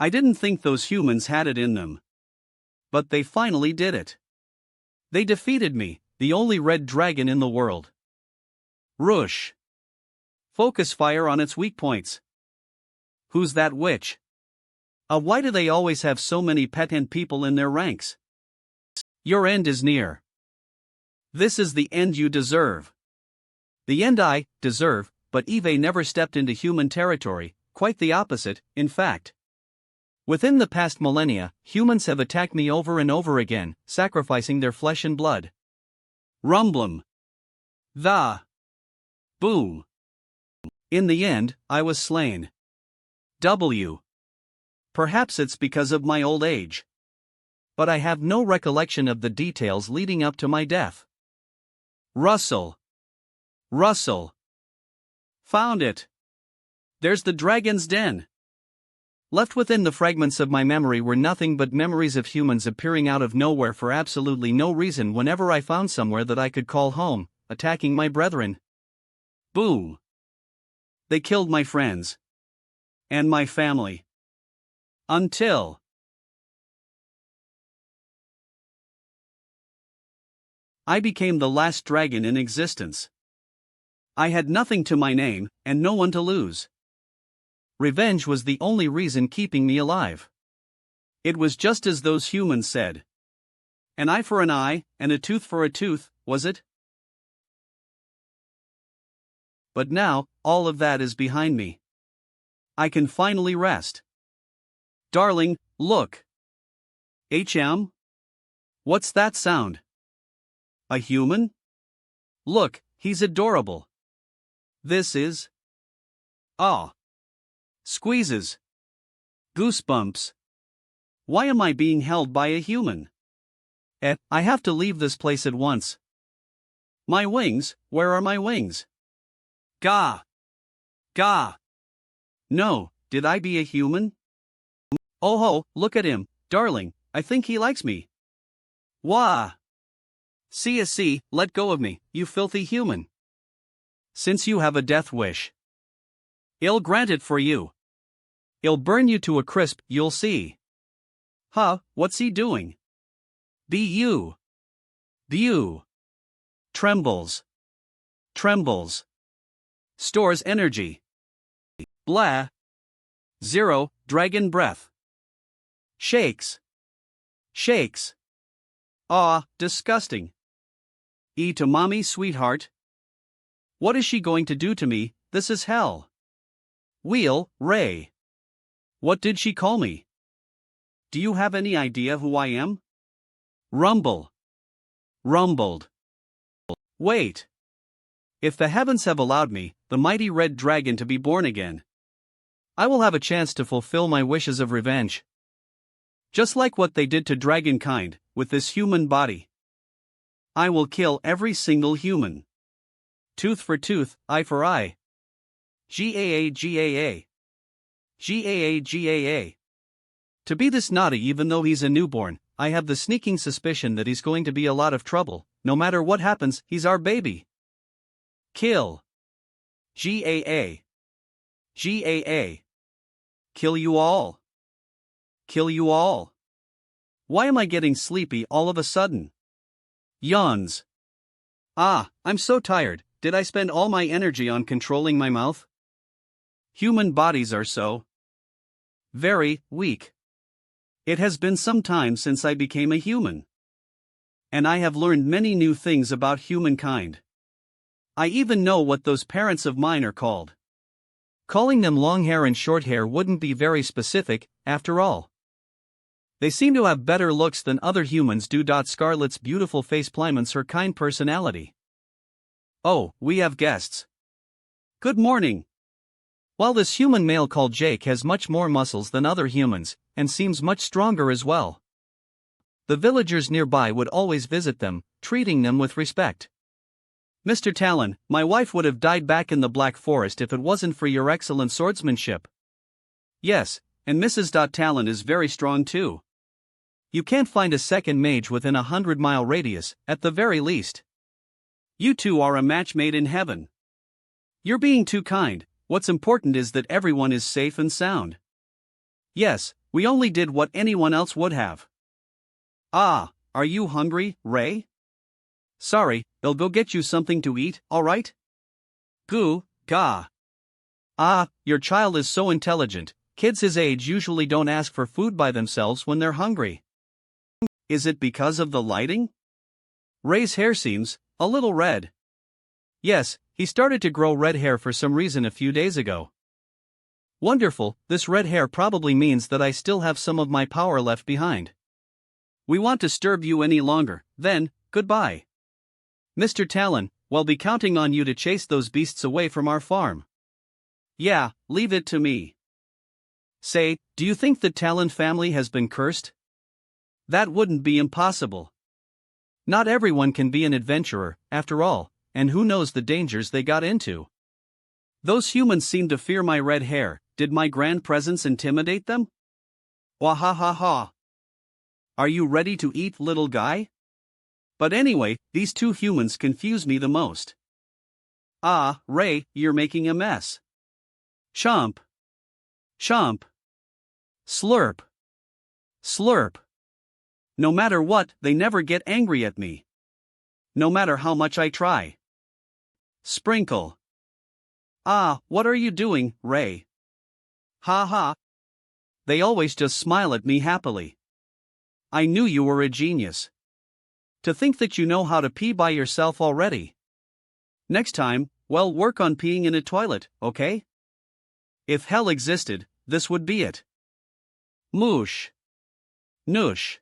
I didn't think those humans had it in them. But they finally did it. They defeated me, the only red dragon in the world. Rush. Focus fire on its weak points. Who's that witch? Why do they always have so many pet people in their ranks? Your end is near. This is the end you deserve. The end I deserve, but Eve never stepped into human territory, quite the opposite, in fact. Within the past millennia, humans have attacked me over and over again, sacrificing their flesh and blood. Rumblum. The. Boom. In the end, I was slain. W. Perhaps it's because of my old age. But I have no recollection of the details leading up to my death. Russell. Russell. Found it. There's the dragon's den. Left within the fragments of my memory were nothing but memories of humans appearing out of nowhere for absolutely no reason whenever I found somewhere that I could call home, attacking my brethren. Boom. They killed my friends. And my family. Until I became the last dragon in existence. I had nothing to my name, and no one to lose. Revenge was the only reason keeping me alive. It was just as those humans said. An eye for an eye, and a tooth for a tooth, was it? But now, all of that is behind me. I can finally rest. Darling, look. HM? What's that sound? A human? Look, he's adorable. This is... Squeezes. Goosebumps. Why am I being held by a human? I have to leave this place at once. My wings, where are my wings? Gah! Gah! No, did I be a human? Oh ho, look at him, darling, I think he likes me. Wah! See, let go of me, you filthy human. Since you have a death wish, I'll grant it for you. I'll burn you to a crisp, you'll see. Huh, what's he doing? Bu. Trembles. Stores energy. Blah. 0, dragon breath. Shakes. Disgusting. E to mommy, sweetheart. What is she going to do to me? This is hell. Wheel, Ray. What did she call me? Do you have any idea who I am? Rumbled. Wait. If the heavens have allowed me, the mighty red dragon, to be born again, I will have a chance to fulfill my wishes of revenge. Just like what they did to dragonkind, with this human body. I will kill every single human. Tooth for tooth, eye for eye. GAA. To be this naughty even though he's a newborn, I have the sneaking suspicion that he's going to be a lot of trouble. No matter what happens, he's our baby. Kill. GAA. Kill you all. Why am I getting sleepy all of a sudden? Yawns. I'm so tired. Did I spend all my energy on controlling my mouth? Human bodies are so very weak. It has been some time since I became a human. And I have learned many new things about humankind. I even know what those parents of mine are called. Calling them long hair and short hair wouldn't be very specific, after all. They seem to have better looks than other humans do. Scarlett's beautiful face pliments her kind personality. Oh, we have guests. Good morning. While this human male called Jake has much more muscles than other humans, and seems much stronger as well. The villagers nearby would always visit them, treating them with respect. Mr. Talon, my wife would have died back in the Black Forest if it wasn't for your excellent swordsmanship. Yes, and Mrs. Talon is very strong too. You can't find a second mage within 100-mile radius, at the very least. You two are a match made in heaven. You're being too kind. What's important is that everyone is safe and sound. Yes, we only did what anyone else would have. Ah, are you hungry, Ray? Sorry, I'll go get you something to eat, alright? Goo, gah. Ah, your child is so intelligent. Kids his age usually don't ask for food by themselves when they're hungry. Is it because of the lighting? Ray's hair seems a little red. Yes, he started to grow red hair for some reason a few days ago. Wonderful, this red hair probably means that I still have some of my power left behind. We won't disturb you any longer, then, goodbye. Mr. Talon, we'll be counting on you to chase those beasts away from our farm. Yeah, leave it to me. Say, do you think the Talon family has been cursed? That wouldn't be impossible. Not everyone can be an adventurer, after all, and who knows the dangers they got into. Those humans seem to fear my red hair. Did my grand presence intimidate them? Wahahaha. Are you ready to eat, little guy? But anyway, these two humans confuse me the most. Ah, Ray, you're making a mess. Chomp. Chomp. Slurp. Slurp. No matter what, they never get angry at me. No matter how much I try. Sprinkle. Ah, what are you doing, Ray? Ha ha. They always just smile at me happily. I knew you were a genius. To think that you know how to pee by yourself already. Next time, well, work on peeing in a toilet, okay? If hell existed, this would be it. Moosh. Noosh.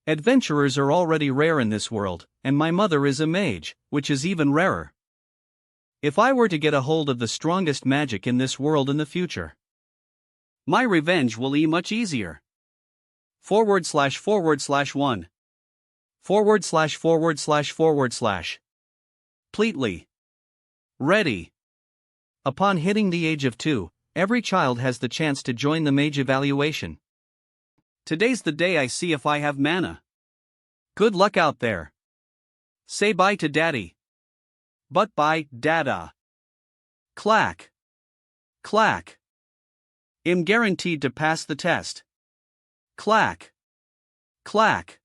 Adventurers are already rare in this world, and my mother is a mage, which is even rarer. If I were to get a hold of the strongest magic in this world in the future, my revenge will be much easier. // 1 // Pleatly. Ready. Upon hitting the age of 2, every child has the chance to join the mage evaluation. Today's the day I see if I have mana. Good luck out there. Say bye to daddy. But bye, dada. Clack. Clack. I'm guaranteed to pass the test. Clack. Clack.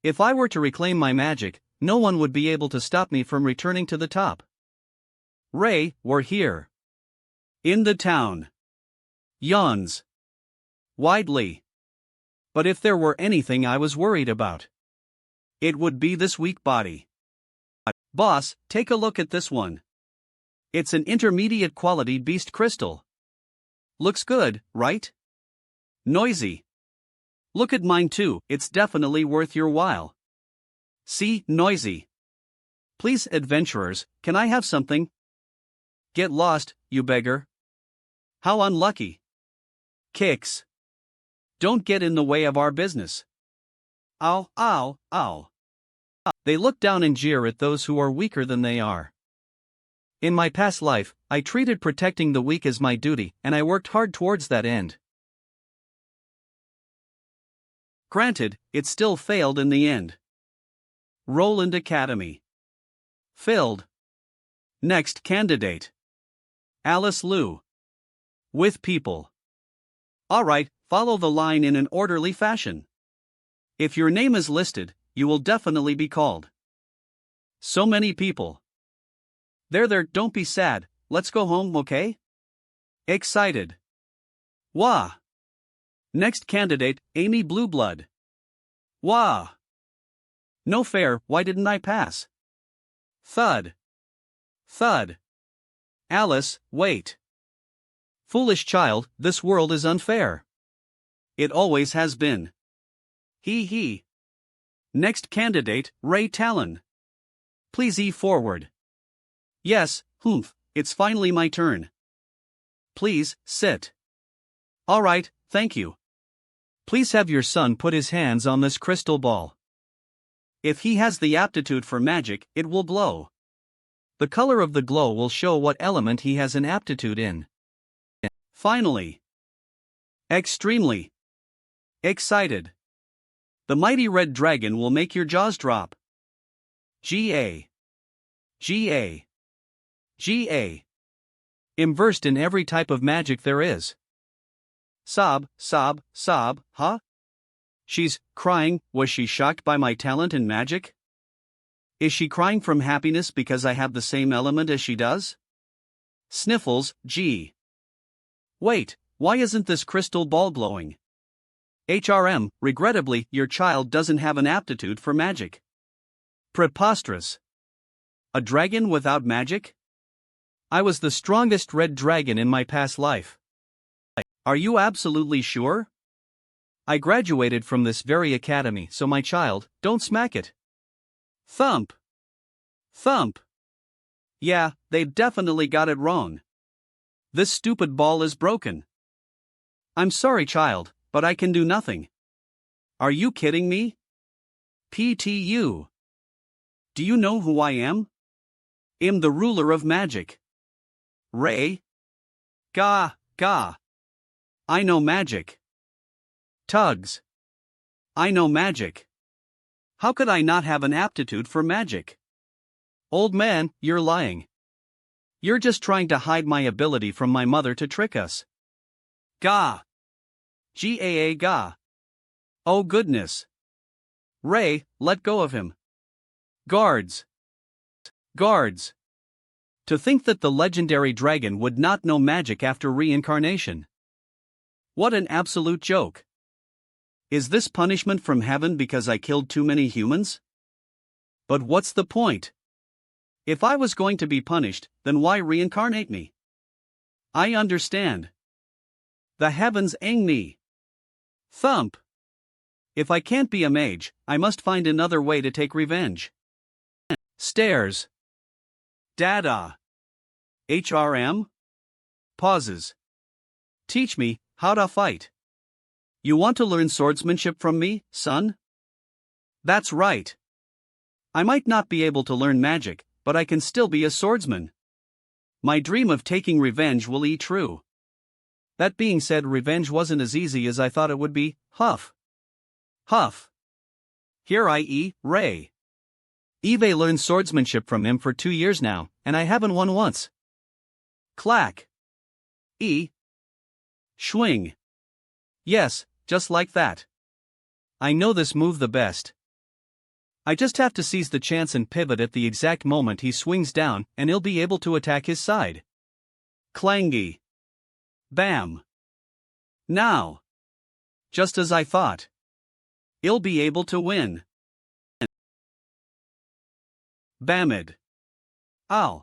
If I were to reclaim my magic, no one would be able to stop me from returning to the top. Ray, we're here. In the town. Yawns. Widely. But if there were anything I was worried about, it would be this weak body. Boss, take a look at this one. It's an intermediate quality beast crystal. Looks good, right? Noisy. Look at mine too, it's definitely worth your while. See, noisy. Please, adventurers, can I have something? Get lost, you beggar. How unlucky. Kicks. Don't get in the way of our business. Ow, ow, ow. They look down and jeer at those who are weaker than they are. In my past life, I treated protecting the weak as my duty, and I worked hard towards that end. Granted, it still failed in the end. Roland Academy. Filled. Next candidate. Alice Liu. With people. Alright, follow the line in an orderly fashion. If your name is listed, you will definitely be called. So many people. There, don't be sad, let's go home, okay? Excited. Wah. Next candidate, Amy Blueblood. Wah. No fair, why didn't I pass? Thud. Thud. Alice, wait. Foolish child, this world is unfair. It always has been. He. Next candidate, Ray Talon. Please forward. Yes, it's finally my turn. Please, sit. Alright, thank you. Please have your son put his hands on this crystal ball. If he has the aptitude for magic, it will glow. The color of the glow will show what element he has an aptitude in. Finally. Extremely. Excited. The mighty red dragon will make your jaws drop. G.A. G.A. G.A. Immersed in every type of magic there is. Sob, sob, sob, huh? She's crying. Was she shocked by my talent in magic? Is she crying from happiness because I have the same element as she does? Sniffles, gee. Wait, why isn't this crystal ball glowing? HRM, regrettably, your child doesn't have an aptitude for magic. Preposterous. A dragon without magic? I was the strongest red dragon in my past life. Are you absolutely sure? I graduated from this very academy, so my child, don't smack it. Thump. Thump. Yeah, they've definitely got it wrong. This stupid ball is broken. I'm sorry, child, but I can do nothing. Are you kidding me? PTU. Do you know who I am? I'm the ruler of magic. Ray? Gah, gah. I know magic. Tugs. I know magic. How could I not have an aptitude for magic? Old man, you're lying. You're just trying to hide my ability from my mother to trick us. Gah. GAA gah. Oh goodness. Ray, let go of him. Guards. Guards. To think that the legendary dragon would not know magic after reincarnation. What an absolute joke. Is this punishment from heaven because I killed too many humans? But what's the point? If I was going to be punished, then why reincarnate me? I understand. The heavens ang me. Thump. If I can't be a mage, I must find another way to take revenge. Stairs. Dada. HRM? Pauses. Teach me how to fight. You want to learn swordsmanship from me, son? That's right. I might not be able to learn magic, but I can still be a swordsman. My dream of taking revenge will be true. That being said, revenge wasn't as easy as I thought it would be. Huff. Huff. Here I Ray. Eve learned swordsmanship from him for 2 years now, and I haven't won once. Clack. Schwing. Yes, just like that. I know this move the best. I just have to seize the chance and pivot at the exact moment he swings down, and he'll be able to attack his side. Clangy. Bam. Now. Just as I thought. He'll be able to win. Bamid. Ow.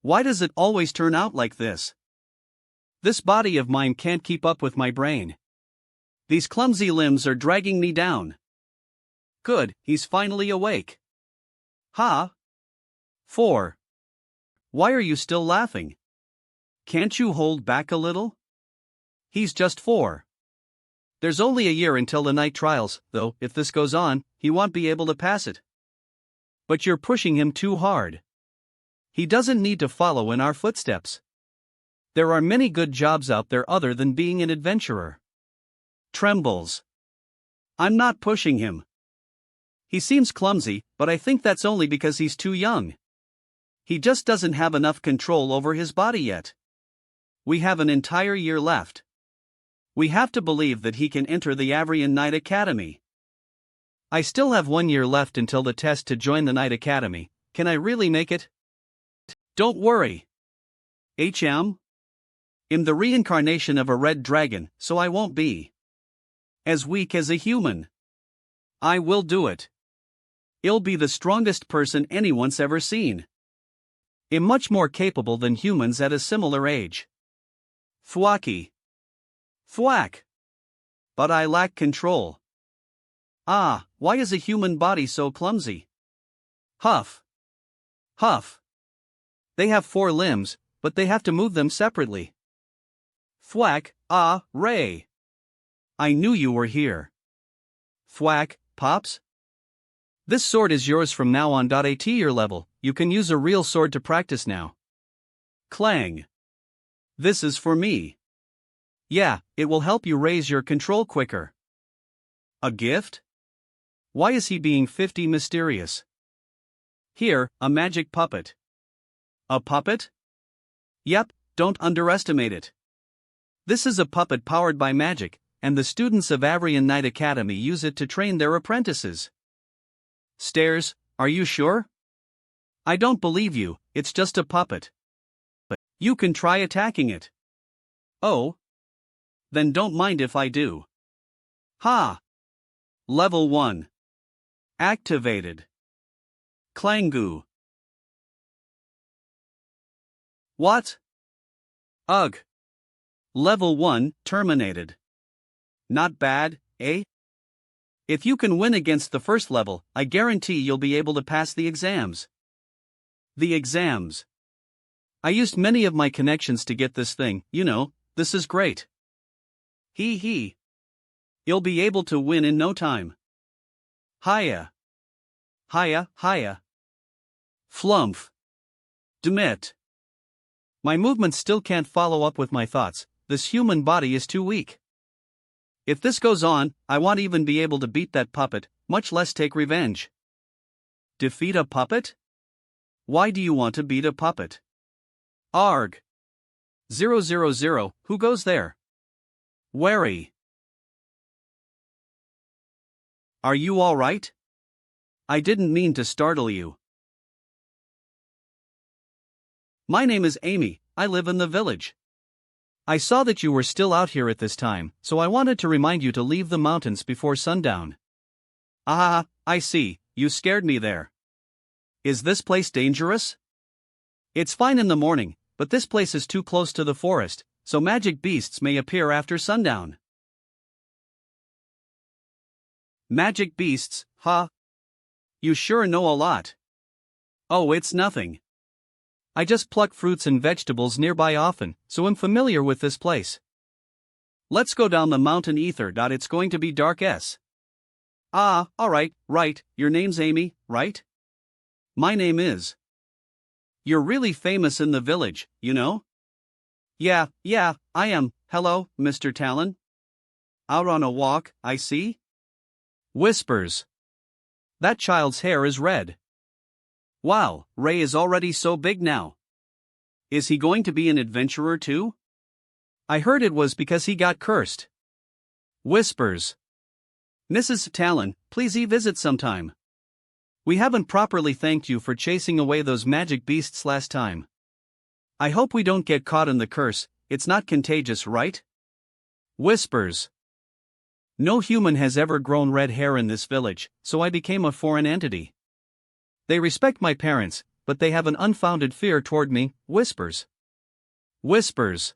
Why does it always turn out like this? This body of mine can't keep up with my brain. These clumsy limbs are dragging me down. Good, he's finally awake. Ha! 4. Why are you still laughing? Can't you hold back a little? He's just 4. There's only a year until the night trials, though, if this goes on, he won't be able to pass it. But you're pushing him too hard. He doesn't need to follow in our footsteps. There are many good jobs out there other than being an adventurer. Trembles. I'm not pushing him. He seems clumsy, but I think that's only because he's too young. He just doesn't have enough control over his body yet. We have an entire year left. We have to believe that he can enter the Avrian Knight Academy. I still have 1 year left until the test to join the Knight Academy. Can I really make it? Don't worry. I'm the reincarnation of a red dragon, so I won't be as weak as a human. I will do it. I'll be the strongest person anyone's ever seen. I'm much more capable than humans at a similar age. Thwacky. Thwack. But I lack control. Ah, why is a human body so clumsy? Huff. Huff. They have 4 limbs, but they have to move them separately. Thwack, Ray. I knew you were here. Thwack, Pops? This sword is yours from now on. At your level, you can use a real sword to practice now. Clang. This is for me. Yeah, it will help you raise your control quicker. A gift? Why is he being 50 mysterious? Here, a magic puppet. A puppet? Yep, don't underestimate it. This is a puppet powered by magic, and the students of Avrian Night Academy use it to train their apprentices. Stairs, are you sure? I don't believe you, it's just a puppet. But you can try attacking it. Oh? Then don't mind if I do. Ha! Level 1. Activated. Klangu. What? Ugh. Level 1 terminated. Not bad, eh? If you can win against the first level, I guarantee you'll be able to pass the exams. The exams. I used many of my connections to get this thing, you know, this is great. Hee hee. You'll be able to win in no time. Hiya. Hiya, hiya. Flumph. Demit. My movements still can't follow up with my thoughts, this human body is too weak. If this goes on, I won't even be able to beat that puppet, much less take revenge. Defeat a puppet? Why do you want to beat a puppet? Arg. 000, who goes there? Wary. Are you alright? I didn't mean to startle you. My name is Amy, I live in the village. I saw that you were still out here at this time, so I wanted to remind you to leave the mountains before sundown. Ah, I see, you scared me there. Is this place dangerous? It's fine in the morning, but this place is too close to the forest, so magic beasts may appear after sundown. Magic beasts, huh? You sure know a lot. Oh, it's nothing. I just pluck fruits and vegetables nearby often, so I'm familiar with this place. Let's go down the mountain ether. It's going to be dark s. Ah, alright, right, your name's Amy, right? My name is. You're really famous in the village, you know? Yeah, I am. Hello, Mr. Talon. Out on a walk, I see? Whispers. That child's hair is red. Wow, Ray is already so big now. Is he going to be an adventurer too? I heard it was because he got cursed. Whispers. Mrs. Talon, please visit sometime. We haven't properly thanked you for chasing away those magic beasts last time. I hope we don't get caught in the curse, it's not contagious, right? Whispers. No human has ever grown red hair in this village, so I became a foreign entity. They respect my parents, but they have an unfounded fear toward me. Whispers. Whispers.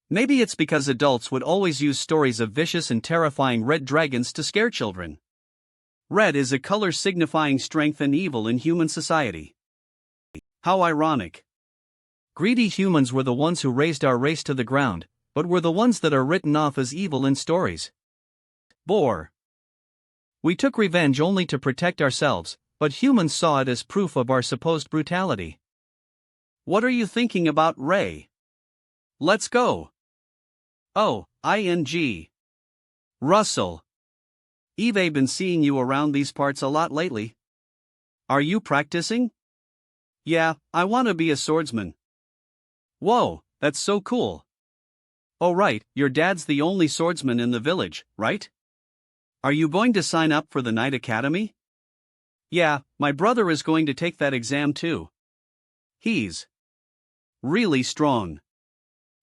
Maybe it's because adults would always use stories of vicious and terrifying red dragons to scare children. Red is a color signifying strength and evil in human society. How ironic. Greedy humans were the ones who raised our race to the ground, but were the ones that are written off as evil in stories. Bore. We took revenge only to protect ourselves, but humans saw it as proof of our supposed brutality. What are you thinking about, Ray? Let's go. Oh, ing. Russell. I've been seeing you around these parts a lot lately. Are you practicing? Yeah, I want to be a swordsman. Whoa, that's so cool. Oh right, your dad's the only swordsman in the village, right? Are you going to sign up for the Night Academy? Yeah, my brother is going to take that exam too. He's really strong.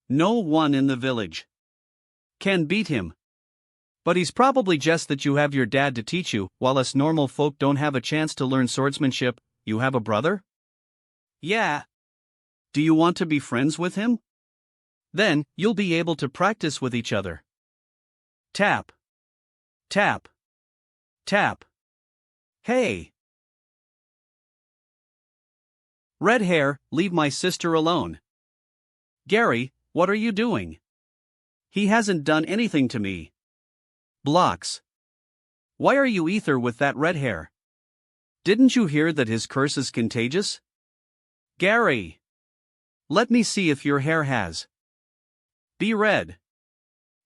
No one in the village can beat him. But he's probably just that you have your dad to teach you, while us normal folk don't have a chance to learn swordsmanship. You have a brother? Yeah. Do you want to be friends with him? Then, you'll be able to practice with each other. Tap. Tap. Tap. Hey. Red hair, leave my sister alone. Gary, what are you doing? He hasn't done anything to me. Blocks. Why are you ether with that red hair? Didn't you hear that his curse is contagious? Gary. Let me see if your hair has. Be red.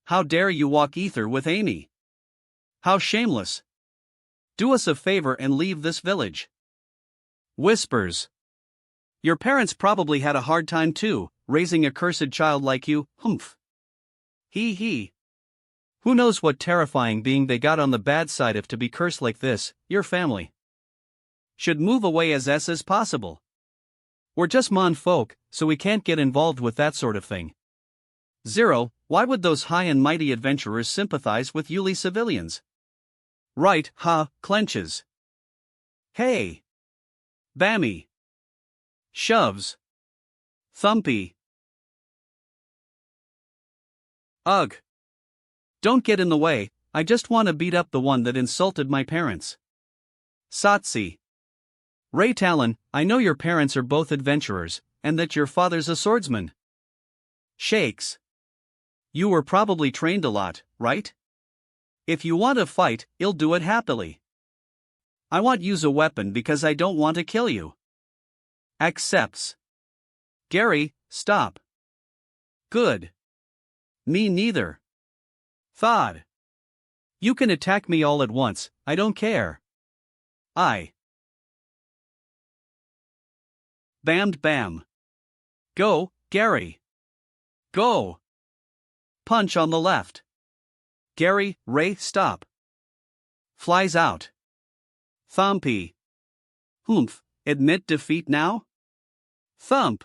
How dare you walk ether with Amy? How shameless. Do us a favor and leave this village. Whispers. Your parents probably had a hard time too, raising a cursed child like you, humph. Hee hee. Who knows what terrifying being they got on the bad side of to be cursed like this, your family. Should move away as possible. We're just mon folk, so we can't get involved with that sort of thing. 0. Why would those high and mighty adventurers sympathize with Yuli civilians? Right, clenches. Hey. Bammy. Shoves. Thumpy. Ugh. Don't get in the way, I just want to beat up the one that insulted my parents. Satsi. Ray Talon, I know your parents are both adventurers, and that your father's a swordsman. Shakes. You were probably trained a lot, right? If you want to fight, you'll do it happily. I won't use a weapon because I don't want to kill you. Accepts. Gary, stop. Good. Me neither. Thawed. You can attack me all at once, I don't care. Bammed bam. Go, Gary. Go. Punch on the left. Gary, Ray, stop. Flies out. Thumpy. Humph, admit defeat now? Thump.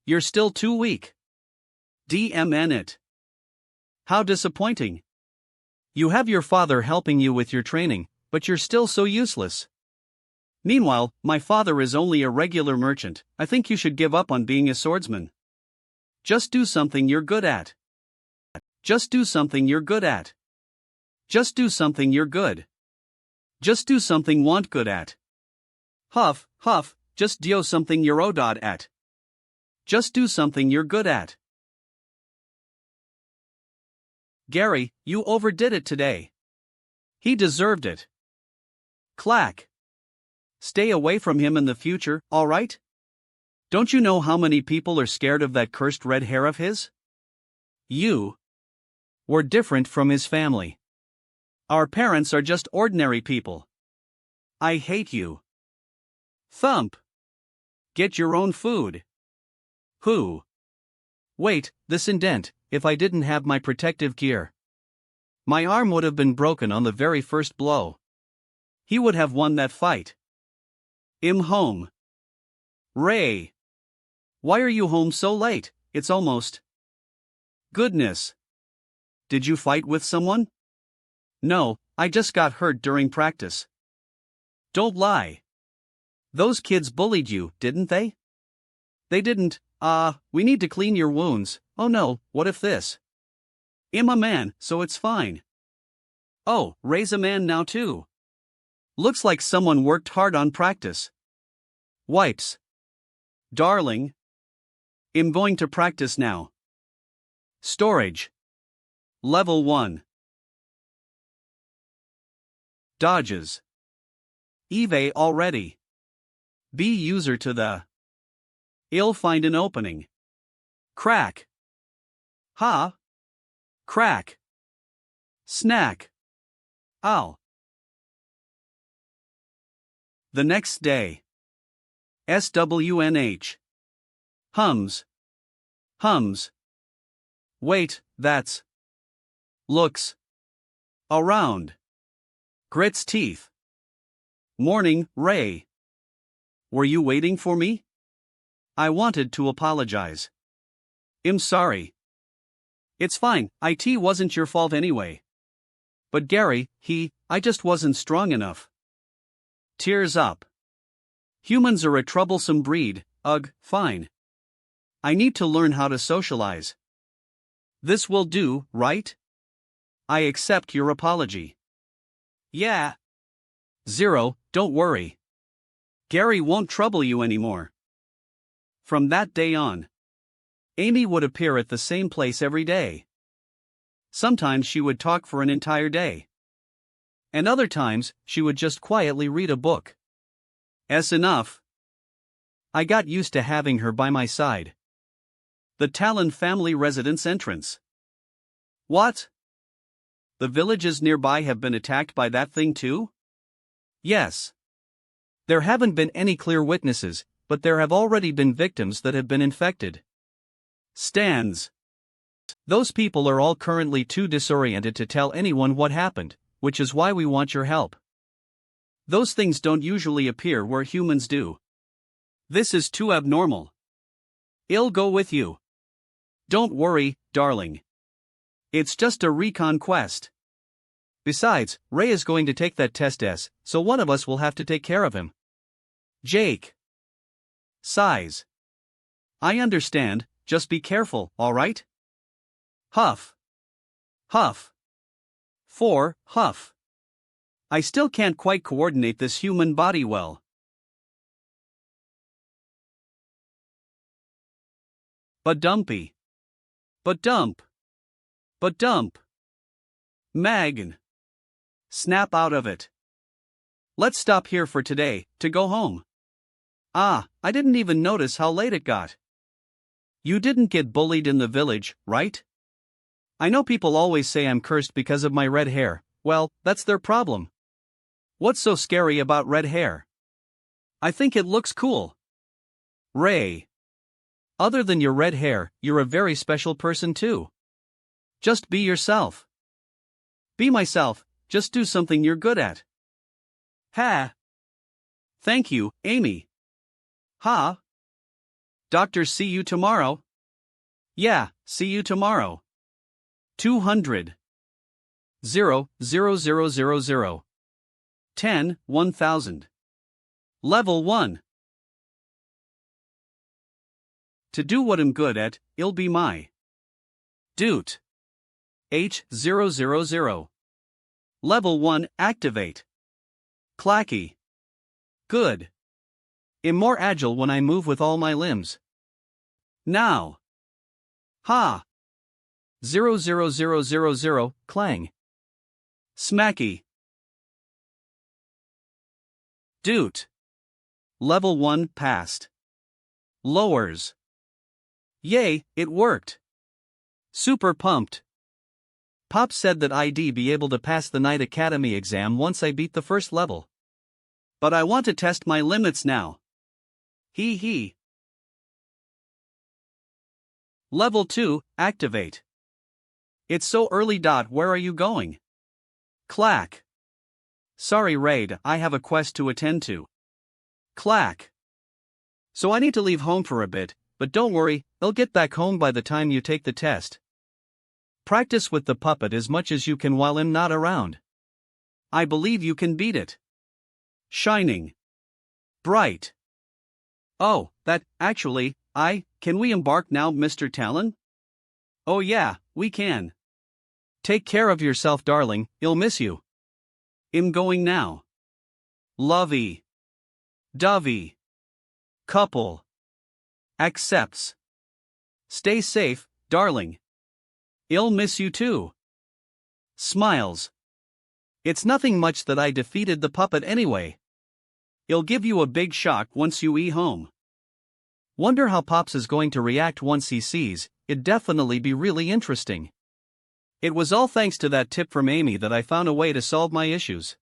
You're still too weak. DMN it. How disappointing. You have your father helping you with your training, but you're still so useless. Meanwhile, my father is only a regular merchant. I think you should give up on being a swordsman. Just do something you're good at. Just do something you're good at. Just do something you're good. Just do something want good at. Huff, huff, just do something you're odod at. Just do something you're good at. Gary, you overdid it today. He deserved it. Clack. Stay away from him in the future, alright? Don't you know how many people are scared of that cursed red hair of his? You were different from his family. Our parents are just ordinary people. I hate you. Thump. Get your own food. Who? Wait, this indent, if I didn't have my protective gear. My arm would have been broken on the very first blow. He would have won that fight. Home. Ray. Why are you home so late? It's almost. Goodness. Did you fight with someone? No, I just got hurt during practice. Don't lie. Those kids bullied you, didn't they? They didn't. We need to clean your wounds. Oh no, what if this? I'm a man, so it's fine. Oh, Ray's a man now too. Looks like someone worked hard on practice. Wipes. Darling. I'm going to practice now. Storage. Level 1. Dodges. Eve already. Be user to the. I'll find an opening. Crack. Ha. Crack. Snack. Ow. The next day. SWNH. Hums. Hums. Wait, that's. Looks. Around. Grits teeth. Morning, Ray. Were you waiting for me? I wanted to apologize. I'm sorry. It's fine, it wasn't your fault anyway. But Gary, I just wasn't strong enough. Tears up. Humans are a troublesome breed, fine. I need to learn how to socialize. This will do, right? I accept your apology. Yeah. 0, don't worry. Gary won't trouble you anymore. From that day on, Amy would appear at the same place every day. Sometimes she would talk for an entire day. And other times, she would just quietly read a book. Enough. I got used to having her by my side. The Talon family residence entrance. What? The villages nearby have been attacked by that thing too? Yes. There haven't been any clear witnesses, but there have already been victims that have been infected. Stands. Those people are all currently too disoriented to tell anyone what happened, which is why we want your help. Those things don't usually appear where humans do. This is too abnormal. I'll go with you. Don't worry, darling. It's just a recon quest. Besides, Ray is going to take that test so one of us will have to take care of him. Jake. Sighs. I understand, just be careful, alright? Huff. Huff. 4. Huff. I still can't quite coordinate this human body well. But dumpy. But dump. But dump. Mag. Snap out of it. Let's stop here for today, to go home. Ah, I didn't even notice how late it got. You didn't get bullied in the village, right? I know people always say I'm cursed because of my red hair. Well, that's their problem. What's so scary about red hair? I think it looks cool. Ray. Other than your red hair, you're a very special person too. Just be yourself. Be myself, just do something you're good at. Ha. Thank you, Amy. Ha. Doctor, see you tomorrow. Yeah, see you tomorrow. 200. 0, 0, 0, 0, 0. 10, 1000. Level 1. To do what I'm good at, it'll be my Doot. H000. Level 1, activate. Clacky. Good. I'm more agile when I move with all my limbs. Now. Ha. 00000, clang. Smacky. Doot. Level 1 passed. Lowers. Yay, it worked. Super pumped. Pop said that I'd be able to pass the Night Academy exam once I beat the first level. But I want to test my limits now. Hee hee. Level 2, activate. It's so early. Where are you going? Clack. Sorry, Raid, I have a quest to attend to. Clack. So I need to leave home for a bit, but don't worry, I'll get back home by the time you take the test. Practice with the puppet as much as you can while I'm not around. I believe you can beat it. Shining. Bright. Oh, actually, can we embark now, Mr. Talon? Oh yeah, we can. Take care of yourself, darling, I'll miss you. I'm going now. Lovey. Dovey. Couple. Accepts. Stay safe, darling. I'll miss you too. Smiles. It's nothing much that I defeated the puppet anyway. I'll give you a big shock once you home. Wonder how Pops is going to react once he sees, it'd definitely be really interesting. It was all thanks to that tip from Amy that I found a way to solve my issues.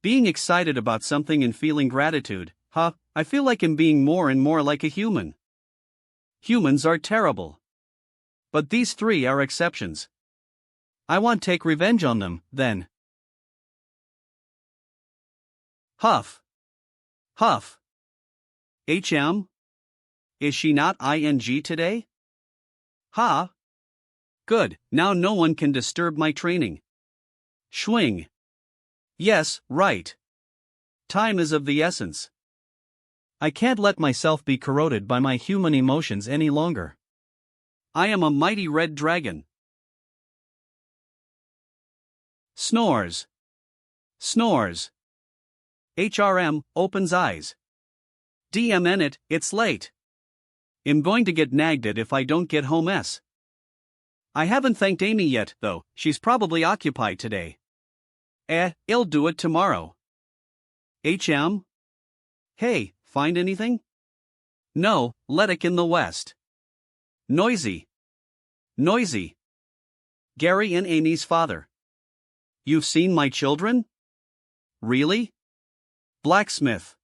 Being excited about something and feeling gratitude, I feel like I'm being more and more like a human. Humans are terrible. But these 3 are exceptions. I want to take revenge on them, then. Huff. Huff. HM? Is she not ING today? Ha. Good, now no one can disturb my training. Schwing. Yes, right. Time is of the essence. I can't let myself be corroded by my human emotions any longer. I am a mighty red dragon. Snores. Snores. HRM opens eyes. DMN it, it's late. I'm going to get nagged at if I don't get home. I haven't thanked Amy yet, though, she's probably occupied today. I'll do it tomorrow. HM? Hey, find anything? No, Letic in the west. Noisy. Noisy. Gary and Amy's father. You've seen my children? Really? Blacksmith.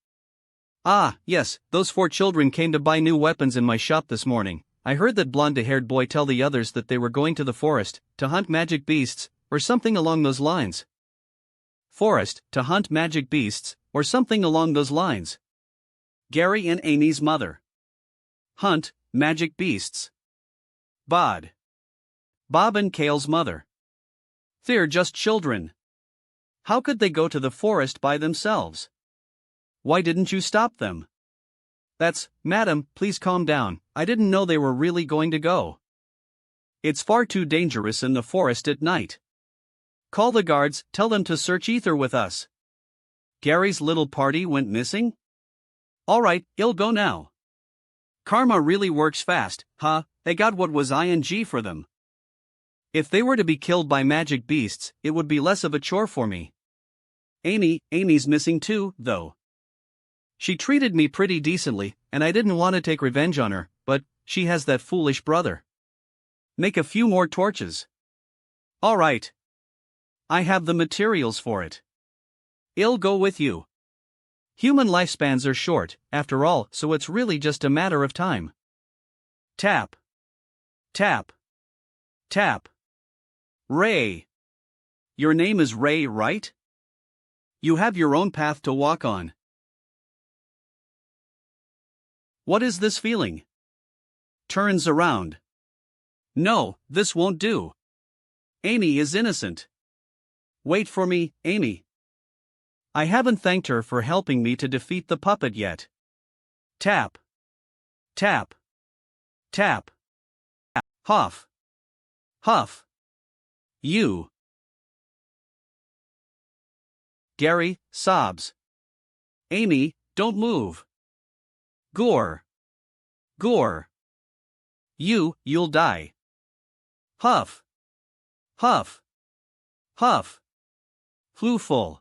Ah, yes, those 4 children came to buy new weapons in my shop this morning. I heard that blonde-haired boy tell the others that they were going to the forest to hunt magic beasts, or something along those lines. Forest, to hunt magic beasts, or something along those lines. Gary and Amy's mother. Hunt, magic beasts. Bod. Bob and Kale's mother. They're just children. How could they go to the forest by themselves? Why didn't you stop them? Madam, please calm down, I didn't know they were really going to go. It's far too dangerous in the forest at night. Call the guards, tell them to search ether with us. Gary's little party went missing? Alright, I'll go now. Karma really works fast, huh? They got what was ing for them. If they were to be killed by magic beasts, it would be less of a chore for me. Amy's missing too, though. She treated me pretty decently, and I didn't want to take revenge on her, but she has that foolish brother. Make a few more torches. Alright. I have the materials for it. I'll go with you. Human lifespans are short, after all, so it's really just a matter of time. Tap. Tap. Tap. Ray. Your name is Ray, right? You have your own path to walk on. What is this feeling? Turns around. No, this won't do. Amy is innocent. Wait for me, Amy. I haven't thanked her for helping me to defeat the puppet yet. Tap. Tap. Tap. Huff. Huff. You. Gary sobs. Amy, don't move. Gore. Gore. You'll die. Huff. Huff. Huff. Fluful.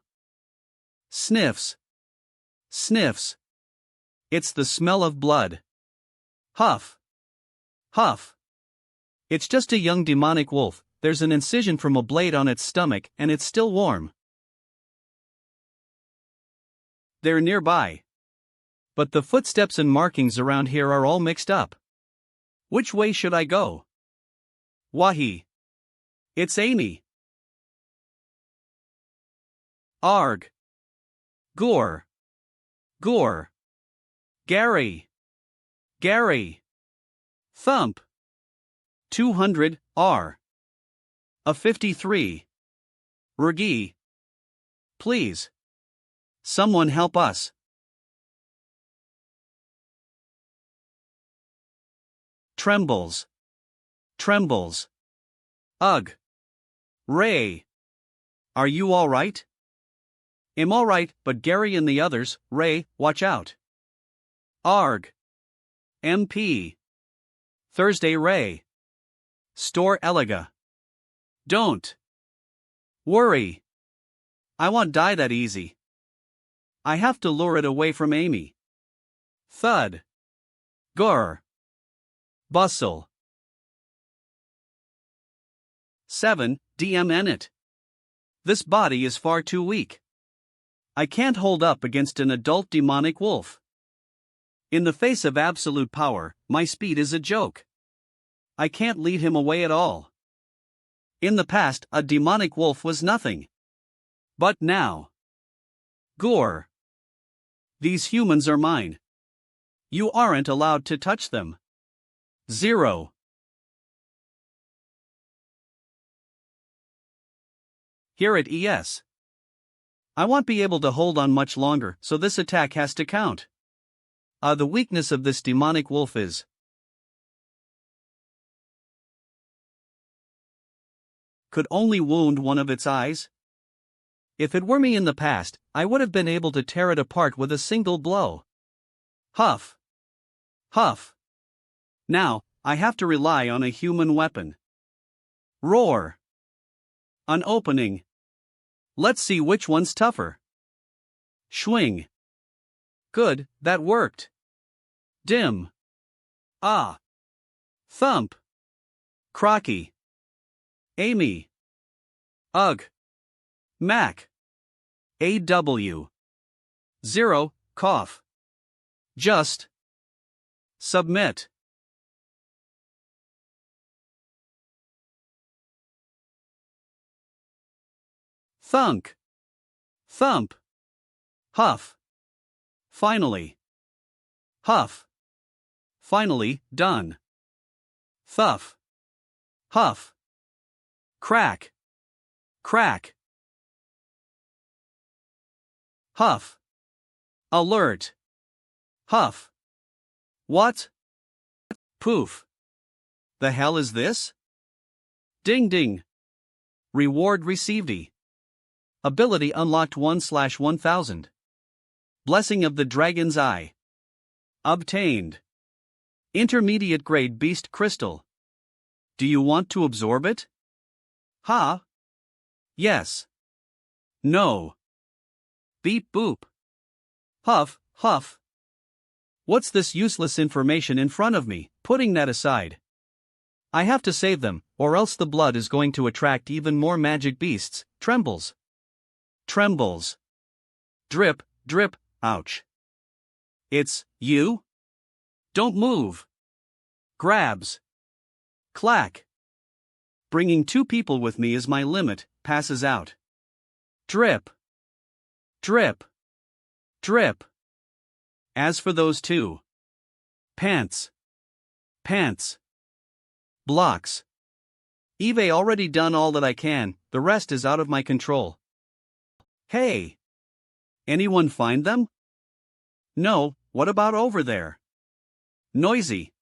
Sniffs. Sniffs. It's the smell of blood. Huff. Huff. It's just a young demonic wolf, there's an incision from a blade on its stomach and it's still warm. They're nearby. But the footsteps and markings around here are all mixed up. Which way should I go? Wahi. It's Amy. Arg. Gore. Gore. Gary. Gary. Thump. 200, R. A 53. Regi. Please. Someone help us. Trembles. Trembles. Ugh. Ray. Are you alright? I'm alright, but Gary and the others, Ray, watch out. Arg. MP. Thursday Ray. Store Elega. Don't. Worry. I won't die that easy. I have to lure it away from Amy. Thud. Grr. Bustle. 7. DMN it. This body is far too weak. I can't hold up against an adult demonic wolf. In the face of absolute power, my speed is a joke. I can't lead him away at all. In the past, a demonic wolf was nothing. But now. Gore. These humans are mine. You aren't allowed to touch them. 0. Here at ES. I won't be able to hold on much longer, so this attack has to count. The weakness of this demonic wolf is. Could only wound one of its eyes? If it were me in the past, I would have been able to tear it apart with a single blow. Huff. Huff. Now, I have to rely on a human weapon. Roar. An opening. Let's see which one's tougher. Swing. Good, that worked. Dim. Ah. Thump. Crocky. Amy. Ugh. Mac. AW. 0, cough. Just submit. Thunk. Thump. Huff. Finally. Huff. Finally, done. Thuff. Huff. Crack. Crack. Huff. Alert. Huff. What? Poof. The hell is this? Ding ding. Reward received. Ability unlocked 1/1000. Blessing of the Dragon's Eye. Obtained. Intermediate grade beast crystal. Do you want to absorb it? Ha? Yes. No. Beep boop. Huff, huff. What's this useless information in front of me? Putting that aside, I have to save them, or else the blood is going to attract even more magic beasts. Trembles. Trembles. Drip, drip, ouch. It's you? Don't move. Grabs. Clack. Bringing 2 people with me is my limit, passes out. Drip. Drip. Drip. As for those 2. Pants. Pants. Blocks. Eve already done all that I can, the rest is out of my control. Hey! Anyone find them? No, what about over there? Noisy.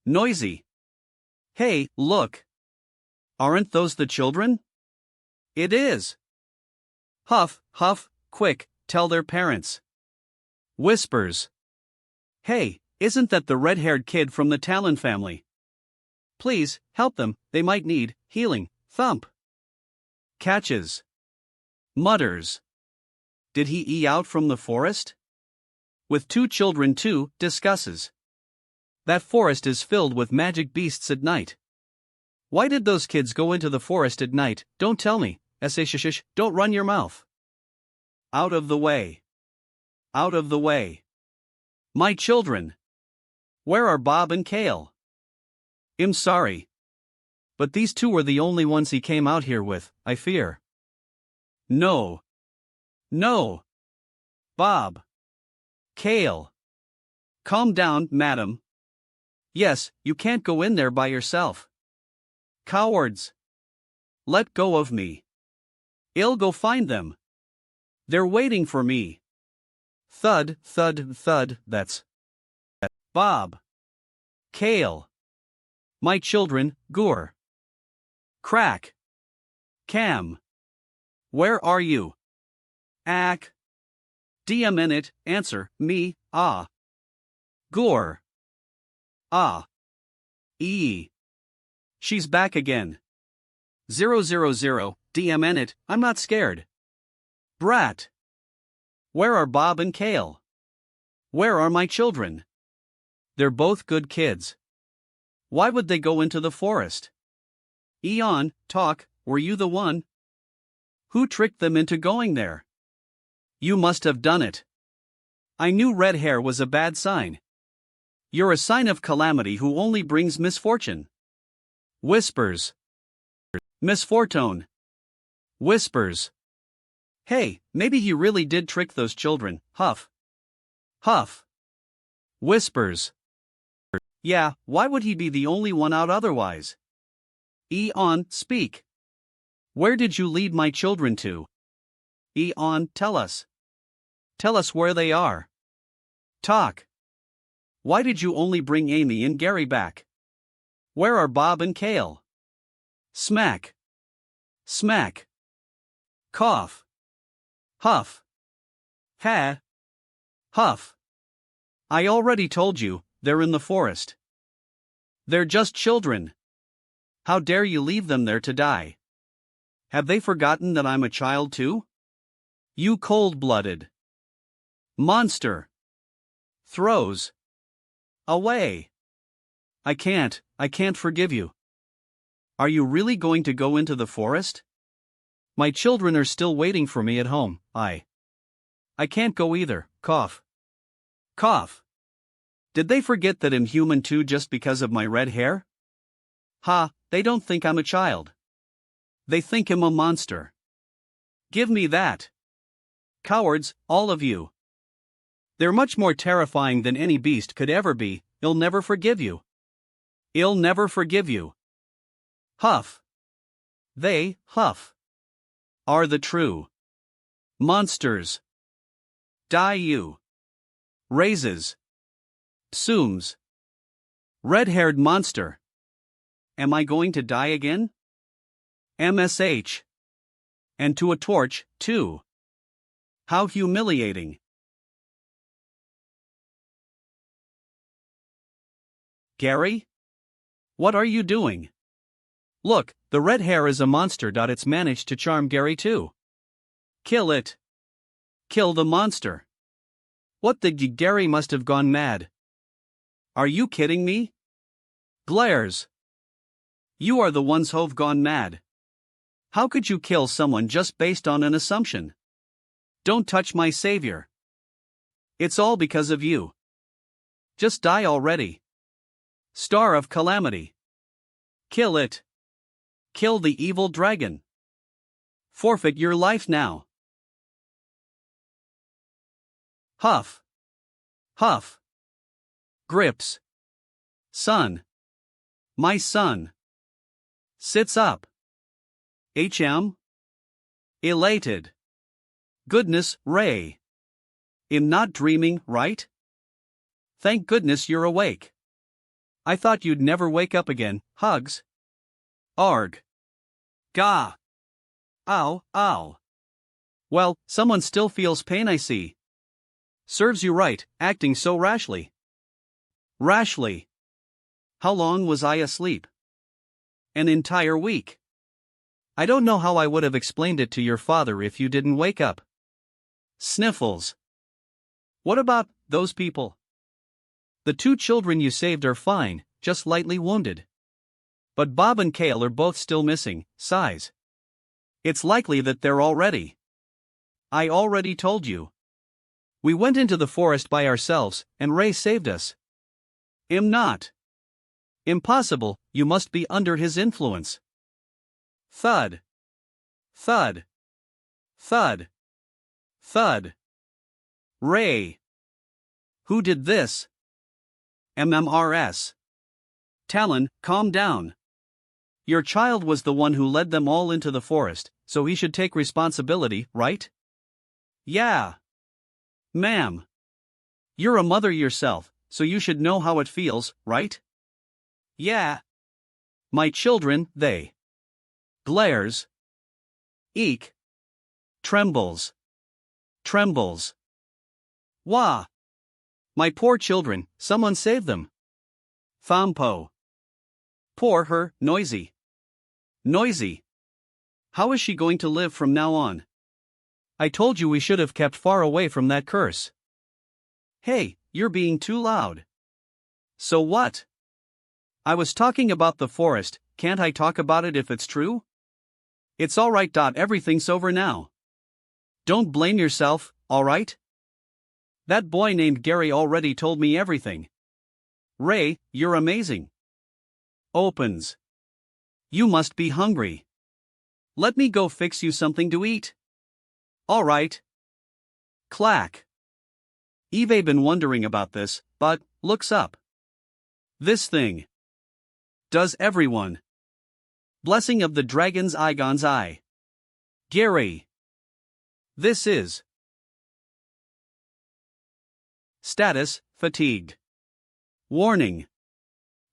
Noisy. Hey, look. Aren't those the children? It is. Huff, huff, quick, tell their parents. Whispers. Hey, isn't that the red-haired kid from the Talon family? Please, help them, they might need healing. Thump. Catches. Mutters. Did he ee out from the forest? With 2 children too, discusses. That forest is filled with magic beasts at night. Why did those kids go into the forest at night? Don't tell me. Don't run your mouth. Out of the way. Out of the way. My children. Where are Bob and Kale? I'm sorry. But these 2 were the only ones he came out here with, I fear. No. No. Bob. Kale. Calm down, madam. Yes, you can't go in there by yourself. Cowards. Let go of me. I'll go find them. They're waiting for me. Thud, thud, thud, that's Bob. Kale. My children, Gur. Crack. Cam. Where are you? Ack. DM in it, answer, me, ah. Gur. Ah. E. She's back again. 000, DM in it, I'm not scared. Brat. Where are Bob and Kale? Where are my children? They're both good kids. Why would they go into the forest? Eon, talk, were you the one? Who tricked them into going there? You must have done it. I knew red hair was a bad sign. You're a sign of calamity who only brings misfortune. Whispers. Misfortune. Whispers. Hey, maybe he really did trick those children. Huff. Huff. Whispers. Yeah, why would he be the only one out otherwise? Eon, speak. Where did you lead my children to? Eon, tell us. Tell us where they are. Talk. Why did you only bring Amy and Gary back? Where are Bob and Kale? Smack. Smack. Cough. Huff. Ha. Huff. I already told you, they're in the forest. They're just children. How dare you leave them there to die? Have they forgotten that I'm a child too? You cold-blooded monster. Throws. Away. I can't forgive you. Are you really going to go into the forest? My children are still waiting for me at home. I can't go either. Cough. Cough. Did they forget that I'm human too just because of my red hair? Ha, they don't think I'm a child. They think I'm a monster. Give me that. Cowards, all of you. They're much more terrifying than any beast could ever be. I'll never forgive you. I'll never forgive you. Huff. They, huff, are the true monsters. Die you. Raises. Psooms. Red-haired monster. Am I going to die again? MSH. And to a torch, too. How humiliating. Gary? What are you doing? Look, the red hair is a monster. It's managed to charm Gary too. Kill it. Kill the monster. What the Gary must have gone mad. Are you kidding me? Glares. You are the ones who've gone mad. How could you kill someone just based on an assumption? Don't touch my savior. It's all because of you. Just die already. Star of Calamity. Kill it. Kill the evil dragon. Forfeit your life now. Huff. Huff. Grips. Son. My son. Sits up. HM. Elated. Goodness, Ray. I'm not dreaming, right? Thank goodness you're awake. I thought you'd never wake up again. Hugs. Arg. Gah. Ow, ow. Well, someone still feels pain, I see. Serves you right, acting so rashly. Rashly. How long was I asleep? An entire week. I don't know how I would have explained it to your father if you didn't wake up. Sniffles. What about those people? The 2 children you saved are fine, just lightly wounded. But Bob and Kale are both still missing. Sighs. It's likely that they're already. I already told you. We went into the forest by ourselves, and Ray saved us. I'm not. Impossible, you must be under his influence. Thud. Thud. Thud. Thud. Ray. Who did this? MMRS. Talon, calm down. Your child was the one who led them all into the forest, so he should take responsibility, right? Yeah. Ma'am. You're a mother yourself, so you should know how it feels, right? Yeah. My children, they. Glares. Eek. Trembles. Trembles. Wah. My poor children, someone save them. Thampo. Poor her, noisy. Noisy. How is she going to live from now on? I told you we should have kept far away from that curse. Hey, you're being too loud. So what? I was talking about the forest, can't I talk about it if it's true? It's alright. Everything's over now. Don't blame yourself, alright? That boy named Gary already told me everything. Ray, you're amazing. Opens. You must be hungry. Let me go fix you something to eat. Alright. Clack. Eve been wondering about this, but looks up. This thing. Does everyone. Blessing of the dragon's Igon's eye. Gary. This is. Status, fatigued. Warning.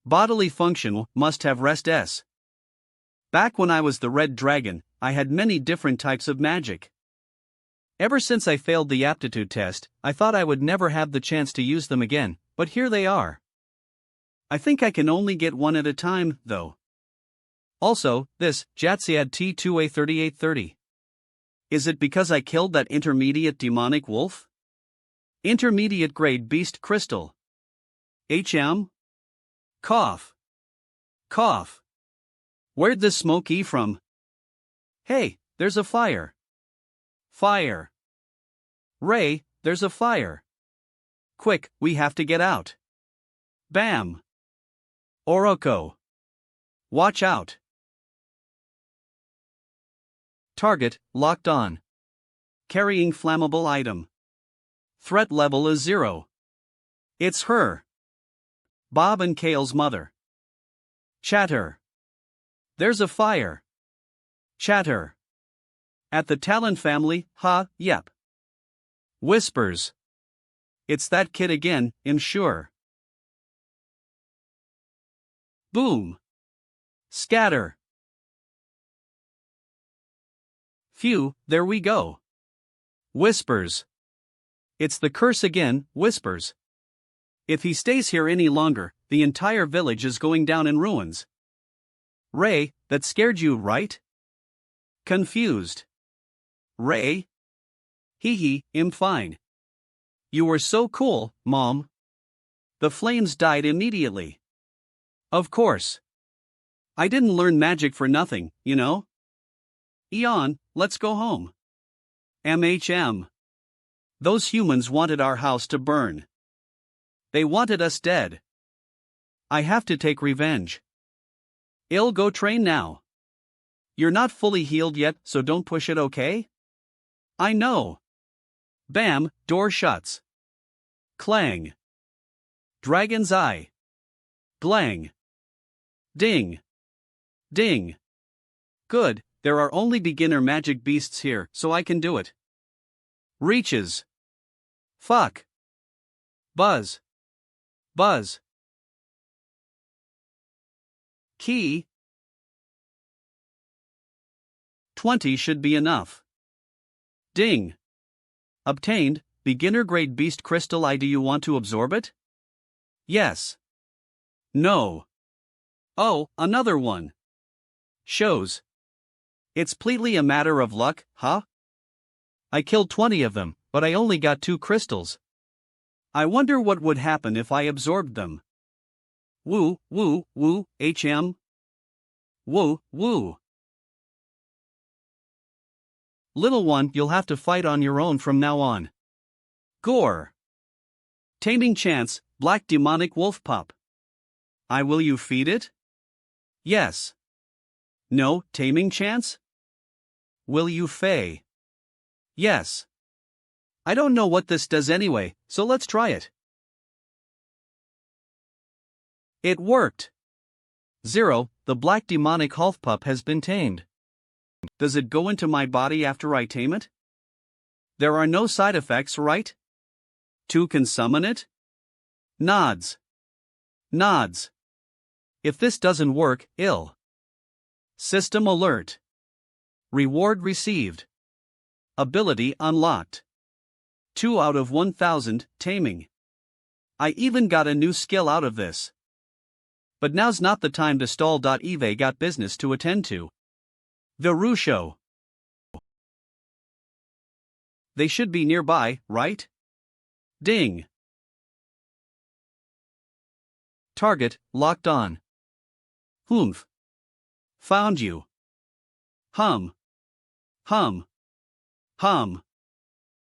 Bodily function, must have rest S. Back when I was the red dragon, I had many different types of magic. Ever since I failed the aptitude test, I thought I would never have the chance to use them again, but here they are. I think I can only get one at a time, though. Also, this, Jatsiad T2A3830. Is it because I killed that intermediate demonic wolf? Intermediate grade beast crystal. HM? Cough. Cough. Where'd this smoke from? Hey, there's a fire. Fire. Ray, there's a fire. Quick, we have to get out. Bam! Oroko. Watch out. Target, locked on. Carrying flammable item. Threat level is 0. It's her. Bob and Kale's mother. Chatter. There's a fire. Chatter. At the Talon family, yep. Whispers. It's that kid again, I'm sure. Boom. Scatter. Phew, there we go. Whispers. It's the curse again, whispers. If he stays here any longer, the entire village is going down in ruins. Ray, that scared you, right? Confused. Ray? Hee, I'm fine. You were so cool, Mom. The flames died immediately. Of course. I didn't learn magic for nothing, you know? Eon, let's go home. MHM. Those humans wanted our house to burn. They wanted us dead. I have to take revenge. I'll go train now. You're not fully healed yet, so don't push it, okay? I know. Bam, door shuts. Clang. Dragon's eye. Glang. Ding. Ding. Good, there are only beginner magic beasts here, so I can do it. Reaches. Fuck. Buzz. Buzz. Key. 20 should be enough. Ding. Obtained, beginner grade beast crystal eye. Do you want to absorb it? Yes. No. Oh, another one. Shows. It's completely a matter of luck, huh? I killed 20 of them, but I only got 2 crystals. I wonder what would happen if I absorbed them. Woo, HM. Woo. Little one, you'll have to fight on your own from now on. Gore. Taming chance, black demonic wolf pup. Will you feed it? Yes. No, taming chance? Will you fey? Yes. I don't know what this does anyway, so let's try it. It worked. 0, the black demonic wolf pup has been tamed. Does it go into my body after I tame it? There are no side effects, right? 2 can summon it? Nods. Nods. If this doesn't work, ill. System alert. Reward received. Ability unlocked. 2 out of 1000, taming. I even got a new skill out of this. But now's not the time to stall. Eve got business to attend to. The Rusho. They should be nearby, right? Ding. Target, locked on. Humph. Found you. Hum.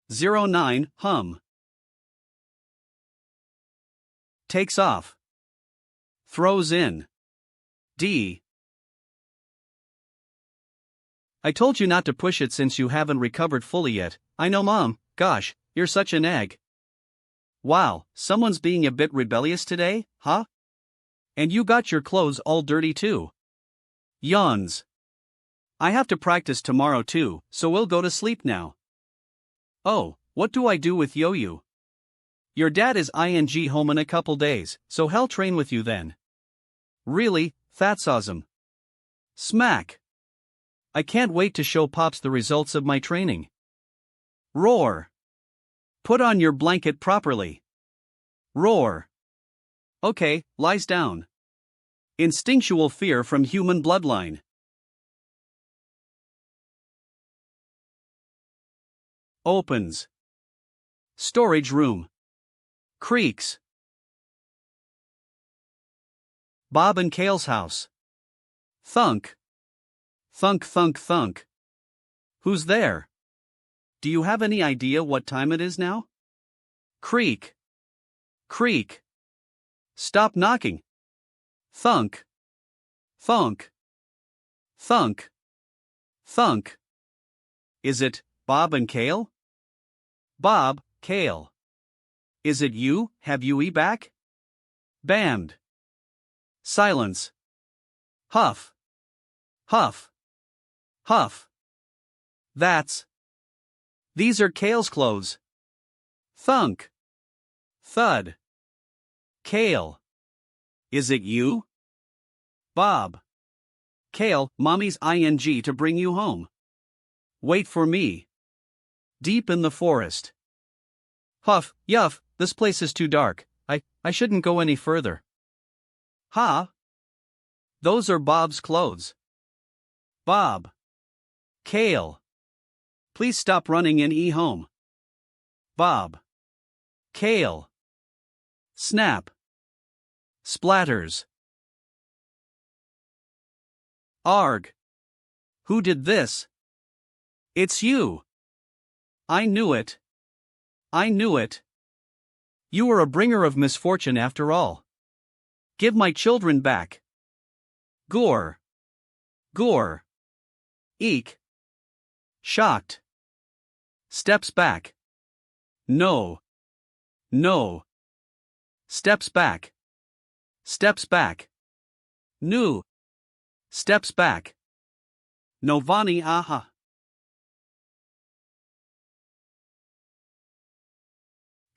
09, hum. Takes off. Throws in. D. I told you not to push it since you haven't recovered fully yet. I know, Mom. Gosh, you're such an egg. Wow, someone's being a bit rebellious today, huh? And you got your clothes all dirty too. Yawns. I have to practice tomorrow too, so we'll go to sleep now. Oh, what do I do with Yoyu? Your dad is home in a couple days, so he'll train with you then. Really, that's awesome. Smack. I can't wait to show Pops the results of my training. Roar. Put on your blanket properly. Roar. Okay, lies down. Instinctual fear from human bloodline. Opens. Storage room. Creaks. Bob and Kale's house. Thunk. Thunk. Who's there? Do you have any idea what time it is now? Creak. Stop knocking. Thunk. Thunk. Thunk. Thunk. Is it Bob and Kale? Bob, Kale. Is it you, have you back? Band. Silence. Huff. Huff. Huff. These are Kale's clothes. Thunk. Thud. Kale. Is it you? Bob. Kale, mommy's ing to bring you home. Wait for me. Deep in the forest. Huff, yuff, this place is too dark. I shouldn't go any further. Ha! Those are Bob's clothes. Bob. Kale. Please stop running and home. Bob. Kale. Snap. Splatters. Arg. Who did this? It's you. I knew it. I knew it. You were a bringer of misfortune after all. Give my children back. Gore. Gore. Eek. Shocked. Steps back. No. No. Steps back. Steps back. New. Steps back. Novani aha.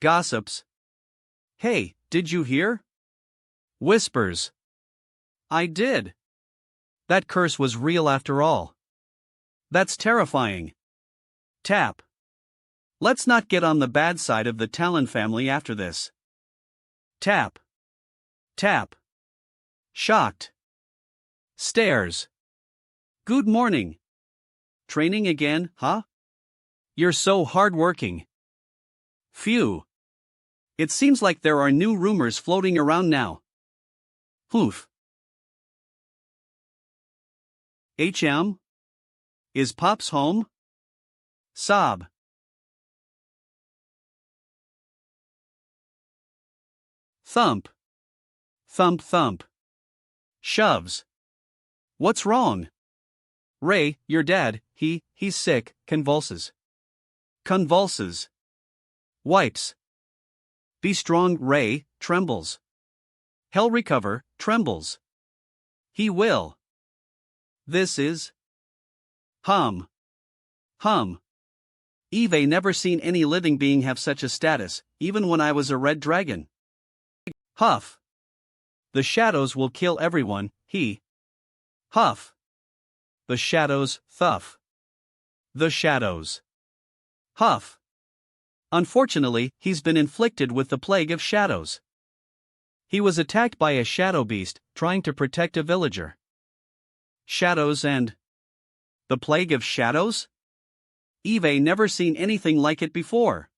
Gossips. Hey, did you hear? Whispers. I did. That curse was real after all. That's terrifying. Tap. Let's not get on the bad side of the Talon family after this. Tap. Tap. Shocked. Stares. Good morning. Training again, huh? You're so hardworking. Phew. It seems like there are new rumors floating around now. Poof. HM? Is Pops home? Sob. Thump. Thump thump. Shoves. What's wrong? Ray, your dad, he's sick, convulses. Convulses. Wipes. Be strong, Ray, trembles. He'll recover, trembles. He will. This is. Hum. Hum. Eve never seen any living being have such a status, even when I was a red dragon. Huff. The shadows will kill everyone, he. Huff. The shadows, thuff. The shadows. Huff. Unfortunately, he's been inflicted with the plague of shadows. He was attacked by a shadow beast, trying to protect a villager. Shadows and. The plague of shadows? Eve never seen anything like it before.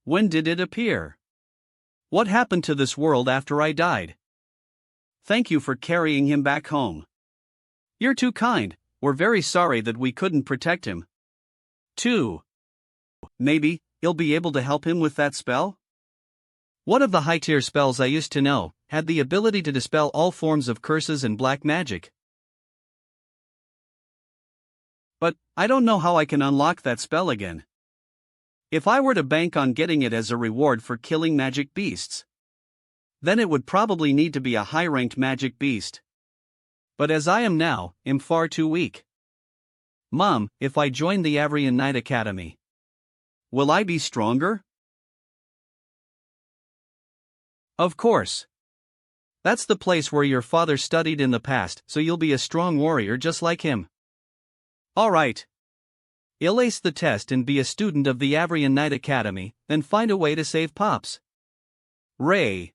When did it appear? What happened to this world after I died? Thank you for carrying him back home. You're too kind, we're very sorry that we couldn't protect him. 2. Maybe, you'll be able to help him with that spell? One of the high-tier spells I used to know had the ability to dispel all forms of curses and black magic. But, I don't know how I can unlock that spell again. If I were to bank on getting it as a reward for killing magic beasts, then it would probably need to be a high-ranked magic beast. But as I am now, I'm far too weak. Mom, if I join the Avrian Knight Academy, will I be stronger? Of course. That's the place where your father studied in the past, so you'll be a strong warrior just like him. Alright. I'll ace the test and be a student of the Avrian Knight Academy, then find a way to save Pops. Ray.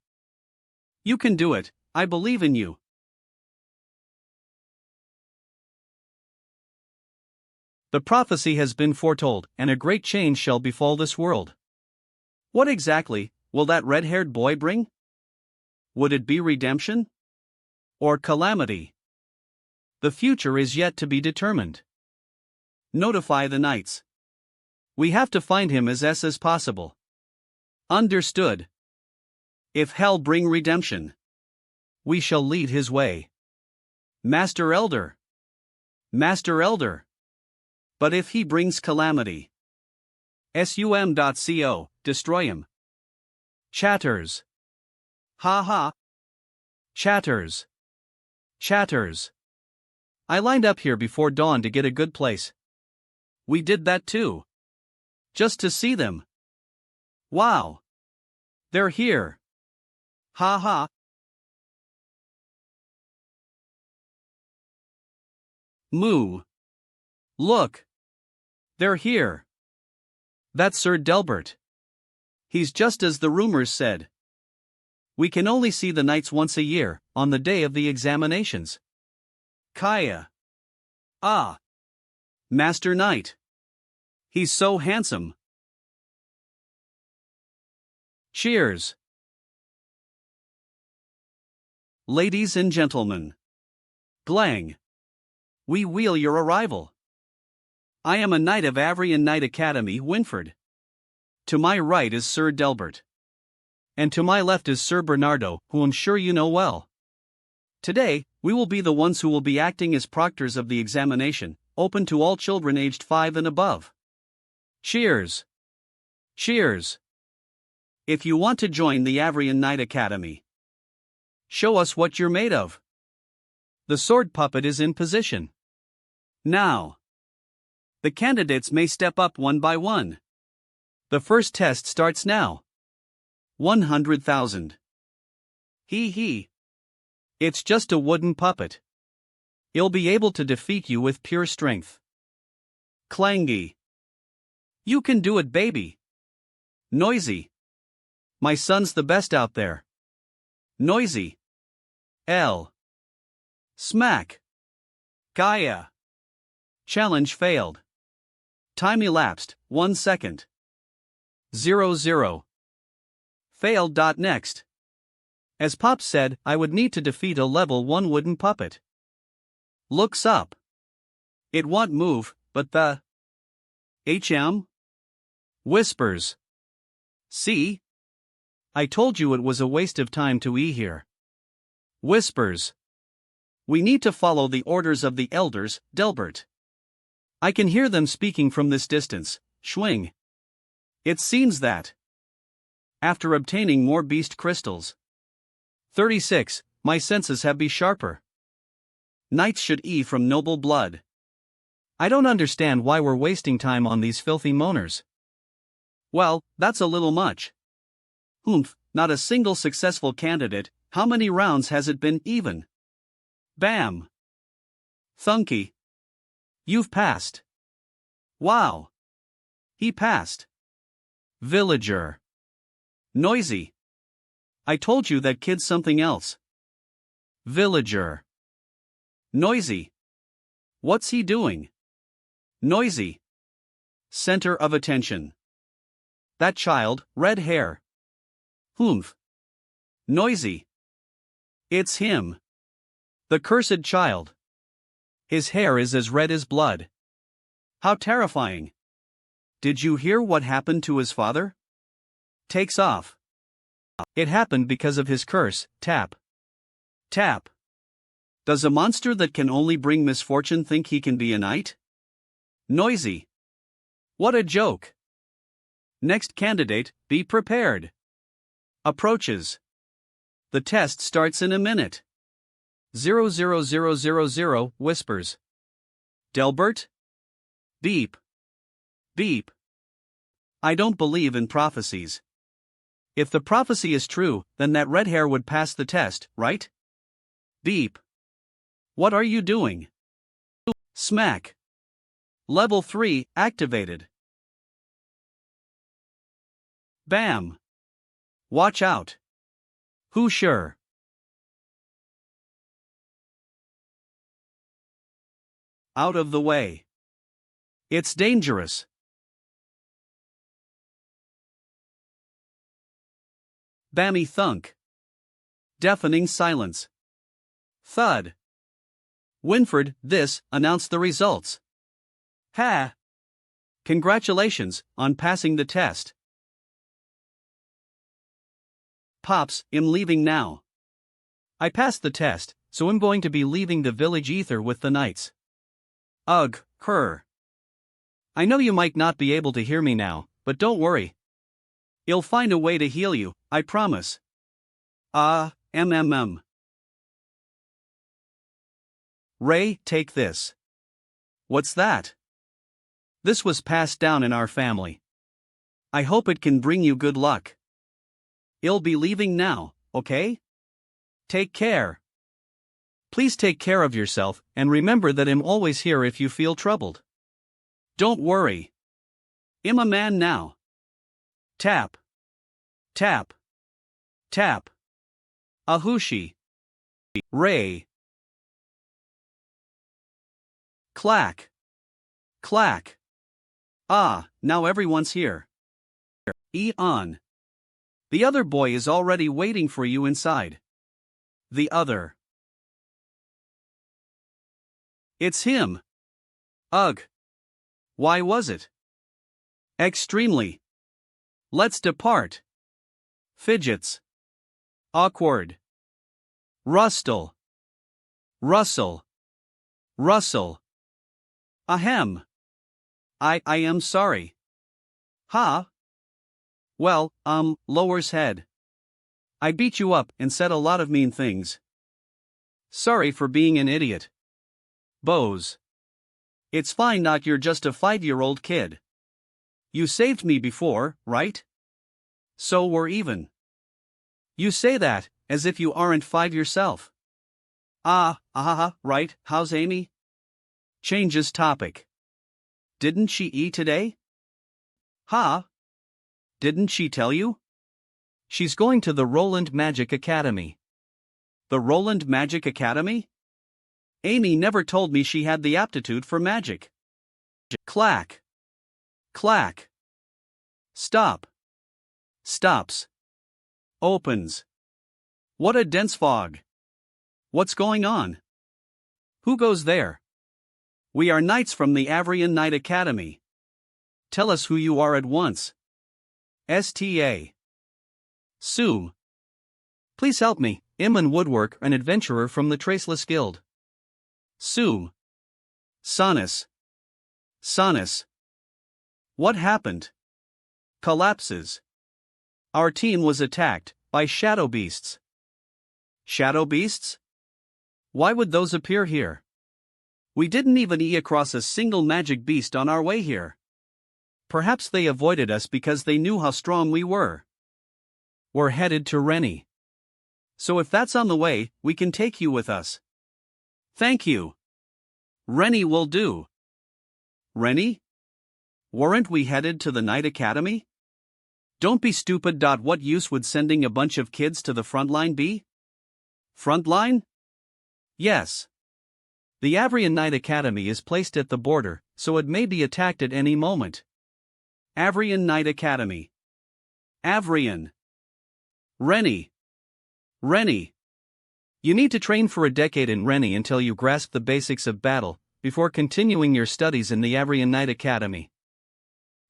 You can do it, I believe in you. The prophecy has been foretold, and a great change shall befall this world. What exactly will that red-haired boy bring? Would it be redemption? Or calamity? The future is yet to be determined. Notify the knights. We have to find him as possible. Understood. If hell bring redemption, we shall lead his way. Master Elder. Master Elder. But if he brings calamity, sum.co, destroy him. Chatters. Ha ha. Chatters. Chatters. I lined up here before dawn to get a good place. We did that too. Just to see them. Wow. They're here. Ha ha. Moo. Look. They're here. That's Sir Delbert. He's just as the rumors said. We can only see the knights once a year, on the day of the examinations. Kaya. Ah. Master Knight. He's so handsome. Cheers. Ladies and gentlemen. Glang. We wheel your arrival. I am a knight of Avrian Knight Academy, Winford. To my right is Sir Delbert. And to my left is Sir Bernardo, who I'm sure you know well. Today, we will be the ones who will be acting as proctors of the examination, open to all children aged 5 and above. Cheers. Cheers. If you want to join the Avrian Knight Academy, show us what you're made of. The sword puppet is in position. Now, the candidates may step up one by one. The first test starts now. 100,000. Hee hee. It's just a wooden puppet. He'll be able to defeat you with pure strength. Clangy. You can do it, baby. Noisy. My son's the best out there. Noisy. L. Smack. Gaia. Challenge failed. Time elapsed, 1 second. 0-0. Failed. Next. As Pop said, I would need to defeat a level 1 wooden puppet. Looks up. It won't move, but the HM? Whispers. See? I told you it was a waste of time to be here. Whispers. We need to follow the orders of the elders, Delbert. I can hear them speaking from this distance, Schwing. It seems that, after obtaining more beast crystals, 36, my senses have be sharper. Knights should eat from noble blood. I don't understand why we're wasting time on these filthy moaners. Well, that's a little much. Humph, not a single successful candidate. How many rounds has it been even? Bam. Thunky. You've passed. Wow. He passed. Villager. Noisy. I told you that kid's something else. Villager. Noisy. What's he doing? Noisy. Center of attention. That child, red hair. Humph. Noisy. It's him. The cursed child. His hair is as red as blood. How terrifying. Did you hear what happened to his father? Takes off. It happened because of his curse, tap. Tap. Does a monster that can only bring misfortune think he can be a knight? Noisy. What a joke. Next candidate, be prepared. Approaches. The test starts in a minute. 00000 whispers. Delbert? Beep. Beep. I don't believe in prophecies. If the prophecy is true, then that red hair would pass the test, right? Beep. What are you doing? Smack. Level 3, activated. Bam. Watch out. Who sure? Out of the way. It's dangerous. Bammy thunk. Deafening silence. Thud. Winford, this, announced the results. Ha! Congratulations on passing the test. Pops, I'm leaving now. I passed the test, so I'm going to be leaving the village ether with the knights. Ugh, her. I know you might not be able to hear me now, but don't worry. I'll find a way to heal you, I promise. Ray, take this. What's that? This was passed down in our family. I hope it can bring you good luck. I'll be leaving now, okay? Take care. Please take care of yourself, and remember that I'm always here if you feel troubled. Don't worry. I'm a man now. Tap. Tap. Tap. Ahushi. Ray. Clack. Clack. Ah, now everyone's here. On. The other boy is already waiting for you inside. The other. It's him. Ugh. Why was it? Extremely. Let's depart. Fidgets. Awkward. Rustle. Rustle. Rustle. Ahem. I am sorry. Ha? Well, lowers head. I beat you up and said a lot of mean things. Sorry for being an idiot. Bose. It's fine, not you're just a 5-year-old kid. You saved me before, right? So we're even. You say that, as if you aren't 5 yourself. Right, how's Amy? Changes topic. Didn't she eat today? Ha? Didn't she tell you? She's going to the Roland Magic Academy. The Roland Magic Academy? Amy never told me she had the aptitude for magic. Clack. Clack. Stop. Stops. Opens. What a dense fog. What's going on? Who goes there? We are knights from the Avrian Knight Academy. Tell us who you are at once. STA. Sue. Please help me, Iman Woodwork, an adventurer from the Traceless Guild. Sue. Sonus. Sonus. What happened? Collapses. Our team was attacked by shadow beasts. Shadow beasts? Why would those appear here? We didn't even across a single magic beast on our way here. Perhaps they avoided us because they knew how strong we were. We're headed to Rennie. So if that's on the way, we can take you with us. Thank you. Rennie will do. Rennie? Weren't we headed to the Knight Academy? Don't be stupid. What use would sending a bunch of kids to the front line be? Front line? Yes. The Avrian Knight Academy is placed at the border, so it may be attacked at any moment. Avrian Knight Academy. Avrian. Rennie. Rennie. You need to train for a decade in Rennie until you grasp the basics of battle, before continuing your studies in the Avrian Knight Academy.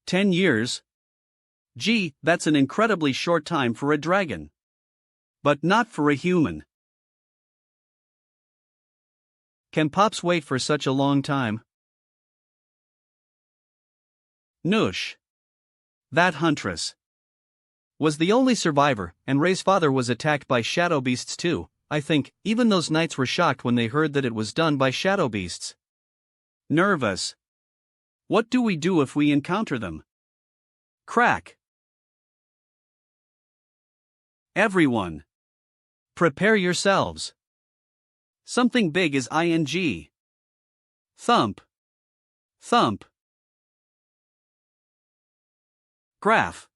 10 years? Gee, that's an incredibly short time for a dragon. But not for a human. Can Pops wait for such a long time? Noosh. That huntress was the only survivor, and Ray's father was attacked by shadow beasts too. I think even those knights were shocked when they heard that it was done by shadow beasts. Nervous. What do we do if we encounter them? Crack. Everyone. Prepare yourselves. Something big is ing. Thump. Thump. Graph.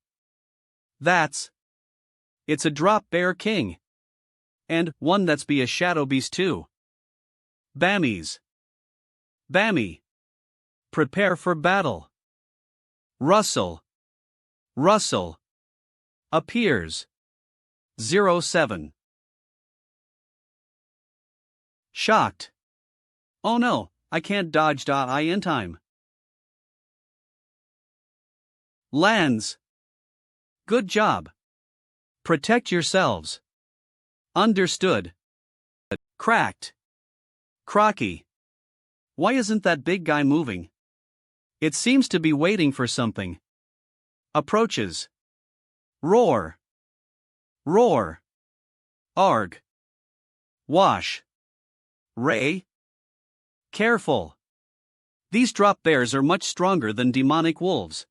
It's a drop bear king. And one that's be a shadow beast too. Bammies. Bammy. Prepare for battle. Rustle. Rustle. Appears. 07. Shocked. Oh no, I can't dodge. In time. Lands. Good job. Protect yourselves. Understood. Cracked. Crocky. Why isn't that big guy moving? It seems to be waiting for something. Approaches. Roar. Roar. Arg. Wash. Ray. Careful. These drop bears are much stronger than demonic wolves.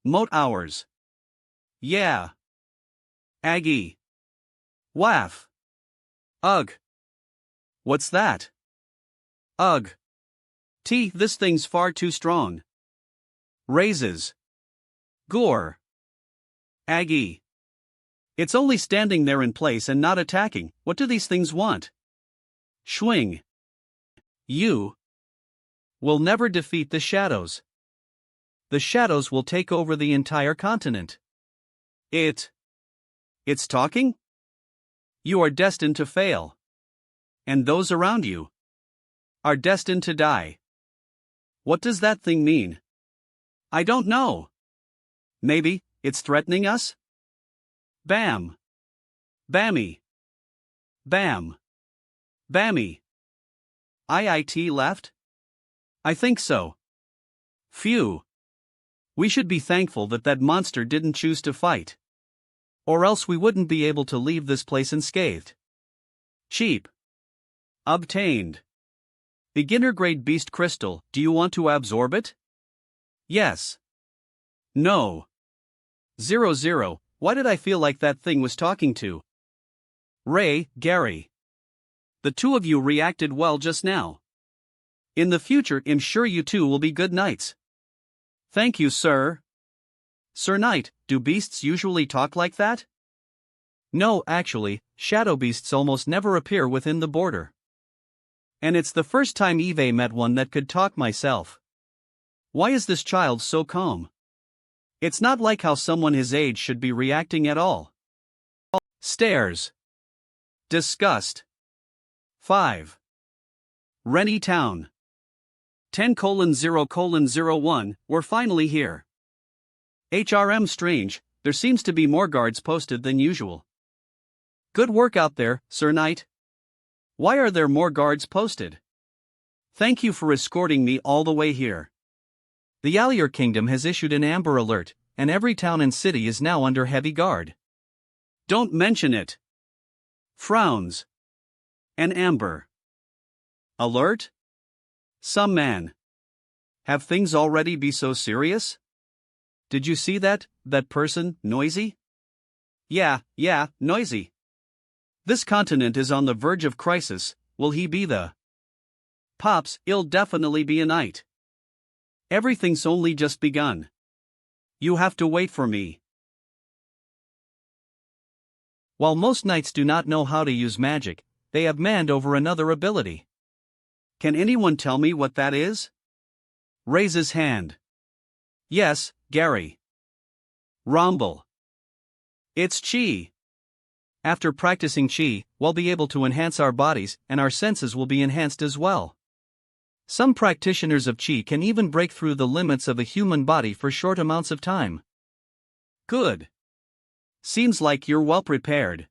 Moat hours. Yeah. Aggie. Waff. Ugh. What's that? Ugh. This thing's far too strong. Raises. Gore. Aggie. It's only standing there in place and not attacking. What do these things want? Schwing. You will never defeat the shadows. The shadows will take over the entire continent. It's talking? You are destined to fail. And those around you are destined to die. What does that thing mean? I don't know. Maybe it's threatening us? Bam. Bammy. Bam. Bammy. IIT left? I think so. Phew. We should be thankful that that monster didn't choose to fight. Or else we wouldn't be able to leave this place unscathed. Cheap. Obtained. Beginner grade beast crystal. Do you want to absorb it? Yes. No. 00. Why did I feel like that thing was talking to Ray, Gary? The two of you reacted well just now. In the future, I'm sure you two will be good knights. Thank you, sir. Sir Knight, do beasts usually talk like that? No, actually, shadow beasts almost never appear within the border. And it's the first time Eve met one that could talk myself. Why is this child so calm? It's not like how someone his age should be reacting at all. Stares. Disgust. 5. Rennie Town. 10:0:01, we're finally here. HRM strange, there seems to be more guards posted than usual. Good work out there, Sir Knight. Why are there more guards posted? Thank you for escorting me all the way here. The Allier Kingdom has issued an Amber Alert, and every town and city is now under heavy guard. Don't mention it. Frowns. An Amber Alert? Some man. Have things already be so serious? Did you see that person, Noisy? Yeah, Noisy. This continent is on the verge of crisis. Will he be the Pops? He'll definitely be a knight. Everything's only just begun. You have to wait for me. While most knights do not know how to use magic, they have command over another ability. Can anyone tell me what that is? Raises hand. Yes, Gary. Rumble. It's Chi. After practicing Chi, we'll be able to enhance our bodies, and our senses will be enhanced as well. Some practitioners of Chi can even break through the limits of a human body for short amounts of time. Good. Seems like you're well prepared.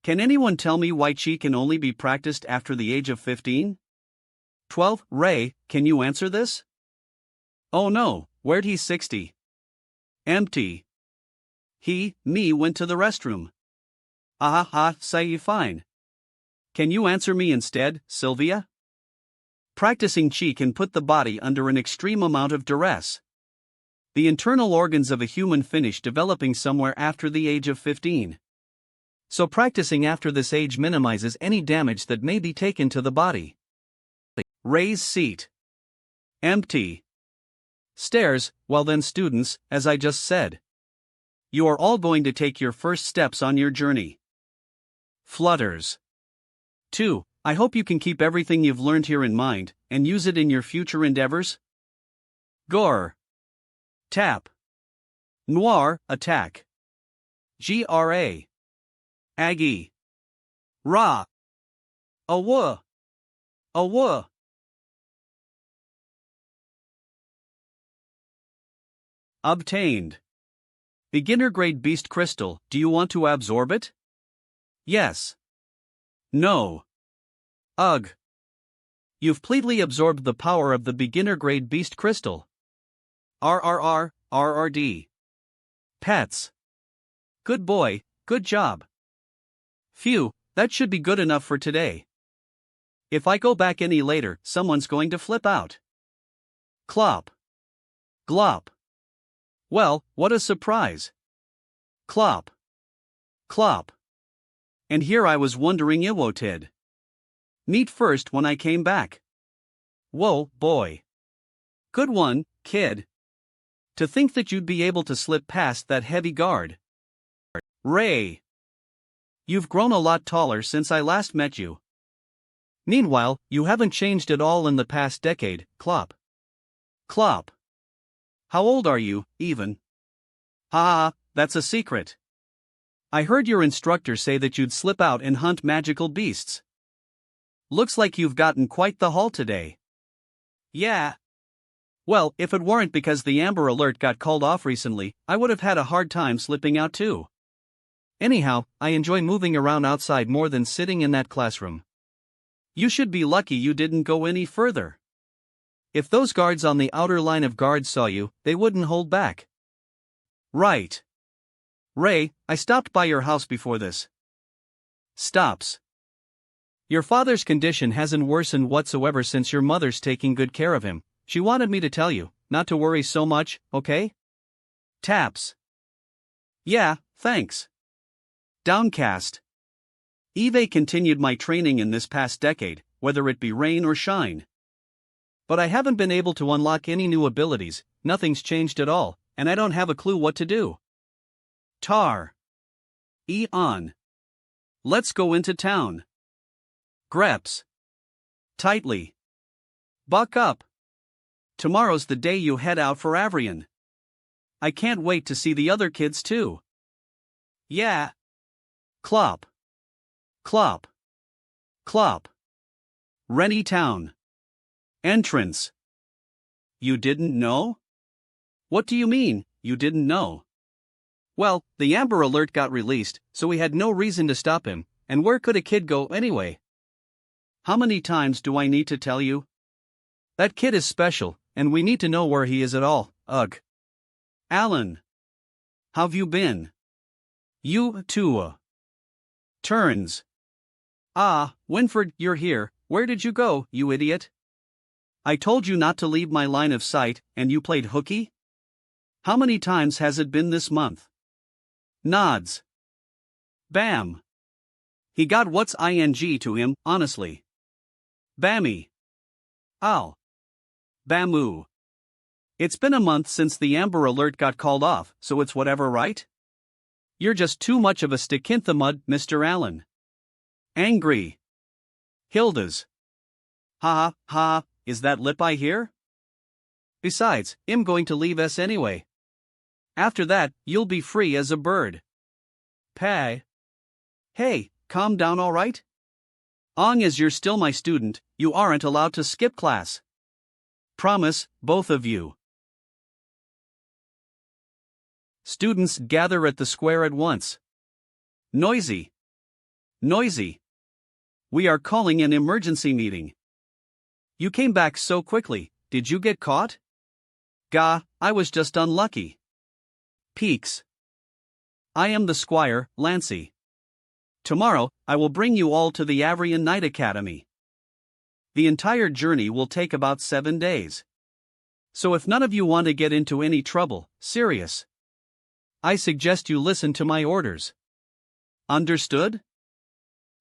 Can anyone tell me why Chi can only be practiced after the age of 15? 12. Ray, can you answer this? Oh no, where'd he 60? Empty. Me went to the restroom. Say fine. Can you answer me instead, Sylvia? Practicing Chi can put the body under an extreme amount of duress. The internal organs of a human finish developing somewhere after the age of 15. So practicing after this age minimizes any damage that may be taken to the body. Ray's seat. Empty. Stares. Well then, students, as I just said, you are all going to take your first steps on your journey. Flutters. 2. I hope you can keep everything you've learned here in mind, and use it in your future endeavors. Gore. Tap. Noir, attack. GRA. Aggie. Ra. Awa. Awa. Obtained. Beginner grade beast crystal, do you want to absorb it? Yes. No. Ugh. You've completely absorbed the power of the beginner grade beast crystal. RRD. Pets. Good boy, good job. Phew, that should be good enough for today. If I go back any later, someone's going to flip out. Clop. Glop. Well, what a surprise. Clop. Clop. And here I was wondering Iwoted. Meet first when I came back. Whoa, boy. Good one, kid. To think that you'd be able to slip past that heavy guard. Ray. You've grown a lot taller since I last met you. Meanwhile, you haven't changed at all in the past decade, Clop. Clop. How old are you, even? Ha, that's a secret. I heard your instructor say that you'd slip out and hunt magical beasts. Looks like you've gotten quite the haul today. Yeah. Well, if it weren't because the Amber Alert got called off recently, I would have had a hard time slipping out too. Anyhow, I enjoy moving around outside more than sitting in that classroom. You should be lucky you didn't go any further. If those guards on the outer line of guards saw you, they wouldn't hold back. Right. Ray, I stopped by your house before this. Stops. Your father's condition hasn't worsened whatsoever since your mother's taking good care of him. She wanted me to tell you, not to worry so much, okay? Taps. Yeah, thanks. Downcast. Eve continued my training in this past decade, whether it be rain or shine. But I haven't been able to unlock any new abilities, nothing's changed at all, and I don't have a clue what to do. Tar. On. Let's go into town. Greps. Tightly. Buck up. Tomorrow's the day you head out for Avrion. I can't wait to see the other kids too. Yeah. Clop. Clop. Clop. Rennie Town. Entrance. You didn't know? What do you mean, you didn't know? Well, the Amber Alert got released, so we had no reason to stop him, and where could a kid go anyway? How many times do I need to tell you? That kid is special, and we need to know where he is at all, ugh. Alan. How've you been? You too. Turns. Ah, Winford, you're here, where did you go, you idiot? I told you not to leave my line of sight, and you played hooky? How many times has it been this month? Nods. Bam. He got what's ing to him, honestly. Bammy. Ow. Bamu. It's been a month since the Amber Alert got called off, so it's whatever, right? You're just too much of a stick-in-the-mud, Mr. Allen. Angry. Hilda's. Ha ha, is that lip I hear? Besides, I'm going to leave us anyway. After that, you'll be free as a bird. Pay. Hey, calm down, alright? Long as you're still my student, you aren't allowed to skip class. Promise, both of you. Students gather at the square at once. Noisy. Noisy. We are calling an emergency meeting. You came back so quickly, did you get caught? Gah, I was just unlucky. Peaks. I am the squire, Lancy. Tomorrow, I will bring you all to the Avrion Knight Academy. The entire journey will take about 7 days. So if none of you want to get into any trouble, serious, I suggest you listen to my orders. Understood?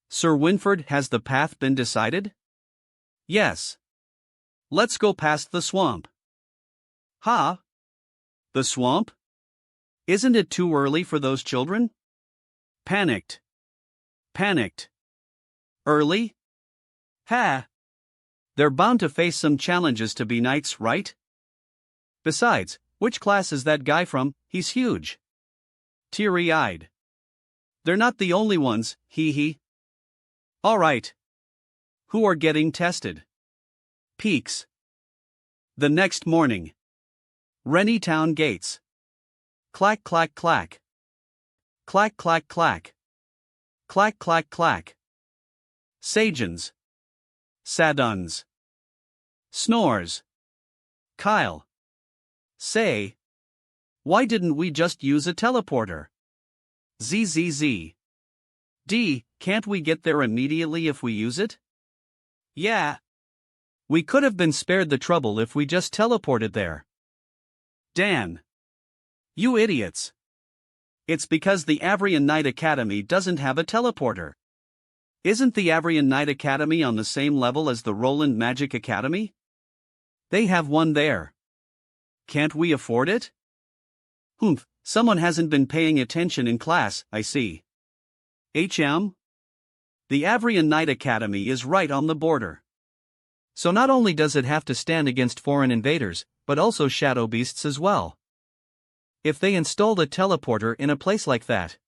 Sir Winford, has the path been decided? Yes. Let's go past the swamp. Ha? The swamp? Isn't it too early for those children? Panicked. Panicked. Early? Ha! They're bound to face some challenges to be knights, right? Besides, which class is that guy from? He's huge. Teary-eyed. They're not the only ones, hee. Alright. Who are getting tested? Peaks. The next morning. Rennie Town gates. Clack clack clack. Clack clack clack. Clack clack clack. Sagens. Saduns. Snores. Kyle. Say. Why didn't we just use a teleporter? ZZZ. D, can't we get there immediately if we use it? Yeah. We could have been spared the trouble if we just teleported there. Dan. You idiots. It's because the Avrian Knight Academy doesn't have a teleporter. Isn't the Avrian Knight Academy on the same level as the Roland Magic Academy? They have one there. Can't we afford it? Humph, someone hasn't been paying attention in class, I see. HM? The Avrian Knight Academy is right on the border. So not only does it have to stand against foreign invaders, but also shadow beasts as well. If they installed a teleporter in a place like that,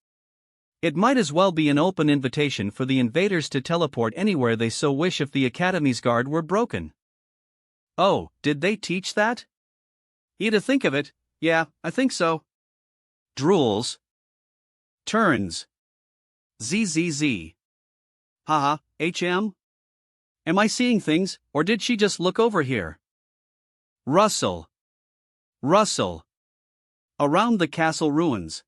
it might as well be an open invitation for the invaders to teleport anywhere they so wish if the Academy's guard were broken. Oh, did they teach that? You to think of it, yeah, I think so. Drools. Turns. ZZZ. Haha, HM? Am I seeing things, or did she just look over here? Rustle. Rustle. Around the castle ruins.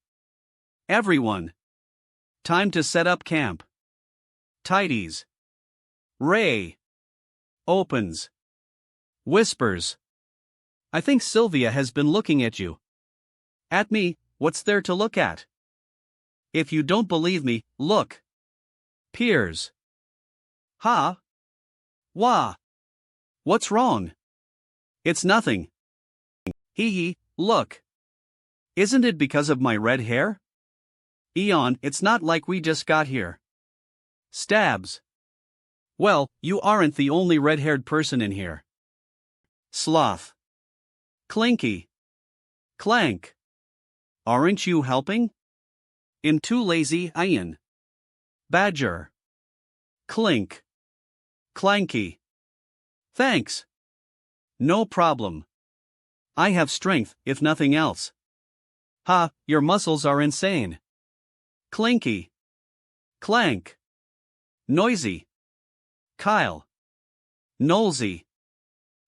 Everyone. Time to set up camp. Tidies. Ray. Opens. Whispers. I think Sylvia has been looking at you. At me, what's there to look at? If you don't believe me, look. Peers. Ha? Wah. What's wrong? It's nothing. Hee hee, look. Isn't it because of my red hair? Eon, it's not like we just got here. Stabs. Well, you aren't the only red-haired person in here. Sloth. Clinky. Clank. Aren't you helping? I'm too lazy, Ian. Badger. Clink. Clanky. Thanks. No problem. I have strength, if nothing else. Ha, your muscles are insane. Clinky. Clank. Noisy. Kyle. Nosy.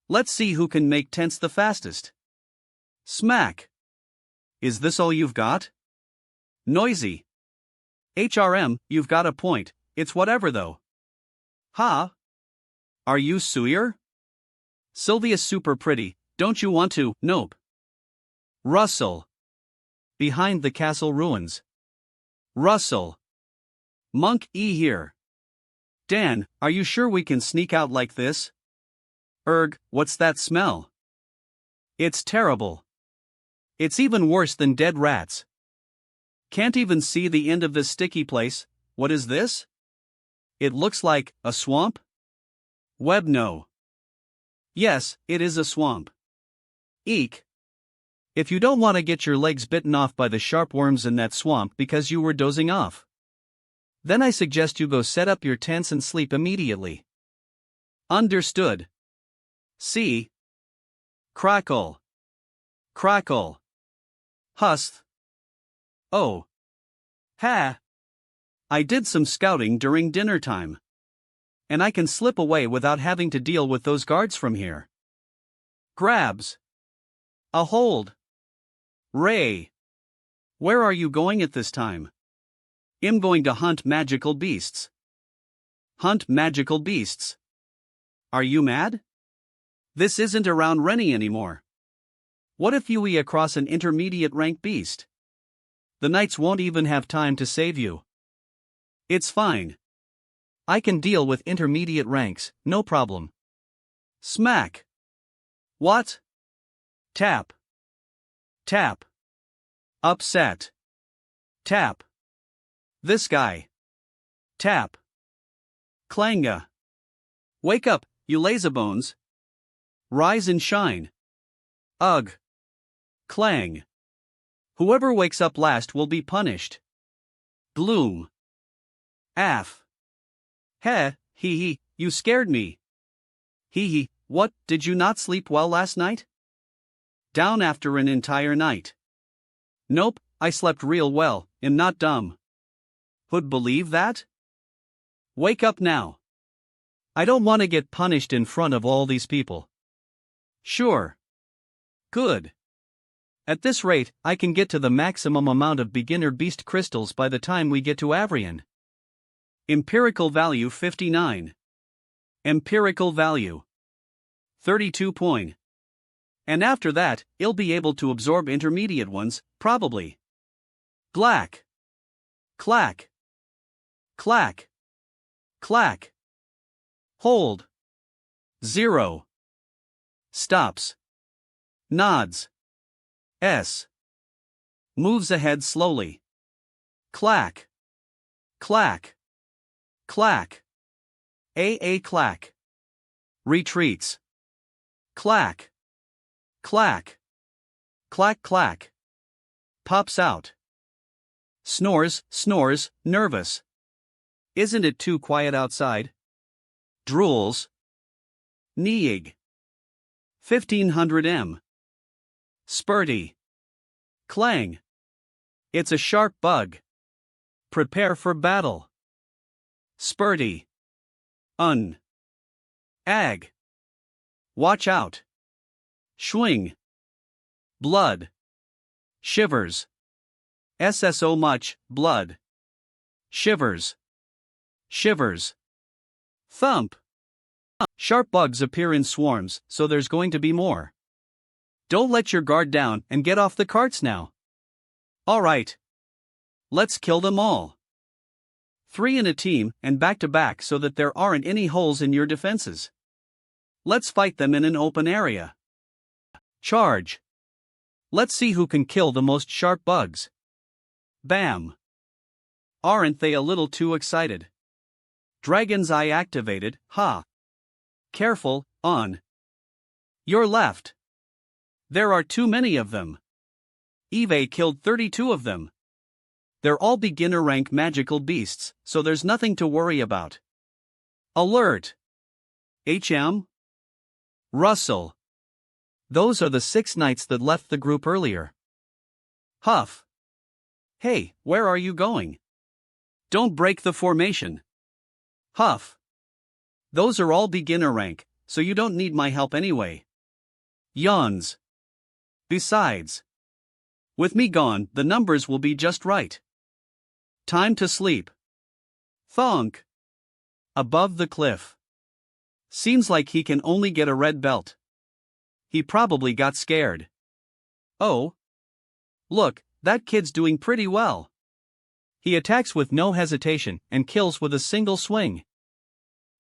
Let's see who can make tents the fastest. Smack. Is this all you've got? Noisy. HRM, you've got a point, it's whatever though. Ha? Are you Sawyer? Sylvia's super pretty, don't you want to? Nope. Russell. Behind the castle ruins. Russell. Monk E here. Dan, are you sure we can sneak out like this? Erg, what's that smell? It's terrible. It's even worse than dead rats. Can't even see the end of this sticky place. What is this? It looks like a swamp? Web no. Yes, it is a swamp. Eek. If you don't want to get your legs bitten off by the sharp worms in that swamp because you were dozing off, then I suggest you go set up your tents and sleep immediately. Understood. See? Crackle. Crackle. Hust. Oh. Ha. I did some scouting during dinner time. And I can slip away without having to deal with those guards from here. Grabs. A hold. Ray. Where are you going at this time? I'm going to hunt magical beasts. Hunt magical beasts. Are you mad? This isn't around Rennie anymore. What if you across an intermediate rank beast? The knights won't even have time to save you. It's fine. I can deal with intermediate ranks, no problem. Smack. What? Tap. Tap. Upset. Tap. This guy. Tap. Klanga. Wake up, you lazybones. Rise and shine. Ugh. Clang. Whoever wakes up last will be punished. Gloom. Af. Heh, hee hee, you scared me. Hee hee, what, did you not sleep well last night? Down after an entire night. Nope, I slept real well, and not dumb. Would believe that? Wake up now. I don't want to get punished in front of all these people. Sure. Good. At this rate, I can get to the maximum amount of beginner beast crystals by the time we get to Avrian. Empirical value 59. Empirical value 32 point. And after that, he'll be able to absorb intermediate ones, probably. Black. Clack. Clack. Clack. Hold. 0. Stops. Nods. S. Moves ahead slowly. Clack. Clack. Clack. AA clack. Retreats. Clack. Clack. Clack clack. Pops out. Snores, snores, nervous. Isn't it too quiet outside? Drools. Neig. 1500 m. Spurty. Clang. It's a sharp bug. Prepare for battle. Spurty. Ag. Watch out. Schwing. Blood. Shivers. SSO much, blood. Shivers. Shivers. Thump. Sharp bugs appear in swarms, so there's going to be more. Don't let your guard down and get off the carts now. Alright. Let's kill them all. 3 in a team and back to back so that there aren't any holes in your defenses. Let's fight them in an open area. Charge. Let's see who can kill the most sharp bugs. Bam. Aren't they a little too excited? Dragon's Eye activated, ha. Careful, on. Your left. There are too many of them. Eve killed 32 of them. They're all beginner rank magical beasts, so there's nothing to worry about. Alert. HM? Russell. Those are the 6 knights that left the group earlier. Huff. Hey, where are you going? Don't break the formation. Huff. Those are all beginner rank, so you don't need my help anyway. Yawns. Besides. With me gone, the numbers will be just right. Time to sleep. Thonk. Above the cliff. Seems like he can only get a red belt. He probably got scared. Oh. Look, that kid's doing pretty well. He attacks with no hesitation and kills with a single swing.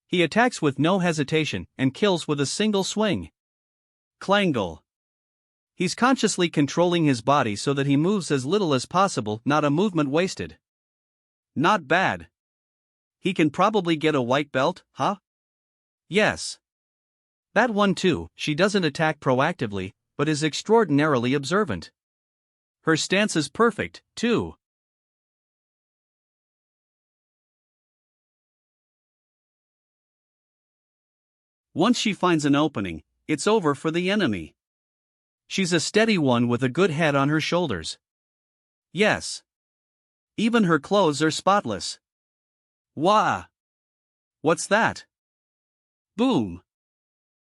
He attacks with no hesitation and kills with a single swing. Clangle. He's consciously controlling his body so that he moves as little as possible, not a movement wasted. Not bad. He can probably get a white belt, huh? Yes. That one too, she doesn't attack proactively, but is extraordinarily observant. Her stance is perfect, too. Once she finds an opening, it's over for the enemy. She's a steady one with a good head on her shoulders. Yes. Even her clothes are spotless. Wah! What's that? Boom!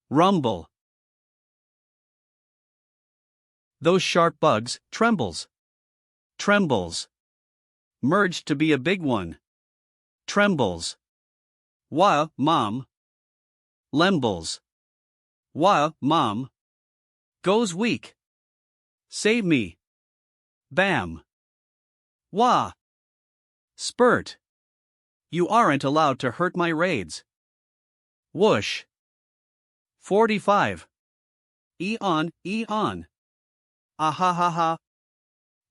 Rumble. Those sharp bugs, trembles. Trembles. Merged to be a big one. Trembles. Wah, mom. Lembles. Wah, mom. Goes weak. Save me. Bam. Wah. Spurt. You aren't allowed to hurt my raids. Whoosh. 45. E-on. Ah ha ha ha.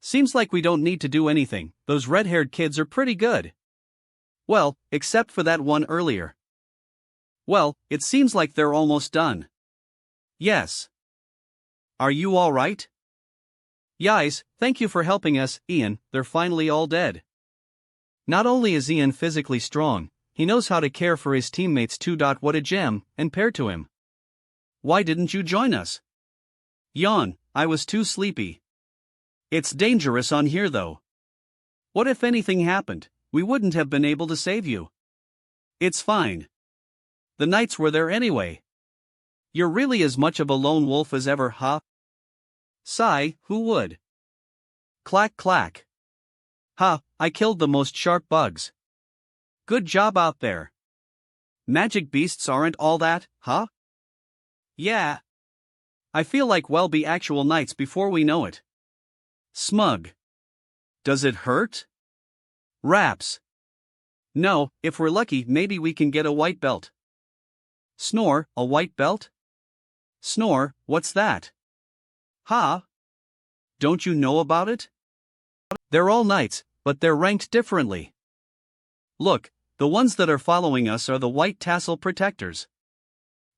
Seems like we don't need to do anything, those red-haired kids are pretty good. Well, except for that one earlier. Well, it seems like they're almost done. Yes. Are you all right? Yais, thank you for helping us, Ian, they're finally all dead. Not only is Ian physically strong, he knows how to care for his teammates too. What a gem, and paired to him. Why didn't you join us? Yawn, I was too sleepy. It's dangerous on here though. What if anything happened? We wouldn't have been able to save you. It's fine. The knights were there anyway. You're really as much of a lone wolf as ever, huh? Sigh, who would? Clack clack. Ha, I killed the most sharp bugs. Good job out there. Magic beasts aren't all that, huh? Yeah. I feel like we'll be actual knights before we know it. Smug. Does it hurt? Raps. No, if we're lucky, maybe we can get a white belt. Snore, a white belt? Snore, what's that? Ha? Don't you know about it? They're all knights, but they're ranked differently. Look, the ones that are following us are the white tassel protectors.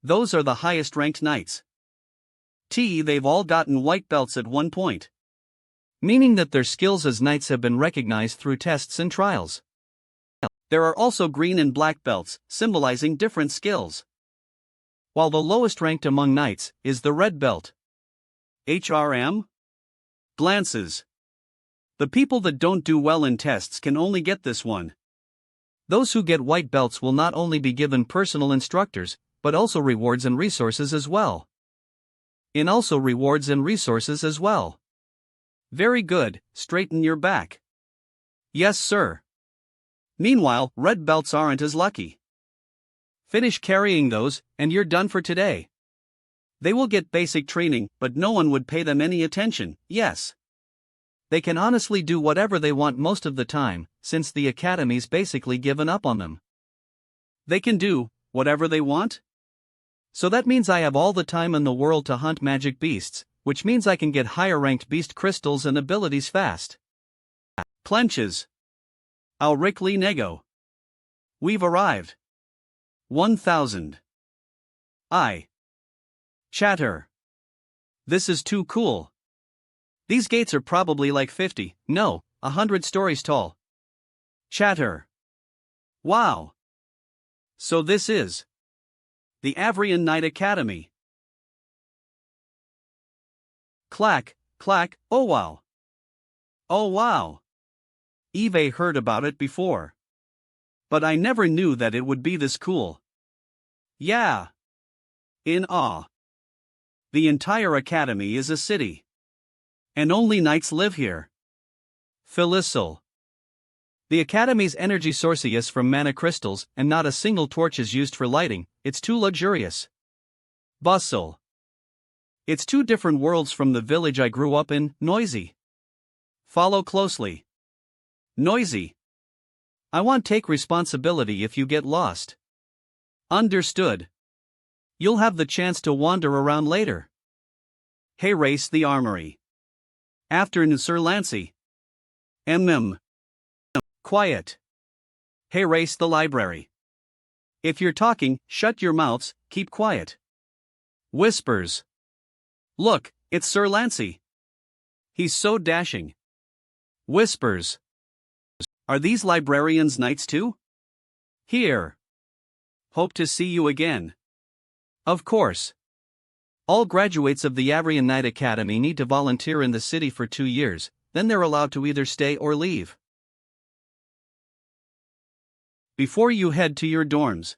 Those are the highest ranked knights. They've all gotten white belts at one point. Meaning that their skills as knights have been recognized through tests and trials. There are also green and black belts, symbolizing different skills. While the lowest ranked among knights is the red belt. HRM? Glances. The people that don't do well in tests can only get this one. Those who get white belts will not only be given personal instructors, but also rewards and resources as well. Very good, straighten your back. Yes, sir. Meanwhile, red belts aren't as lucky. Finish carrying those, and you're done for today. They will get basic training, but no one would pay them any attention, yes. They can honestly do whatever they want most of the time, since the academy's basically given up on them. They can do whatever they want? So that means I have all the time in the world to hunt magic beasts, which means I can get higher ranked beast crystals and abilities fast. Clenches. Auricly nego. We've arrived. 1000. Chatter. This is too cool. These gates are probably like 50, no, 100 stories tall. Chatter. Wow. So this is the Avrian Knight Academy. Clack, clack, oh wow. Oh wow. Eve heard about it before. But I never knew that it would be this cool. Yeah. In awe. The entire academy is a city. And only knights live here. Felicil. The academy's energy source is from mana crystals, and not a single torch is used for lighting, it's too luxurious. Bustle. It's two different worlds from the village I grew up in, noisy. Follow closely. Noisy. I won't take responsibility if you get lost. Understood. You'll have the chance to wander around later. Hey, race the armory. Afternoon, Sir Lancy. Quiet. Hey, race the library. If you're talking, shut your mouths, keep quiet. Whispers. Look, it's Sir Lancy. He's so dashing. Whispers. Are these librarians knights too? Here. Hope to see you again. Of course. All graduates of the Avrian Knight Academy need to volunteer in the city for 2 years, then they're allowed to either stay or leave. Before you head to your dorms.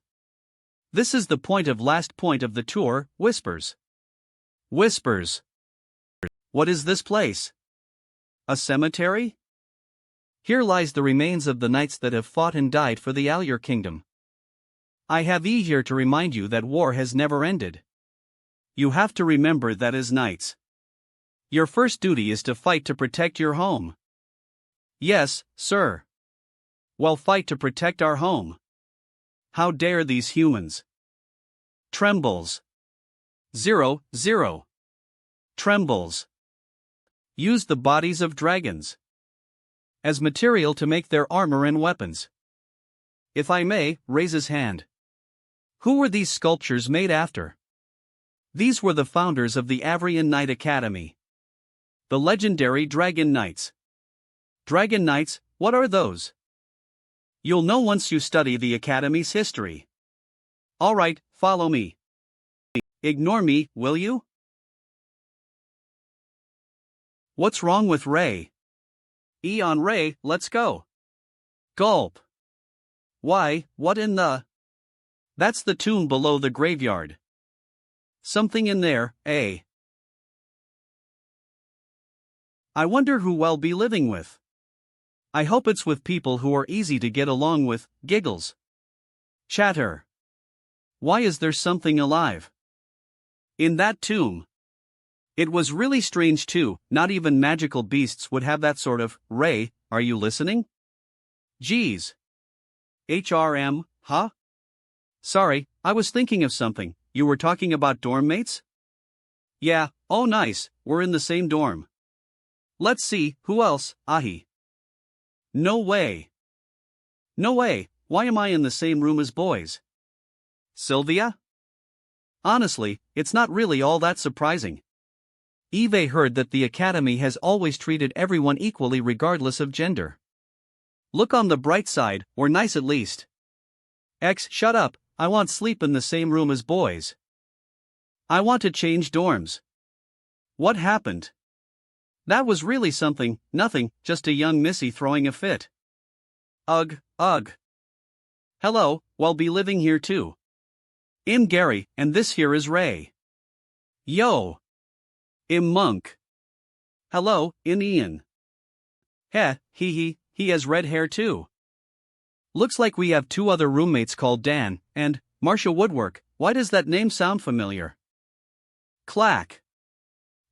This is the last point of the tour, Whispers. Whispers. What is this place? A cemetery? Here lies the remains of the knights that have fought and died for the Alur Kingdom. I have here to remind you that war has never ended. You have to remember that as knights. Your first duty is to fight to protect your home. Yes, sir. Well, fight to protect our home. How dare these humans? Trembles. 0, 0. Trembles. Use the bodies of dragons as material to make their armor and weapons. If I may, raise his hand. Who were these sculptures made after? These were the founders of the Avrian Knight Academy. The legendary Dragon Knights. Dragon Knights, what are those? You'll know once you study the Academy's history. Alright, follow me. Ignore me, will you? What's wrong with Ray? On Ray, let's go. Gulp. Why, what in the? That's the tomb below the graveyard. Something in there, eh? I wonder who I'll be living with. I hope it's with people who are easy to get along with. Giggles. Chatter. Why is there something alive in that tomb? It was really strange too, not even magical beasts would have that sort of. Ray, are you listening? Geez. HRM, huh? Sorry, I was thinking of something. You were talking about dorm mates? Yeah, oh nice, we're in the same dorm. Let's see, who else? Ahi. No way. No way, why am I in the same room as boys? Sylvia? Honestly, it's not really all that surprising. Eve heard that the academy has always treated everyone equally regardless of gender. Look on the bright side, or nice at least. Shut up, I want sleep in the same room as boys. I want to change dorms. What happened? That was really something, nothing, just a young missy throwing a fit. Ugh, ugh. Hello, we'll be living here too. I'm Gary, and this here is Ray. Yo. I'm Monk. Hello, I'm Ian. Heh, he has red hair too. Looks like we have two other roommates called Dan, and Marcia Woodwork. Why does that name sound familiar? Clack.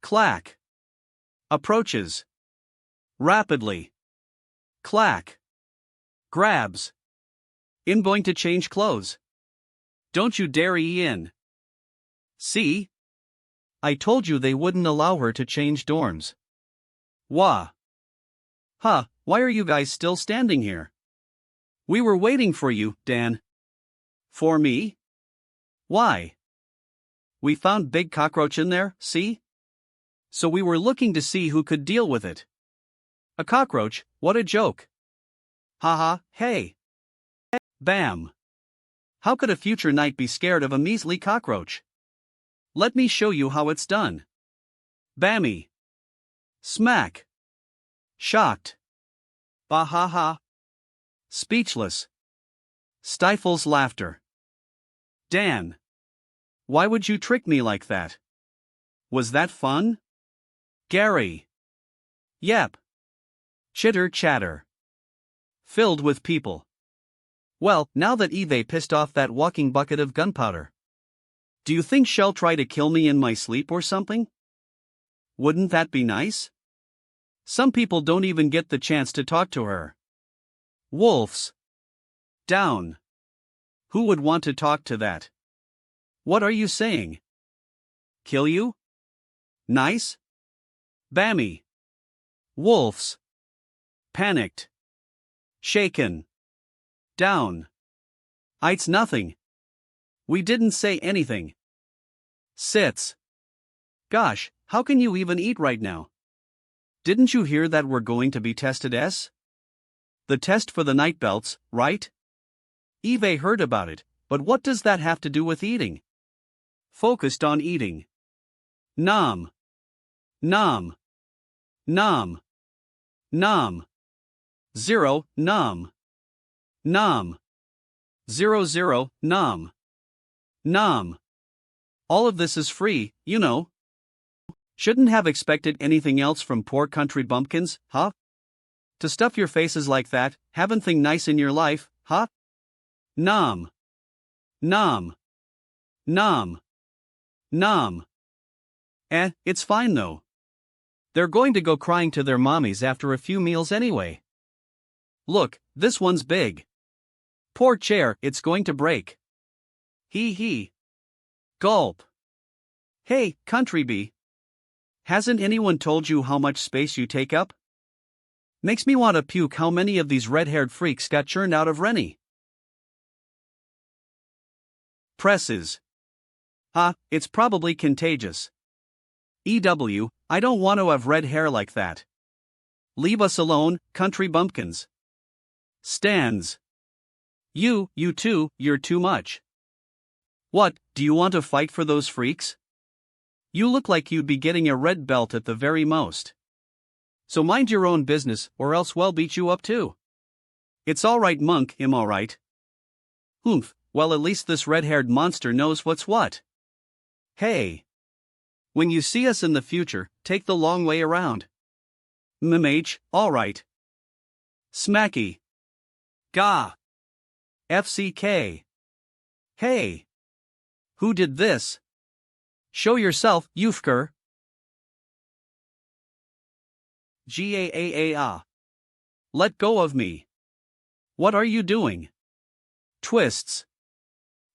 Clack. Approaches. Rapidly. Clack. Grabs. I'm going to change clothes. Don't you dare in. See? I told you they wouldn't allow her to change dorms. Wah. Huh, why are you guys still standing here? We were waiting for you, Dan. For me? Why? We found big cockroach in there, see? So we were looking to see who could deal with it. A cockroach, what a joke. Haha, hey. Bam. How could a future knight be scared of a measly cockroach? Let me show you how it's done. Bammy. Smack. Shocked. Bah-ha-ha. Speechless. Stifles laughter. Dan. Why would you trick me like that? Was that fun? Gary. Yep. Chitter-chatter. Filled with people. Well, now that Eve pissed off that walking bucket of gunpowder. Do you think she'll try to kill me in my sleep or something? Wouldn't that be nice? Some people don't even get the chance to talk to her. Wolves. Down. Who would want to talk to that? What are you saying? Kill you? Nice? Bammy. Wolves. Panicked. Shaken. Down. It's nothing. We didn't say anything. Sits. Gosh, how can you even eat right now? Didn't you hear that we're going to be tested S? The test for the night belts, right? Eve heard about it, but what does that have to do with eating? Focused on eating. Nom. Nom. Nom. Nom. 0, nom. Nom. 00, nom. Nom. All of this is free, you know. Shouldn't have expected anything else from poor country bumpkins, huh? To stuff your faces like that, haven't thing nice in your life, huh? Nom. Nom. Nom. Nom. It's fine though. They're going to go crying to their mommies after a few meals anyway. Look, this one's big. Poor chair, it's going to break. Hee. Gulp. Hey, country bee. Hasn't anyone told you how much space you take up? Makes me want to puke how many of these red-haired freaks got churned out of Rennie. Presses. It's probably contagious. I don't want to have red hair like that. Leave us alone, country bumpkins. Stands. You too, you're too much. What, do you want to fight for those freaks? You look like you'd be getting a red belt at the very most. So mind your own business, or else we'll beat you up too. It's alright, monk, I'm alright. Oomph, well, at least this red-haired monster knows what's what. Hey. When you see us in the future, take the long way around. MMH, alright. Smacky. Gah. FCK. Hey. Who did this? Show yourself, Yufker. GAAA. Let go of me. What are you doing? Twists.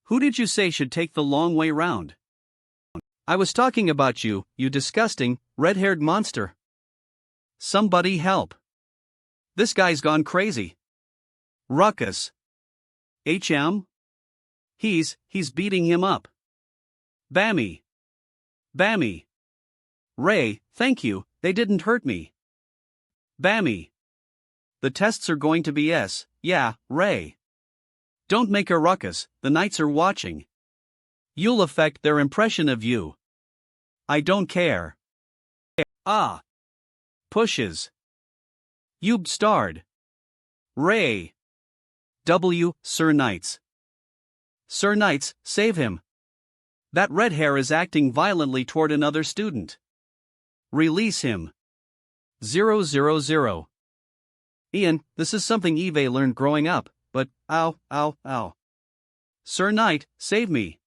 Who did you say should take the long way round? I was talking about you, you disgusting, red-haired monster. Somebody help. This guy's gone crazy. Ruckus. HM? He's beating him up. Bammy. Bammy. Ray, thank you, they didn't hurt me. Bammy. The tests are going to be S, yeah, Ray. Don't make a ruckus, the knights are watching. You'll affect their impression of you. I don't care. Ah. Pushes. You've starred. Ray. W, Sir Knights. Sir Knights, save him. That red hair is acting violently toward another student. Release him. 000. Ian, this is something Eve learned growing up, but, ow, ow, ow. Sir Knight, save me.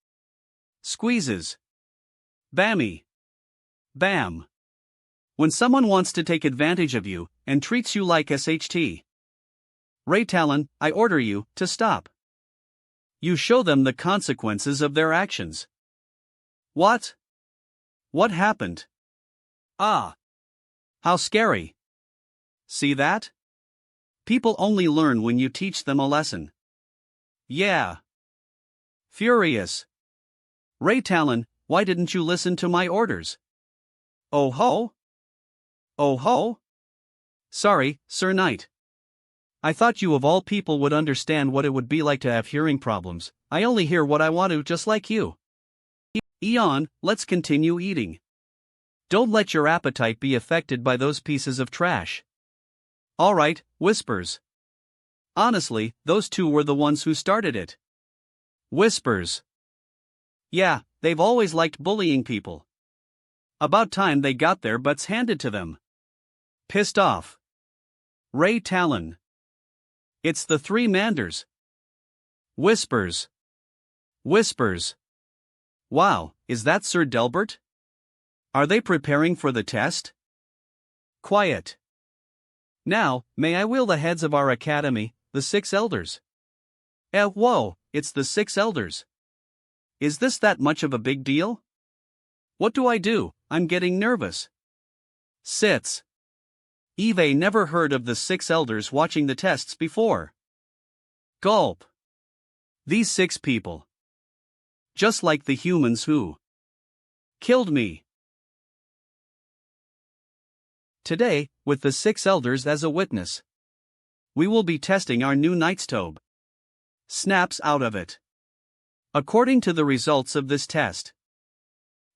Squeezes. Bammy. Bam. When someone wants to take advantage of you, and treats you like SHT. Ray Talon, I order you to stop. You show them the consequences of their actions. What? What happened? Ah. How scary. See that? People only learn when you teach them a lesson. Yeah. Furious. Ray Talon, why didn't you listen to my orders? Oh ho? Oh ho? Sorry, Sir Knight. I thought you of all people would understand what it would be like to have hearing problems. I only hear what I want to, just like you. Eon, let's continue eating. Don't let your appetite be affected by those pieces of trash. Alright, Whispers. Honestly, those two were the ones who started it. Whispers. Yeah, they've always liked bullying people. About time they got their butts handed to them. Pissed off. Ray Talon. It's the three Manders. Whispers. Whispers. Wow, is that Sir Delbert? Are they preparing for the test? Quiet. Now, may I wheel the heads of our academy, the 6 elders? Whoa, it's the 6 elders. Is this that much of a big deal? What do I do? I'm getting nervous. Sits. Eve never heard of the 6 elders watching the tests before. Gulp. These 6 people. Just like the humans who killed me. Today, with the 6 elders as a witness, we will be testing our new Knight's Tobe. Snaps out of it. According to the results of this test,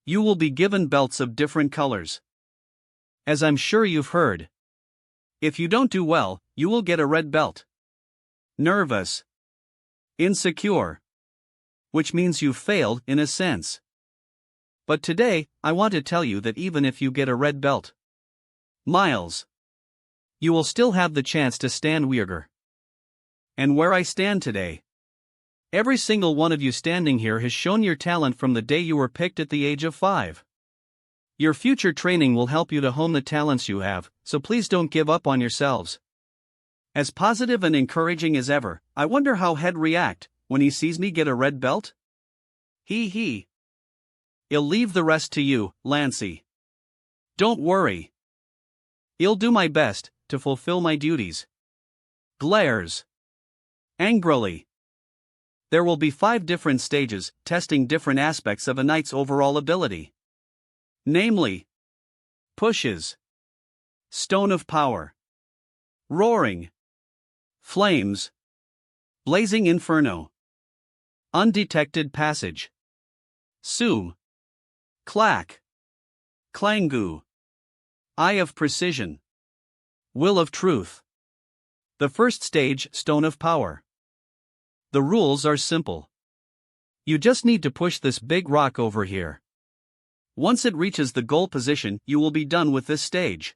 you will be given belts of different colors. As I'm sure you've heard, if you don't do well, you will get a red belt. Nervous. Insecure. Which means you've failed in a sense. But today, I want to tell you that even if you get a red belt, Miles, you will still have the chance to stand Weirger. And where I stand today, every single one of you standing here has shown your talent from the day you were picked at the age of 5. Your future training will help you to hone the talents you have, so please don't give up on yourselves. As positive and encouraging as ever, I wonder how he'd react when he sees me get a red belt? He. I'll leave the rest to you, Lancy. Don't worry. I'll do my best to fulfill my duties. Glares. Angrily. There will be 5 different stages, testing different aspects of a knight's overall ability. Namely, pushes, stone of power, roaring, flames, blazing inferno, undetected passage, Sum, clack, clangu, eye of precision, Will of Truth. The first stage, Stone of Power. The rules are simple. You just need to push this big rock over here. Once it reaches the goal position, you will be done with this stage.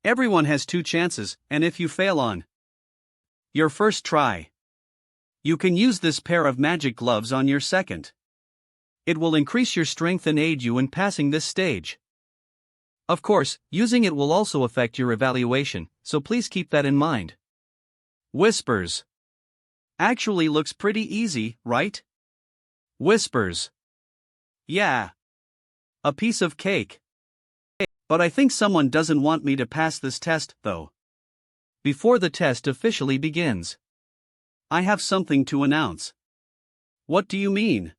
Everyone has 2 chances, and if you fail on your first try, you can use this pair of magic gloves on your second. It will increase your strength and aid you in passing this stage. Of course, using it will also affect your evaluation, so please keep that in mind. Whispers. Actually looks pretty easy, right? Whispers. Yeah. A piece of cake. But I think someone doesn't want me to pass this test, though. Before the test officially begins, I have something to announce. What do you mean?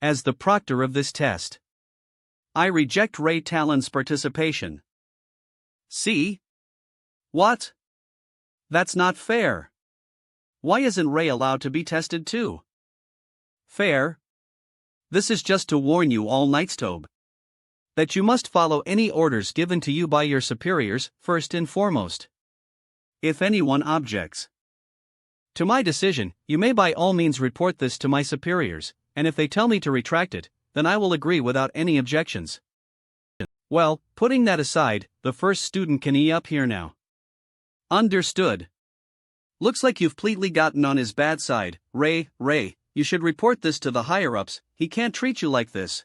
As the proctor of this test, I reject Ray Talon's participation. See? What? That's not fair. Why isn't Ray allowed to be tested too? Fair? This is just to warn you all Knightstobe that you must follow any orders given to you by your superiors, first and foremost. If anyone objects to my decision, you may by all means report this to my superiors, and if they tell me to retract it, then I will agree without any objections. Well, putting that aside, the first student can up here now. Understood. Looks like you've completely gotten on his bad side. Ray, you should report this to the higher-ups, he can't treat you like this.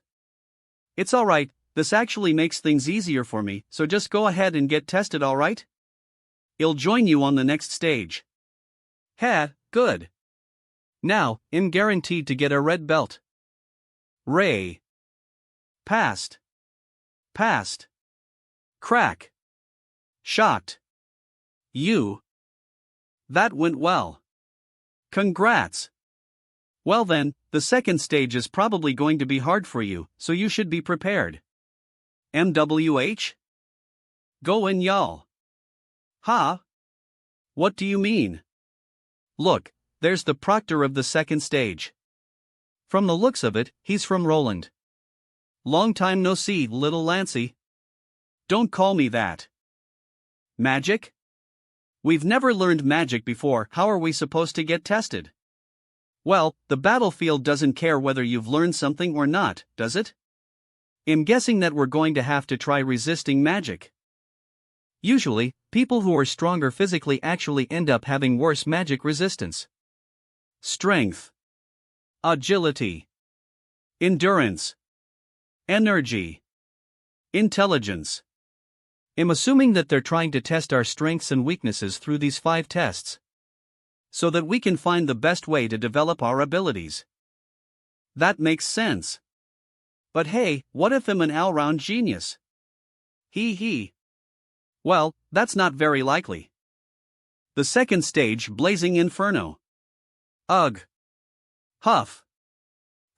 It's alright, this actually makes things easier for me, so just go ahead and get tested, alright? I'll join you on the next stage. Good. Now, I'm guaranteed to get a red belt. Ray. Passed. Crack. Shocked. You. That went well. Congrats. Well then, the second stage is probably going to be hard for you, so you should be prepared. MWH? Go in, y'all. Huh? What do you mean? Look, there's the proctor of the second stage. From the looks of it, he's from Roland. Long time no see, little Lancy. Don't call me that. Magic? We've never learned magic before, how are we supposed to get tested? Well, the battlefield doesn't care whether you've learned something or not, does it? I'm guessing that we're going to have to try resisting magic. Usually, people who are stronger physically actually end up having worse magic resistance. Strength. Agility. Endurance. Energy. Intelligence. I'm assuming that they're trying to test our strengths and weaknesses through these 5 tests, so that we can find the best way to develop our abilities. That makes sense. But hey, what if I'm an all-round genius? Well, that's not very likely. The second stage, Blazing Inferno. Ugh. Huff.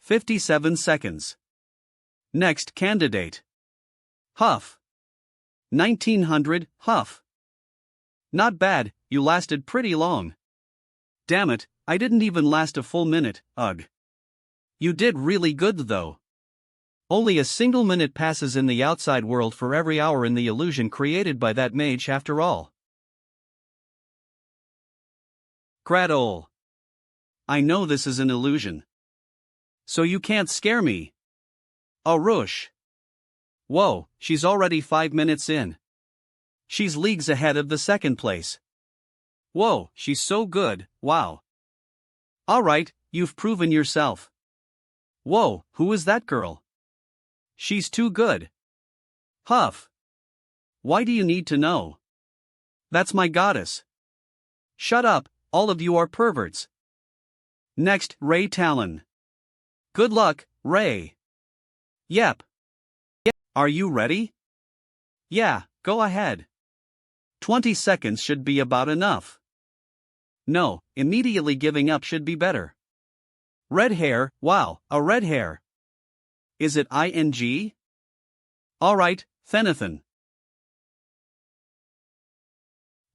57 seconds. Next candidate. Huff. 1900, Huff. Not bad, you lasted pretty long. Damn it, I didn't even last a full minute, ugh. You did really good though. Only a single minute passes in the outside world for every hour in the illusion created by that mage after all. Gradole. I know this is an illusion. So you can't scare me. Arush. Whoa, she's already 5 minutes in. She's leagues ahead of the second place. Whoa, she's so good, wow. Alright, you've proven yourself. Whoa, who is that girl? She's too good. Huff. Why do you need to know? That's my goddess. Shut up, all of you are perverts. Next, Ray Talon. Good luck, Ray. Yep. Are you ready? Yeah, go ahead. 20 seconds should be about enough. No, immediately giving up should be better. Red hair, wow, a red hair. Is it ing? Alright, Fenathan.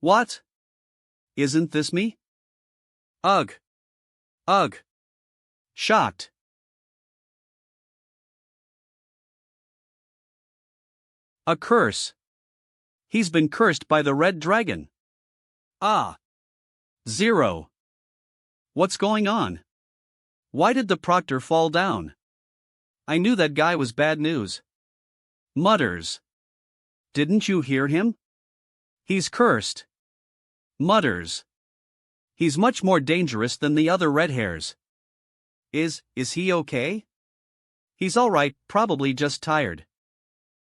What? Isn't this me? Ugh. Shocked. A curse. He's been cursed by the red dragon. Ah. 0. What's going on? Why did the proctor fall down? I knew that guy was bad news. Mutters. Didn't you hear him? He's cursed. Mutters. He's much more dangerous than the other red hairs. Is he okay? He's alright, probably just tired.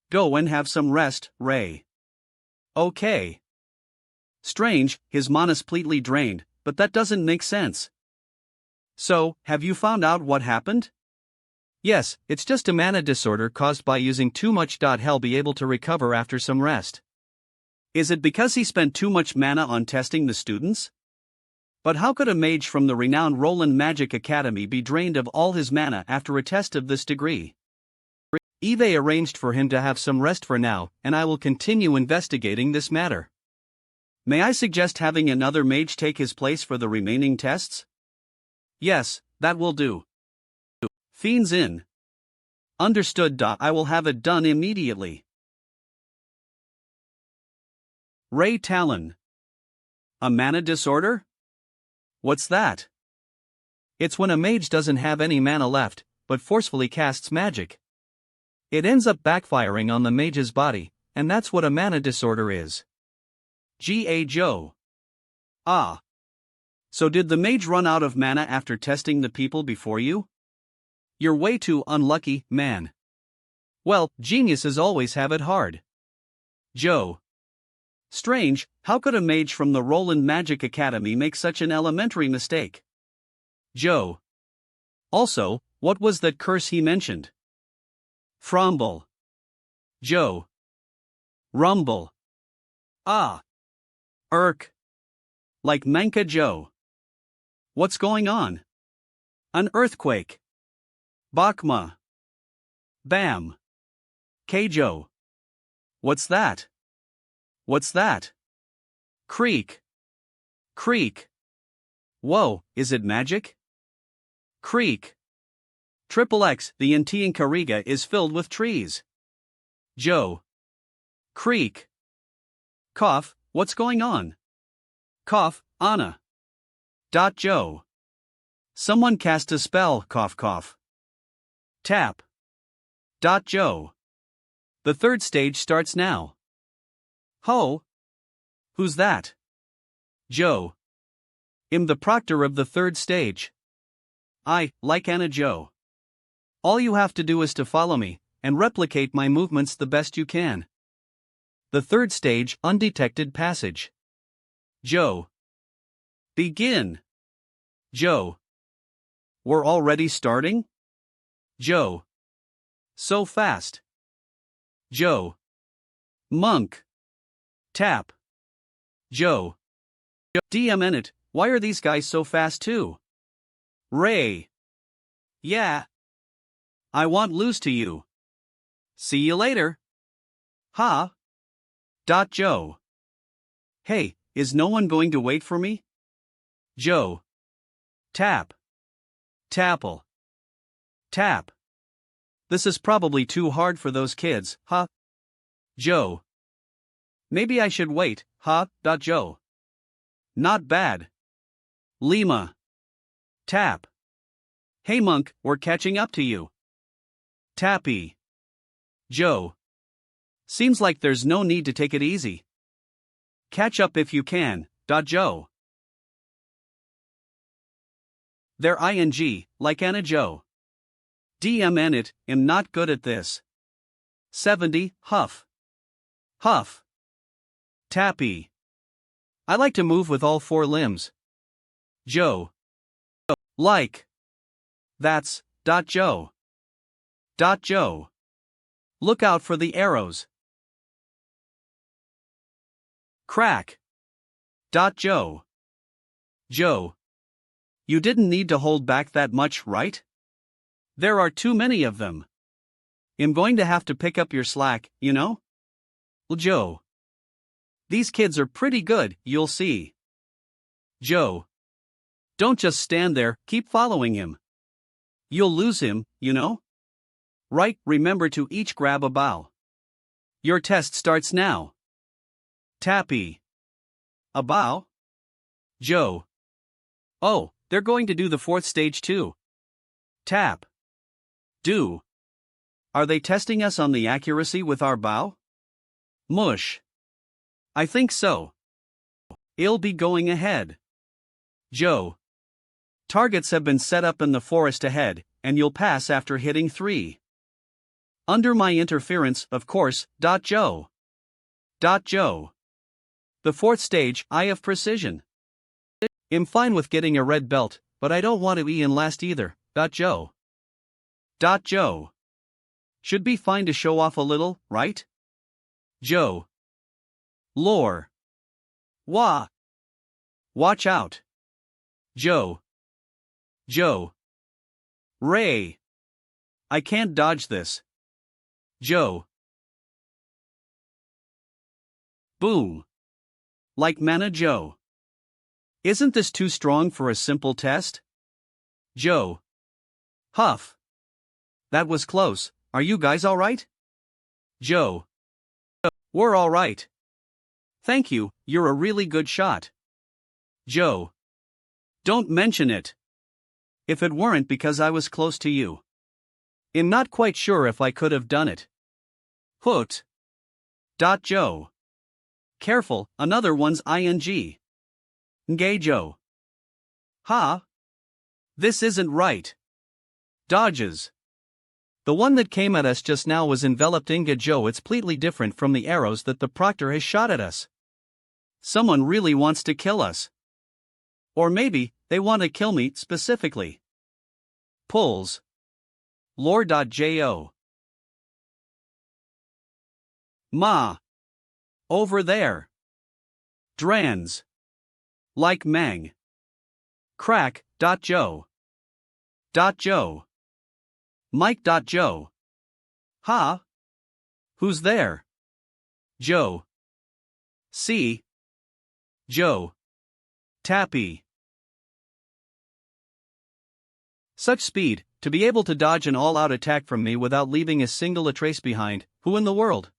Go and have some rest, Ray. Okay. Strange, his mana's completely drained, but that doesn't make sense. So, have you found out what happened? Yes, it's just a mana disorder caused by using too much. He'll be able to recover after some rest. Is it because he spent too much mana on testing the students? But how could a mage from the renowned Roland Magic Academy be drained of all his mana after a test of this degree? Eve arranged for him to have some rest for now, and I will continue investigating this matter. May I suggest having another mage take his place for the remaining tests? Yes, that will do. Fiends in. Understood. I will have it done immediately. Ray Talon. A mana disorder? What's that? It's when a mage doesn't have any mana left, but forcefully casts magic. It ends up backfiring on the mage's body, and that's what a mana disorder is. G.A. Joe. Ah. So did the mage run out of mana after testing the people before you? You're way too unlucky, man. Well, geniuses always have it hard. Joe. Strange, how could a mage from the Roland Magic Academy make such an elementary mistake? Joe. Also, what was that curse he mentioned? Fromble. Joe. Rumble. Ah. Irk. Like Manga Joe. What's going on? An earthquake. Bakma. Bam. Keijo. What's that? What's that? Creak. Creak. Whoa, is it magic? Creak. XXX, the Inti is filled with trees. Joe. Creak. Cough, what's going on? Cough, Anna. Joe. Someone cast a spell, cough cough. Tap. Joe. The third stage starts now. Ho. Who's that? Joe. I'm the proctor of the third stage. I, like Anna Joe. All you have to do is to follow me, and replicate my movements the best you can. The third stage, undetected passage. Joe. Begin. Joe. We're already starting? Joe. So fast. Joe. Monk. Tap. Joe. DM it, why are these guys so fast too? Ray. Yeah. I want lose to you. See you later. Ha. Joe. Hey, is no one going to wait for me? Joe. Tap. Tapple. Tap. This is probably too hard for those kids, huh? Joe. Maybe I should wait, huh? Joe. Not bad. Lima. Tap. Hey Monk, we're catching up to you. Tappy. Joe. Seems like there's no need to take it easy. Catch up if you can, Joe. They're ing, like Anna Joe. DMN it, am not good at this. 70, huff. Huff. Tappy. I like to move with all four limbs. Joe. Like. That's, Joe. Joe. Look out for the arrows. Crack. Joe. Joe. You didn't need to hold back that much, right? There are too many of them. I'm going to have to pick up your slack, you know? Joe. These kids are pretty good, you'll see. Joe. Don't just stand there, keep following him. You'll lose him, you know? Right, remember to each grab a bow. Your test starts now. Tappy. A bow? Joe. Oh, they're going to do the fourth stage too. Tap. Do. Are they testing us on the accuracy with our bow? Mush. I think so. I'll be going ahead. Joe. Targets have been set up in the forest ahead, and you'll pass after hitting 3. Under my interference, of course. Joe. Joe. The fourth stage, Eye of Precision. I'm fine with getting a red belt, but I don't want to be in last either. Joe. Joe. Should be fine to show off a little, right? Joe. Lore. Wah. Watch out. Joe. Joe. Ray. I can't dodge this. Joe. Boom. Like Mana Joe. Isn't this too strong for a simple test? Joe. Huff. That was close. Are you guys alright? Joe. We're alright. Thank you, you're a really good shot. Joe. Don't mention it. If it weren't because I was close to you. I'm not quite sure if I could have done it. Hoot. Joe. Careful, another one's ing. Gay Joe. Ha. This isn't right. Dodges. The one that came at us just now was enveloped Inga Joe. It's completely different from the arrows that the proctor has shot at us. Someone really wants to kill us. Or maybe, they want to kill me, specifically. Pulls. Lore.jo. Ma. Over there. Drans. Like Mang. Crack.jo. Joe. Mike.jo. Ha? Who's there? Joe. See? Joe. Tappy. Such speed, to be able to dodge an all-out attack from me without leaving a single trace behind. Who in the world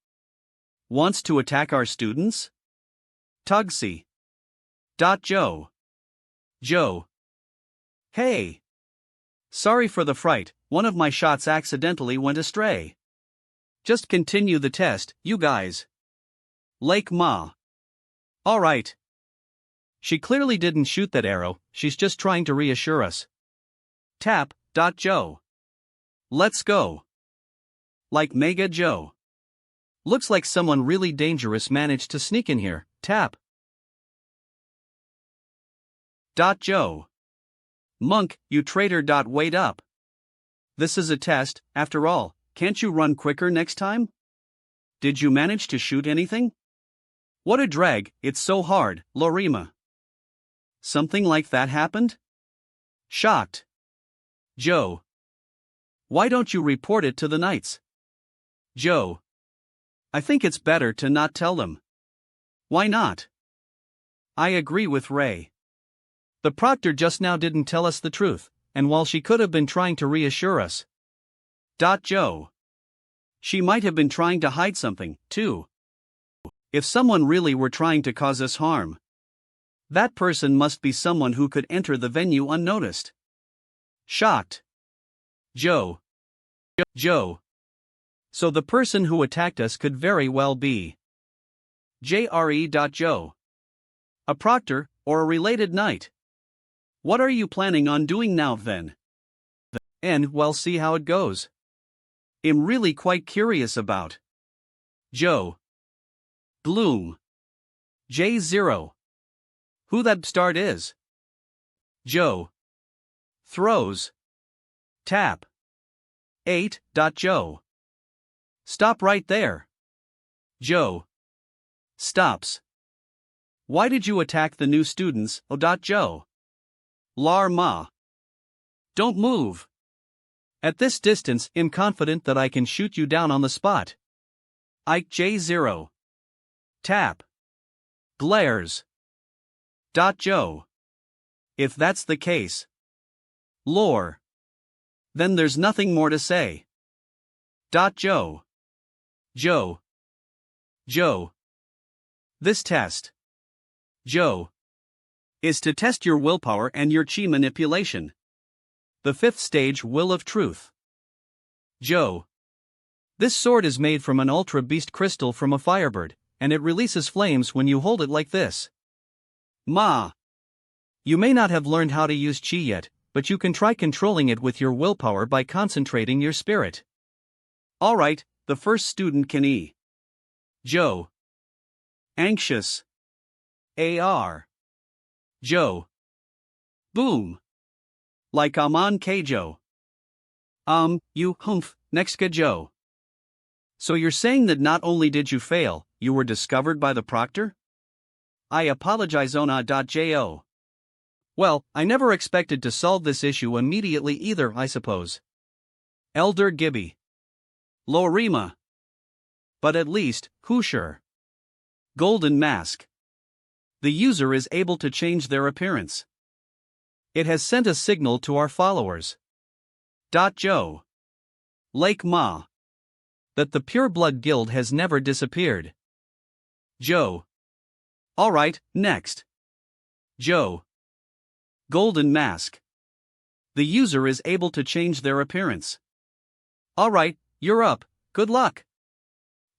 wants to attack our students? Tugsy. Joe. Joe. Hey. Sorry for the fright, one of my shots accidentally went astray. Just continue the test, you guys. Lake Ma. Alright. She clearly didn't shoot that arrow, she's just trying to reassure us. Tap. Joe. Let's go. Like Mega Joe. Looks like someone really dangerous managed to sneak in here. Tap. Joe. Monk, you traitor. Wait up. This is a test, after all, can't you run quicker next time? Did you manage to shoot anything? What a drag, it's so hard, Lorima. Something like that happened? Shocked. Joe. Why don't you report it to the knights? Joe. I think it's better to not tell them. Why not? I agree with Ray. The proctor just now didn't tell us the truth, and while she could have been trying to reassure us. Joe. She might have been trying to hide something, too. If someone really were trying to cause us harm, that person must be someone who could enter the venue unnoticed. Shocked. Joe. Joe. So the person who attacked us could very well be Joe. A proctor, or a related knight. What are you planning on doing now then? And well, see how it goes. I'm really quite curious about Joe. Bloom. J0. Who that start is? Joe. Throws. Tap. 8. Joe. Stop right there. Joe. Stops. Why did you attack the new students? Joe. Lar Ma. Don't move. At this distance, I'm confident that I can shoot you down on the spot. Ike J0. Tap. Glares. Joe. If that's the case. Lore. Then there's nothing more to say. Joe. Joe. Joe. This test, Joe, is to test your willpower and your chi manipulation. The fifth stage, Will of Truth. Joe. This sword is made from an ultra beast crystal from a firebird, and it releases flames when you hold it like this. Ma. You may not have learned how to use chi yet, but you can try controlling it with your willpower by concentrating your spirit. Alright, the first student can E. Joe. Anxious. AR. Joe. Boom. Like Aman Keijo. You humph, next ga Joe. So you're saying that not only did you fail, you were discovered by the proctor? I apologize ona.jo. Well, I never expected to solve this issue immediately either, I suppose. Elder Gibby. Lorima. But at least, Hoosier. Golden Mask. The user is able to change their appearance. It has sent a signal to our followers. Joe. Lake Ma. That the Pure Blood Guild has never disappeared. Joe. Alright, next. Joe. Golden Mask. The user is able to change their appearance. Alright, you're up, good luck.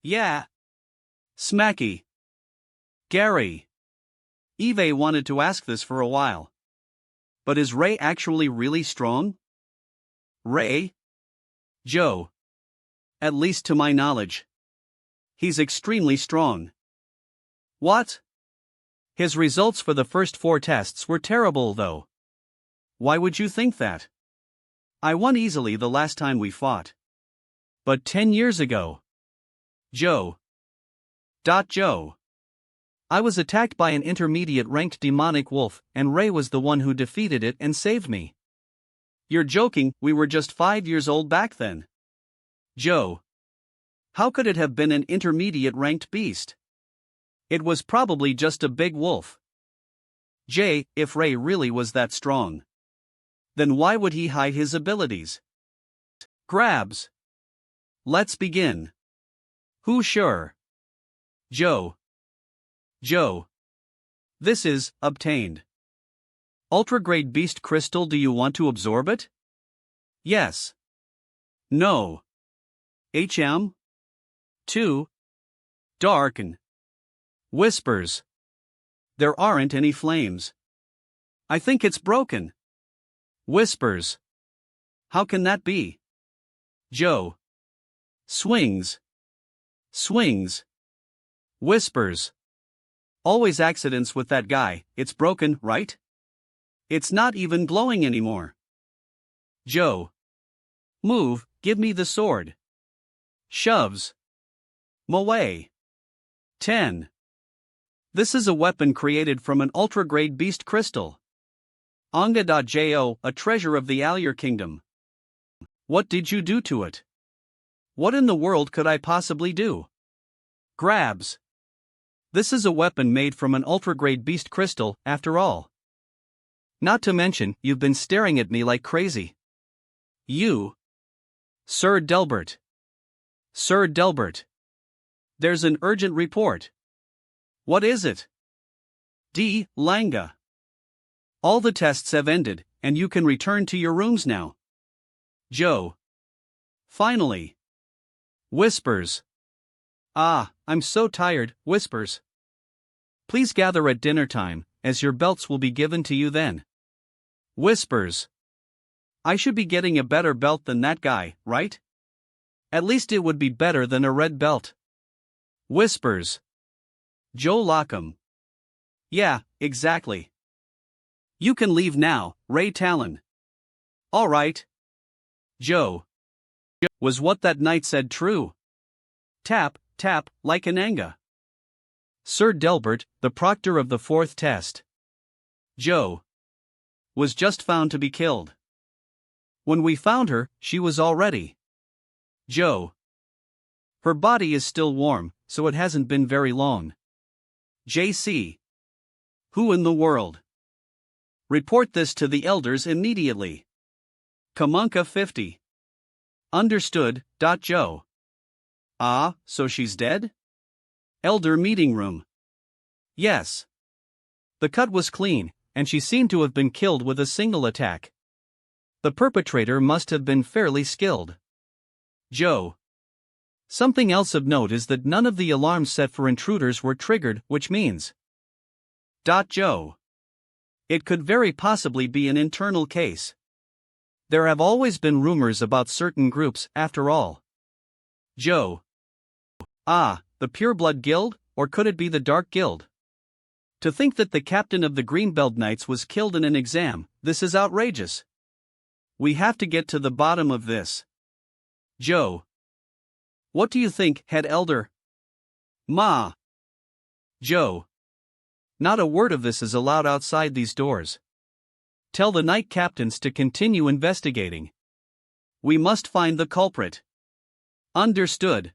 Yeah. Smacky. Gary. Eve wanted to ask this for a while. But is Ray actually really strong? Ray? Joe. At least to my knowledge. He's extremely strong. What? His results for the first 4 tests were terrible though. Why would you think that? I won easily the last time we fought. But 10 years ago. Joe. Joe. I was attacked by an intermediate ranked demonic wolf, and Ray was the one who defeated it and saved me. You're joking, we were just 5 years old back then. Joe. How could it have been an intermediate ranked beast? It was probably just a big wolf. Jay, if Ray really was that strong, then why would he hide his abilities? Grabs. Let's begin. Who sure? Joe. Joe. This is, obtained. Ultra-grade beast crystal, do you want to absorb it? Yes. No. HM? 2. Darken. Whispers. There aren't any flames. I think it's broken. Whispers. How can that be? Joe. Swings. Swings. Whispers. Always accidents with that guy, it's broken, right? It's not even glowing anymore. Joe. Move, give me the sword. Shoves. Moe. 10. This is a weapon created from an ultra-grade beast crystal. Anga.jo, a treasure of the Allier Kingdom. What did you do to it? What in the world could I possibly do? Grabs. This is a weapon made from an ultra-grade beast crystal, after all. Not to mention, you've been staring at me like crazy. You. Sir Delbert. Sir Delbert. There's an urgent report. What is it? D. Langa. All the tests have ended, and you can return to your rooms now. Joe. Finally. Whispers. Ah, I'm so tired, Whispers. Please gather at dinner time, as your belts will be given to you then. Whispers. I should be getting a better belt than that guy, right? At least it would be better than a red belt. Whispers. Joe Lockham. Yeah, exactly. You can leave now, Ray Talon. All right. Joe. Was what that knight said true? Tap, tap, like an anga. Sir Delbert, the proctor of the 4th test. Joe. Was just found to be killed. When we found her, she was already. Joe. Her body is still warm, so it hasn't been very long. JC. Who in the world? Report this to the elders immediately. Kamunka 50. Understood. Joe. Ah, so she's dead? Elder meeting room. Yes. The cut was clean, and she seemed to have been killed with a single attack. The perpetrator must have been fairly skilled. Joe. Something else of note is that none of the alarms set for intruders were triggered, which means. Joe. It could very possibly be an internal case. There have always been rumors about certain groups, after all. Joe. Ah, the Pureblood Guild, or could it be the Dark Guild? To think that the captain of the Greenbelt Knights was killed in an exam, this is outrageous. We have to get to the bottom of this. Joe. What do you think, Head Elder? Ma. Joe. Not a word of this is allowed outside these doors. Tell the Knight Captains to continue investigating. We must find the culprit. Understood.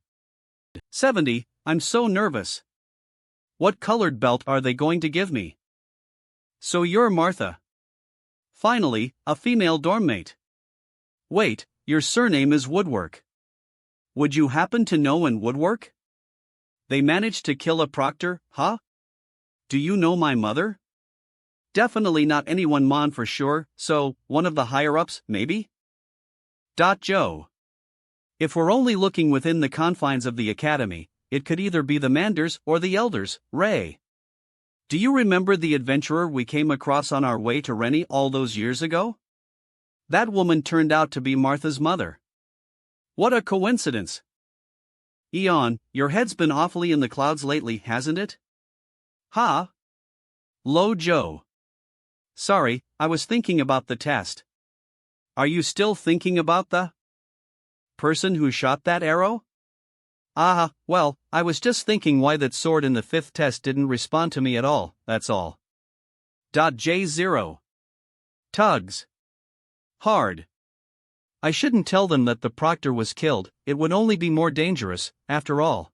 70. I'm so nervous. What colored belt are they going to give me? So you're Martha. Finally, a female dormmate. Wait, your surname is Woodwork. Would you happen to know an Woodwork? They managed to kill a proctor, huh? Do you know my mother? Definitely not anyone Mon for sure, so, one of the higher-ups, maybe? Joe. If we're only looking within the confines of the academy, it could either be the Manders or the Elders, Ray. Do you remember the adventurer we came across on our way to Rennie all those years ago? That woman turned out to be Martha's mother. What a coincidence. Eon, your head's been awfully in the clouds lately, hasn't it? Ha? Lo Joe. Sorry, I was thinking about the test. Are you still thinking about the person who shot that arrow? Ah, well, I was just thinking why that sword in the 5th test didn't respond to me at all, that's all. J0. Tugs. Hard. I shouldn't tell them that the proctor was killed, it would only be more dangerous, after all.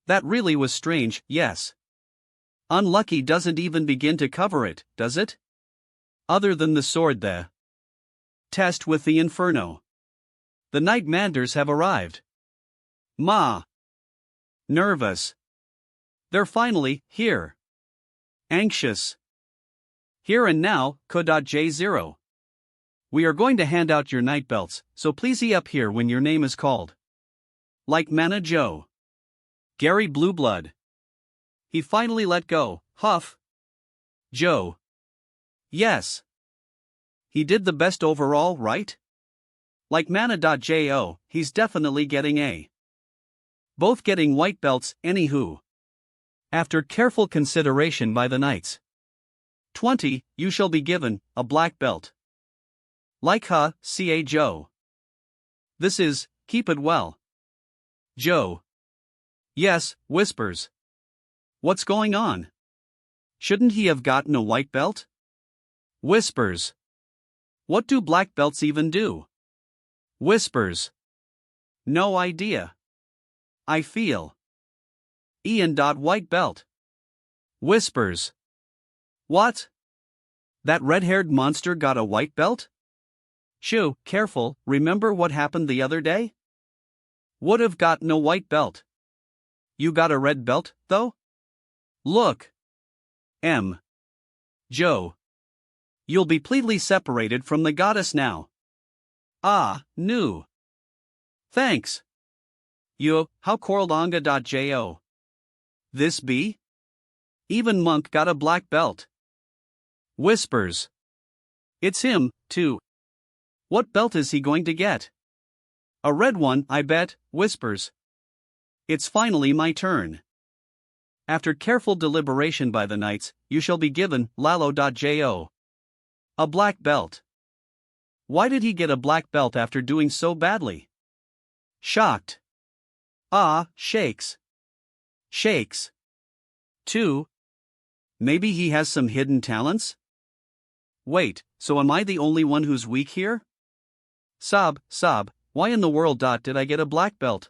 That really was strange, yes. Unlucky doesn't even begin to cover it, does it? Other than the sword the test with the Inferno. The Night Manders have arrived. Ma. Nervous. They're finally here. Anxious. Here and now, J0. We are going to hand out your night belts, so please up here when your name is called. Like Mana Joe. Gary Blueblood. He finally let go, huff. Joe. Yes. He did the best overall, right? Like Mana.jo, he's definitely getting A. Both getting white belts, anywho. After careful consideration by the knights. 20, you shall be given a black belt. Like Ca Joe. This is, keep it well. Joe. Yes, whispers. What's going on? Shouldn't he have gotten a white belt? Whispers. What do black belts even do? Whispers. No idea. I feel. Ian. White belt. Whispers. What? That red-haired monster got a white belt? Shoo, careful, remember what happened the other day? Would have gotten a white belt. You got a red belt, though? Look. M. Joe. You'll be pleatly separated from the goddess now. Ah, new. Thanks. You, how Corlonga.jo. This be? Even Monk got a black belt. Whispers. It's him, too. What belt is he going to get? A red one, I bet, whispers. It's finally my turn. After careful deliberation by the knights, you shall be given Lalo.jo. A black belt. Why did he get a black belt after doing so badly? Shocked. Ah, shakes. Shakes. 2. Maybe he has some hidden talents? Wait, so am I the only one who's weak here? Sob, why in the world did I get a black belt?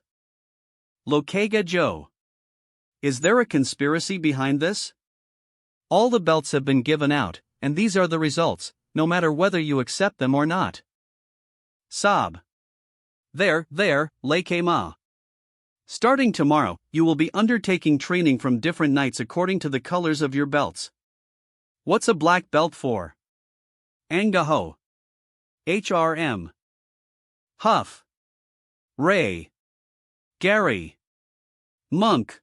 Lokega Joe. Is there a conspiracy behind this? All the belts have been given out, and these are the results, no matter whether you accept them or not. Sob. There, Leke Ma. Starting tomorrow, you will be undertaking training from different knights according to the colors of your belts. What's a black belt for? Angaho. HRM. Huff. Ray. Gary. Monk.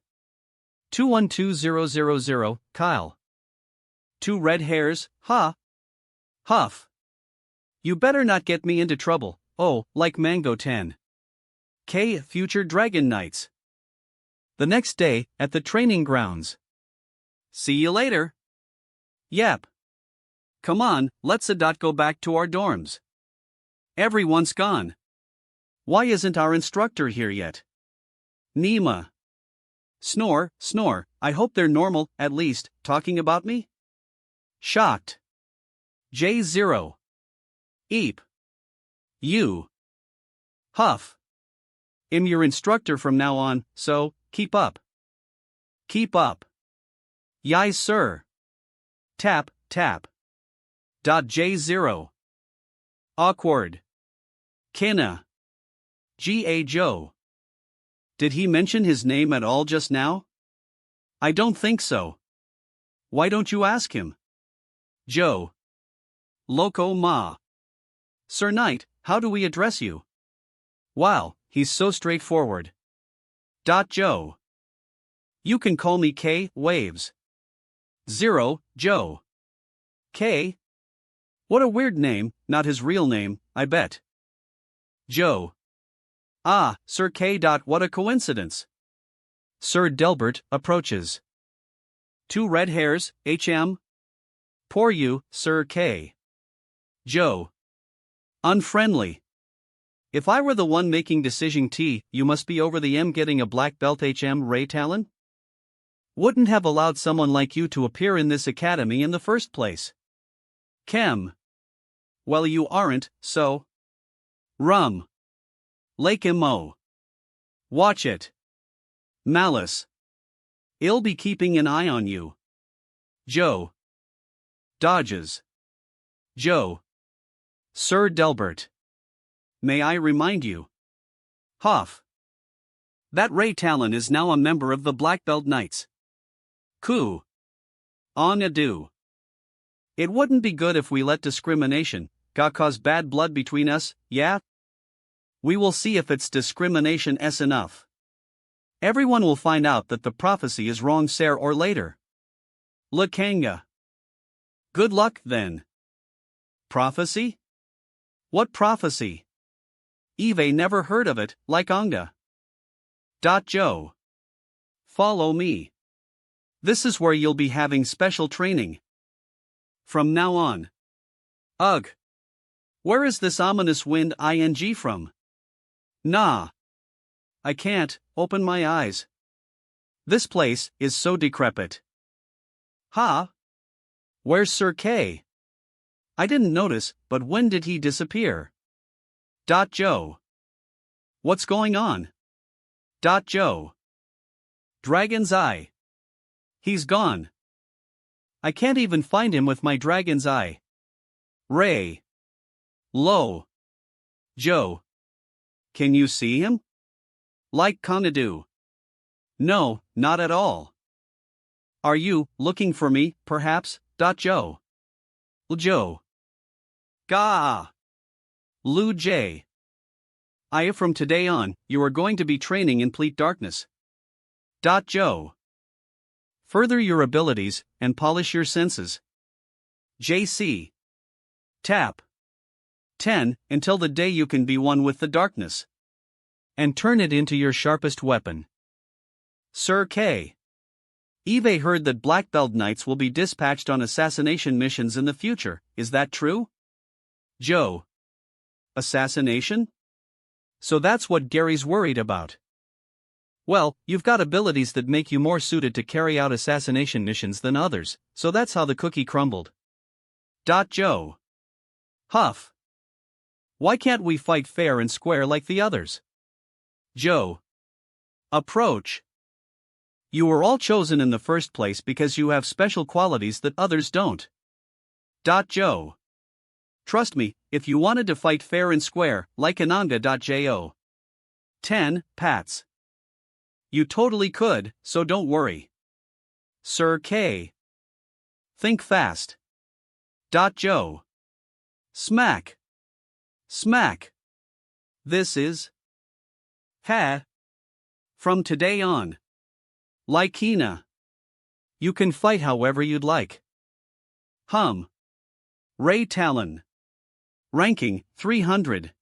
212000, Kyle. 2 red hairs, ha. Huff. You better not get me into trouble, oh, like Mango 10. K. Future Dragon Knights. The next day, at the training grounds. See you later. Yep. Come on, let's go back to our dorms. Everyone's gone. Why isn't our instructor here yet? Nima. Snore, I hope they're normal, at least, talking about me? Shocked. J0. Eep. You. Huff. I'm your instructor from now on, so, keep up. Keep up. Yai sir. Tap. J0. Awkward. Kina. G.A. Joe. Did he mention his name at all just now? I don't think so. Why don't you ask him? Joe. Loco Ma. Sir Knight, how do we address you? Wow, he's so straightforward. Joe. You can call me K. Waves. 0. Joe. K. What a weird name, not his real name, I bet. Joe. Ah, Sir K. What a coincidence. Sir Delbert approaches. 2 red hairs, HM. Poor you, Sir K. Joe. Unfriendly. If I were the one making decision T, you must be over the M getting a black belt HM Ray Talon? Wouldn't have allowed someone like you to appear in this academy in the first place. Chem. Well, you aren't, so. Rum. Lake Mo. Watch it. Malice. I'll be keeping an eye on you. Joe. Dodges. Joe. Sir Delbert. May I remind you? Huff. That Ray Talon is now a member of the Black Belt Knights. Coup. On adieu. It wouldn't be good if we let discrimination cause bad blood between us, yeah? We will see if it's discrimination s enough. Everyone will find out that the prophecy is wrong sooner or later. Lakanga. Good luck, then. Prophecy? What prophecy? Eve never heard of it, like Anga. Joe. Follow me. This is where you'll be having special training. From now on. Ugh. Where is this ominous wind ing from? Nah. I can't open my eyes. This place is so decrepit. Ha? Where's Sir K? I didn't notice, but when did he disappear? Joe. What's going on? Joe. Dragon's Eye. He's gone. I can't even find him with my Dragon's Eye. Ray. Low. Joe. Can you see him? Like Kanadu. No, not at all. Are you looking for me, perhaps? Joe. Joe. Gah. Lu J. From today on, you are going to be training in complete darkness. Joe. Further your abilities, and polish your senses. JC. Tap. 10, until the day you can be one with the darkness. And turn it into your sharpest weapon. Sir K. Eve heard that Black Belt Knights will be dispatched on assassination missions in the future, is that true? Joe. Assassination? So that's what Gary's worried about. Well, you've got abilities that make you more suited to carry out assassination missions than others, so that's how the cookie crumbled. Joe. Huff. Why can't we fight fair and square like the others? Joe. Approach. You were all chosen in the first place because you have special qualities that others don't. Joe. Trust me, if you wanted to fight fair and square, like Ananga.jo. 10 pats. You totally could, so don't worry. Sir K. Think fast. Joe. Smack. Smack. This is. Ha. From today on. Like Hina. You can fight however you'd like. Ray Talon. Ranking, 300.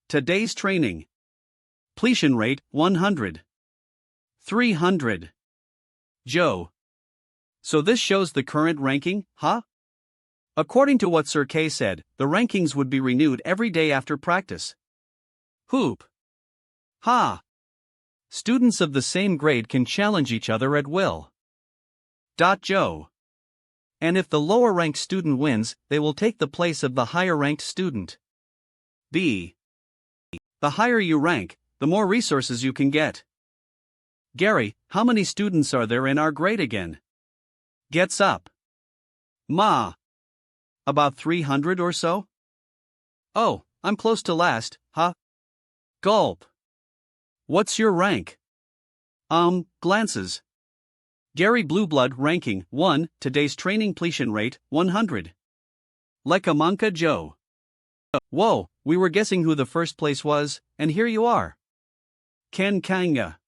Today's training. Completion rate, 100. 300. Joe. So this shows the current ranking, huh? According to what Sir K said, the rankings would be renewed every day after practice. Hoop. Ha. Students of the same grade can challenge each other at will. Joe. And if the lower-ranked student wins, they will take the place of the higher-ranked student. B. The higher you rank, the more resources you can get. Gary, how many students are there in our grade again? Gets up. Ma. About 300 or so? Oh, I'm close to last, huh? Gulp. What's your rank? Glances. Gary Blueblood ranking 1, today's training completion rate 100. Lekamanka Joe. Whoa, we were guessing who the first place was, and here you are. Ken Kanga.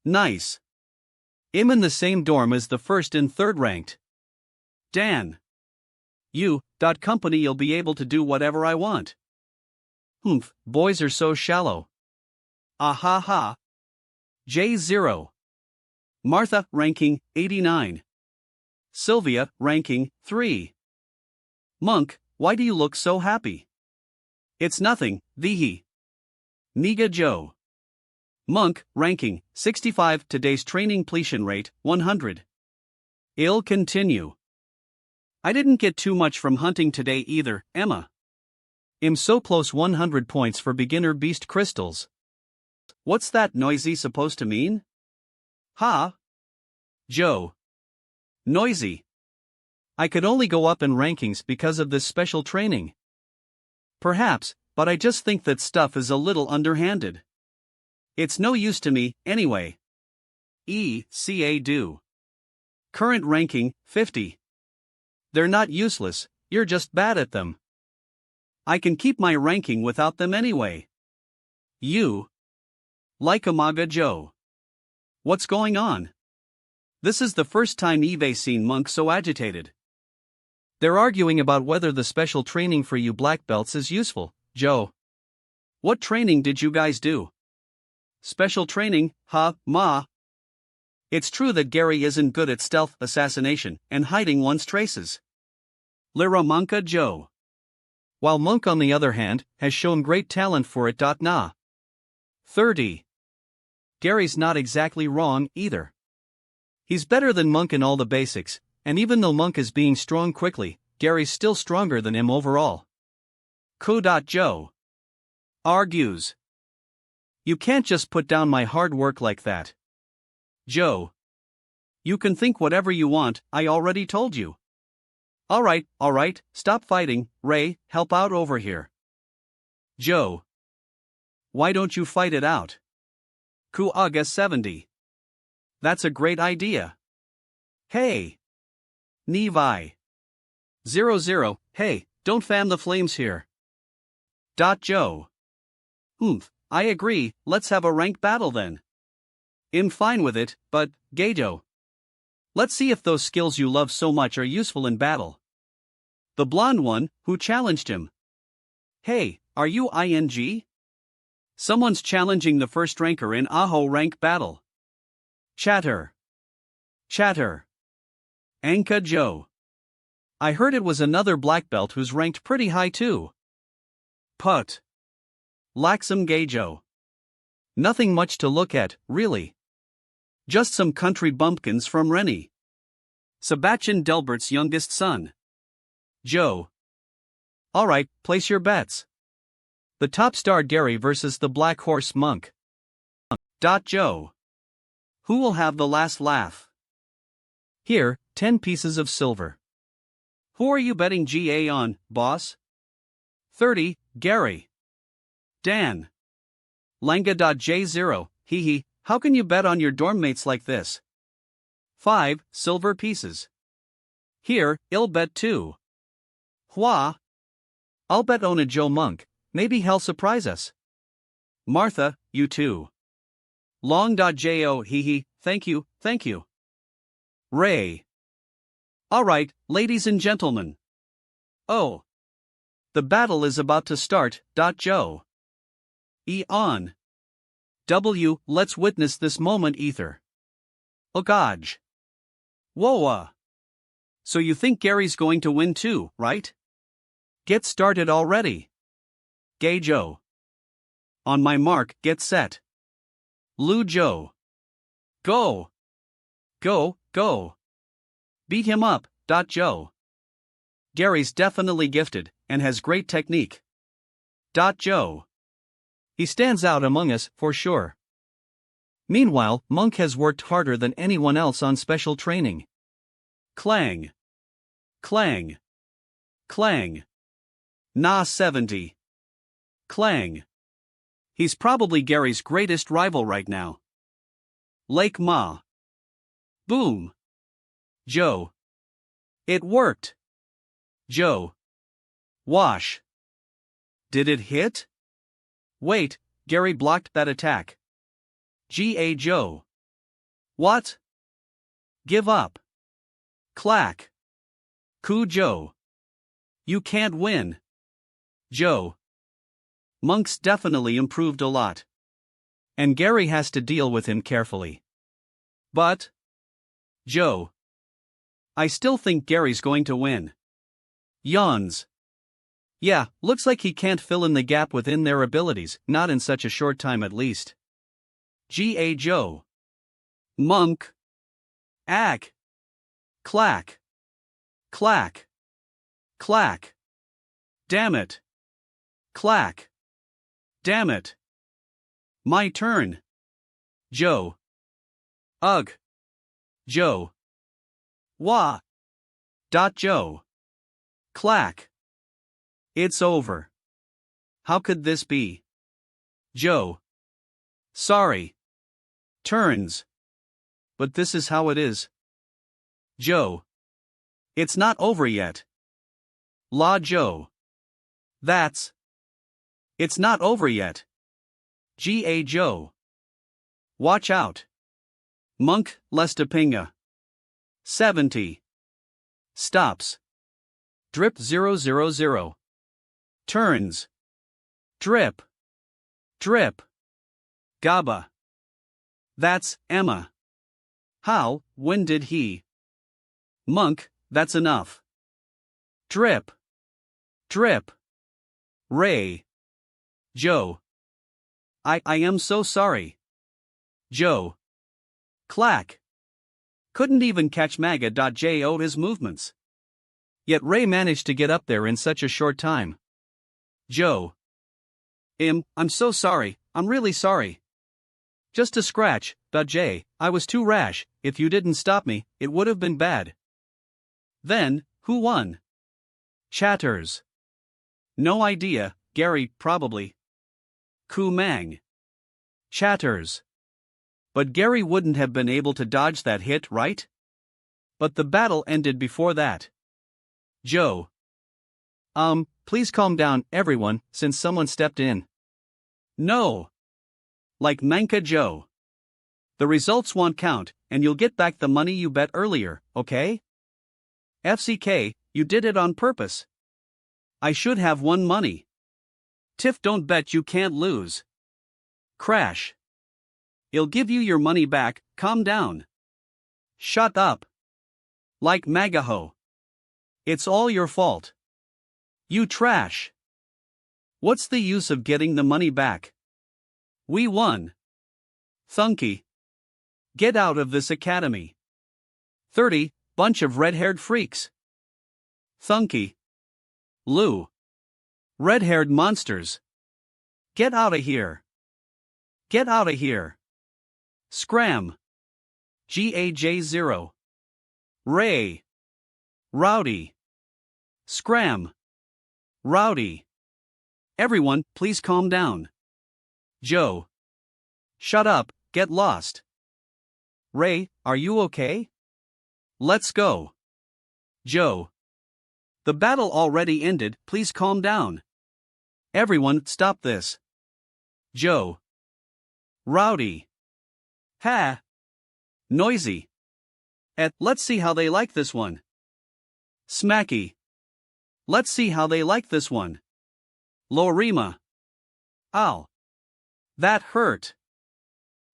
Nice. I'm in the same dorm as the first and third ranked. Dan. Company you'll be able to do whatever I want. Humph, boys are so shallow. Ha. J0. Martha, ranking, 89. Sylvia, ranking, 3. Monk, why do you look so happy? It's nothing, Vihi. Niga Joe. Monk, ranking, 65, today's training completion rate, 100. I'll continue. I didn't get too much from hunting today either, Emma. I'm so close 100 points for beginner beast crystals. What's that noisy supposed to mean? Ha? Joe. Noisy. I could only go up in rankings because of this special training. Perhaps, but I just think that stuff is a little underhanded. It's no use to me, anyway. Ca do. Current ranking, 50. They're not useless, you're just bad at them. I can keep my ranking without them anyway. You. Lykamaga Joe. What's going on? This is the first time Eve's seen Monk so agitated. They're arguing about whether the special training for you black belts is useful, Joe. What training did you guys do? Special training, ma. It's true that Gary isn't good at stealth assassination and hiding one's traces. Liramanka Joe. While Monk on the other hand, has shown great talent for it. 30. Gary's not exactly wrong, either. He's better than Monk in all the basics, and even though Monk is being strong quickly, Gary's still stronger than him overall. Joe. Argues. You can't just put down my hard work like that. Joe. You can think whatever you want, I already told you. Alright, stop fighting, Ray, help out over here. Joe. Why don't you fight it out? Kuaga 70. That's a great idea. Hey. Nevi. 00, hey, don't fan the flames here. Joe. I agree, let's have a rank battle then. I'm fine with it, but, Geijo. Let's see if those skills you love so much are useful in battle. The blonde one, who challenged him. Hey, are you ING? Someone's challenging the first ranker in Aho rank battle. Chatter. Anka Joe. I heard it was another black belt who's ranked pretty high too. Put. Laxam Geijo. Nothing much to look at, really. Just some country bumpkins from Rennie. Sebastian Delbert's youngest son. Joe. Alright, place your bets. The top star Gary versus the Black Horse Monk. Joe. Who will have the last laugh? Here, 10 pieces of silver. Who are you betting GA on, boss? 30, Gary. Dan. Langa.J0, hee, How can you bet on your dorm mates like this? 5 silver pieces. Here, I'll bet too. Hua. I'll bet on a Joe Monk, maybe he'll surprise us. Martha, you too. Long.jo hee, thank you, thank you. Ray. Alright, ladies and gentlemen. Oh. The battle is about to start. Joe. On. W, let's witness this moment, Ether. Ogaj. Whoa. So you think Gary's going to win too, right? Get started already. Gay Joe. On my mark, get set. Lu Joe. Go. Go, go. Beat him up. Joe. Gary's definitely gifted, and has great technique. Joe. He stands out among us, for sure. Meanwhile, Monk has worked harder than anyone else on special training. Clang. Clang. Clang. Nah 70. Clang. He's probably Gary's greatest rival right now. Lake Ma. Boom. Joe. It worked. Joe. Wash. Did it hit? Wait, Gary blocked that attack. G.A. Joe. What? Give up. Clack. Ku Joe. You can't win. Joe. Monk's definitely improved a lot. And Gary has to deal with him carefully. But. Joe. I still think Gary's going to win. Yawns. Yeah, looks like he can't fill in the gap within their abilities, not in such a short time at least. G.A. Joe. Monk. Ack. Clack. Clack. Clack. Damn it. Clack. Damn it. My turn. Joe. Ugh. Joe. Wah. Joe. Clack. It's over. How could this be? Joe. Sorry. Turns. But this is how it is. Joe. It's not over yet. La Joe. That's. It's not over yet. G.A. Joe. Watch out. Monk, Lestapinga. 70. Stops. Drip 000. Turns. Drip. Drip. Gaba. That's Emma. How, when did he? Monk, that's enough. Drip. Drip. Ray. Joe. I am so sorry. Joe. Clack. Couldn't even catch Manga.jo his movements. Yet Ray managed to get up there in such a short time. Joe. I'm so sorry, I'm really sorry. Just a scratch, J. I was too rash, if you didn't stop me, it would have been bad. Then, who won? Chatters. No idea, Gary, probably. Ku Mang. Chatters. But Gary wouldn't have been able to dodge that hit, right? But the battle ended before that. Joe. Please calm down, everyone, since someone stepped in. No. Like Manka Joe. The results won't count, and you'll get back the money you bet earlier, okay? FCK, you did it on purpose. I should have won money. Tiff, don't bet you can't lose. Crash. He'll give you your money back, calm down. Shut up. Like Magaho. It's all your fault. You trash. What's the use of getting the money back? We won. Thunky. Get out of this academy. 30, bunch of red-haired freaks. Thunky. Lou. Red-haired monsters. Get outta here. Get outta here. Scram. GAJ0. Ray. Rowdy. Scram. Rowdy. Everyone, please calm down. Joe. Shut up, get lost. Ray, are you okay? Let's go. Joe. The battle already ended, please calm down. Everyone, stop this. Joe. Rowdy. Ha. Noisy. Let's see how they like this one. Smacky. Let's see how they like this one. Lorima. Ow. That hurt.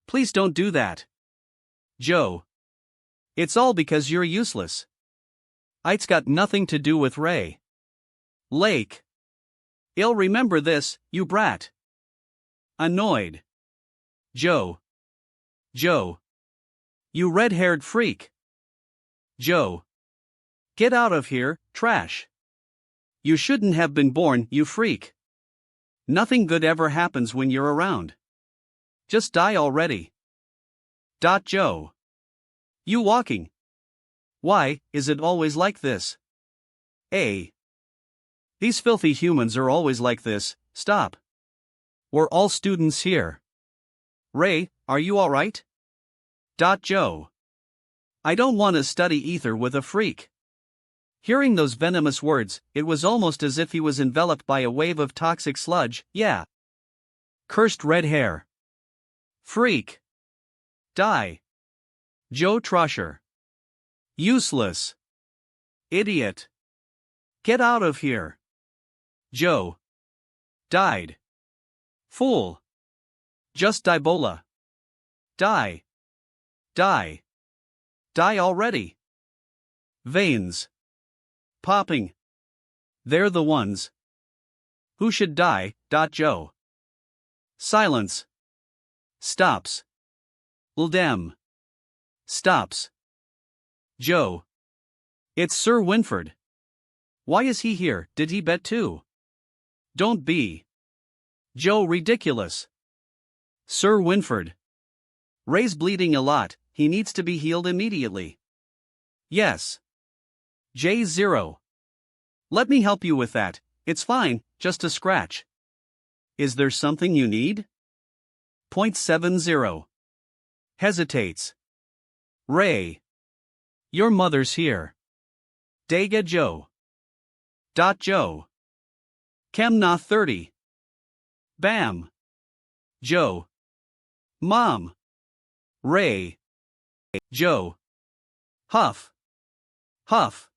Please don't do that. Joe. It's all because you're useless. It's got nothing to do with Ray. Lake. I'll remember this, you brat. Annoyed. Joe. Joe. You red-haired freak. Joe. Get out of here, trash. You shouldn't have been born, you freak. Nothing good ever happens when you're around. Just die already. Joe. You walking. Why is it always like this? These filthy humans are always like this, stop. We're all students here. Ray, are you alright? Joe. I don't want to study ether with a freak. Hearing those venomous words, it was almost as if he was enveloped by a wave of toxic sludge, yeah. Cursed red hair. Freak. Die. Joe Trosher. Useless. Idiot. Get out of here. Joe. Died. Fool. Just Dibola. Die. Die. Die already. Veins. Popping. They're the ones. Who should die, Joe. Silence. Stops. Dem. Stops. Joe. It's Sir Winford. Why is he here, did he bet too? Don't be. Joe ridiculous. Sir Winford. Ray's bleeding a lot, he needs to be healed immediately. Yes. J0. Let me help you with that, it's fine, just a scratch. Is there something you need? .70. Hesitates. Ray. Your mother's here. Dega Joe. Joe. Chemna 30. Bam. Joe. Mom. Ray. Joe. Huff. Huff.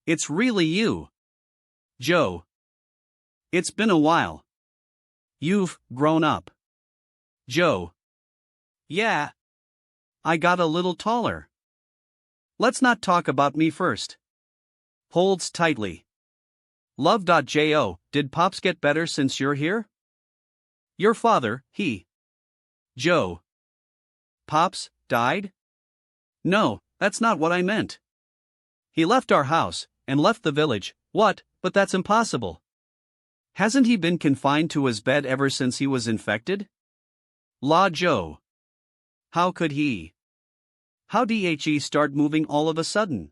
It's really you. Joe. It's been a while. You've grown up. Joe. Yeah. I got a little taller. Let's not talk about me first. Holds tightly. Love.jo, did Pops get better since you're here? Your father, he. Joe. Pops, died? No, that's not what I meant. He left our house, and left the village, what, but that's impossible. Hasn't he been confined to his bed ever since he was infected? La Joe. How could he? How did he start moving all of a sudden?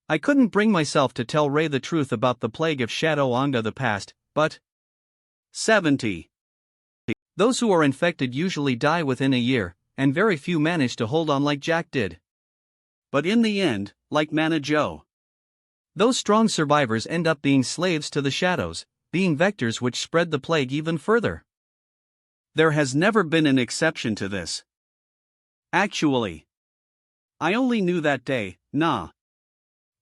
I couldn't bring myself to tell Ray the truth about the plague of Shadow Anga the past, but 70. Those who are infected usually die within a year, and very few manage to hold on like Jack did. But in the end, like Mana Joe, those strong survivors end up being slaves to the shadows, being vectors which spread the plague even further. There has never been an exception to this. Actually, I only knew that day, nah.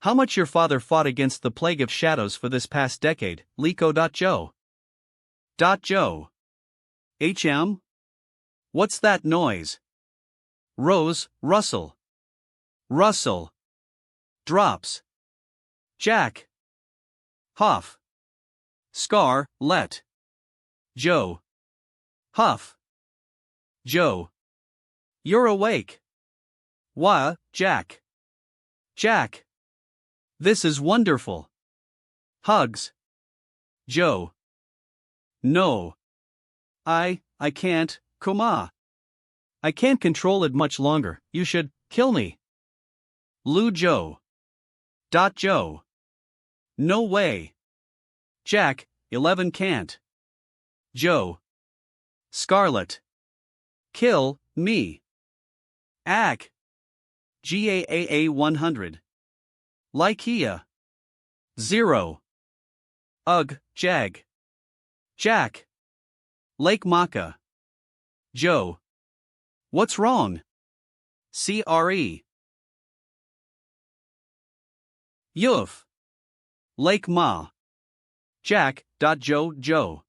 How much your father fought against the plague of shadows for this past decade, Liko.jo. Joe. HM? What's that noise? Rose, Russell. Russell. Drops. Jack. Huff. Scar, let. Joe. Huff. Joe. You're awake. Wah, Jack. Jack. This is wonderful. Hugs. Joe. No. I can't, Kuma. I can't control it much longer, you should kill me. Lou Joe. Joe. No way. Jack, 11 can't. Joe. Scarlet. Kill, me. Ac. GAAA 100. Likea. 0. Ugh, Jag. Jack. Lake Maka. Joe. What's wrong? CRE. Yuf. Lake Ma. Jack. Joe.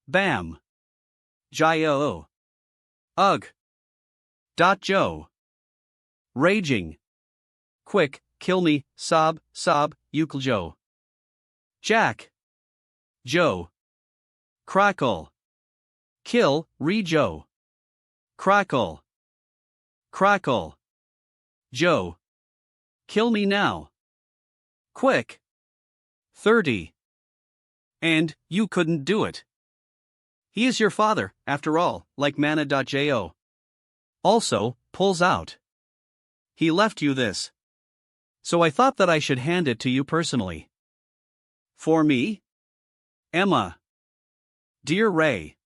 Bam. Jio. Ugh. Joe. Raging. Quick, kill me, sob, Joe. Jack. Joe. Crackle. Kill, Joe. Crackle. Crackle. Joe. Kill me now. Quick. 30. And, you couldn't do it. He is your father, after all, like mana.jo. Also, pulls out. He left you this. So I thought that I should hand it to you personally. For me? Emma. Dear Ray.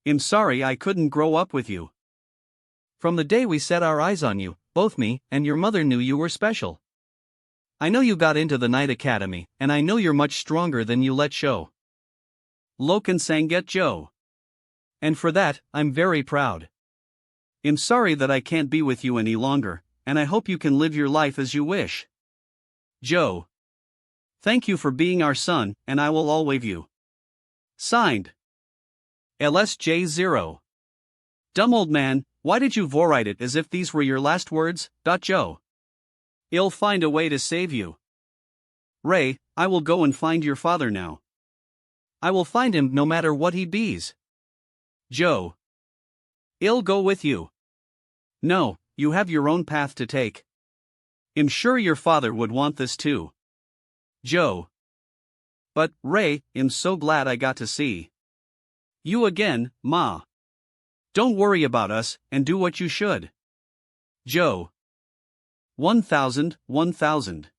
I'm sorry I couldn't grow up with you. From the day we set our eyes on you, both me and your mother knew you were special. I know you got into the Night Academy, and I know you're much stronger than you let show. Loken Sanget Joe. And for that, I'm very proud. I'm sorry that I can't be with you any longer, and I hope you can live your life as you wish. Joe. Thank you for being our son, and I will always you. Signed. LSJ0. Dumb old man, why did you write it as if these were your last words? Joe. I'll find a way to save you. Ray, I will go and find your father now. I will find him no matter what he bees. Joe. I'll go with you. No, you have your own path to take. I'm sure your father would want this too. Joe. But, Ray, I'm so glad I got to see you again, Ma. Don't worry about us, and do what you should. Joe. 1,000, 1,000.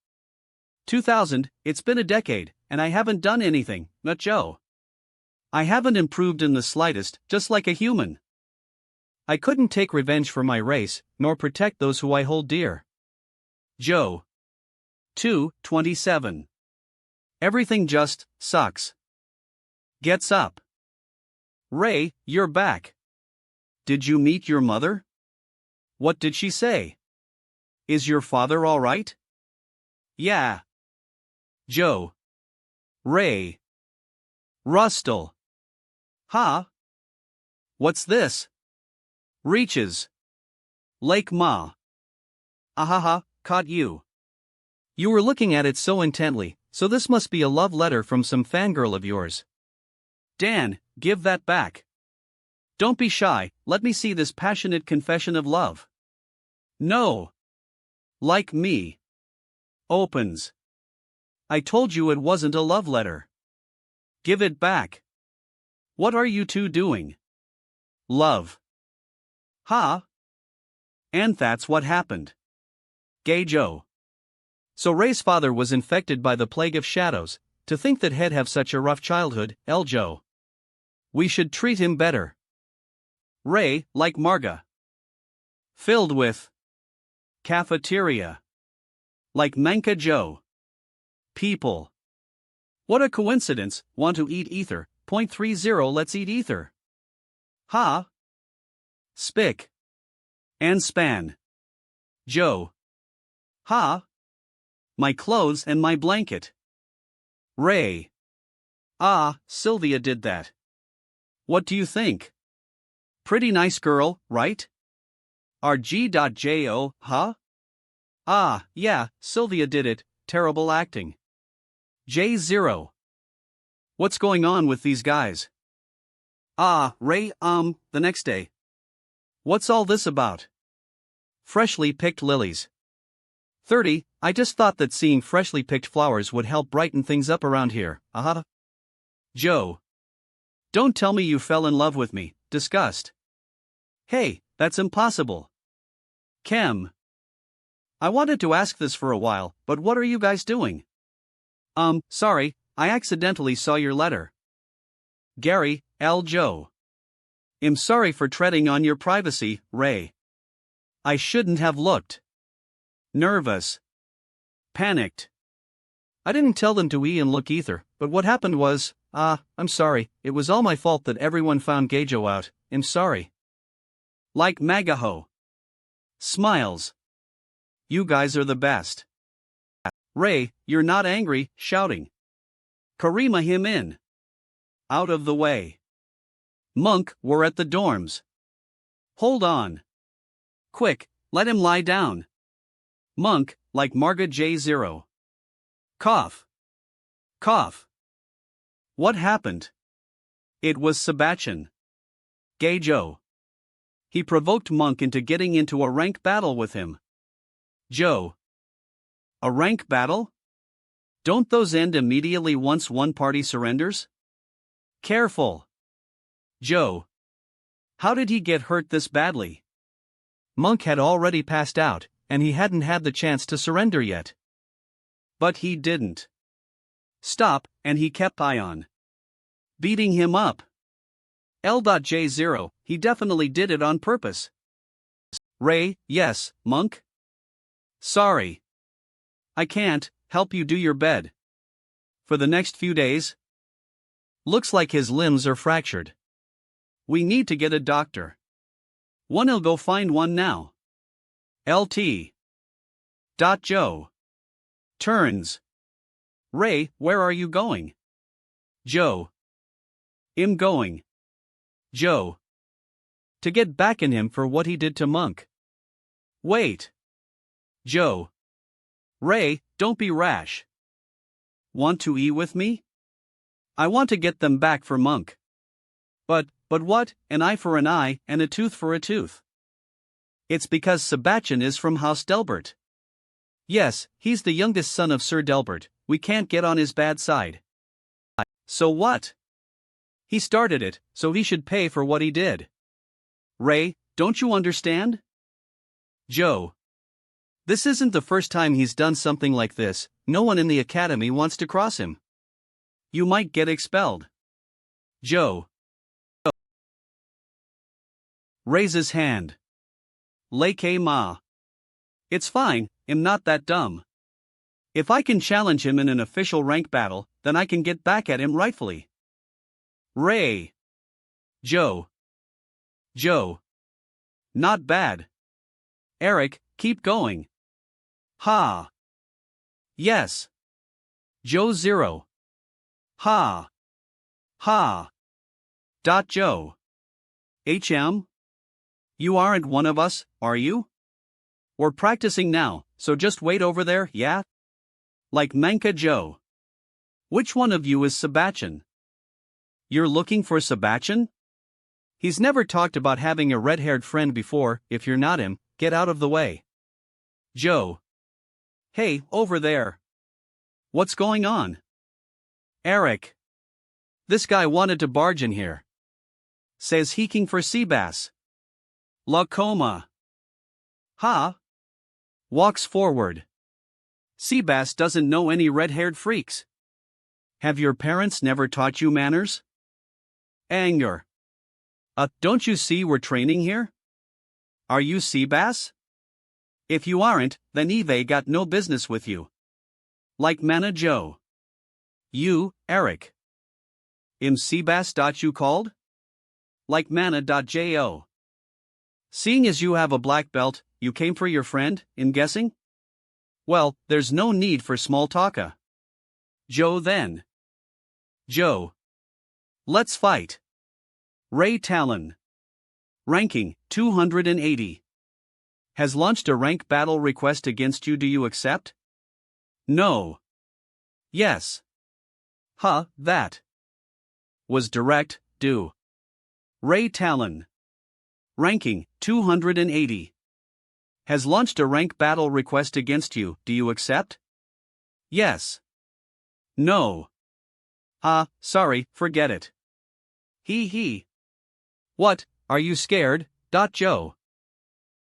2,000, it's been a decade, and I haven't done anything, not Joe. I haven't improved in the slightest, just like a human. I couldn't take revenge for my race, nor protect those who I hold dear. Joe. 2:27. Everything just sucks. Gets up. Ray, you're back. Did you meet your mother? What did she say? Is your father all right? Yeah. Joe. Ray. Rustle. Huh? What's this? Reaches. Lake Ma. Ahaha, caught you. You were looking at it so intently, so this must be a love letter from some fangirl of yours. Dan, give that back. Don't be shy, let me see this passionate confession of love. No. Like me. Opens. I told you it wasn't a love letter. Give it back. What are you two doing? Love. Huh? And that's what happened. Gay Joe. So Ray's father was infected by the plague of shadows. To think that he'd have such a rough childhood, El Joe. We should treat him better. Ray, like Marga. Filled with cafeteria. Like Manka Joe. People. What a coincidence, want to eat ether, 0.30 let's eat ether. Ha. Spick. And span. Joe. Ha. My clothes and my blanket. Ray. Ah, Sylvia did that. What do you think? Pretty nice girl, right? RG.jo, huh? Ah, yeah, Sylvia did it, terrible acting. J0. What's going on with these guys? Ah, Ray, the next day. What's all this about? Freshly picked lilies. 30, I just thought that seeing freshly picked flowers would help brighten things up around here, aha. Joe. Don't tell me you fell in love with me, disgust. Hey, that's impossible. Kem. I wanted to ask this for a while, but what are you guys doing? Sorry, I accidentally saw your letter. Gary, L. Joe. I'm sorry for treading on your privacy, Ray. I shouldn't have looked. Nervous. Panicked. I didn't tell them to and look either, but what happened was, I'm sorry, it was all my fault that everyone found Geijo out, I'm sorry. Like Magaho. Smiles. You guys are the best. Ray, you're not angry, shouting. Karima him in. Out of the way. Monk, we're at the dorms. Hold on. Quick, let him lie down. Monk, like Marga J0. Cough. Cough. What happened? It was Sebastian. Geijo. He provoked Monk into getting into a rank battle with him. Joe. A rank battle? Don't those end immediately once one party surrenders? Careful. Joe. How did he get hurt this badly? Monk had already passed out, and he hadn't had the chance to surrender yet. But he didn't. Stop, and he kept Ion. Beating him up. L.J0, he definitely did it on purpose. Ray, yes, Monk? Sorry. I can't help you do your bed. For the next few days? Looks like his limbs are fractured. We need to get a doctor. One'll go find one now. LT. Joe. Turns. Ray, where are you going? Joe. I'm going. Joe. To get back in him for what he did to Monk. Wait. Joe. Ray, don't be rash. Want to eat with me? I want to get them back for Monk. But what, an eye for an eye, and a tooth for a tooth? It's because Sebastian is from House Delbert. Yes, he's the youngest son of Sir Delbert, we can't get on his bad side. So what? He started it, so he should pay for what he did. Ray, don't you understand? Joe. This isn't the first time he's done something like this, no one in the academy wants to cross him. You might get expelled. Joe. Raises hand. Lake Ma. It's fine, I'm not that dumb. If I can challenge him in an official rank battle, then I can get back at him rightfully. Ray. Joe. Joe. Not bad. Eric, keep going. Ha. Yes. Joe 0. Ha. Ha. Joe. HM? You aren't one of us, are you? We're practicing now, so just wait over there, yeah? Like Manga Joe. Which one of you is Sebastian? You're looking for Sebastian? He's never talked about having a red-haired friend before. If you're not him, get out of the way. Joe. Hey, over there. What's going on? Eric. This guy wanted to barge in here. Says heeking for sea bass. La coma. Ha. Walks forward. Seabass doesn't know any red-haired freaks. Have your parents never taught you manners? Anger. Don't you see we're training here? Are you Seabass? If you aren't, then Eve got no business with you. Like Mana Joe. You, Eric. Seabass. You called? Like Mana.jo. Seeing as you have a black belt, you came for your friend, I'm guessing? Well, there's no need for small talka. Joe then. Joe. Let's fight. Ray Talon. Ranking, 280. Has launched a rank battle request against you. Do you accept? No. Yes. That. Was direct, do. Ray Talon. Ranking, 280. Has launched a rank battle request against you. Do you accept? Yes. No. Sorry, forget it. He. What, are you scared? Joe.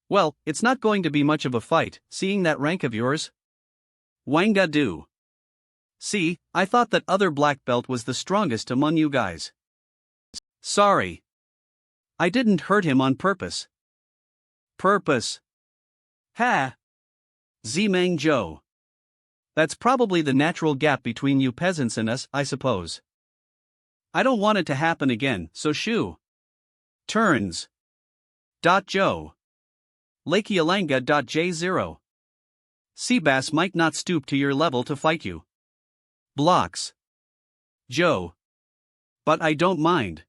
Well, it's not going to be much of a fight, seeing that rank of yours. Wanga do. See, I thought that other black belt was the strongest among you guys. Sorry. I didn't hurt him on purpose. Purpose. Ha! Zimeng Zhou. That's probably the natural gap between you peasants and us, I suppose. I don't want it to happen again, so shoo. Turns. Joe. J0. Seabass might not stoop to your level to fight you. Blocks. Joe. But I don't mind.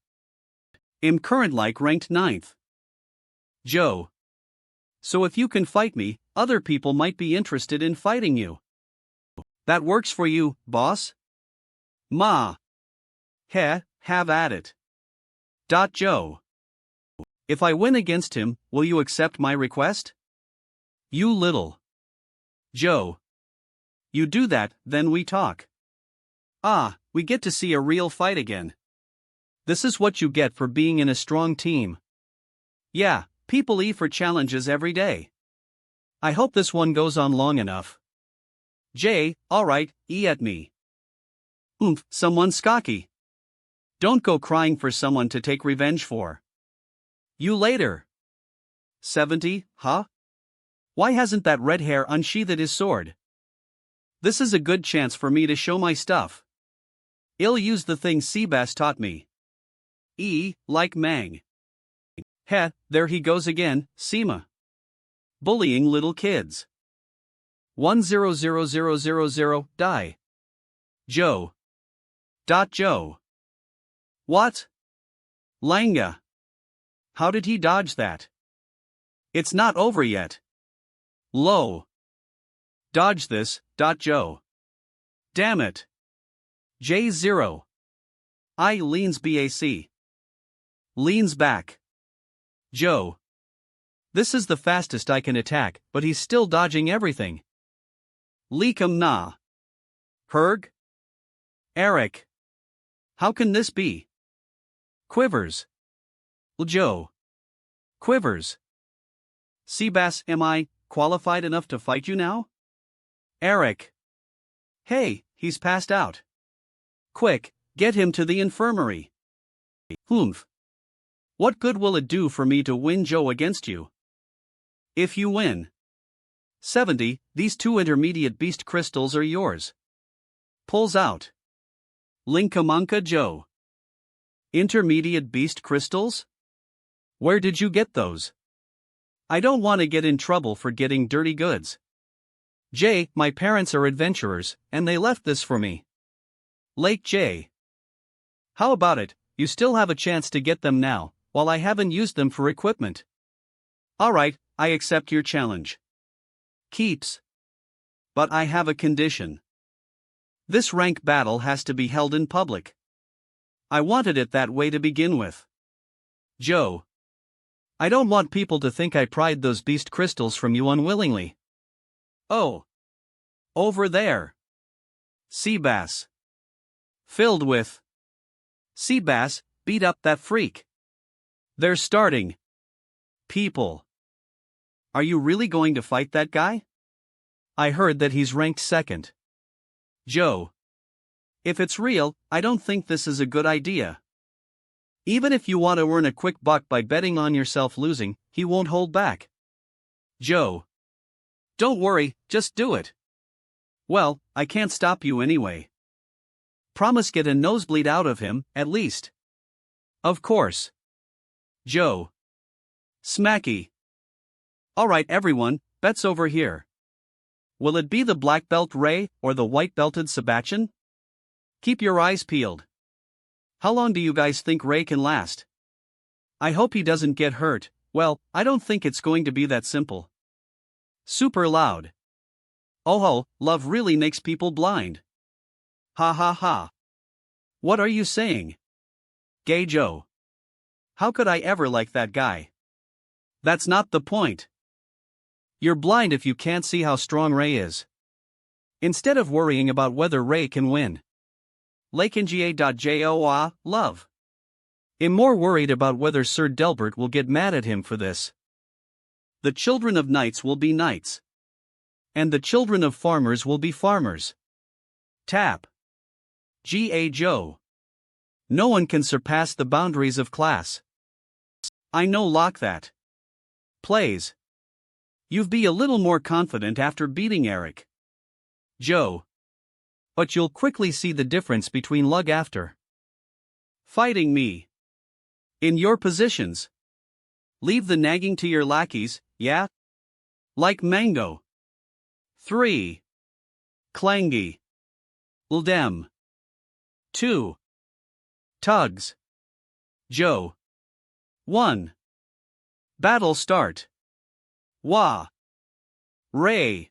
I'm current like ranked 9th. Joe. So if you can fight me, other people might be interested in fighting you. That works for you, boss? Ma. Heh, have at it. Joe. If I win against him, will you accept my request? You little. Joe. You do that, then we talk. Ah, we get to see a real fight again. This is what you get for being in a strong team. Yeah, people E for challenges every day. I hope this one goes on long enough. J, alright, E at me. Someone's cocky. Don't go crying for someone to take revenge for. You later. 70, huh? Why hasn't that red hair unsheathed his sword? This is a good chance for me to show my stuff. I'll use the thing Seabass taught me. E, like Mang. Heh, there he goes again, Seema. Bullying little kids. 100000 die. Joe. Joe. What? Langa. How did he dodge that? It's not over yet. Low. Dodge this, Joe. Damn it. J0. I leans back. Leans back. Joe. This is the fastest I can attack, but he's still dodging everything. Leakum na. Herg? Eric. How can this be? Quivers. Joe. Quivers. Seabass, am I qualified enough to fight you now? Eric. Hey, he's passed out. Quick, get him to the infirmary. Humph. What good will it do for me to win Joe against you? If you win. 70, these 2 intermediate beast crystals are yours. Pulls out. Linkamanka Joe. Intermediate beast crystals? Where did you get those? I don't want to get in trouble for getting dirty goods. J, my parents are adventurers, and they left this for me. Lake J. How about it, you still have a chance to get them now, while I haven't used them for equipment. Alright, I accept your challenge. Keeps. But I have a condition. This rank battle has to be held in public. I wanted it that way to begin with. Joe. I don't want people to think I pried those beast crystals from you unwillingly. Oh. Over there. Seabass. Filled with. Seabass, beat up that freak. They're starting. People. Are you really going to fight that guy? I heard that he's ranked 2nd. Joe. If it's real, I don't think this is a good idea. Even if you want to earn a quick buck by betting on yourself losing, he won't hold back. Joe. Don't worry, just do it. Well, I can't stop you anyway. Promise get a nosebleed out of him, at least. Of course. Joe. Smacky. Alright everyone, bets over here. Will it be the black belt Ray or the white belted Sebastian? Keep your eyes peeled. How long do you guys think Ray can last? I hope he doesn't get hurt. Well, I don't think it's going to be that simple. Super loud. Oh, love really makes people blind. Ha ha ha. What are you saying? Gay Joe. How could I ever like that guy? That's not the point. You're blind if you can't see how strong Ray is. Instead of worrying about whether Ray can win. Lakenga.joa, love. I'm more worried about whether Sir Delbert will get mad at him for this. The children of knights will be knights. And the children of farmers will be farmers. Tap. G.A. Joe. No one can surpass the boundaries of class. I no lock that. Plays. You've be a little more confident after beating Eric. Joe. But you'll quickly see the difference between lug after fighting me. In your positions. Leave the nagging to your lackeys, yeah? Like Mango. 3. Clangy. Ldem. 2. Tugs. Joe. 1. Battle start. Wah. Ray.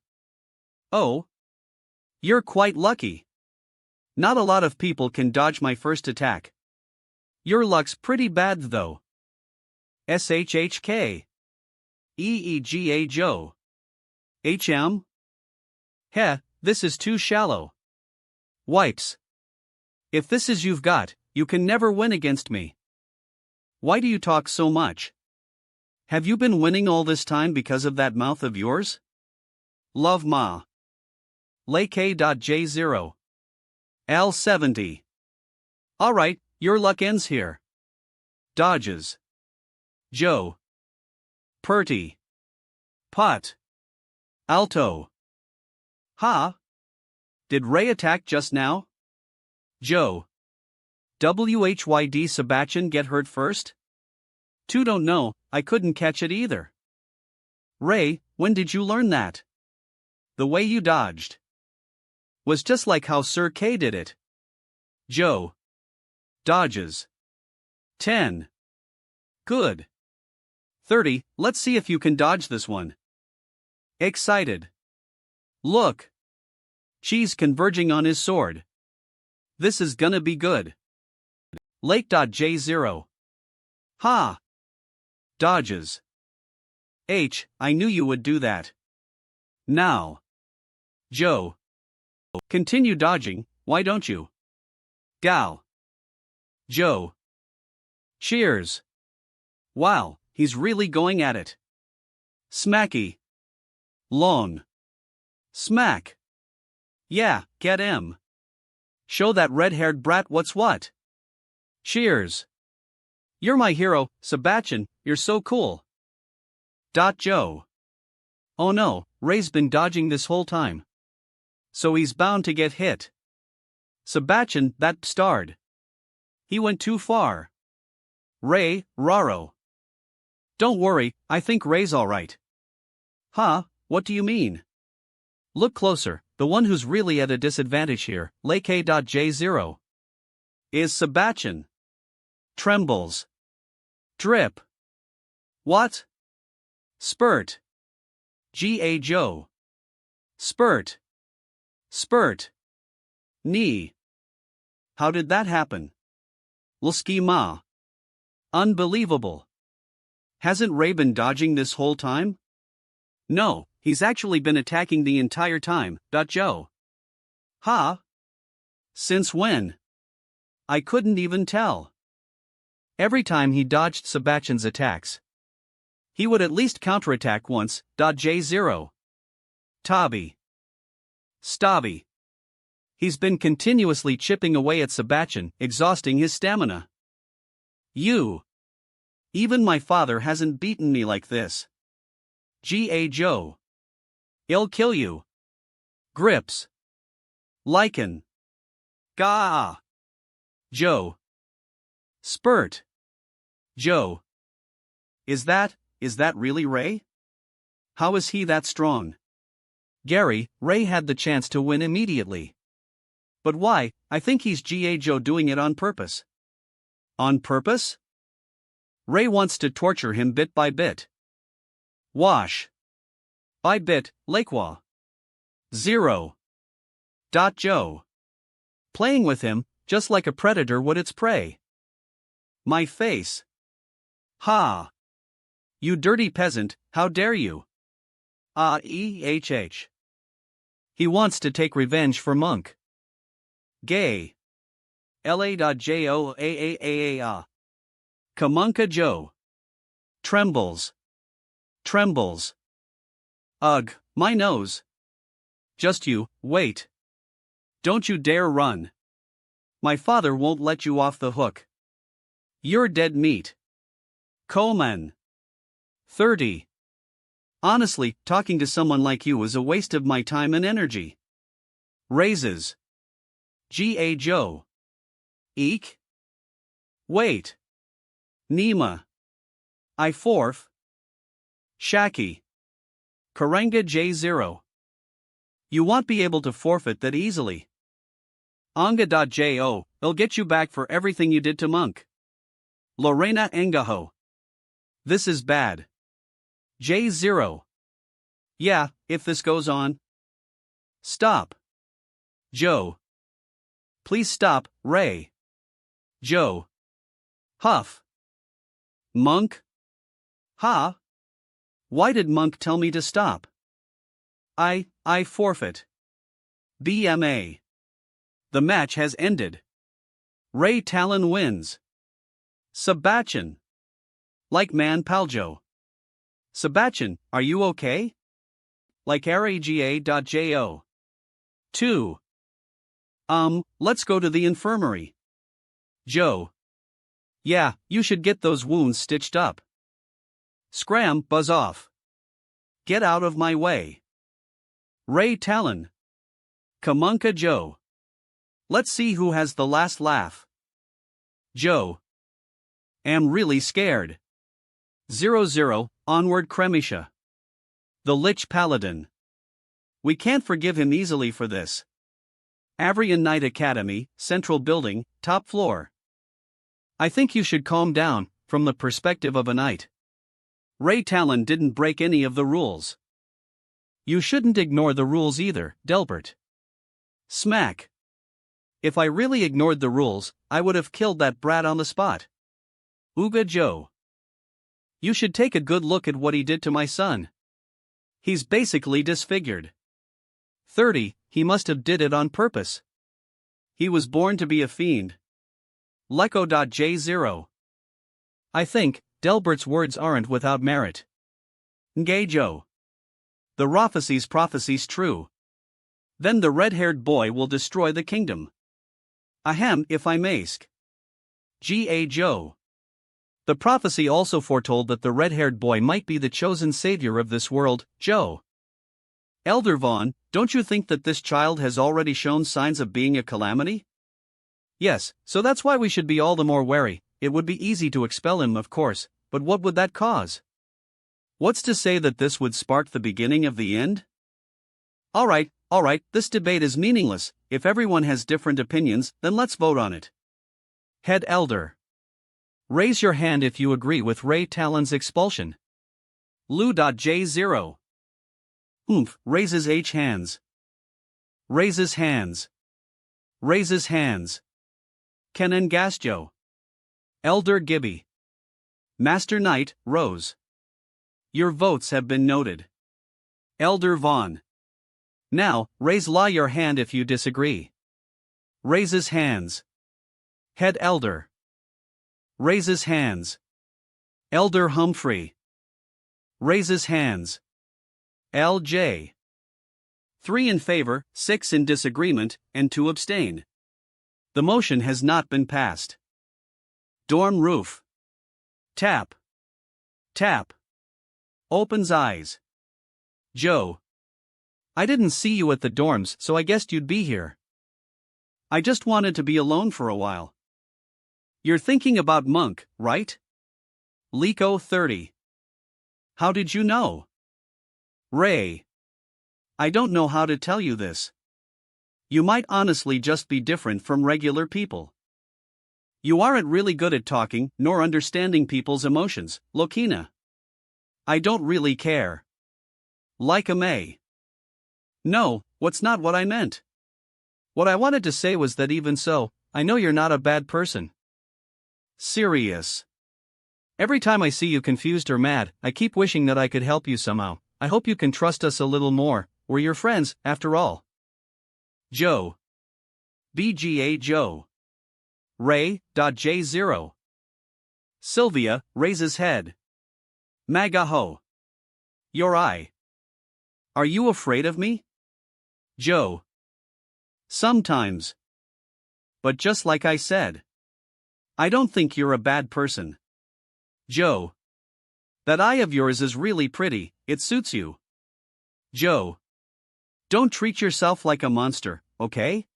Oh. You're quite lucky. Not a lot of people can dodge my first attack. Your luck's pretty bad though. SHHK. EEGA Joe. HM? Heh, this is too shallow. Wipes. If this is you've got, you can never win against me. Why do you talk so much? Have you been winning all this time because of that mouth of yours? Love ma. Lay.J0. L70. Alright, your luck ends here. Dodges. Joe. Purty. Putt. Alto. Ha? Did Ray attack just now? Joe. WHYD Sebastian get hurt first? 2 don't know, I couldn't catch it either. Ray, when did you learn that? The way you dodged. Was just like how Sir K did it. Joe. Dodges. 10. Good. 30, let's see if you can dodge this one. Excited. Look. Cheese converging on his sword. This is gonna be good. Lake.J0. Ha. Dodges. H, I knew you would do that. Now. Joe. Continue dodging, why don't you? Gal. Joe. Cheers. Wow, he's really going at it. Smacky. Long. Smack. Yeah, get him. Show that red-haired brat what's what. Cheers. You're my hero, Sebastian, you're so cool. Joe. Oh no, Ray's been dodging this whole time. So he's bound to get hit. Sebastian, that starred. He went too far. Ray, Raro. Don't worry, I think Ray's alright. Huh, what do you mean? Look closer, the one who's really at a disadvantage here, Lake.J0. Is Sebastian. Trembles. Drip. What? Spurt. G.A. Joe. Spurt. Spurt. Knee. How did that happen? Lski ma. Unbelievable. Hasn't Ray been dodging this whole time? No, he's actually been attacking the entire time, Joe. Ha? Since when? I couldn't even tell. Every time he dodged Sebastian's attacks, he would at least counterattack once, J0. Tabby. Stabby. He's been continuously chipping away at Sebastian, exhausting his stamina. You. Even my father hasn't beaten me like this. G.A. Joe. I'll kill you. Grips. Lichen. Gah. Joe. Spurt. Joe. Is that really Ray? How is he that strong? Gary, Ray had the chance to win immediately. But why? I think he's G.A. Joe doing it on purpose. On purpose? Ray wants to torture him bit by bit. Wash. By bit, Lakewa. 0. Joe. Playing with him, just like a predator would its prey. My face. Ha. You dirty peasant, how dare you? He wants to take revenge for Monk. Gay. La.Joaa. Kamunka Joe. Trembles. Trembles. Ugh, my nose. Just you, wait. Don't you dare run. My father won't let you off the hook. You're dead meat. Coleman. 30. Honestly, talking to someone like you is a waste of my time and energy. Raises. G.A. Joe. Eek? Wait. Nima. I forf. Shaki. Karanga J0. You won't be able to forfeit that easily. Anga.jo, it'll get you back for everything you did to Monk. Lorena Engaho. This is bad. J0. Yeah, if this goes on. Stop. Joe. Please stop, Ray. Joe. Huff. Monk? Ha? Why did Monk tell me to stop? I forfeit. BMA. The match has ended. Ray Talon wins. Sebastian. Like man Paljo. Sebastian, are you okay? Like RAGA.jo. 2. Let's go to the infirmary. Joe. Yeah, you should get those wounds stitched up. Scram, buzz off. Get out of my way. Ray Talon. Kamunka Joe. Let's see who has the last laugh. Joe. Am really scared. 00, onward Kremisha. The Lich Paladin. We can't forgive him easily for this. Avrian Knight Academy, Central Building, top floor. I think you should calm down, from the perspective of a knight. Ray Talon didn't break any of the rules. You shouldn't ignore the rules either, Delbert. Smack. If I really ignored the rules, I would have killed that brat on the spot. Ooga Joe. You should take a good look at what he did to my son. He's basically disfigured. 30, he must have did it on purpose. He was born to be a fiend. Lecco.J0. I think, Delbert's words aren't without merit. Ngejo. The prophecy's true. Then the red-haired boy will destroy the kingdom. Ahem, if I maysk. G.A. Joe. The prophecy also foretold that the red-haired boy might be the chosen savior of this world, Joe. Elder Vaughn, don't you think that this child has already shown signs of being a calamity? Yes, so that's why we should be all the more wary. It would be easy to expel him, of course, but what would that cause? What's to say that this would spark the beginning of the end? Alright, this debate is meaningless. If everyone has different opinions, then let's vote on it. Head Elder. Raise your hand if you agree with Ray Talon's expulsion. Lou.J0. Raises H hands. Raises hands. Raises hands. Kenan Gasjo. Elder Gibby. Master Knight, Rose. Your votes have been noted. Elder Vaughn. Now, raise your hand if you disagree. Raises hands. Head Elder. Raises hands. Elder Humphrey. Raises hands. LJ. 3 in favor, 6 in disagreement, and 2 abstain. The motion has not been passed. Dorm roof. Tap. Tap. Opens eyes. Joe. I didn't see you at the dorms, so I guessed you'd be here. I just wanted to be alone for a while. You're thinking about Monk, right? Lico 30. How did you know? Ray. I don't know how to tell you this. You might honestly just be different from regular people. You aren't really good at talking, nor understanding people's emotions, Lokina. I don't really care. Like a May. No, what's not what I meant. What I wanted to say was that even so, I know you're not a bad person. Serious. Every time I see you confused or mad, I keep wishing that I could help you somehow. I hope you can trust us a little more. We're your friends, after all. Joe. BGA Joe. Ray.J0. Sylvia, raises head. Magaho. Your eye. Are you afraid of me? Joe. Sometimes. But just like I said. I don't think you're a bad person. Joe. That eye of yours is really pretty, it suits you. Joe. Don't treat yourself like a monster, okay?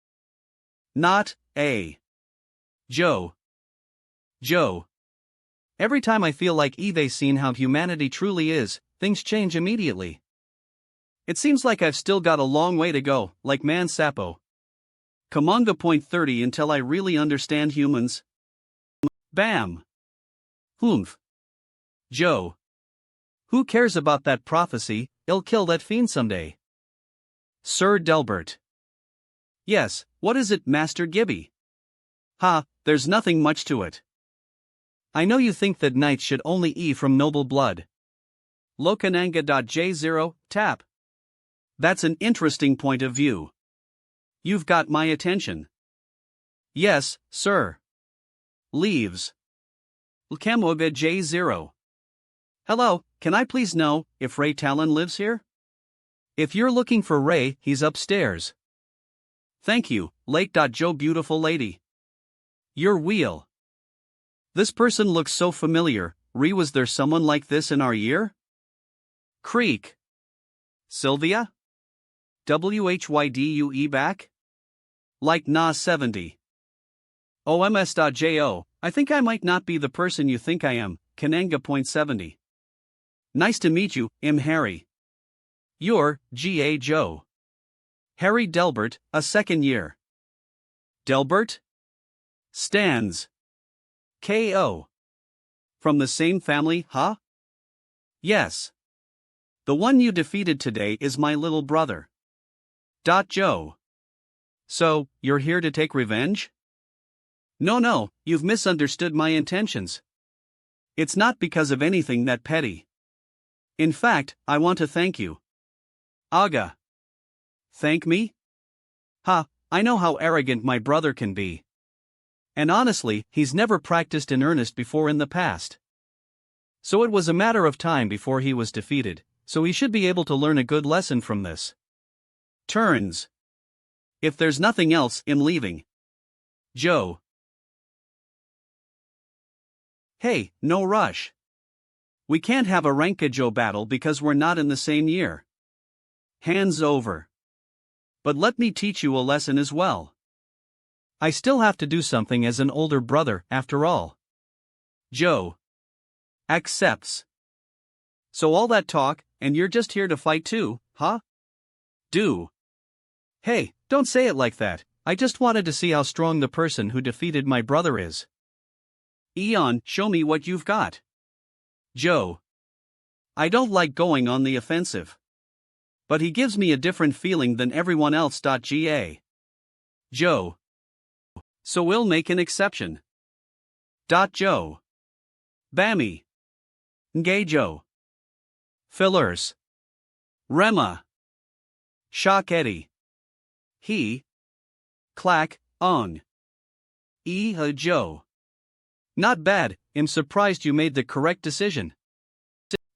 Not, a. Joe. Joe. Every time I feel like Eve's seen how humanity truly is, things change immediately. It seems like I've still got a long way to go, like Man Sapo. Kamanga point 30 until I really understand humans. Bam. Humph. Joe. Who cares about that prophecy, he'll kill that fiend someday. Sir Delbert. Yes, what is it, Master Gibby? Ha, there's nothing much to it. I know you think that knights should only eat from noble blood. Lokananga.j0, tap. That's an interesting point of view. You've got my attention. Yes, sir. Leaves. Lkamoga J0. Hello, can I please know if Ray Talon lives here? If you're looking for Ray, he's upstairs. Thank you, Lake.Joe beautiful lady. Your wheel. This person looks so familiar. Was there someone like this in our year? Creek. Sylvia? WHYDUE back? Like nah 70. OMS.JO, I think I might not be the person you think I am, Kananga.70. Nice to meet you, Harry. You're, G.A. Joe. Harry Delbert, a second year. Delbert? Stands. K.O. From the same family, huh? Yes. The one you defeated today is my little brother. Joe. So, you're here to take revenge? No, you've misunderstood my intentions. It's not because of anything that petty. In fact, I want to thank you. Aga. Thank me? Ha, I know how arrogant my brother can be. And honestly, he's never practiced in earnest before in the past. So it was a matter of time before he was defeated, so he should be able to learn a good lesson from this. Turns. If there's nothing else, I'm leaving. Joe. Hey, no rush. We can't have a Rankajo battle because we're not in the same year. Hands over. But let me teach you a lesson as well. I still have to do something as an older brother, after all. Joe. Accepts. So all that talk, and you're just here to fight too, huh? Do. Hey, don't say it like that, I just wanted to see how strong the person who defeated my brother is. Eon, show me what you've got. Joe. I don't like going on the offensive. But he gives me a different feeling than everyone else. Ga. Joe. So we'll make an exception. Joe. Bammy. Ngay Joe. Fillers. Rema. Shock Eddie. He. Clack, Ong. Joe. Not bad, I'm surprised you made the correct decision.